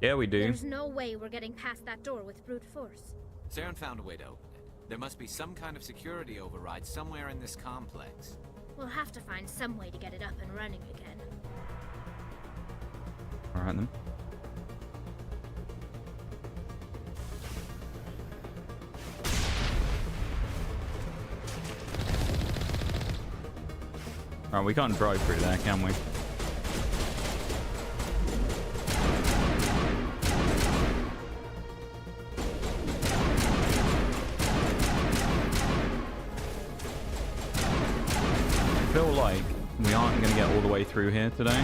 Yeah, we do. There's no way we're getting past that door with brute force. Saren found a way to open it. There must be some kind of security override somewhere in this complex. We'll have to find some way to get it up and running again. Alright then. Alright, we can't drive through there, can we? I feel like we aren't going to get all the way through here today.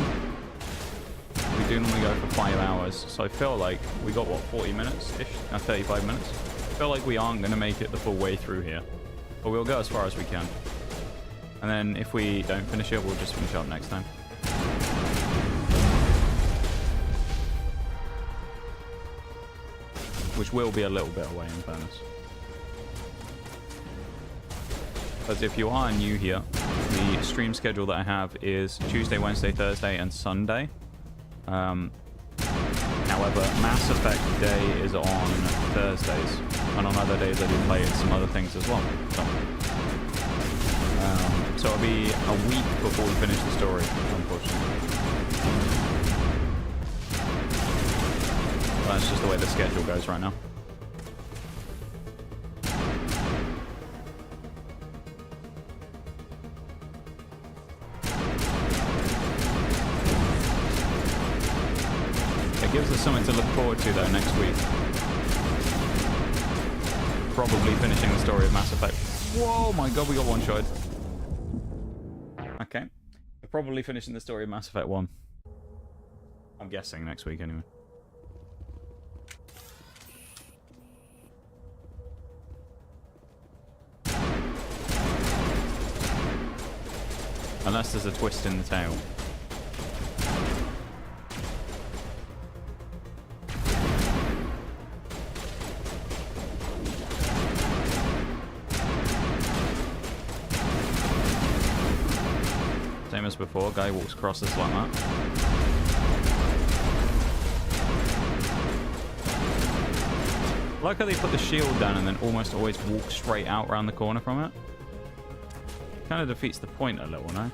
We do normally go for 5 hours, so I feel like we got, what, 40 minutes-ish? 35 minutes? I feel like we aren't going to make it the full way through here. But we'll go as far as we can. And then if we don't finish it, we'll just finish up next time. Which will be a little bit away, in fairness. But if you are new here, the stream schedule that I have is Tuesday, Wednesday, Thursday, and Sunday. However, Mass Effect Day is on Thursdays, and on other days I do play some other things as well. So it'll be a week before we finish the story, unfortunately. But that's just the way the schedule goes right now. It gives us something to look forward to, though, next week. Probably finishing the story of Mass Effect. Whoa, my god, we got one-shot. Okay. We're probably finishing the story of Mass Effect 1. I'm guessing next week, anyway. Unless there's a twist in the tail. Same as before, guy walks across this like that. I like how they put the shield down and then almost always walk straight out around the corner from it. Kind of defeats the point a little, no?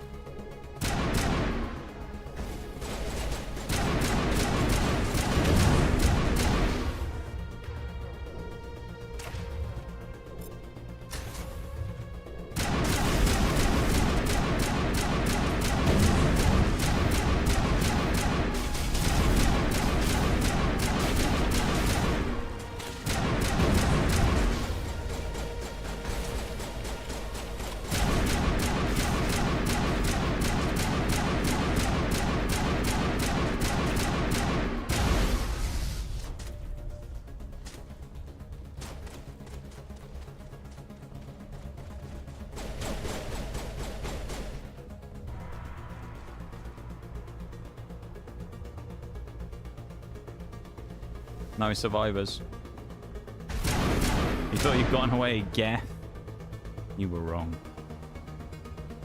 No survivors. You thought you'd gotten away, yeah? You were wrong.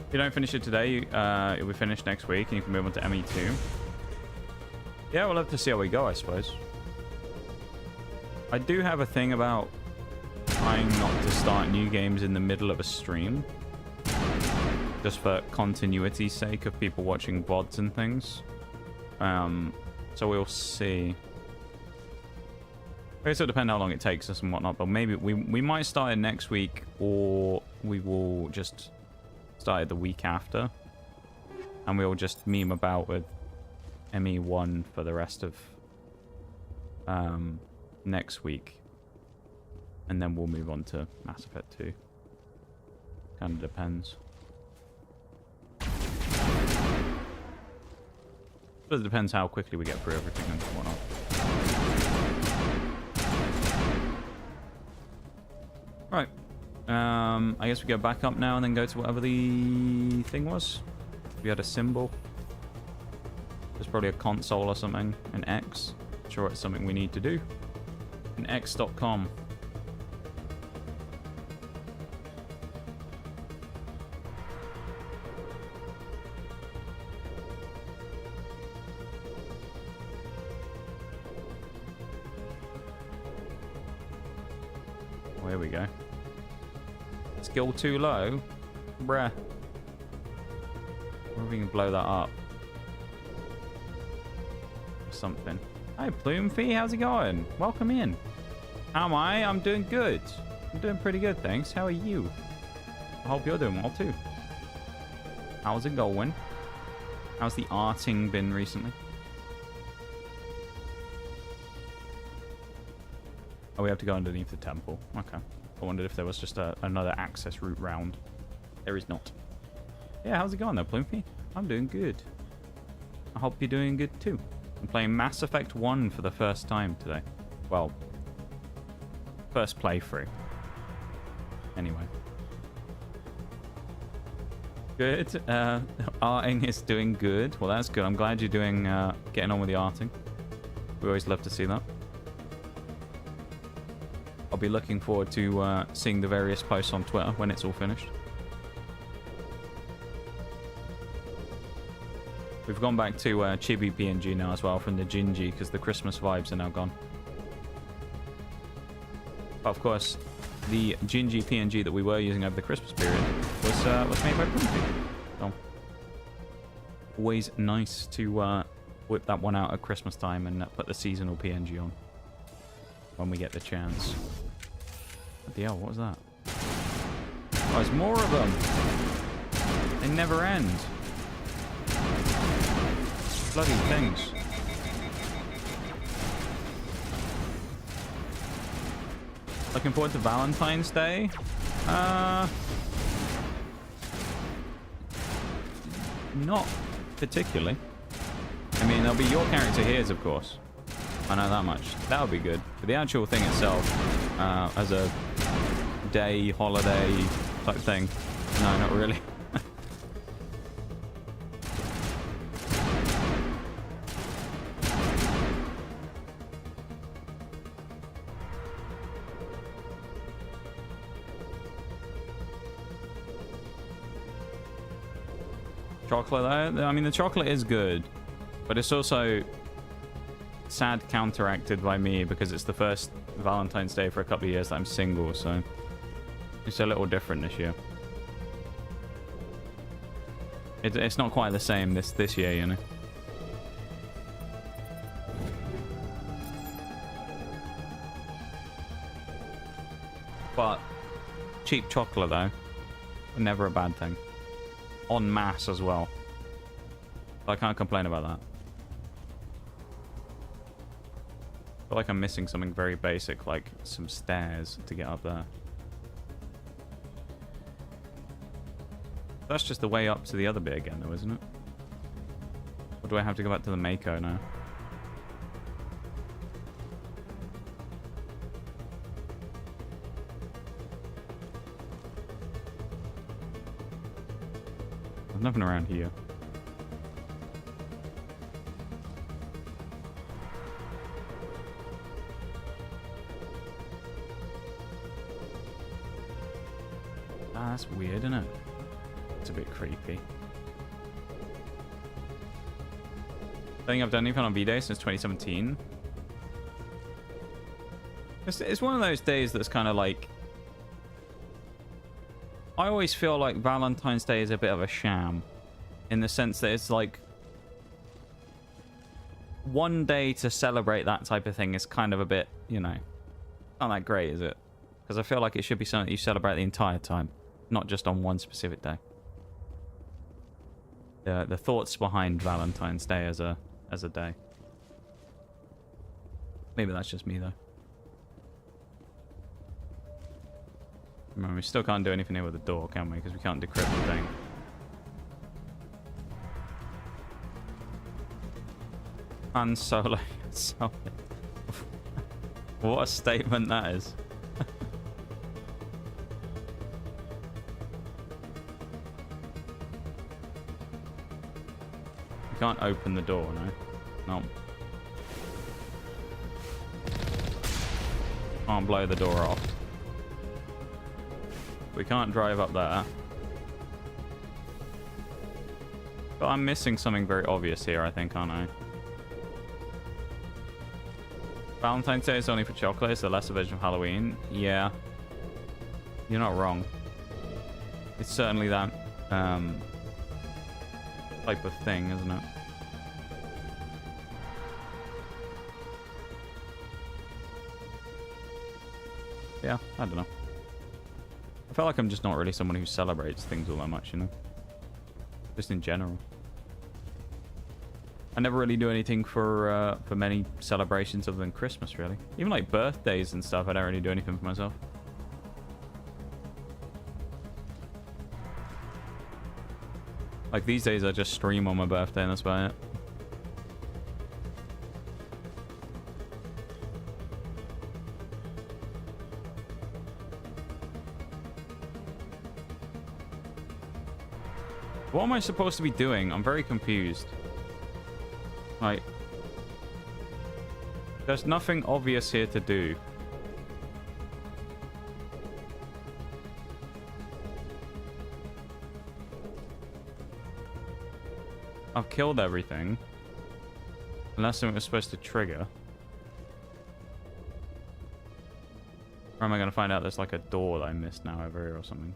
If you don't finish it today, it'll be finished next week, and you can move on to ME2. Yeah, we'll have to see how we go, I suppose. I do have a thing about trying not to start new games in the middle of a stream. Just for continuity's sake of people watching VODs and things. So we'll see. I guess it'll depend how long it takes us and whatnot, but maybe we might start it next week, or we will just start it the week after. And we'll just meme about with ME1 for the rest of next week. And then we'll move on to Mass Effect 2. Kind of depends. But it depends how quickly we get through everything and whatnot. Right. I guess we go back up now and then go to whatever the thing was. We had a symbol. There's probably a console or something. An X. I'm sure it's something we need to do. An X.com. There we go. Skill too low? Bruh. Wonder if we can blow that up. Or something. Hi, Plumefee, how's it going? Welcome in. How am I? I'm doing good. I'm doing pretty good, thanks. How are you? I hope you're doing well, too. How's it going? How's the arting been recently? Oh, we have to go underneath the temple. Okay. I wondered if there was just another access route round. There is not. Yeah, how's it going though, Plumefee? I'm doing good. I hope you're doing good too. I'm playing Mass Effect 1 for the first time today. Well, first playthrough. Anyway. Good. Arting is doing good. Well, that's good. I'm glad you're doing, getting on with the arting. We always love to see that. I'll be looking forward to seeing the various posts on Twitter when it's all finished. We've gone back to Chibi PNG now as well from the Gingy because the Christmas vibes are now gone. But of course, the Gingy PNG that we were using over the Christmas period was made by Printy. So, always nice to whip that one out at Christmas time and put the seasonal PNG on when we get the chance. What the hell? What was that? Oh, there's more of them. They never end. Bloody things. Looking forward to Valentine's Day. Not particularly. I mean, there'll be your character here's, of course. I know that much. That would be good. But the actual thing itself, as a day, holiday type thing, no, not really. Chocolate, though? I mean, the chocolate is good, but it's also sad counteracted by me because it's the first Valentine's Day for a couple of years that I'm single, so it's a little different this year. It's not quite the same this year, you know. But cheap chocolate, though, never a bad thing. En masse as well. I can't complain about that. I feel like I'm missing something very basic, like some stairs to get up there. That's just the way up to the other bit again, though, isn't it? Or do I have to go back to the Mako now? There's nothing around here. Ah, that's weird, isn't it? It's a bit creepy. I think I've done anything on V-Day since 2017. It's one of those days that's kind of like... I always feel like Valentine's Day is a bit of a sham. In the sense that it's like... one day to celebrate that type of thing is kind of a bit, you know... not that great, is it? Because I feel like it should be something you celebrate the entire time. Not just on one specific day. The thoughts behind Valentine's Day as a day. Maybe that's just me, though. Remember, we still can't do anything here with the door, can we? Because we can't decrypt the thing. Han Solo. What a statement that is. We can't open the door, no? No. Can't blow the door off. We can't drive up there. But I'm missing something very obvious here, I think, aren't I? Valentine's Day is only for chocolate. It's the lesser version of Halloween. Yeah. You're not wrong. It's certainly that type of thing, isn't it? Yeah, I don't know. I feel like I'm just not really someone who celebrates things all that much, you know? Just in general. I never really do anything for many celebrations other than Christmas, really. Even like birthdays and stuff, I don't really do anything for myself. Like these days I just stream on my birthday and that's about it. What am I supposed to be doing? I'm very confused. Like, there's nothing obvious here to do. I've killed everything. Unless something was supposed to trigger. Or am I going to find out there's like a door that I missed now over here or something?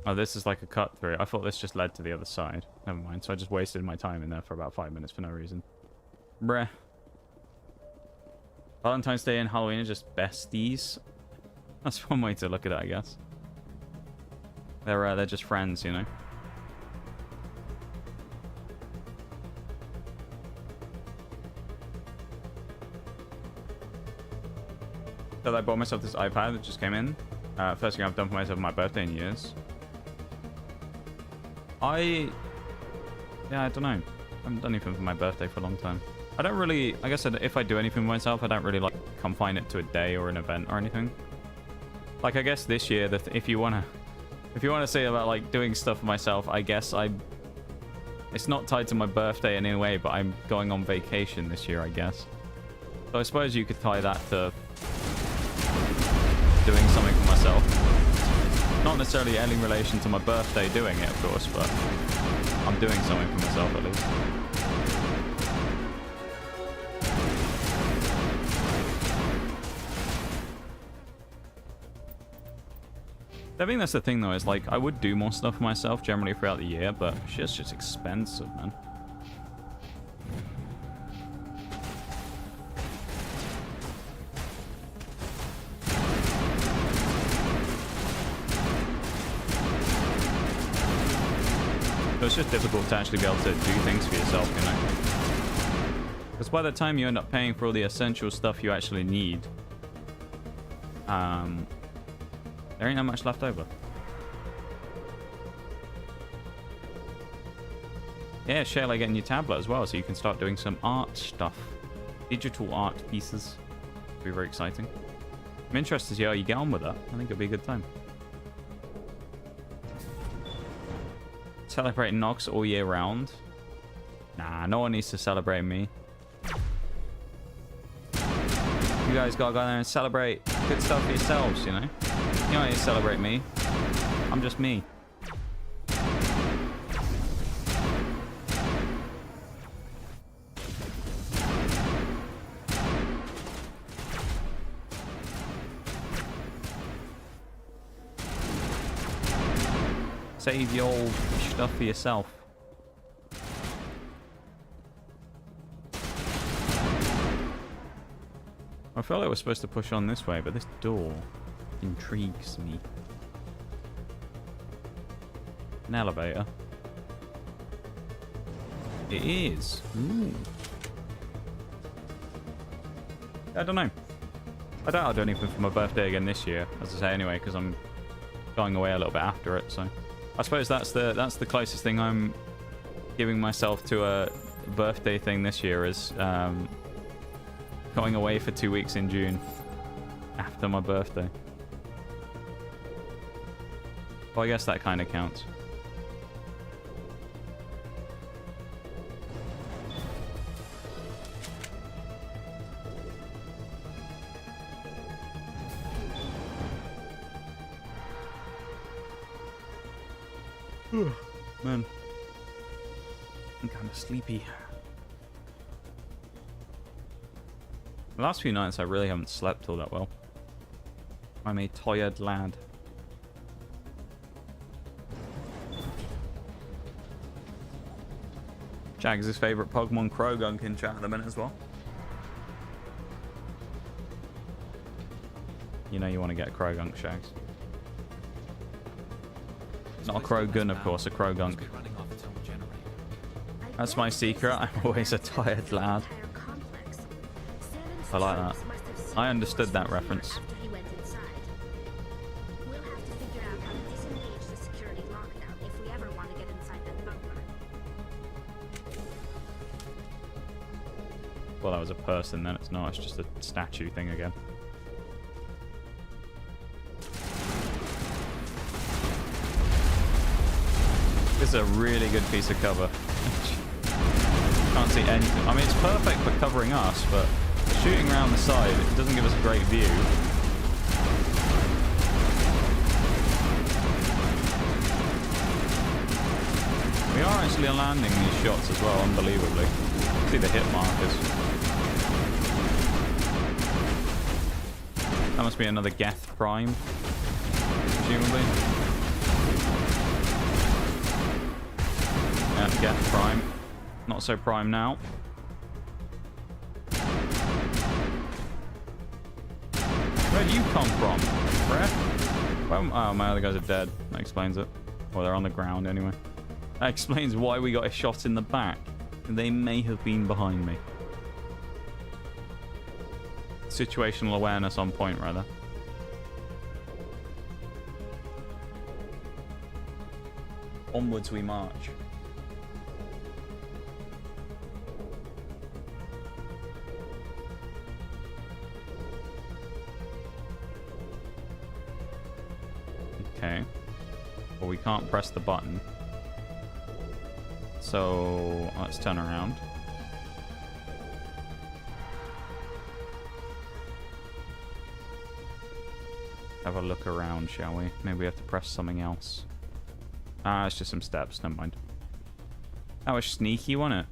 Oh, this is like a cut through. I thought this just led to the other side. Never mind. So I just wasted my time in there for about 5 minutes for no reason. Bruh. Valentine's Day and Halloween are just besties. That's one way to look at it, I guess. They're just friends, you know. So I bought myself this iPad that just came in. First thing I've done for myself on my birthday in years. Yeah, I don't know. I haven't done anything for my birthday for a long time. I don't really, I guess if I do anything for myself, I don't really like confine it to a day or an event or anything. Like, I guess this year, if you want to say about like doing stuff for myself, I guess it's not tied to my birthday in any way, but I'm going on vacation this year, I guess. So I suppose you could tie that to doing something for myself. Not necessarily any relation to my birthday doing it, of course, but I'm doing something for myself at least. I think that's the thing though, is like I would do more stuff for myself generally throughout the year, but shit's just expensive, man. So it's just difficult to actually be able to do things for yourself, you know? Because by the time you end up paying for all the essential stuff you actually need, there ain't that much left over. Yeah, share like getting your tablet as well, so you can start doing some art stuff. Digital art pieces. It'll be very exciting. I'm interested to see how you get on with that. I think it'll be a good time. Celebrate Nox all year round. Nah, no one needs to celebrate me. You guys gotta go there and celebrate good stuff for yourselves, you know? You don't need to celebrate me. I'm just me. Save your old stuff for yourself. I feel like we're supposed to push on this way, but this door intrigues me. An elevator. It is. Ooh. I don't know. I doubt I'll do anything for my birthday again this year, as I say anyway, because I'm going away a little bit after it. So I suppose that's the closest thing I'm giving myself to a birthday thing this year is going away for 2 weeks in June after my birthday. Well, I guess that kind of counts. Man, I'm kind of sleepy. The last few nights I really haven't slept all that well. I'm a tired lad. Jags' his favourite Pokemon Krogunk in chat at the minute as well. You know you want to get a Krogunk, Shags. Not a Krogun, of course, a Krogunk. That's my secret. I'm always a tired lad. I like that. I understood that reference. Well, that was a person, then it's not. It's just a statue thing again. This is a really good piece of cover. can't see anything. I mean, it's perfect for covering us, but shooting around the side, it doesn't give us a great view. We are actually landing these shots as well, unbelievably. See the hit markers. That must be another Geth Prime, presumably. Yeah, Geth Prime. Not so prime now. Where'd you come from, Brett? Well, oh, my other guys are dead. That explains it. Well, they're on the ground anyway. That explains why we got a shot in the back. They may have been behind me. Situational awareness on point, rather. Onwards we march. Okay. Well, we can't press the button. So let's turn around. Have a look around, shall we? Maybe we have to press something else. Ah, it's just some steps. Never mind. That was sneaky, wasn't it?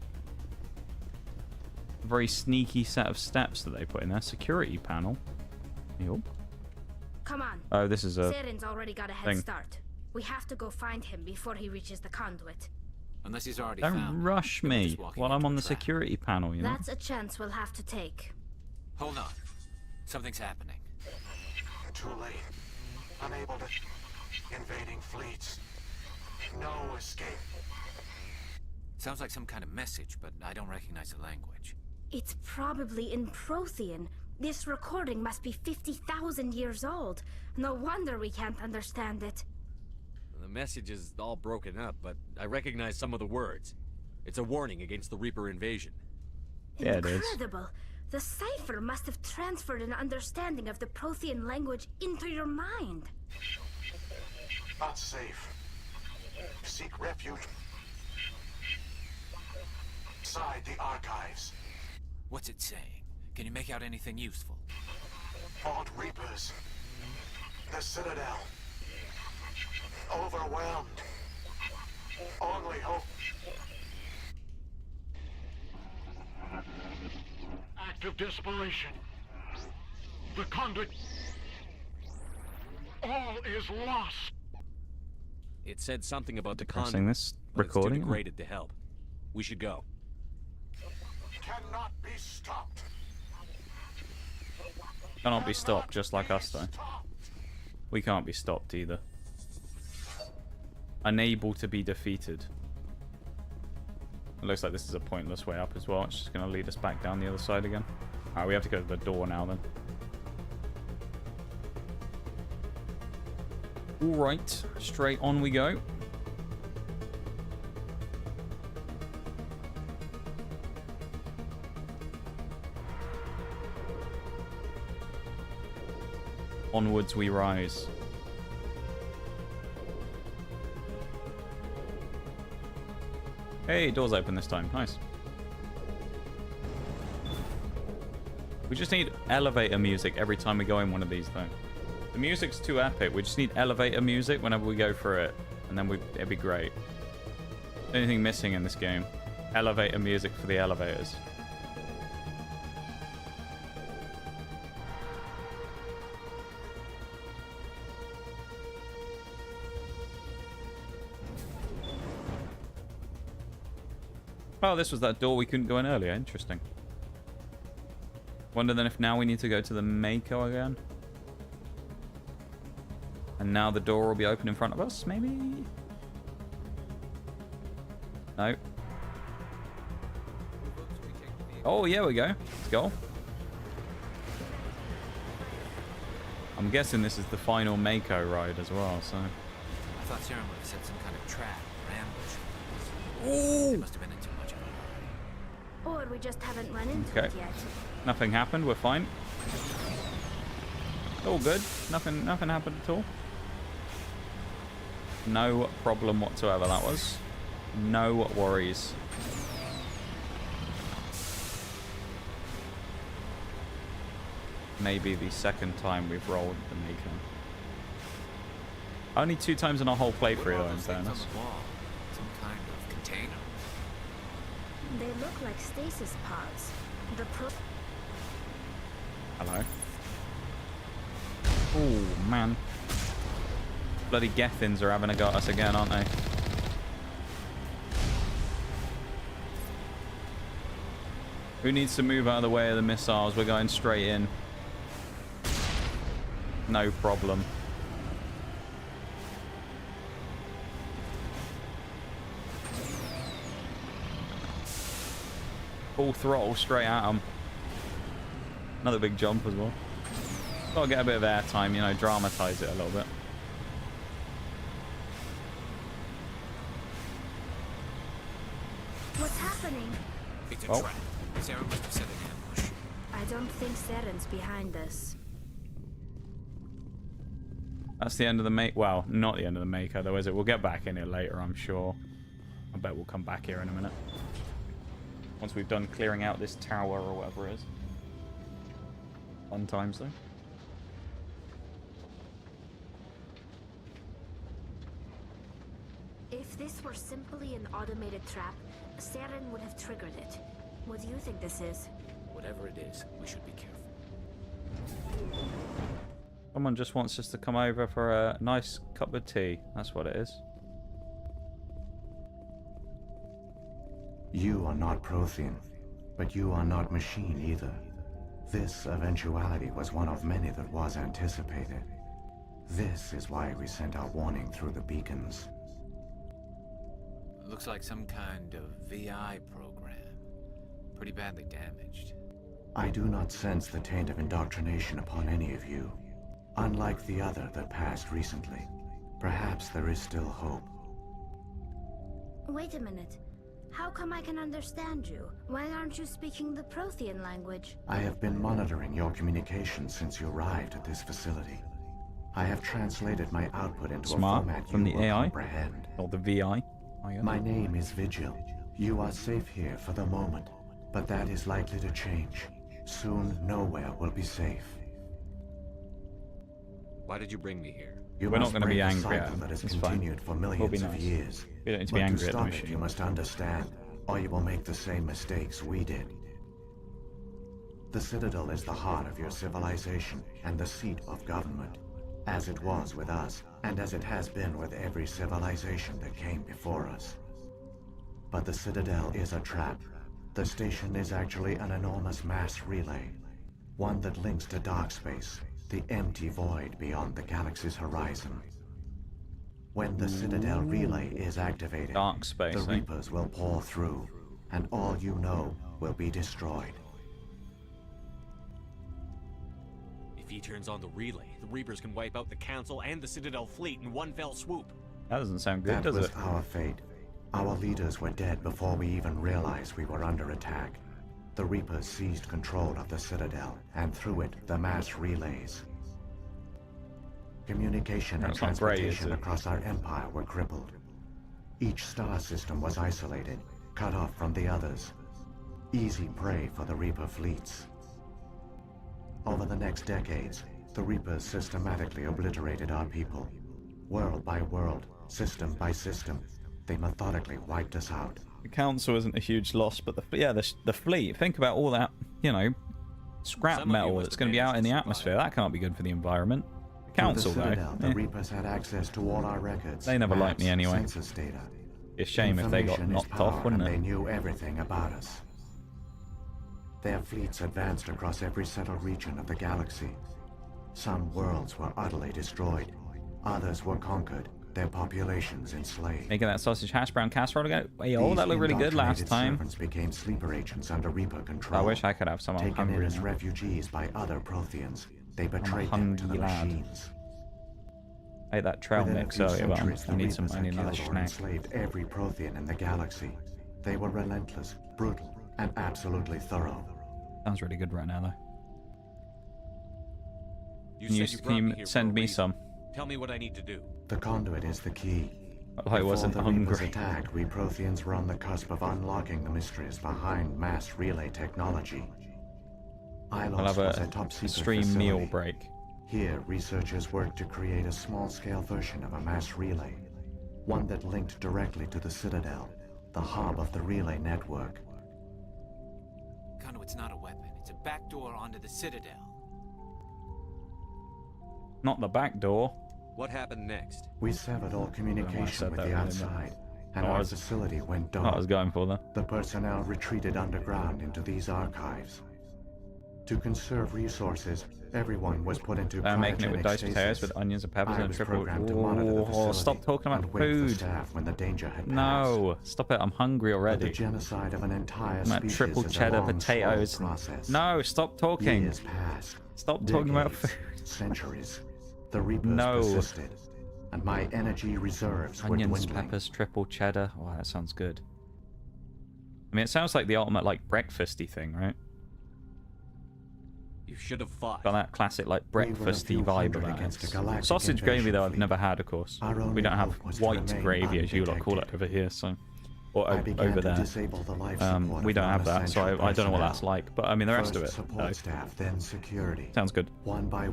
A very sneaky set of steps that they put in there. Security panel. Yup. Come on. Oh, this is a Saren's already got a head start. We have to go find him before he reaches the conduit. Unless he's already Don't found. rush me while I'm on the security panel, you know? That's a chance we'll have to take. Hold on. Something's happening. Too late. Unable to... Invading fleets. No escape. Sounds like some kind of message, but I don't recognize the language. It's probably in Prothean. This recording must be 50,000 years old. No wonder we can't understand it. The message is all broken up, but I recognize some of the words. It's a warning against the Reaper invasion. Yeah, it is. Incredible. The cipher must have transferred an understanding of the Prothean language into your mind. Not safe. Seek refuge. Inside the archives. What's it saying? Can you make out anything useful? Fought Reapers. The Citadel. Overwhelmed. Only hope. Act of desperation. The conduit. All is lost. It said something about the Depressing conduit. this but it's recording. too degraded to help. We should go. Cannot be stopped. Cannot be stopped, just like us, though. We can't be stopped either. Unable to be defeated. It looks like this is a pointless way up as well. It's just going to lead us back down the other side again. Alright, we have to go to the door now then. Alright, straight on we go. Onwards we rise. Hey, door's open this time. Nice. We just need elevator music every time we go in one of these, though. The music's too epic. We just need elevator music whenever we go for it. And then it'd be great. Anything missing in this game? Elevator music for the elevators. Oh, this was that door we couldn't go in earlier. Interesting. Wonder then if now we need to go to the Mako again. And now the door will be open in front of us, maybe? No. Oh, yeah, we go. Let's go. I'm guessing this is the final Mako ride as well, so... I thought Saren would have set some kind of trap or ambush. Ooh. They must have been in too much of a hurry. Or we just haven't run into Okay. it yet. Nothing happened. We're fine. All good. Nothing happened at all. No problem whatsoever, that was. No worries. maybe the second time we've rolled the Maker. Only 2 times in our whole playthrough, though, in fairness. Some kind of container? They look like stasis pods. The Hello. Oh, man. Bloody Gethins are having a go at us again, aren't they? Who needs to move out of the way of the missiles? We're going straight in. No problem. Full throttle straight at them. Another big jump as well. Gotta get a bit of airtime, you know, dramatize it a little bit. What's happening? It's a trap. Sarah must have set an ambush. I don't think Saren's behind this. That's the end of the make. Well, not the end of the Maker, though, is it? We'll get back in here later, I'm sure. I bet we'll come back here in a minute. Once we've done clearing out this tower or whatever it is. Fun times, though. If this were simply an automated trap, Saren would have triggered it. What do you think this is? Whatever it is, we should be careful. Someone just wants us to come over for a nice cup of tea. That's what it is. You are not Prothean, but you are not machine either. This eventuality was one of many that was anticipated. This is why we sent our warning through the beacons. Looks like some kind of VI program. Pretty badly damaged. I do not sense the taint of indoctrination upon any of you. Unlike the other that passed recently, perhaps there is still hope. Wait a minute. How come I can understand you? Why aren't you speaking the Prothean language? I have been monitoring your communications since you arrived at this facility. I have translated my output into a format from you the will AI comprehend. or the VI. My name is Vigil. You are safe here for the moment, but that is likely to change. Soon, nowhere will be safe. Why did you bring me here? We're not going to be angry at him. That has It's continued for fine. millions We'll be of nice. years. We don't need to But be angry at the stop it, machine. you must understand, or you will make the same mistakes we did. The Citadel is the heart of your civilization and the seat of government, as it was with us, and as it has been with every civilization that came before us. But the Citadel is a trap. The station is actually an enormous mass relay, one that links to dark space, the empty void beyond the galaxy's horizon. When the Citadel relay is activated, dark space, the Reapers will pour through, and all you know will be destroyed. If he turns on the relay, the Reapers can wipe out the Council and the Citadel fleet in one fell swoop. That doesn't sound good, does That it? was our fate. Our leaders were dead before we even realized we were under attack. The Reapers seized control of the Citadel, and through it, the mass relays. Communication and That's not great, is transportation it? across our empire were crippled. Each star system was isolated, cut off from the others. Easy prey for the Reaper fleets. Over the next decades, the Reapers systematically obliterated our people. World by world, system by system, they methodically wiped us out. The Council isn't a huge loss, but the fleet, think about all that, you know, scrap metal that's going to be out in the atmosphere. That can't be good for the environment. The Council, Through the Citadel, though. the Reapers had access to all our records. They never liked maps, me anyway. Census data. It's a shame if they got Information is knocked off, power, wouldn't and it? They knew everything about us. Their fleets advanced across every settled region of the galaxy. Some worlds were utterly destroyed. Others were conquered, their populations enslaved. Making that sausage hash brown casserole again. Oh, that looked really good last These time. servants became sleeper agents under Reaper control. I wish I could have some. I'm Taken in hungry as now. refugees by other Protheans, they I'm a betrayed them to the hungry lad. machines. I ate that trail Within a mix few earlier, but centuries, I the need Reapers I need had another killed or snack. enslaved every Prothean in the galaxy. They were relentless, brutal, and absolutely thorough. Sounds really good right now, though. You Can you, said you can brought you me here send for a me reason. some? Tell me what I need to do. The conduit is the key. I wasn't Before the Reapers hungry. attacked, we Protheans were on the cusp of unlocking the mysteries behind mass relay technology. I'll have a stream meal break. Here, researchers worked to create a small-scale version of a mass relay, one that linked directly to the Citadel, the hub of the relay network. Conduit's not a weapon. It's a backdoor onto the Citadel. Not the back door. What happened next? We severed all communication with the outside, and our facility went dark. I was going for that. The personnel retreated underground into these archives. To conserve resources, everyone was put into making it with diced potatoes with onions and peppers and triple. Oh, stop talking about food. When the danger had no, stop it. I'm hungry already. The genocide of an entire species triple cheddar potatoes. No, stop talking. Years passed. Stop talking about food. Centuries. The Reapers persisted, and my energy reserves were onions, dwindling. peppers, triple cheddar. Wow, that sounds good. I mean, it sounds like the ultimate like breakfasty thing, right? You should have fought. Got that classic like breakfasty vibe about it. Sausage gravy though I've never had, of course. We don't have white gravy as you lot call it over here, so or over there. We don't have that, so I don't know what that's like. But I mean the rest of it. Sounds good.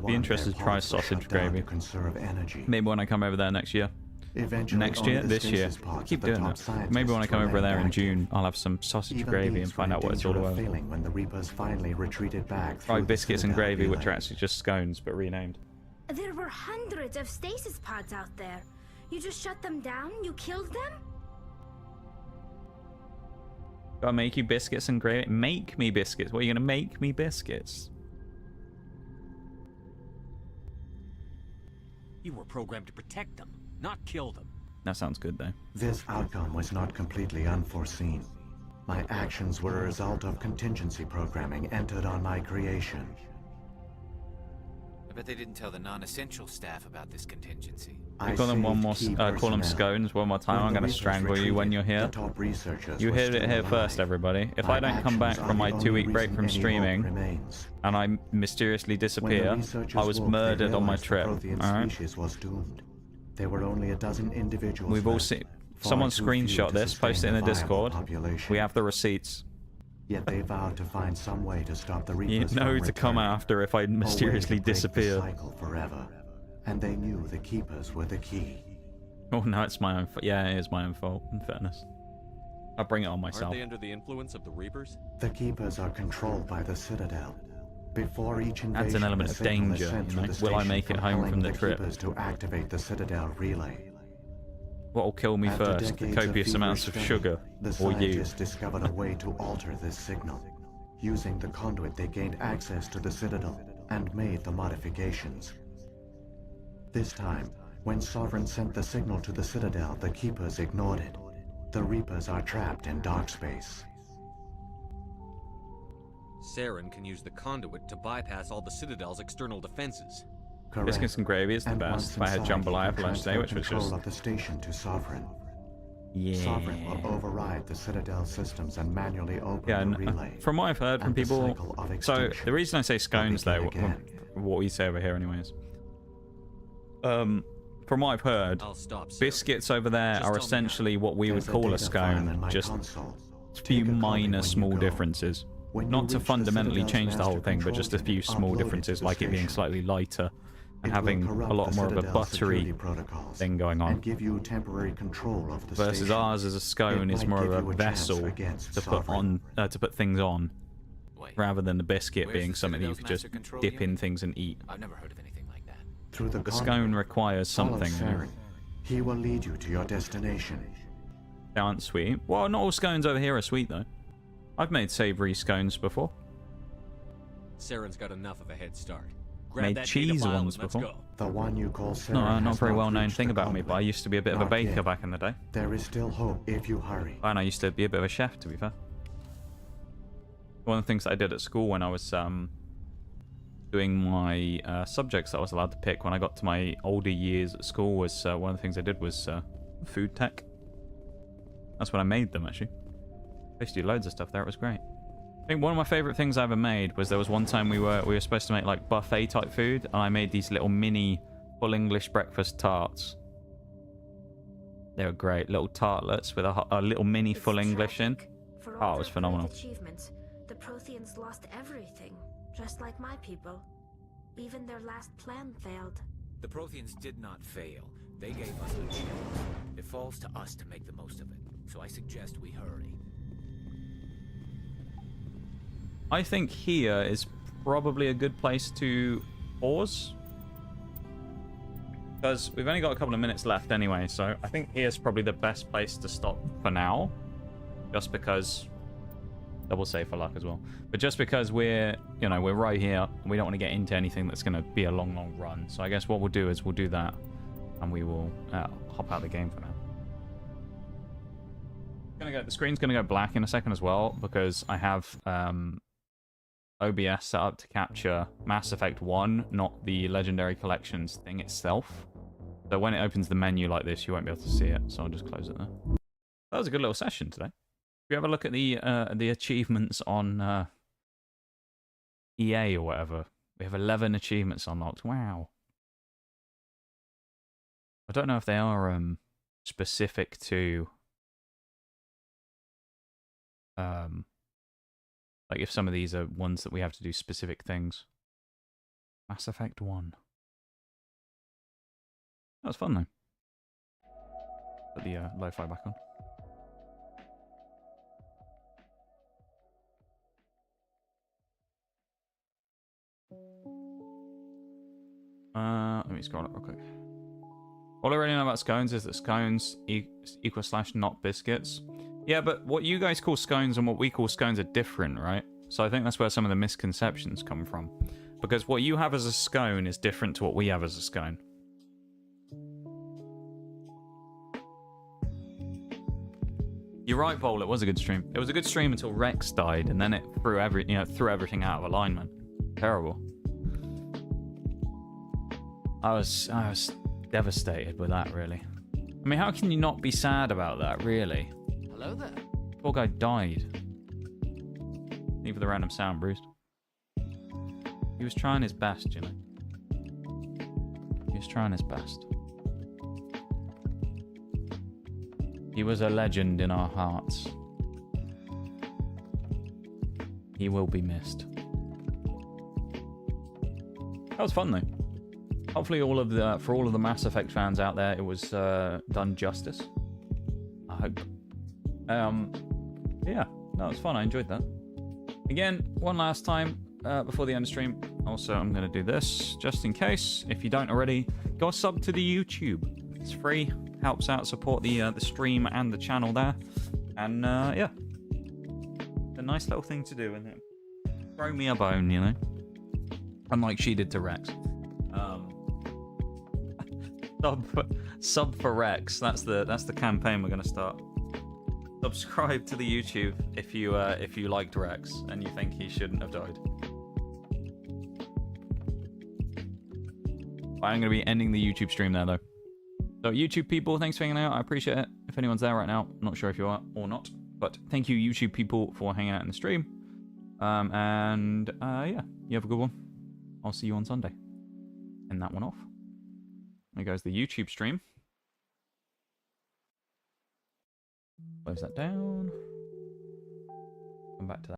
Be interested to try sausage gravy. Maybe when I come over there next year. Next year? This year. Keep doing it. Maybe when I come over there in June, I'll have some sausage gravy and find out what it's all about. Try biscuits and gravy, which are actually just scones, but renamed. There were hundreds of stasis pods out there. You just shut them down? You killed them? Gotta make you biscuits and gravy? Make me biscuits? What, are you gonna make me biscuits? You were programmed to protect them, not kill them. That sounds good, though. This outcome was not completely unforeseen. My actions were a result of contingency programming entered on my creation. I bet they didn't tell the non-essential staff about this contingency. You call them call them scones one more time. I'm gonna strangle you when you're here. You heard it here first, everybody. If I don't come back from my 2-week break from streaming, and I mysteriously disappear, I was murdered on my trip. Alright? There were only a dozen individuals. We've all seen. Someone screenshot this, post it in the Discord. We have the receipts. Yet they vowed to find some way to stop the Reapers. You know to come after if I mysteriously disappear. Forever. And they knew the Keepers were the key. Oh no, it's my own fault. Yeah, it is my own fault, in fairness. I'll bring it on myself. Aren't they under the influence of the Reapers? The Keepers are controlled by the Citadel. Before each invasion, adds an element of danger, you know? Will I make it home from the trip? To activate the Citadel relay. What'll kill me first? The copious amounts of sugar, or you? Scientists discovered a way to alter this signal. Using the conduit, they gained access to the Citadel and made the modifications. This time, when Sovereign sent the signal to the Citadel, the Keepers ignored it. The Reapers are trapped in dark space. Saren can use the conduit to bypass all the Citadel's external defenses. Correct. Biscuits and gravy is the best. I had jambalaya for lunch today, which was just... of the station to Sovereign. Yeah. Sovereign will override the Citadel systems and manually open the relay. From what I've heard from people... So, the reason I say scones, though, what we say over here anyways, from what I've heard, biscuits over there are essentially what we would call a scone, just a few minor small differences. Not to fundamentally change the whole thing, but just a few small differences, like it being slightly lighter and having a lot more of a buttery thing going on. Versus ours as a scone is more of a vessel to put on, to put things on, rather than the biscuit being something that you could just dip in things and eat. I've never heard of anything like that. The scone requires something. He will lead you to your destination. They aren't sweet. Well, not all scones over here are sweet though. I've made savoury scones before. Saren's got enough of a head start. Made cheese ones before. The one you call Saren no, not very well known thing about me, but I used to be a bit of a baker back in the day. There is still hope if you hurry. And I used to be a bit of a chef, to be fair. One of the things that I did at school when I was doing my subjects that I was allowed to pick when I got to my older years at school was one of the things I did was food tech. That's when I made them, actually. I used to do loads of stuff there. It was great. I think one of my favourite things I ever made was there was one time we were supposed to make like buffet type food, and I made these little mini full English breakfast tarts. They were great, little tartlets with a little mini full English in. Oh, it was phenomenal. Achievements, the Protheans lost everything. Just like my people. Even their last plan failed. The Protheans did not fail. They gave us a chance. It falls to us to make the most of it. So I suggest we hurry. I think here is probably a good place to pause. Because we've only got a couple of minutes left anyway, so I think here's probably the best place to stop for now. Just because... Double save for luck as well. But just because we're, you know, we're right here, and we don't want to get into anything that's going to be a long, long run. So I guess what we'll do is we'll do that, and we will hop out of the game for now. The screen's going to go black in a second as well, because I have OBS set up to capture Mass Effect 1, not the Legendary Collections thing itself. So when it opens the menu like this, you won't be able to see it, so I'll just close it there. That was a good little session today. If you have a look at the achievements on EA or whatever, we have 11 achievements unlocked. Wow. I don't know if they are specific to like if some of these are ones that we have to do specific things. Mass Effect 1. That was fun though. Put the lo-fi back on. Let me scroll up real quick. All I really know about scones is that scones equal / not biscuits. Yeah, but what you guys call scones and what we call scones are different, right? So I think that's where some of the misconceptions come from. Because what you have as a scone is different to what we have as a scone. You're right, Bowl. It was a good stream. It was a good stream until Rex died, and then it threw everything out of alignment. Terrible. I was devastated with that, really. I mean, how can you not be sad about that, really? Hello there. Poor guy died. Leave with a random sound, bruised. He was trying his best, you know. He was trying his best. He was a legend in our hearts. He will be missed. That was fun, though. Hopefully, for all of the Mass Effect fans out there, it was done justice. I hope. Yeah, that was fun. I enjoyed that. Again, one last time before the end of stream. Also, I'm going to do this just in case. If you don't already, go sub to the YouTube. It's free. Helps out support the stream and the channel there. And yeah, a nice little thing to do, isn't it? Throw me a bone, you know. Unlike she did to Rex. Sub for Rex. That's the campaign we're gonna start. Subscribe to the YouTube if you liked Rex and you think he shouldn't have died. I'm gonna be ending the YouTube stream there though. So YouTube people, thanks for hanging out. I appreciate it. If anyone's there right now, I'm not sure if you are or not, but thank you YouTube people for hanging out in the stream. And yeah, you have a good one. I'll see you on Sunday. End that one off. There goes the YouTube stream. Close that down. Come back to that.